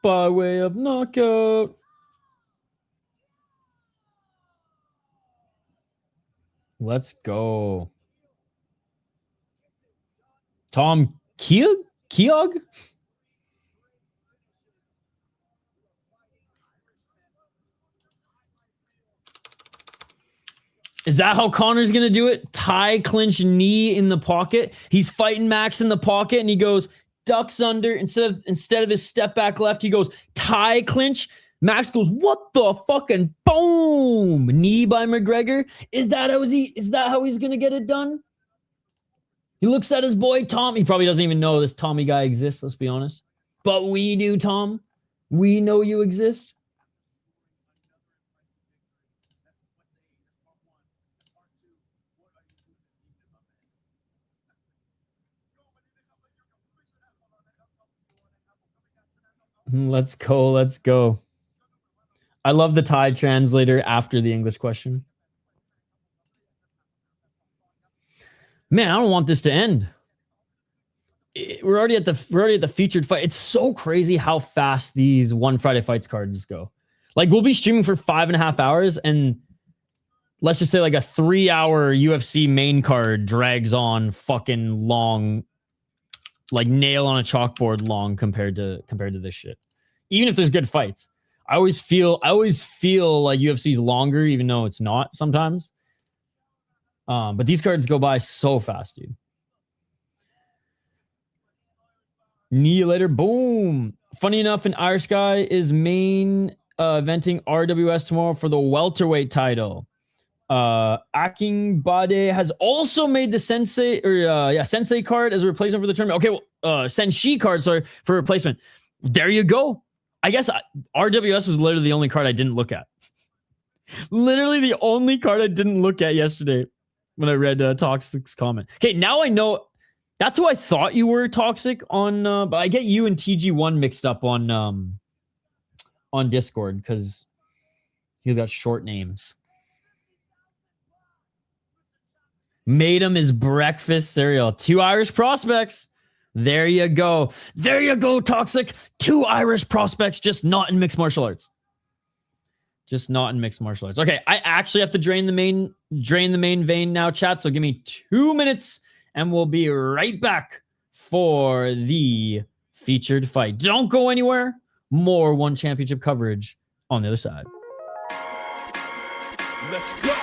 By way of knockout. Let's go. Tom Keogh? Is that how Connor's going to do it? Tie clinch knee in the pocket. He's fighting Max in the pocket and he goes ducks under instead of his step back left. He goes tie clinch. Max goes, what the fucking boom? Knee by McGregor. Is that how he's going to get it done? He looks at his boy Tom. He probably doesn't even know this Tommy guy exists, let's be honest. But we do, Tom. We know you exist. Let's go, let's go. I love the Thai translator after the English question. Man, I don't want this to end. We're already at the featured fight. It's so crazy how fast these One Friday Fights cards go. Like, we'll be streaming for 5.5 hours, and let's just say like a 3-hour UFC main card drags on fucking long, like nail on a chalkboard long compared to this shit. Even if there's good fights, I always feel like UFC's longer, even though it's not sometimes. But these cards go by so fast, dude. Knee later, boom. Funny enough, an Irish guy is main eventing RWS tomorrow for the welterweight title. Akingbade has also made the Sensei card as a replacement for the tournament. Okay, well, Senshi card, sorry, for replacement. There you go. I guess RWS was literally the only card I didn't look at. Literally the only card I didn't look at yesterday when I read Toxic's comment. Okay, now I know. That's who I thought you were, Toxic, on. But I get you and TG1 mixed up on Discord because he's got short names. Made him his breakfast cereal. 2 Irish prospects. There you go. There you go, Toxic. 2 Irish prospects, just not in mixed martial arts. Just not in mixed martial arts. Okay, I actually have to drain the main vein now, chat. So give me 2 minutes and we'll be right back for the featured fight. Don't go anywhere. More ONE Championship coverage on the other side. Let's go.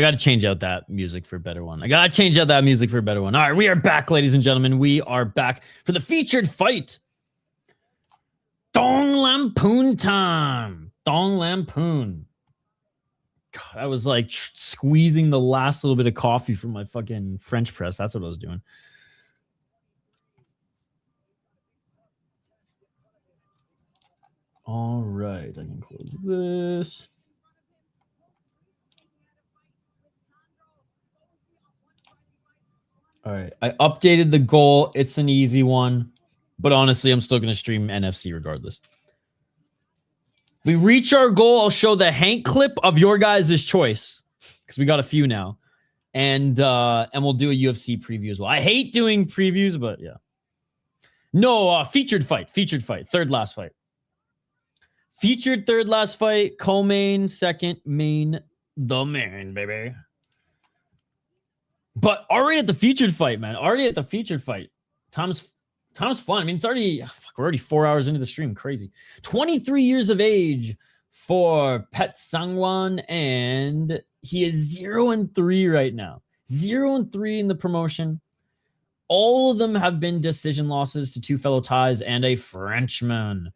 gotta change out that music for a better one. All right, we are back, ladies and gentlemen. We are back for the featured fight. Tonglampoon time. Tonglampoon. God, I was like squeezing the last little bit of coffee from my fucking French press. That's what I was doing. All right, I can close this. All right, I updated the goal. It's an easy one, but honestly, I'm still going to stream NFC regardless. If we reach our goal, I'll show the Hank clip of your guys' choice because we got a few now, and we'll do a UFC preview as well. I hate doing previews, but yeah. No, featured fight, third last fight. Featured third last fight, co-main, second main, the main, baby. But already at the featured fight, man. Time's fun. I mean, it's already, we're already 4 hours into the stream. Crazy. 23 years of age for Pet Sangwan, and he is 0-3 right now. 0-3 in the promotion. All of them have been decision losses to two fellow Thais and a Frenchman.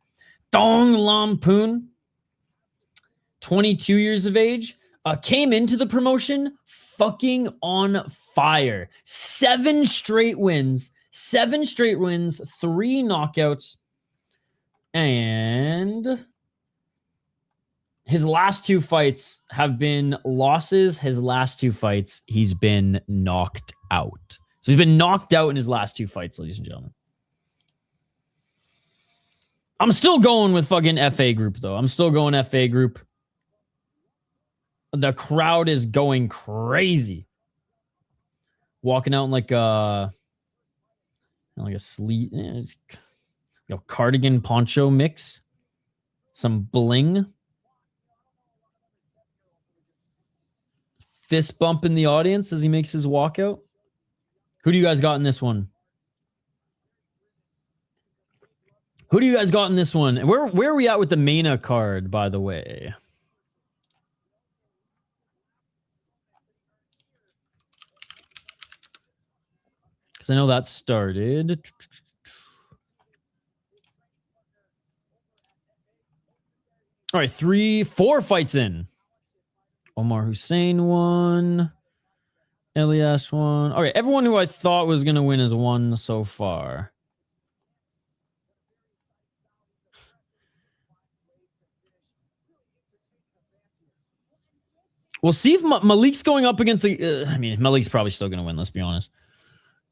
Tonglampoon, 22 years of age, came into the promotion fucking on fire. 7 straight wins, 3 knockouts, and his last 2 fights have been losses. His last 2 fights, he's been knocked out. So he's been knocked out in his last 2 fights, ladies and gentlemen. I'm still going with fucking FA group, though. The crowd is going crazy. Walking out in like a sleeve, cardigan poncho mix. Some bling. Fist bump in the audience as he makes his walkout. Who do you guys got in this one? Where are we at with the MENA card, by the way? Because I know that started. All right, 4 fights in. Omar Hussein won. Elias won. All right, everyone who I thought was going to win has won so far. We'll see if Malik's going up against the... Malik's probably still going to win, let's be honest.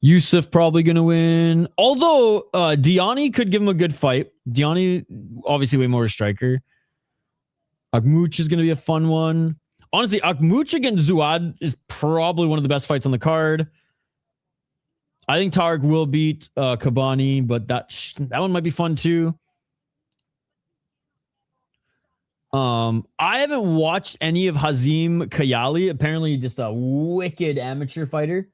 Yusuf probably going to win. Although, Diani could give him a good fight. Diani, obviously way more a striker. Akhmouch is going to be a fun one. Honestly, Akhmouch against Zuad is probably one of the best fights on the card. I think Tarek will beat Kabani, but that one might be fun too. I haven't watched any of Hazim Kayali. Apparently just a wicked amateur fighter.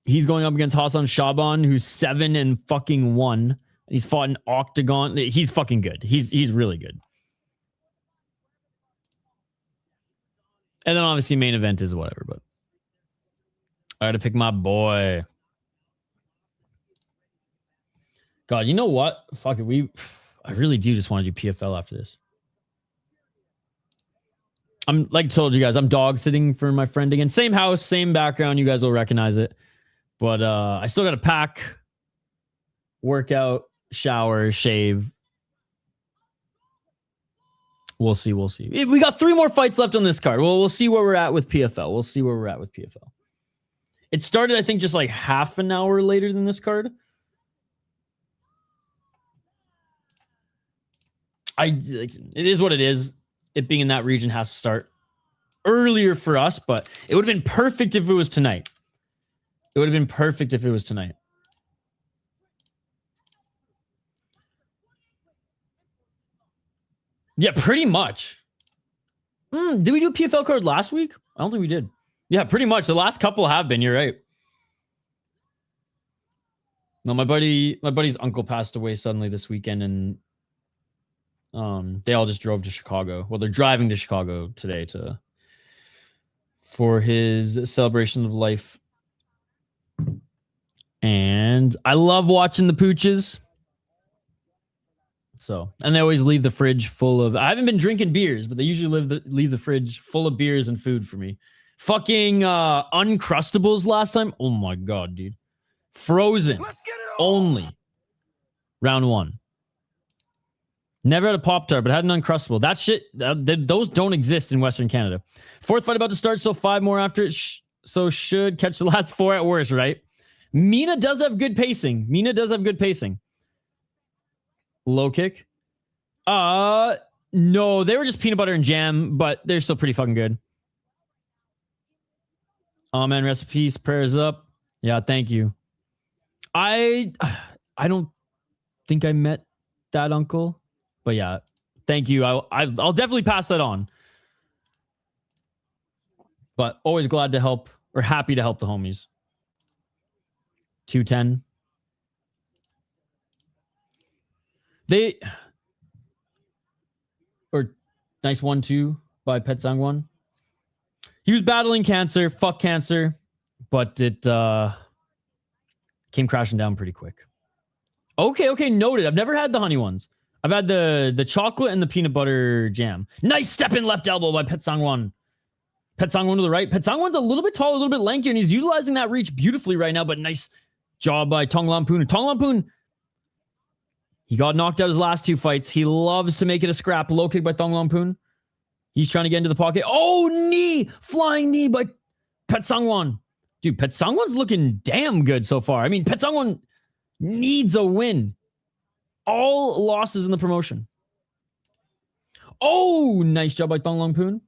He's going up against Hassan Shaban, who's 7-1. He's fought in Octagon. He's fucking good. He's really good. And then obviously main event is whatever, but I gotta pick my boy. God, you know what? Fuck it. I really do just want to do PFL after this. I'm like I told you guys, I'm dog sitting for my friend again. Same house, same background. You guys will recognize it. But I still got to pack, workout, shower, shave. We'll see. We got 3 more fights left on this card. We'll see where we're at with PFL. It started, I think, just like half an hour later than this card. It is what it is. It being in that region has to start earlier for us, but it would have been perfect if it was tonight. Yeah, pretty much. Did we do a PFL card last week? I don't think we did. Yeah, pretty much. The last couple have been. You're right. No, my buddy's uncle passed away suddenly this weekend, and they all just drove to Chicago. Well, they're driving to Chicago today to for his celebration of life. And I love watching the pooches. So, and they always leave the fridge full of, I haven't been drinking beers, but they usually leave the fridge full of beers and food for me. Fucking Uncrustables last time. Oh my God, dude. Frozen only. Round 1. Never had a Pop-Tart, but had an Uncrustable. That shit, those don't exist in Western Canada. 4th fight about to start, so 5 more after it. So should catch the last 4 at worst, right? Mina does have good pacing. Low kick. No, they were just peanut butter and jam, but they're still pretty fucking good. Oh man, recipes, prayers up. Yeah, thank you. I don't think I met that uncle, but yeah, thank you. I'll definitely pass that on. But always glad to help, or happy to help the homies. 210. Nice 1-2 by Pet Sangwon. He was battling cancer, fuck cancer, but it came crashing down pretty quick. Okay, noted. I've never had the honey ones. I've had the chocolate and the peanut butter jam. Nice step in left elbow by Pet Sangwon. Pet Sangwon to the right. Pet Sangwon's a little bit tall, a little bit lankier, and he's utilizing that reach beautifully right now, but nice job by Tonglampoon. Tonglampoon, he got knocked out his last 2 fights. He loves to make it a scrap. Low kick by Tonglampoon. He's trying to get into the pocket. Oh, knee! Flying knee by Pet Sangwon. Dude, Pet Sangwon's looking damn good so far. I mean, Pet Sangwon needs a win. All losses in the promotion. Oh, nice job by Tonglampoon.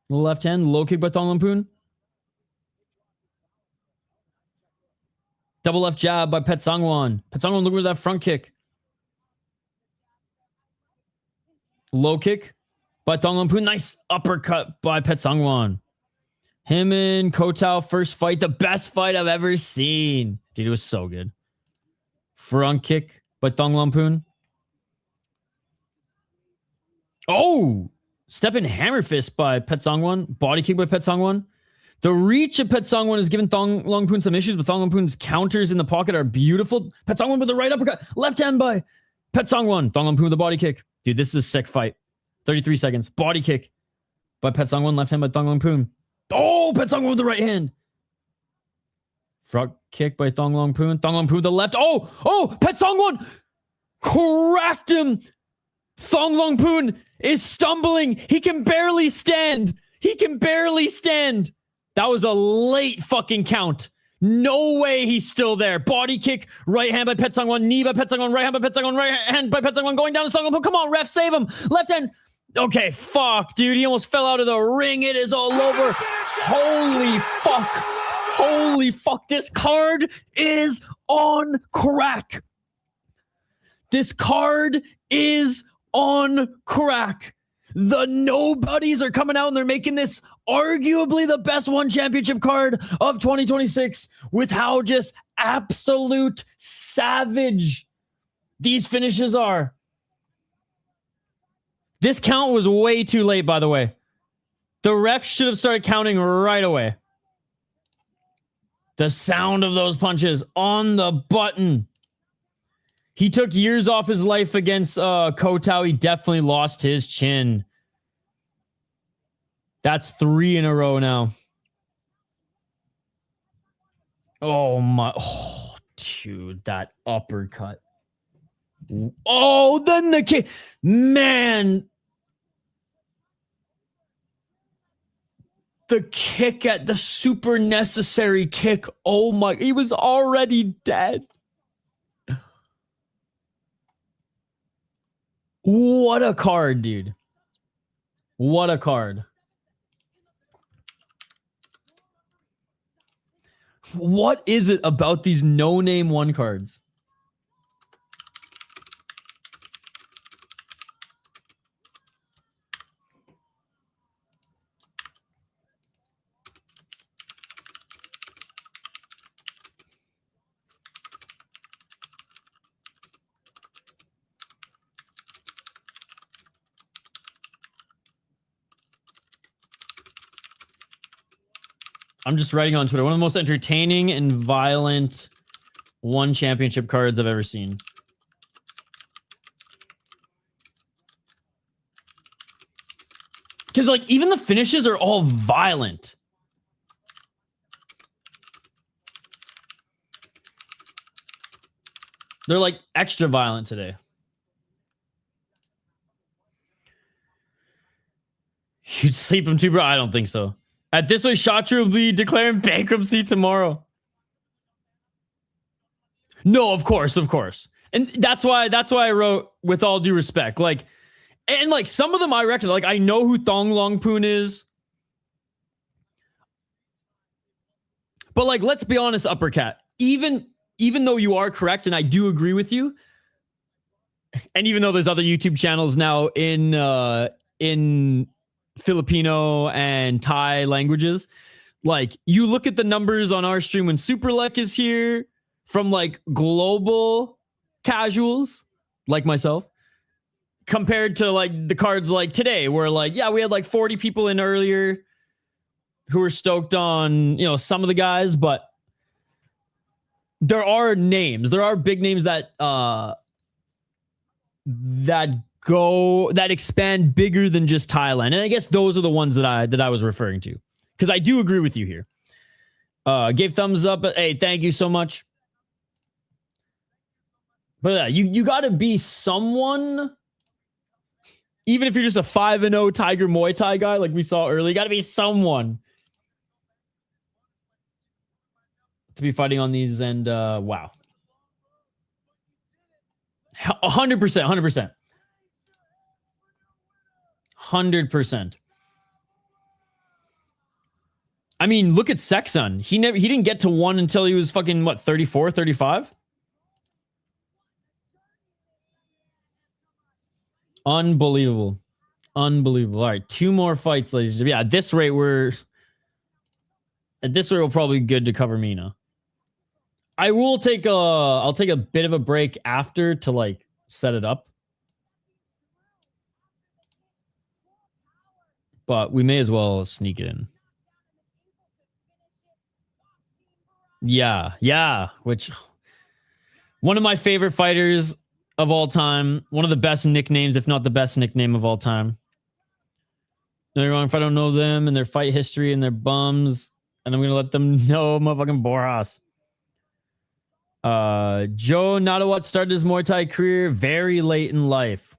Left hand, low kick by Tonglampoon. Double left jab by Pet Sangwon. Pet Sangwon looking for that front kick. Low kick by Tonglampoon. Nice uppercut by Pet Sangwon. Him and Kotao, first fight. The best fight I've ever seen. Dude, it was so good. Front kick by Tonglampoon. Oh! Step in hammer fist by Pet Sangwon. Body kick by Pet Sangwon. The reach of Pet Sangwon has given Tonglampoon some issues, but Tonglampoon's counters in the pocket are beautiful. Pet Sangwon with the right uppercut. Left hand by Pet Sangwon. Tonglampoon with the body kick. Dude, this is a sick fight. 33 seconds. Body kick by Pet Sangwon. Left hand by Tonglampoon. Oh, Pet Sangwon with the right hand. Front kick by Tonglampoon. Tonglampoon with the left. Oh, Pet Sangwon cracked him. Tonglampoon is stumbling. He can barely stand. That was a late fucking count. No way he's still there. Body kick, right hand by Pet Sangwon, knee by Pet Sangwon, right hand by Pet Sangwon, right hand by Pet Sangwon, going down to Tonglampoon. Come on, ref, save him. Left hand. Okay, fuck, dude. He almost fell out of the ring. It is all over. Holy fuck. This card is on crack. The nobodies are coming out and they're making this arguably the best ONE championship card of 2026 with how just absolute savage these finishes are. This count was way too late, by the way. The ref should have started counting right away. The sound of those punches on the button. He took years off his life against Kotao. He definitely lost his chin. That's 3 in a row now. Oh my. Oh, dude, that uppercut. Oh, then the kick. Man. The kick at the super necessary kick. Oh my. He was already dead. What a card, dude. What a card. What is it about these no-name ONE cards? I'm just writing on Twitter. One of the most entertaining and violent ONE championship cards I've ever seen. Because, like, even the finishes are all violent. They're, like, extra violent today. You'd sleep him too, bro? I don't think so. At this way, Shatra will be declaring bankruptcy tomorrow. No, of course. And that's why I wrote, with all due respect. Like, and like some of them I reckon, like I know who Tonglampoon is. But like, let's be honest, Uppercat. Even though you are correct, and I do agree with you, and even though there's other YouTube channels now in Filipino and Thai languages, like you look at the numbers on our stream when Superlek is here from like global casuals like myself, compared to like the cards like today where like, yeah, we had like 40 people in earlier who were stoked on, you know, some of the guys, but there are big names that that expand bigger than just Thailand. And I guess those are the ones that I was referring to. Because I do agree with you here. Gave thumbs up, but hey, thank you so much. But yeah, you gotta be someone, even if you're just a 5-0 Tiger Muay Thai guy, like we saw earlier, you gotta be someone to be fighting on these. And wow. 100%. 100%. I mean, look at Sexton. He didn't get to one until he was fucking what, 34, 35? Unbelievable. All right, 2 more fights, ladies and gentlemen. Yeah, at this rate we'll probably be good to cover Mina. I will take I'll take a bit of a break after to like set it up. But we may as well sneak it in. Yeah. Which, one of my favorite fighters of all time. One of the best nicknames, if not the best nickname of all time. No, you're wrong if I don't know them and their fight history and their bums. And I'm going to let them know motherfucking Boras. Joe Nadawat started his Muay Thai career very late in life.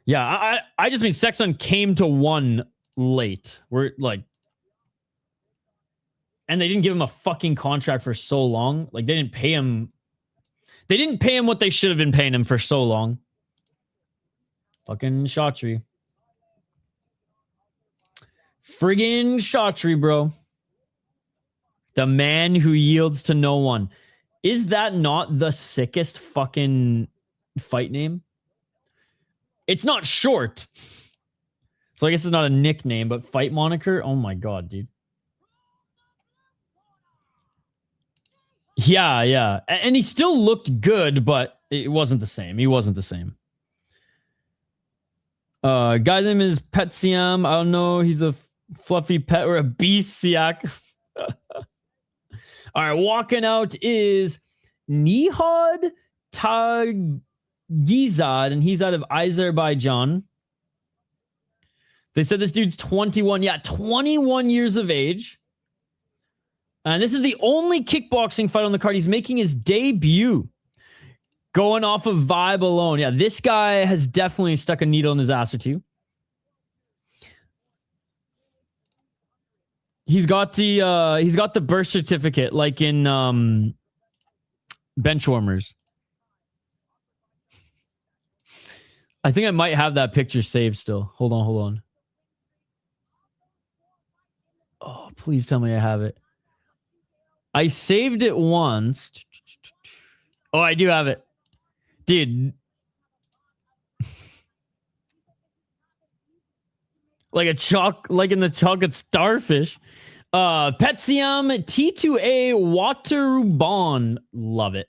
Yeah, I just mean Sexton came to ONE late. We're like, and they didn't give him a fucking contract for so long. Like they didn't pay him what they should have been paying him for so long. Fucking Shatri. Friggin' Shatri, bro. The man who yields to no one. Is that not the sickest fucking fight name? It's not short. So I guess it's not a nickname, but fight moniker? Oh my god, dude. Yeah. And he still looked good, but it wasn't the same. He wasn't the same. Guy's name is Pet Siam. I don't know. He's a fluffy pet or a beast siak. All right, walking out is Nihad Taghizade, and he's out of Azerbaijan. They said this dude's 21. Yeah, 21 years of age. And this is the only kickboxing fight on the card. He's making his debut. Going off of vibe alone. Yeah, this guy has definitely stuck a needle in his ass or two. He's got the birth certificate like in Benchwarmers. I think I might have that picture saved still. Hold on. Oh, please tell me I have it. I saved it once. Oh, I do have it. Dude. Like in the chocolate starfish. Petsiam T2A Waterubon. Love it.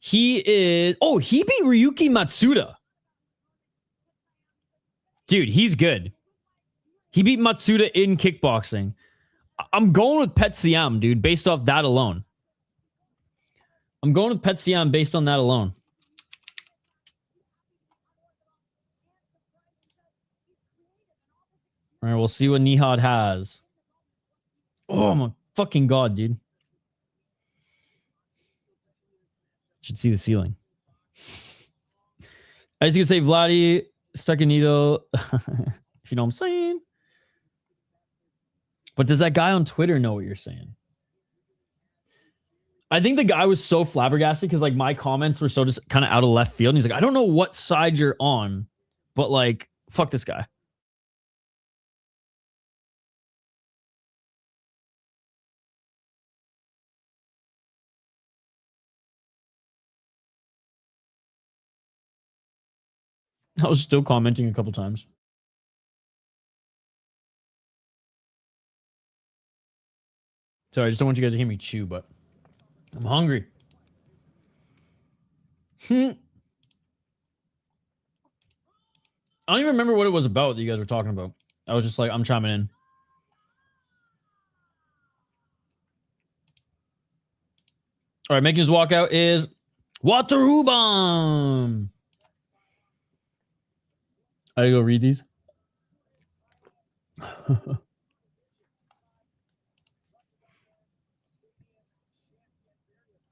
He beat Ryuki Matsuda. Dude, he's good. He beat Matsuda in kickboxing. I'm going with Pet Siam, dude, based off that alone. I'm going with Pet Siam based on that alone. All right, we'll see what Nihad has. Oh my fucking god, dude. Should see the ceiling. As you can say, Vladdy stuck a needle. If you know what I'm saying. But does that guy on Twitter know what you're saying? I think the guy was so flabbergasted because like my comments were so just kind of out of left field. And he's like, I don't know what side you're on, but like, fuck this guy. I was still commenting a couple times. Sorry, I just don't want you guys to hear me chew, but I'm hungry. I don't even remember what it was about that you guys were talking about. I was just like, I'm chiming in. All right, making his walkout is Waterubam. I gotta go read these.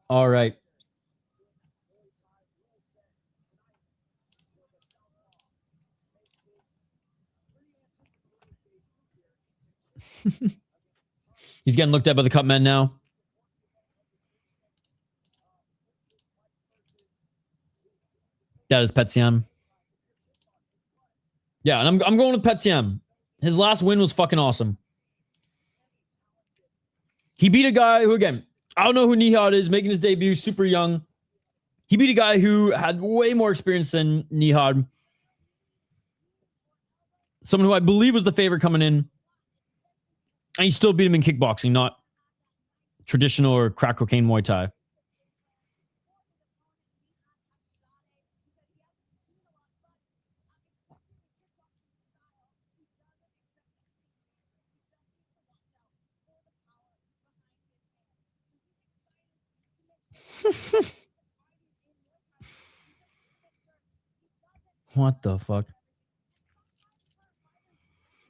All right. He's getting looked at by the cut men now. That is Pet Siam. Yeah, and I'm going with Pet Siam. His last win was fucking awesome. He beat a guy who, again, I don't know who Nihad is, making his debut, super young. He beat a guy who had way more experience than Nihad. Someone who I believe was the favorite coming in. And he still beat him in kickboxing, not traditional or crack cocaine Muay Thai. What the fuck?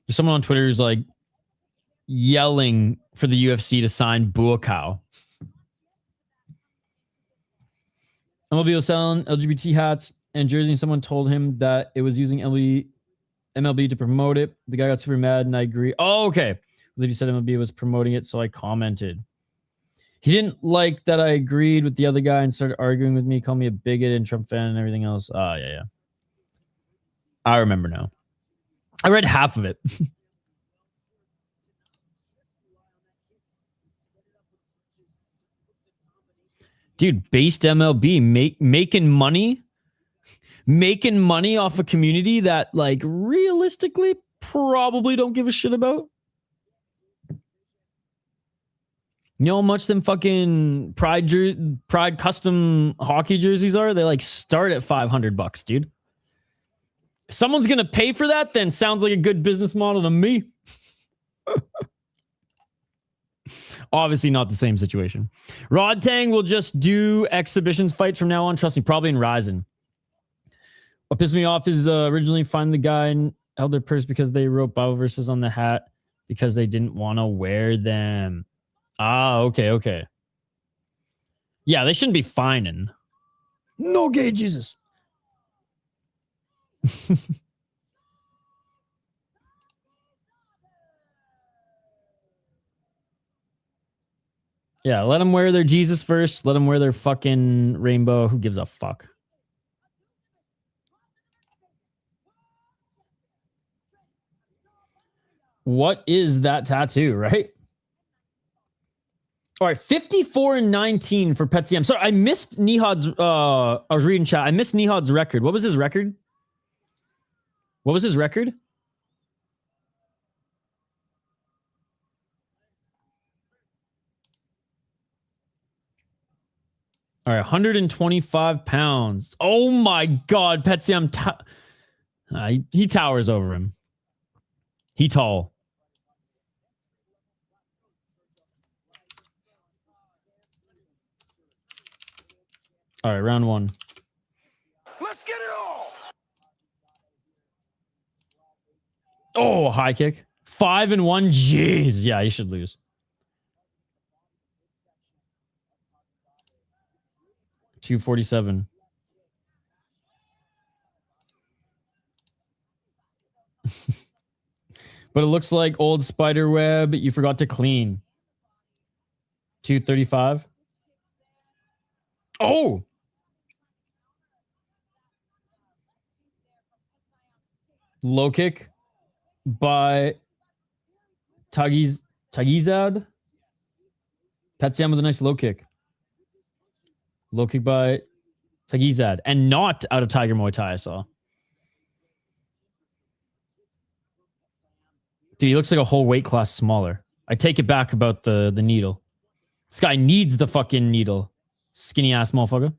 There's someone on Twitter who's like yelling for the UFC to sign Buakaw. MLB was selling LGBT hats and jerseys. Someone told him that it was using MLB to promote it. The guy got super mad, and I agree. Oh, okay. I believe he said MLB was promoting it, so I commented. He didn't like that I agreed with the other guy and started arguing with me, called me a bigot and Trump fan and everything else. Yeah. I remember now. I read half of it. Dude, based MLB, making money off a community that, like, realistically probably don't give a shit about. You know how much them fucking Pride custom hockey jerseys are? They like start at $500, dude. If someone's gonna pay for that, then sounds like a good business model to me. Obviously not the same situation. Rod Tang will just do exhibitions fights from now on. Trust me, probably in Ryzen. What pissed me off is originally find the guy and held their purse because they wrote Bible verses on the hat because they didn't want to wear them. Okay. Yeah, they shouldn't be fining. No gay Jesus. Yeah, let them wear their Jesus first. Let them wear their fucking rainbow. Who gives a fuck? What is that tattoo, right? All right, 54-19 for Petsy. I'm sorry, I missed Nihad's. I was reading chat. I missed Nihad's record. What was his record? All right, 125 pounds. Oh my God, Petsy. He towers over him. He tall. All right, round one. Let's get it all. Oh, high kick. 5-1. Jeez. Yeah, he should lose. 247. But it looks like old spider web you forgot to clean. 235. Oh! Low kick by Taghizade. Pacio with a nice low kick. Low kick by Taghizade. And not out of Tiger Muay Thai, I saw. Dude, he looks like a whole weight class smaller. I take it back about the needle. This guy needs the fucking needle. Skinny ass motherfucker.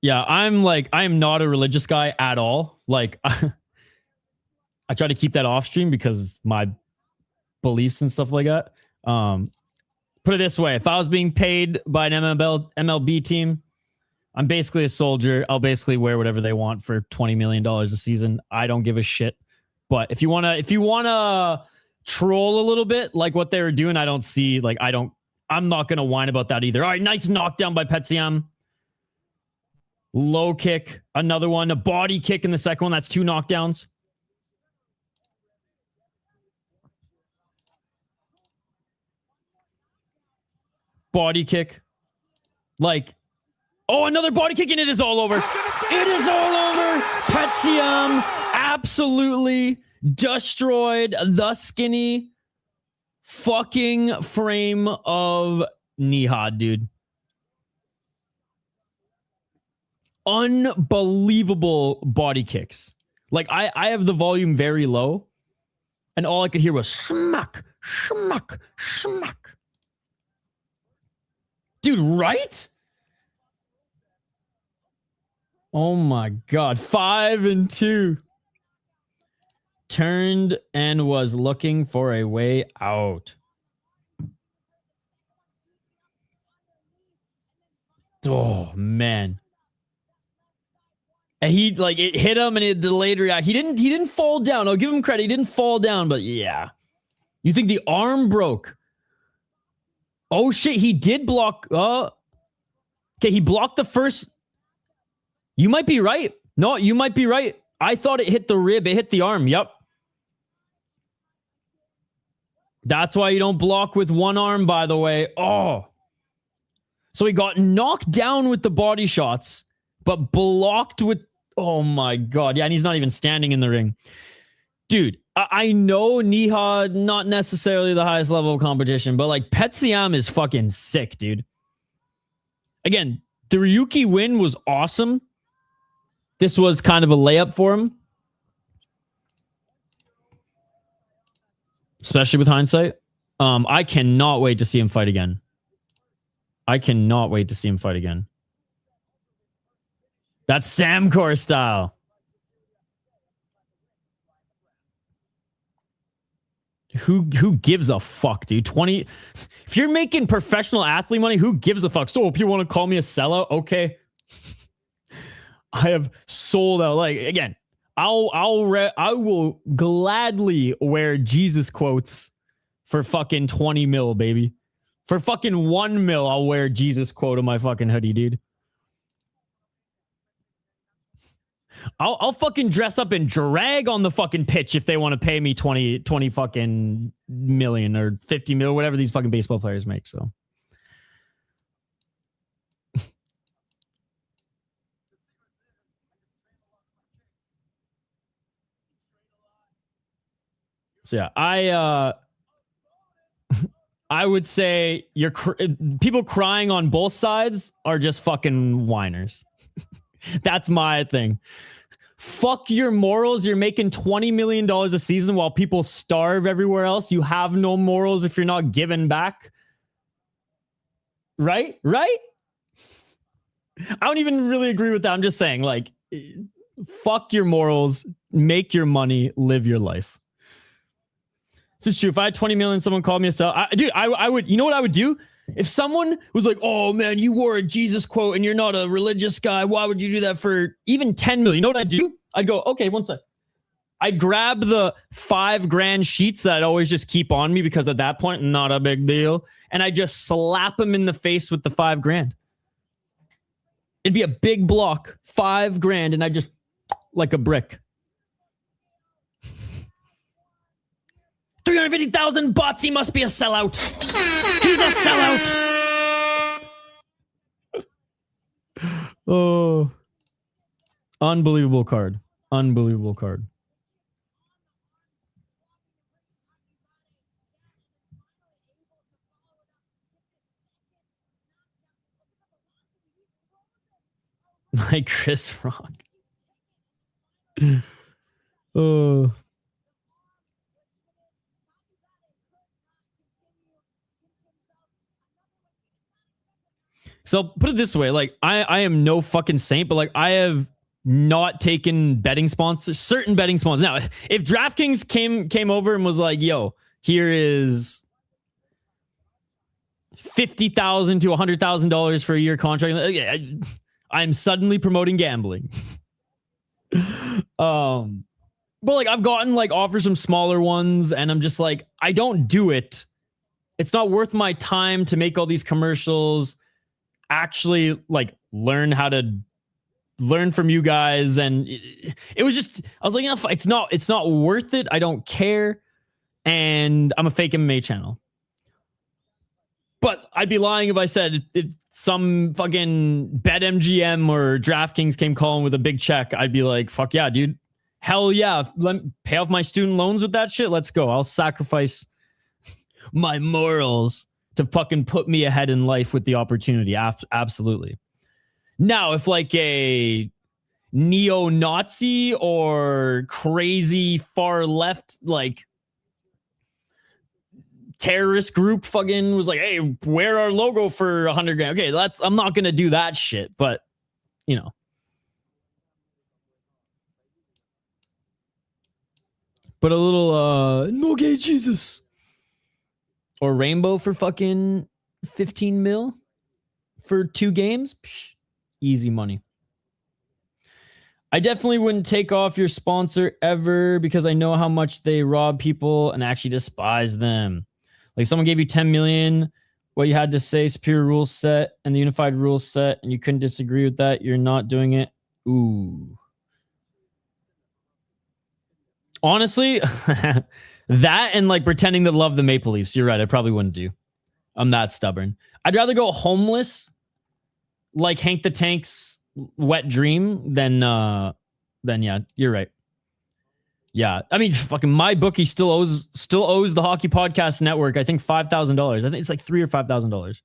Yeah, I am not a religious guy at all. Like, I try to keep that off stream because my beliefs and stuff like that. Put it this way. If I was being paid by an MLB team, I'm basically a soldier. I'll basically wear whatever they want for $20 million a season. I don't give a shit. But if you wanna troll a little bit like what they were doing, I don't see, like, I'm not gonna whine about that either. All right, nice knockdown by Pacio. Low kick, another one, a body kick in the second one. That's 2 knockdowns. Body kick. Like, oh, another body kick, and it is all over. It is all over. Pacio absolutely destroyed the skinny fucking frame of Nihad, dude. Unbelievable body kicks. Like, I have the volume very low, and all I could hear was smack, smack, smack. Dude, right? Oh my God. 5-2. Turned and was looking for a way out. Oh, man. And he, like, it hit him and it delayed react. He didn't fall down. I'll give him credit. He didn't fall down, but yeah. You think the arm broke? Oh shit, he did block. Okay, he blocked the first. You might be right. No, you might be right. I thought it hit the rib. It hit the arm. Yep. That's why you don't block with one arm, by the way. Oh. So he got knocked down with the body shots, but blocked with... Oh my God. Yeah, and he's not even standing in the ring. Dude, I know Nihad, not necessarily the highest level of competition, but like Pacio is fucking sick, dude. Again, the Ryuki win was awesome. This was kind of a layup for him. Especially with hindsight. I cannot wait to see him fight again. I cannot wait to see him fight again. That's Samcore style. Who gives a fuck, dude? 20. If you're making professional athlete money, who gives a fuck? So if you want to call me a sellout, okay. I have sold out. Like, again, I will gladly wear Jesus quotes for fucking 20 mil, baby. For fucking 1 mil, I'll wear Jesus quote on my fucking hoodie, dude. I'll fucking dress up and drag on the fucking pitch if they want to pay me 20 fucking million or 50 mil, whatever these fucking baseball players make. So yeah, I would say people crying on both sides are just fucking whiners. That's my thing. Fuck your morals. You're making $20 million a season while people starve everywhere else. You have no morals if you're not giving back. Right? Right? I don't even really agree with that. I'm just saying, like, fuck your morals. make your money, live your life. This is true. If I had 20 million, someone called me a sell. Dude, I would, you know what I would do? If someone was like, oh man, you wore a Jesus quote and you're not a religious guy, why would you do that for even 10 million? You know what I'd do? I'd go, okay, one sec. I'd grab the $5,000 sheets that I'd always just keep on me because at that point, not a big deal. And I just slap him in the face with the $5,000. It'd be a big block, $5,000, and I just like a brick. 350,000 bots. He must be a sellout. He's a sellout. Oh, unbelievable card. Unbelievable card. Like Chris Rock. Oh. So put it this way, like I am no fucking saint, but like I have not taken betting sponsors, certain betting sponsors. Now, if DraftKings came over and was like, yo, here is $50,000 to $100,000 for a year contract, I'm suddenly promoting gambling. But like I've gotten like offers from smaller ones and I'm just like, I don't do it. It's not worth my time to make all these commercials, actually like learn from you guys. And it was just, I was like, it's not worth it. I don't care. And I'm a fake MMA channel. But I'd be lying if I said if some fucking BetMGM or DraftKings came calling with a big check, I'd be like, fuck yeah, dude. Hell yeah. Let me pay off my student loans with that shit. Let's go. I'll sacrifice my morals to fucking put me ahead in life with the opportunity. Absolutely. Now, if like a neo-Nazi or crazy far left, like terrorist group fucking was like, hey, wear our logo for $100,000. Okay, I'm not going to do that shit, but you know. But a little, no gay Jesus. Or Rainbow for fucking 15 mil for 2 games. Psh, easy money. I definitely wouldn't take off your sponsor ever because I know how much they rob people and actually despise them. Like someone gave you 10 million, what you had to say, superior rules set and the unified rules set, and you couldn't disagree with that. You're not doing it. Ooh. Honestly, that and like pretending to love the Maple Leafs. You're right. I probably wouldn't do. I'm that stubborn. I'd rather go homeless like Hank the Tank's wet dream than yeah, you're right. Yeah. I mean, fucking my bookie still owes the Hockey Podcast Network, I think $5,000. I think it's like $3,000 or $5,000.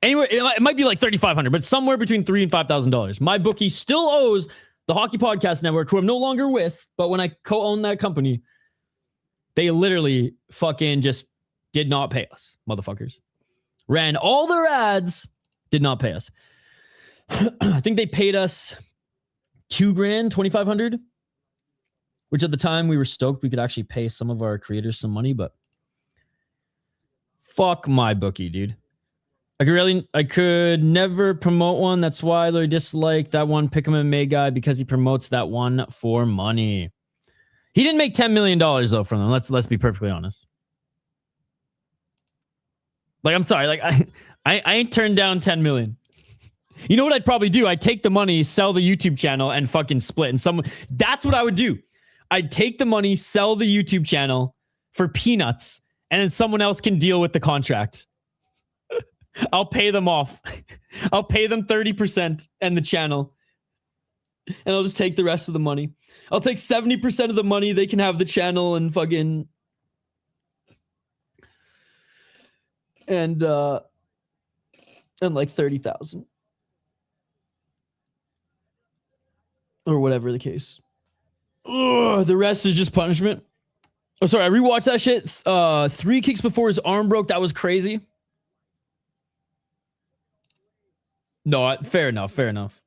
Anyway, it might be like $3,500, but somewhere between $3,000 and $5,000. My bookie still owes the Hockey Podcast Network, who I'm no longer with, but when I co-own that company, they literally fucking just did not pay us, motherfuckers. Ran all their ads, did not pay us. I think they paid us $2,000, $2,500, which at the time we were stoked we could actually pay some of our creators some money, but fuck my bookie, dude. I could never promote one. That's why I really dislike that one Pick'em MMA guy, because he promotes that one for money. He didn't make $10 million though from them. Let's be perfectly honest. Like, I'm sorry. Like I ain't turned down 10 million. You know what I'd probably do? I'd take the money, sell the YouTube channel, and fucking split. And that's what I would do. I'd take the money, sell the YouTube channel for peanuts, and then someone else can deal with the contract. I'll pay them off. I'll pay them 30% and the channel. And I'll just take the rest of the money. I'll take 70% of the money. They can have the channel and fucking... And like 30,000. Or whatever the case. Ugh, the rest is just punishment. Oh, sorry. I rewatched that shit. 3 kicks before his arm broke. That was crazy. No, fair enough. Fair enough.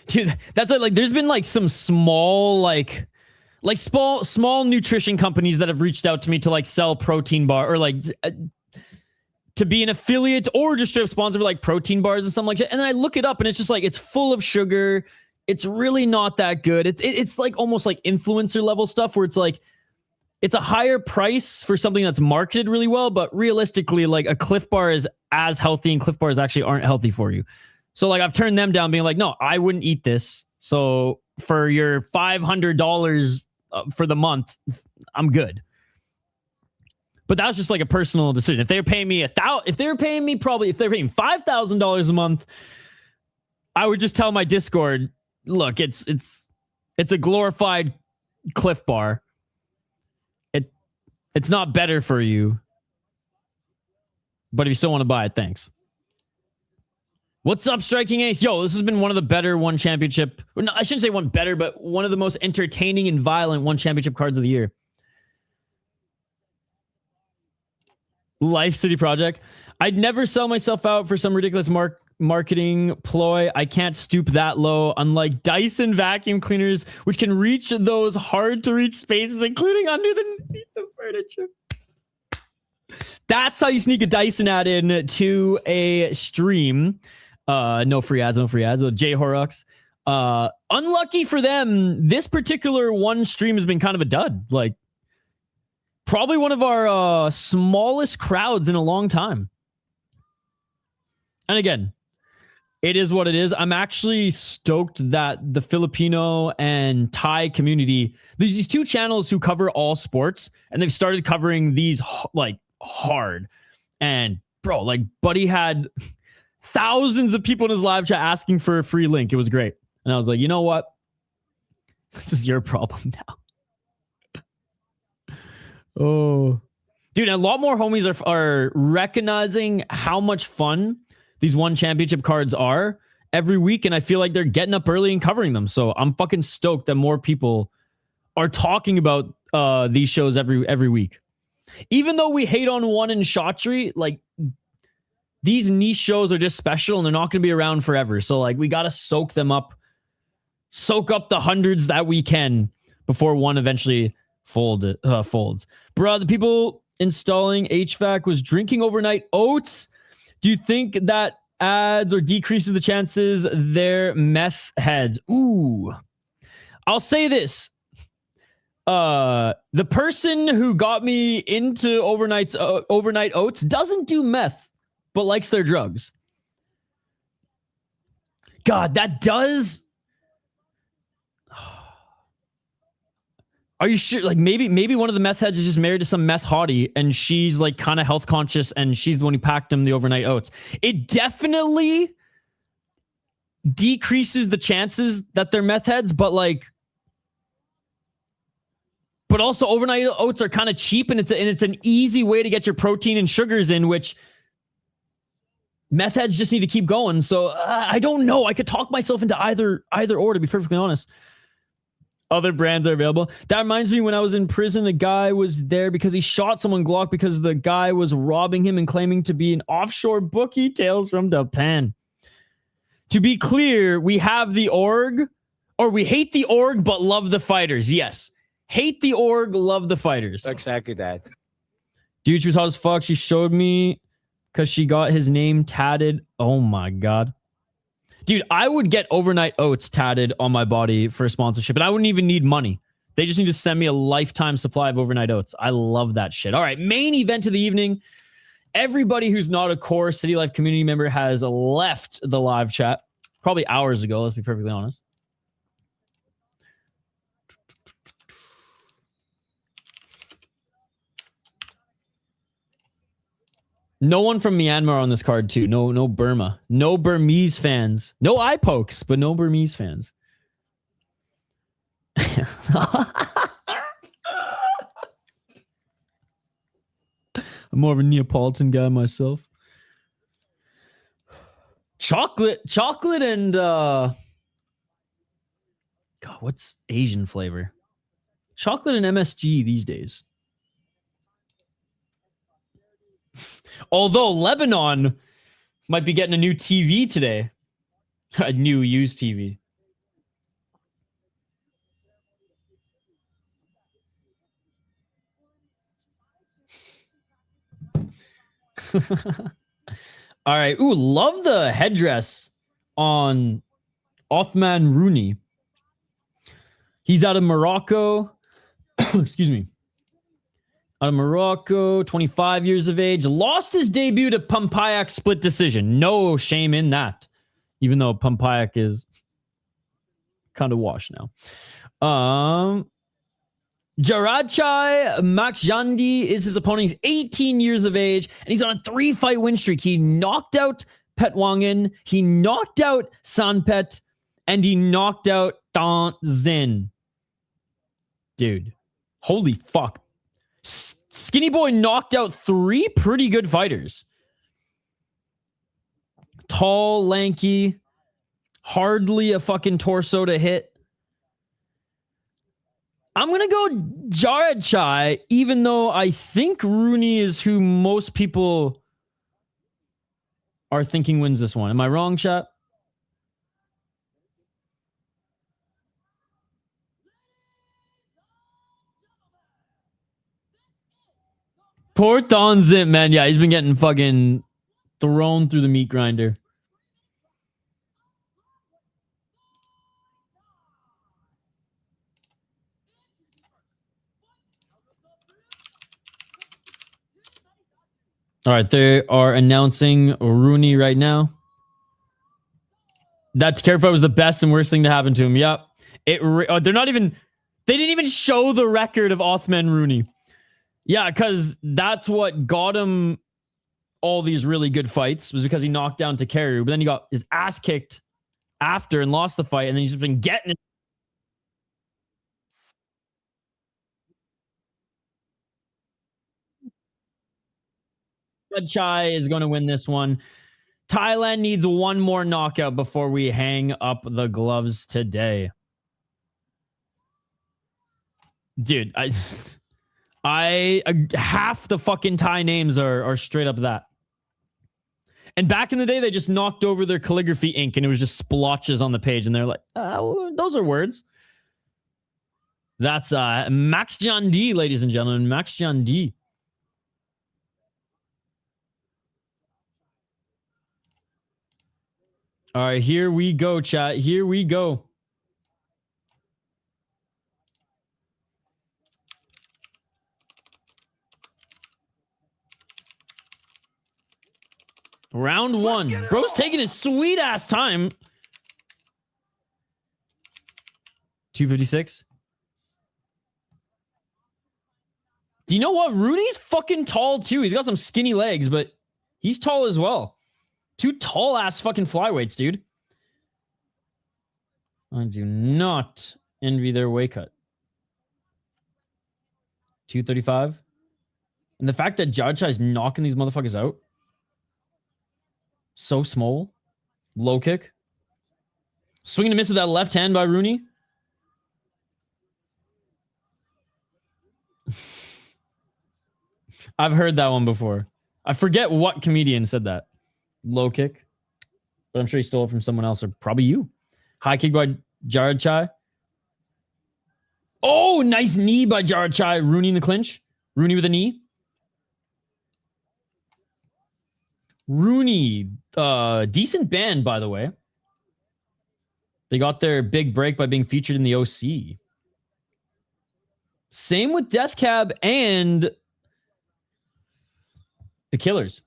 Dude, that's like there's been like some small small nutrition companies that have reached out to me to like sell protein bar or like to be an affiliate or just to sponsor like protein bars and something like that. And then I look it up and it's just like it's full of sugar. It's really not that good. It's like almost like influencer level stuff where it's like it's a higher price for something that's marketed really well, but realistically, like a Cliff Bar is as healthy and Cliff Bars actually aren't healthy for you. So like I've turned them down being like, no, I wouldn't eat this. So for your $500 for the month, I'm good. But that was just like a personal decision. If they were paying me $5,000 a month, I would just tell my Discord, look, it's a glorified Cliff Bar. It's not better for you. But if you still want to buy it, thanks. What's up, Striking Ace? Yo, this has been one of the better ONE Championship. No, I shouldn't say one better, but one of the most entertaining and violent ONE Championship cards of the year. Life City Project. I'd never sell myself out for some ridiculous marketing ploy. I can't stoop that low, unlike Dyson vacuum cleaners, which can reach those hard to reach spaces, including underneath the furniture. That's how you sneak a Dyson ad in to a stream. No free ads. J Horrocks. Unlucky for them, this particular one stream has been kind of a dud. Like, probably one of our smallest crowds in a long time. And again, it is what it is. I'm actually stoked that the Filipino and Thai community, there's these two channels who cover all sports, and they've started covering these like hard. And bro, like Buddy had thousands of people in his live chat asking for a free link. It was great. And I was like, you know what? This is your problem now. Oh, dude, a lot more homies are recognizing how much fun these ONE Championship cards are every week, and I feel like they're getting up early and covering them. So I'm fucking stoked that more people are talking about these shows every week. Even though we hate on ONE and Shotri, like these niche shows are just special and they're not going to be around forever. So like we got to soak up the hundreds that we can before ONE eventually folds. Bro, the people installing HVAC was drinking overnight oats. Do you think that adds or decreases the chances they're meth heads? Ooh. I'll say this. The person who got me into overnight oats doesn't do meth, but likes their drugs. God, that does... Are you sure? Like maybe one of the meth heads is just married to some meth hottie and she's like kind of health conscious and she's the one who packed him the overnight oats. It definitely decreases the chances that they're meth heads, but also overnight oats are kind of cheap and it's an easy way to get your protein and sugars in, which meth heads just need to keep going. So I don't know. I could talk myself into either or, to be perfectly honest. Other brands are available. That reminds me, when I was in prison, a guy was there because he shot someone Glock because the guy was robbing him and claiming to be an offshore bookie. Tales from Japan. To be clear, we have the org, or we hate the org but love the fighters. Yes. Hate the org, love the fighters. Exactly that. Dude, she was hot as fuck. She showed me because she got his name tatted. Oh my God. Dude, I would get overnight oats tatted on my body for a sponsorship, and I wouldn't even need money. They just need to send me a lifetime supply of overnight oats. I love that shit. All right, main event of the evening. Everybody who's not a core City Life community member has left the live chat. Probably hours ago, let's be perfectly honest. No one from Myanmar on this card, too. No Burma. No Burmese fans. No eye pokes, but no Burmese fans. I'm more of a Neapolitan guy myself. Chocolate and God, what's Asian flavor? Chocolate and MSG these days. Although Lebanon might be getting a new TV today. A new used TV. All right. Ooh, love the headdress on Othman Rhouni. He's out of Morocco. Excuse me. Out of Morocco, 25 years of age. Lost his debut to Pampayak split decision. No shame in that. Even though Pampayak is kind of washed now. Jaradchai Makjandi is his opponent. He's 18 years of age, and he's on a 3-fight win streak. He knocked out Petwangan, he knocked out Sanpet, and he knocked out Tanzin. Dude, holy fuck. Skinny Boy knocked out 3 pretty good fighters. Tall, lanky, hardly a fucking torso to hit. I'm going to go Jaradchai, even though I think Rhouni is who most people are thinking wins this one. Am I wrong, chat? Poor Thonzit, man. Yeah, he's been getting fucking thrown through the meat grinder. All right, they are announcing Rhouni right now. That's careful was the best and worst thing to happen to him. Yep. They're not even... They didn't even show the record of Othman Rhouni. Yeah, because that's what got him all these really good fights, was because he knocked down Takeru, but then he got his ass kicked after and lost the fight, and then he's just been getting it. Jaradchai is going to win this one. Thailand needs one more knockout before we hang up the gloves today. Dude, I half the fucking Thai names are straight up that. And back in the day, they just knocked over their calligraphy ink and it was just splotches on the page. And they're like, those are words. That's Max John D, ladies and gentlemen. Max John D. All right, here we go, chat. Here we go. Round 1. Bro's taking his sweet ass time. 256. Do you know what? Rhouni's fucking tall too. He's got some skinny legs, but he's tall as well. 2 tall ass fucking flyweights, dude. I do not envy their weight cut. 235. And the fact that Jaradchai is knocking these motherfuckers out. So small. Low kick. Swing and miss with that left hand by Rhouni. I've heard that one before. I forget what comedian said that. Low kick. But I'm sure he stole it from someone else, or probably you. High kick by Jaradchai. Oh, nice knee by Jaradchai. Rhouni in the clinch. Rhouni with a knee. Rhouni, decent band, by the way. They got their big break by being featured in the OC. Same with Death Cab and the Killers.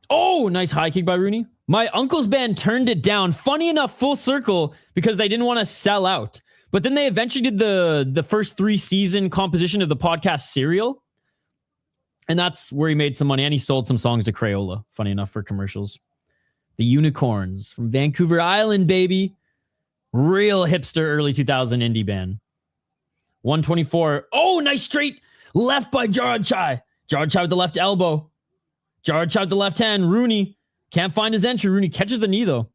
Oh, nice high kick by Rhouni. My uncle's band turned it down. Funny enough, full circle, because they didn't want to sell out. But then they eventually did the first 3-season composition of the podcast Serial. And that's where he made some money. And he sold some songs to Crayola, funny enough, for commercials. The Unicorns from Vancouver Island, baby. Real hipster early 2000 indie band. 124. Oh, nice straight left by Jaradchai. Jaradchai with the left elbow. Jaradchai with the left hand. Rhouni can't find his entry. Rhouni catches the knee, though.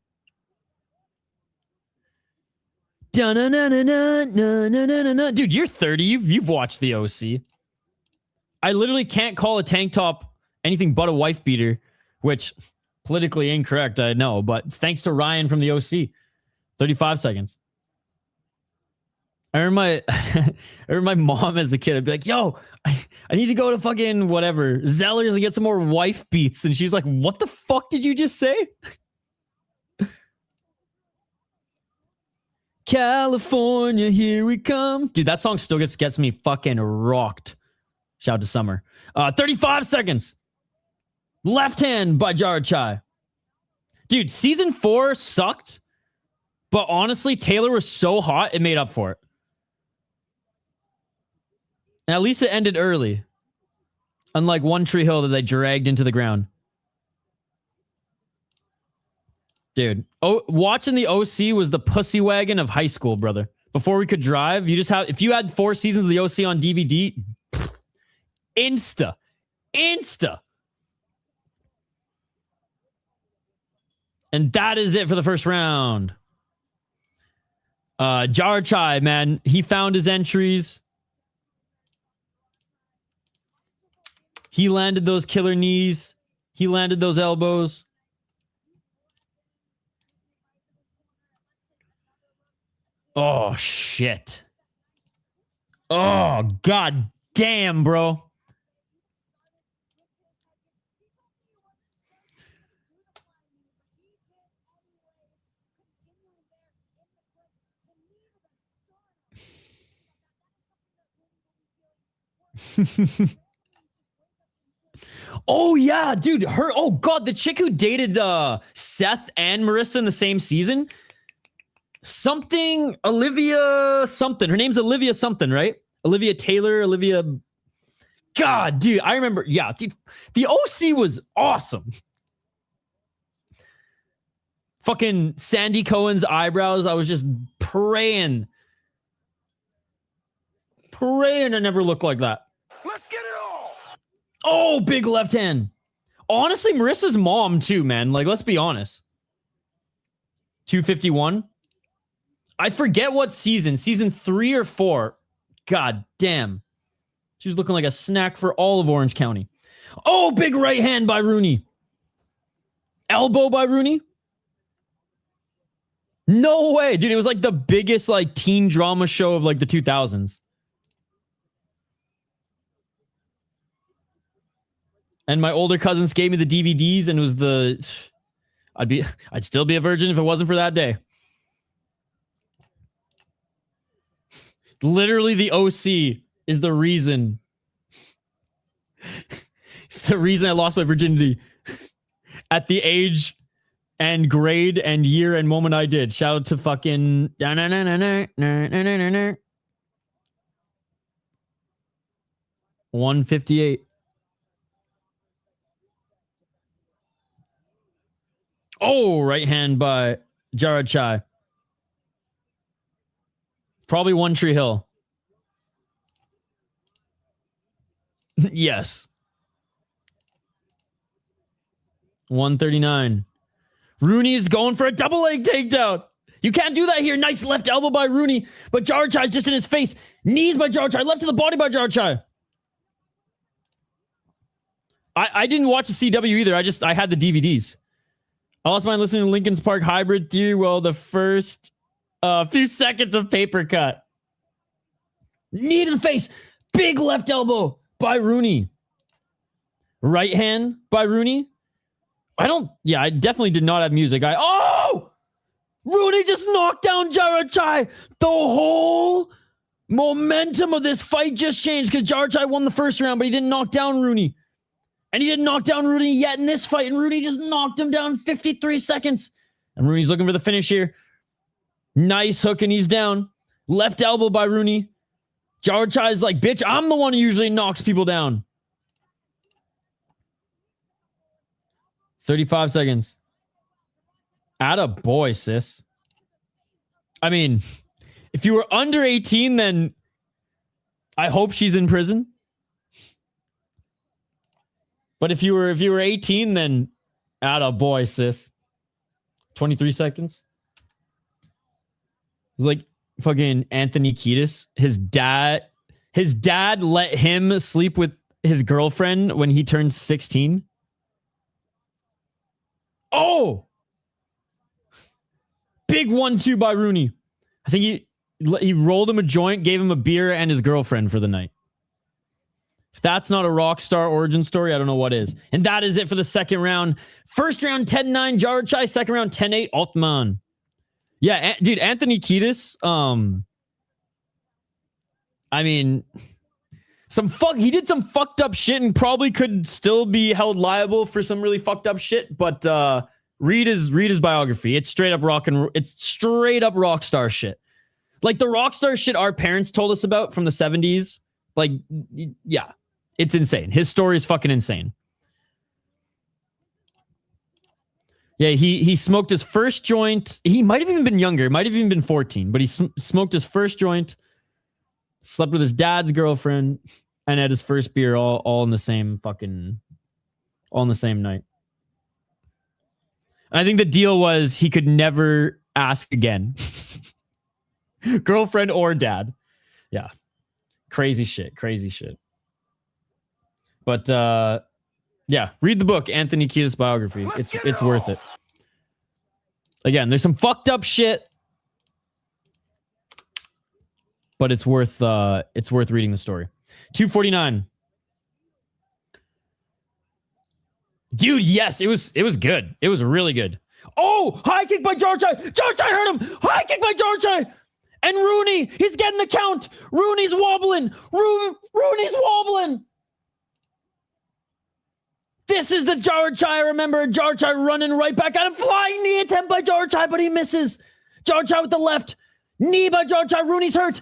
Dude, you're 30. You've watched the OC. I literally can't call a tank top anything but a wife beater, which politically incorrect, I know, but thanks to Ryan from the OC. 35 seconds. I remember my mom as a kid. I'd be like, yo, I need to go to fucking whatever, Zellers and get some more wife beats. And she's like, what the fuck did you just say? California, here we come. Dude, that song still gets me fucking rocked. Shout out to Summer. 35 seconds. Left hand by Jaradchai. Dude, season 4 sucked. But honestly, Taylor was so hot, it made up for it. And at least it ended early. Unlike One Tree Hill that they dragged into the ground. Dude, watching the OC was the pussy wagon of high school, brother. Before we could drive, if you had 4 seasons of the OC on DVD, Insta. And that is it for the first round. Jaradchai, man, he found his entries. He landed those killer knees. He landed those elbows. Oh, shit. Oh, god damn, bro. Oh yeah, dude, oh god, the chick who dated Seth and Marissa in the same season, Olivia something, her name's Olivia something, right? Olivia Taylor, god, dude, I remember, yeah, dude, the OC was awesome. Fucking Sandy Cohen's eyebrows, I was just praying I never looked like that. Let's get it all. Oh, big left hand. Honestly, Marissa's mom too, man. Like, let's be honest. 251. I forget what season. Season 3 or 4. God damn. She was looking like a snack for all of Orange County. Oh, big right hand by Rhouni. Elbow by Rhouni. No way. Dude, it was like the biggest like teen drama show of like the 2000s. And my older cousins gave me the DVDs, and it was I'd still be a virgin if it wasn't for that day. Literally, the OC is the reason. It's the reason I lost my virginity at the age and grade and year and moment I did. Shout out to fucking 158. Oh, right hand by Jaradchai. Probably One Tree Hill. Yes. 139. Rhouni is going for a double leg takedown. You can't do that here. Nice left elbow by Rhouni, but Jaradchai's just in his face. Knees by Jaradchai. Left to the body by Jaradchai. I didn't watch the CW either. I had the DVDs. I lost mine listening to Lincoln's Park Hybrid Theory. Well, the first few seconds of paper cut. Knee to the face. Big left elbow by Rhouni. Right hand by Rhouni. I definitely did not have music. Rhouni just knocked down Jaradchai. The whole momentum of this fight just changed because Jaradchai won the first round, but he didn't knock down Rhouni. And he didn't knock down Rhouni yet in this fight. And Rhouni just knocked him down 53 seconds. And Rooney's looking for the finish here. Nice hook and he's down. Left elbow by Rhouni. Jaradchai's like, bitch, I'm the one who usually knocks people down. 35 seconds. Atta boy, sis. I mean, if you were under 18, then I hope she's in prison. But if you were 18, then atta boy, sis. 23 seconds. It's like fucking Anthony Kiedis. His dad let him sleep with his girlfriend when he turned 16. Oh! Big 1-2 by Rhouni. I think he rolled him a joint, gave him a beer and his girlfriend for the night. If that's not a rock star origin story, I don't know what is. And that is it for the second round. First round 10-9 Jaradchai, second round 10-8 Othman. Yeah, dude, Anthony Kiedis, I mean, he did some fucked up shit and probably could still be held liable for some really fucked up shit, but read his biography. It's straight up rock star shit. Like the rock star shit our parents told us about from the 70s. Like, yeah, it's insane. His story is fucking insane. Yeah, he smoked his first joint. He might have even been younger. Might have even been 14, but he smoked his first joint, slept with his dad's girlfriend, and had his first beer all in the same night. And I think the deal was he could never ask again. Girlfriend or dad. Yeah. Crazy shit. But yeah, read the book, Anthony Kiedis biography. It's worth it. Again, there's some fucked up shit, but it's worth reading the story. 249. Dude, yes, it was good. It was really good. Oh, high kick by Jaradchai. Jaradchai hurt him. High kick by Jaradchai. And Rhouni, he's getting the count. Rhouni's wobbling. Rhouni's wobbling. This is the Jaradchai I remember. Jaradchai running right back at him. Flying knee attempt by Jaradchai, but he misses. Jaradchai with the left. Knee by Jaradchai. Rhouni's hurt.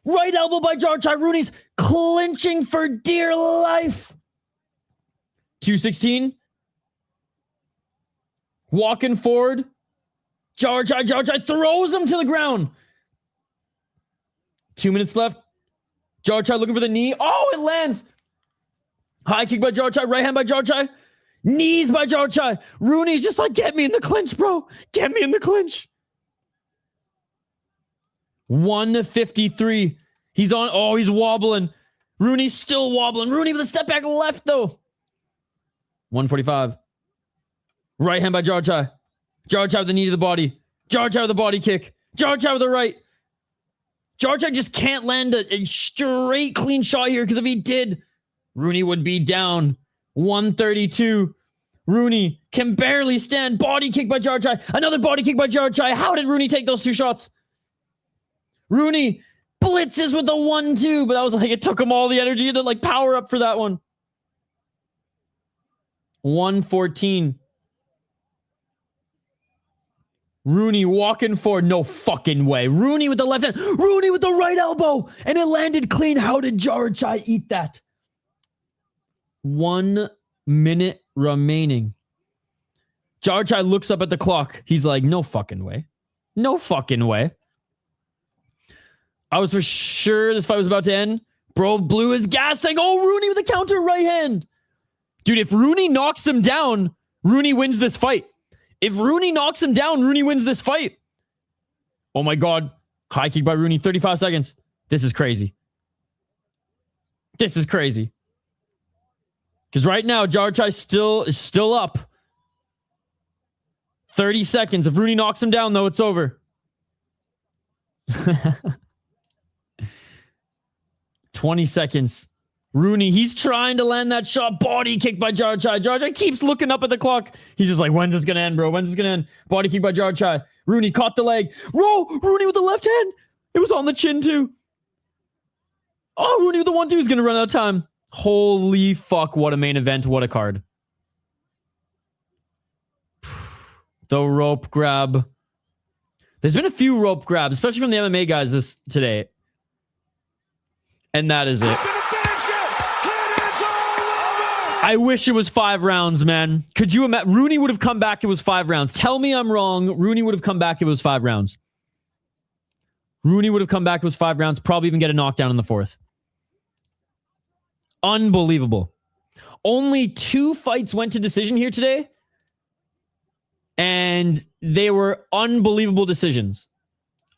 Right elbow by Jaradchai. Rhouni's clinching for dear life. 216. Walking forward. Jaradchai throws him to the ground. 2 minutes left. Jaradchai looking for the knee. Oh, it lands. High kick by Jaradchai. Right hand by Jaradchai. Knees by Jaradchai. Rhouni's just like, get me in the clinch, bro. Get me in the clinch. 153. He's on. Oh, he's wobbling. Rhouni's still wobbling. Rhouni with a step back left, though. 145. Right hand by Jaradchai. Jaradchai with the knee to the body. Jaradchai with a body kick. Jaradchai with the right. Jaradchai just can't land a straight clean shot here, because if he did, Rhouni would be down. 132. Rhouni can barely stand. Body kick by Jaradchai. Another body kick by Jaradchai. How did Rhouni take those two shots? Rhouni blitzes with the 1-2, but that was like, it took him all the energy to like power up for that one. 114. Rhouni walking forward. No fucking way. Rhouni with the left hand. Rhouni with the right elbow. And it landed clean. How did Jaradchai eat that? 1 minute remaining. Jaradchai looks up at the clock. He's like, no fucking way. No fucking way. I was for sure this fight was about to end. Bro blew his gas tank. Oh, Rhouni with the counter right hand. Dude, if Rhouni knocks him down, Rhouni wins this fight. If Rhouni knocks him down, Rhouni wins this fight. Oh my God. High kick by Rhouni. 35 seconds. This is crazy. This is crazy. Because right now, Jaradchai is still up. 30 seconds. If Rhouni knocks him down, though, it's over. 20 seconds. Rhouni, he's trying to land that shot. Body kick by Jaradchai. Jaradchai keeps looking up at the clock. He's just like, when's this going to end, bro? When's this going to end? Body kick by Jaradchai. Rhouni caught the leg. Rhouni with the left hand. It was on the chin, too. Oh, Rhouni with the 1-2 is going to run out of time. Holy fuck, what a main event. What a card. The rope grab. There's been a few rope grabs, especially from the MMA guys today. And that is it. I wish it was 5 rounds, man. Could you imagine? Rhouni would have come back. It was 5 rounds. Tell me I'm wrong. Rhouni would have come back. It was 5 rounds. Rhouni would have come back. It was 5 rounds. Probably even get a knockdown in the 4th. Unbelievable. Only 2 fights went to decision here today. And they were unbelievable decisions.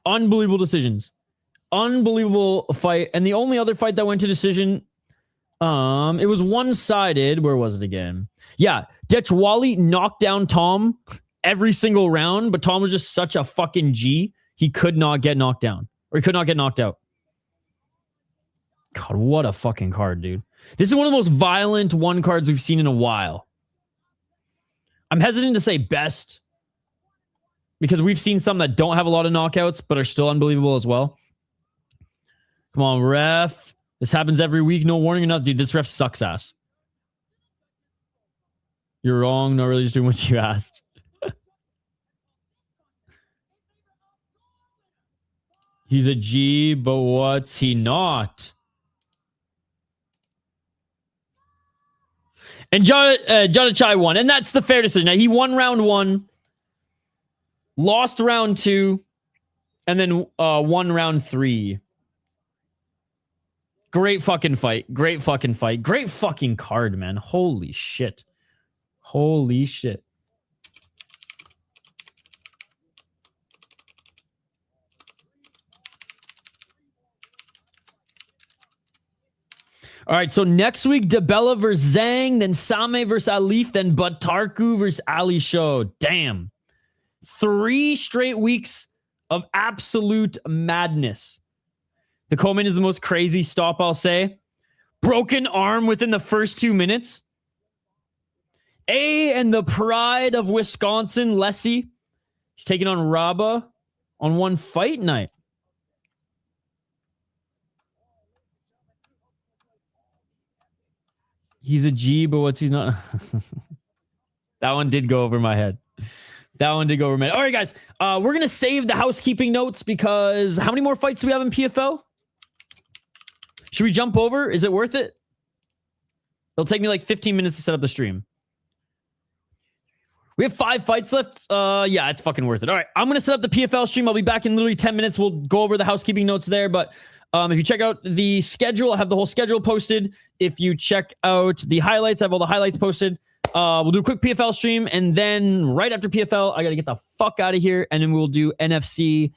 Unbelievable decisions. Unbelievable fight. And the only other fight that went to decision, it was one-sided. Where was it again? Yeah, Dechwali knocked down Tom every single round, but Tom was just such a fucking G. He could not get knocked down. Or he could not get knocked out. God, what a fucking card, dude. This is one of the most violent one cards we've seen in a while. I'm hesitant to say best because we've seen some that don't have a lot of knockouts but are still unbelievable as well. Come on, ref. This happens every week. No warning enough. Dude, this ref sucks ass. You're wrong. Not really just doing what you asked. He's a G, but what's he not? And Jaradchai won. And that's the fair decision. Now, he won round 1, lost round 2, and then won round 3. Great fucking fight. Great fucking fight. Great fucking card, man. Holy shit. Holy shit. All right, so next week, DeBella versus Zhang, then Same versus Alif, then Batarku versus Ali Show. Damn. 3 straight weeks of absolute madness. The co-main is the most crazy stop, I'll say. Broken arm within the first 2 minutes. And the pride of Wisconsin, Lessie. He's taking on Raba on one fight night. He's a G, but what's he's not? That one did go over my head. That one did go over my head. All right, guys. We're going to save the housekeeping notes because how many more fights do we have in PFL? Should we jump over? Is it worth it? It'll take me like 15 minutes to set up the stream. We have 5 fights left. Yeah, it's fucking worth it. All right, I'm going to set up the PFL stream. I'll be back in literally 10 minutes. We'll go over the housekeeping notes there. But if you check out the schedule, I have the whole schedule posted. If you check out the highlights, I have all the highlights posted. We'll do a quick PFL stream. And then right after PFL, I got to get the fuck out of here. And then we'll do NFC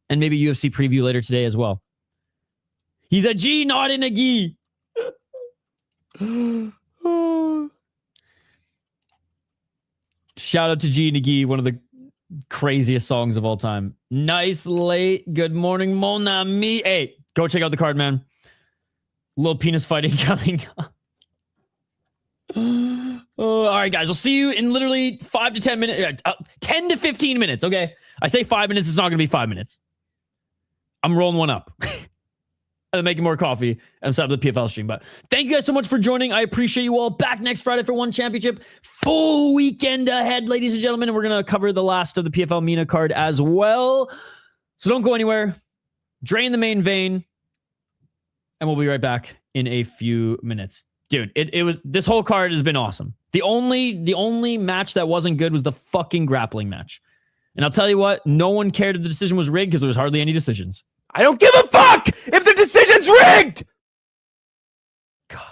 and maybe UFC preview later today as well. He's a G, not in a G. Shout out to G Nagi, one of the craziest songs of all time. Nice late. Good morning, mon ami. Hey, go check out the card, man. Little penis fighting coming up. All right, guys. We'll see you in literally 5 to 10 minutes. 10 to 15 minutes, okay? I say 5 minutes. It's not going to be 5 minutes. I'm rolling one up. And making more coffee and set up the PFL stream. But thank you guys so much for joining. I appreciate you all. Back next Friday for OONE Championship. Full weekend ahead, ladies and gentlemen. And we're going to cover the last of the PFL MENA card as well. So don't go anywhere. Drain the main vein. And we'll be right back in a few minutes. Dude, it was this whole card has been awesome. The only match that wasn't good was the fucking grappling match. And I'll tell you what, no one cared if the decision was rigged because there was hardly any decisions. I don't give a fuck if the decision's rigged! God.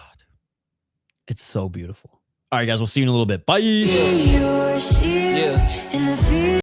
It's so beautiful. All right, guys, we'll see you in a little bit. Bye. Yeah.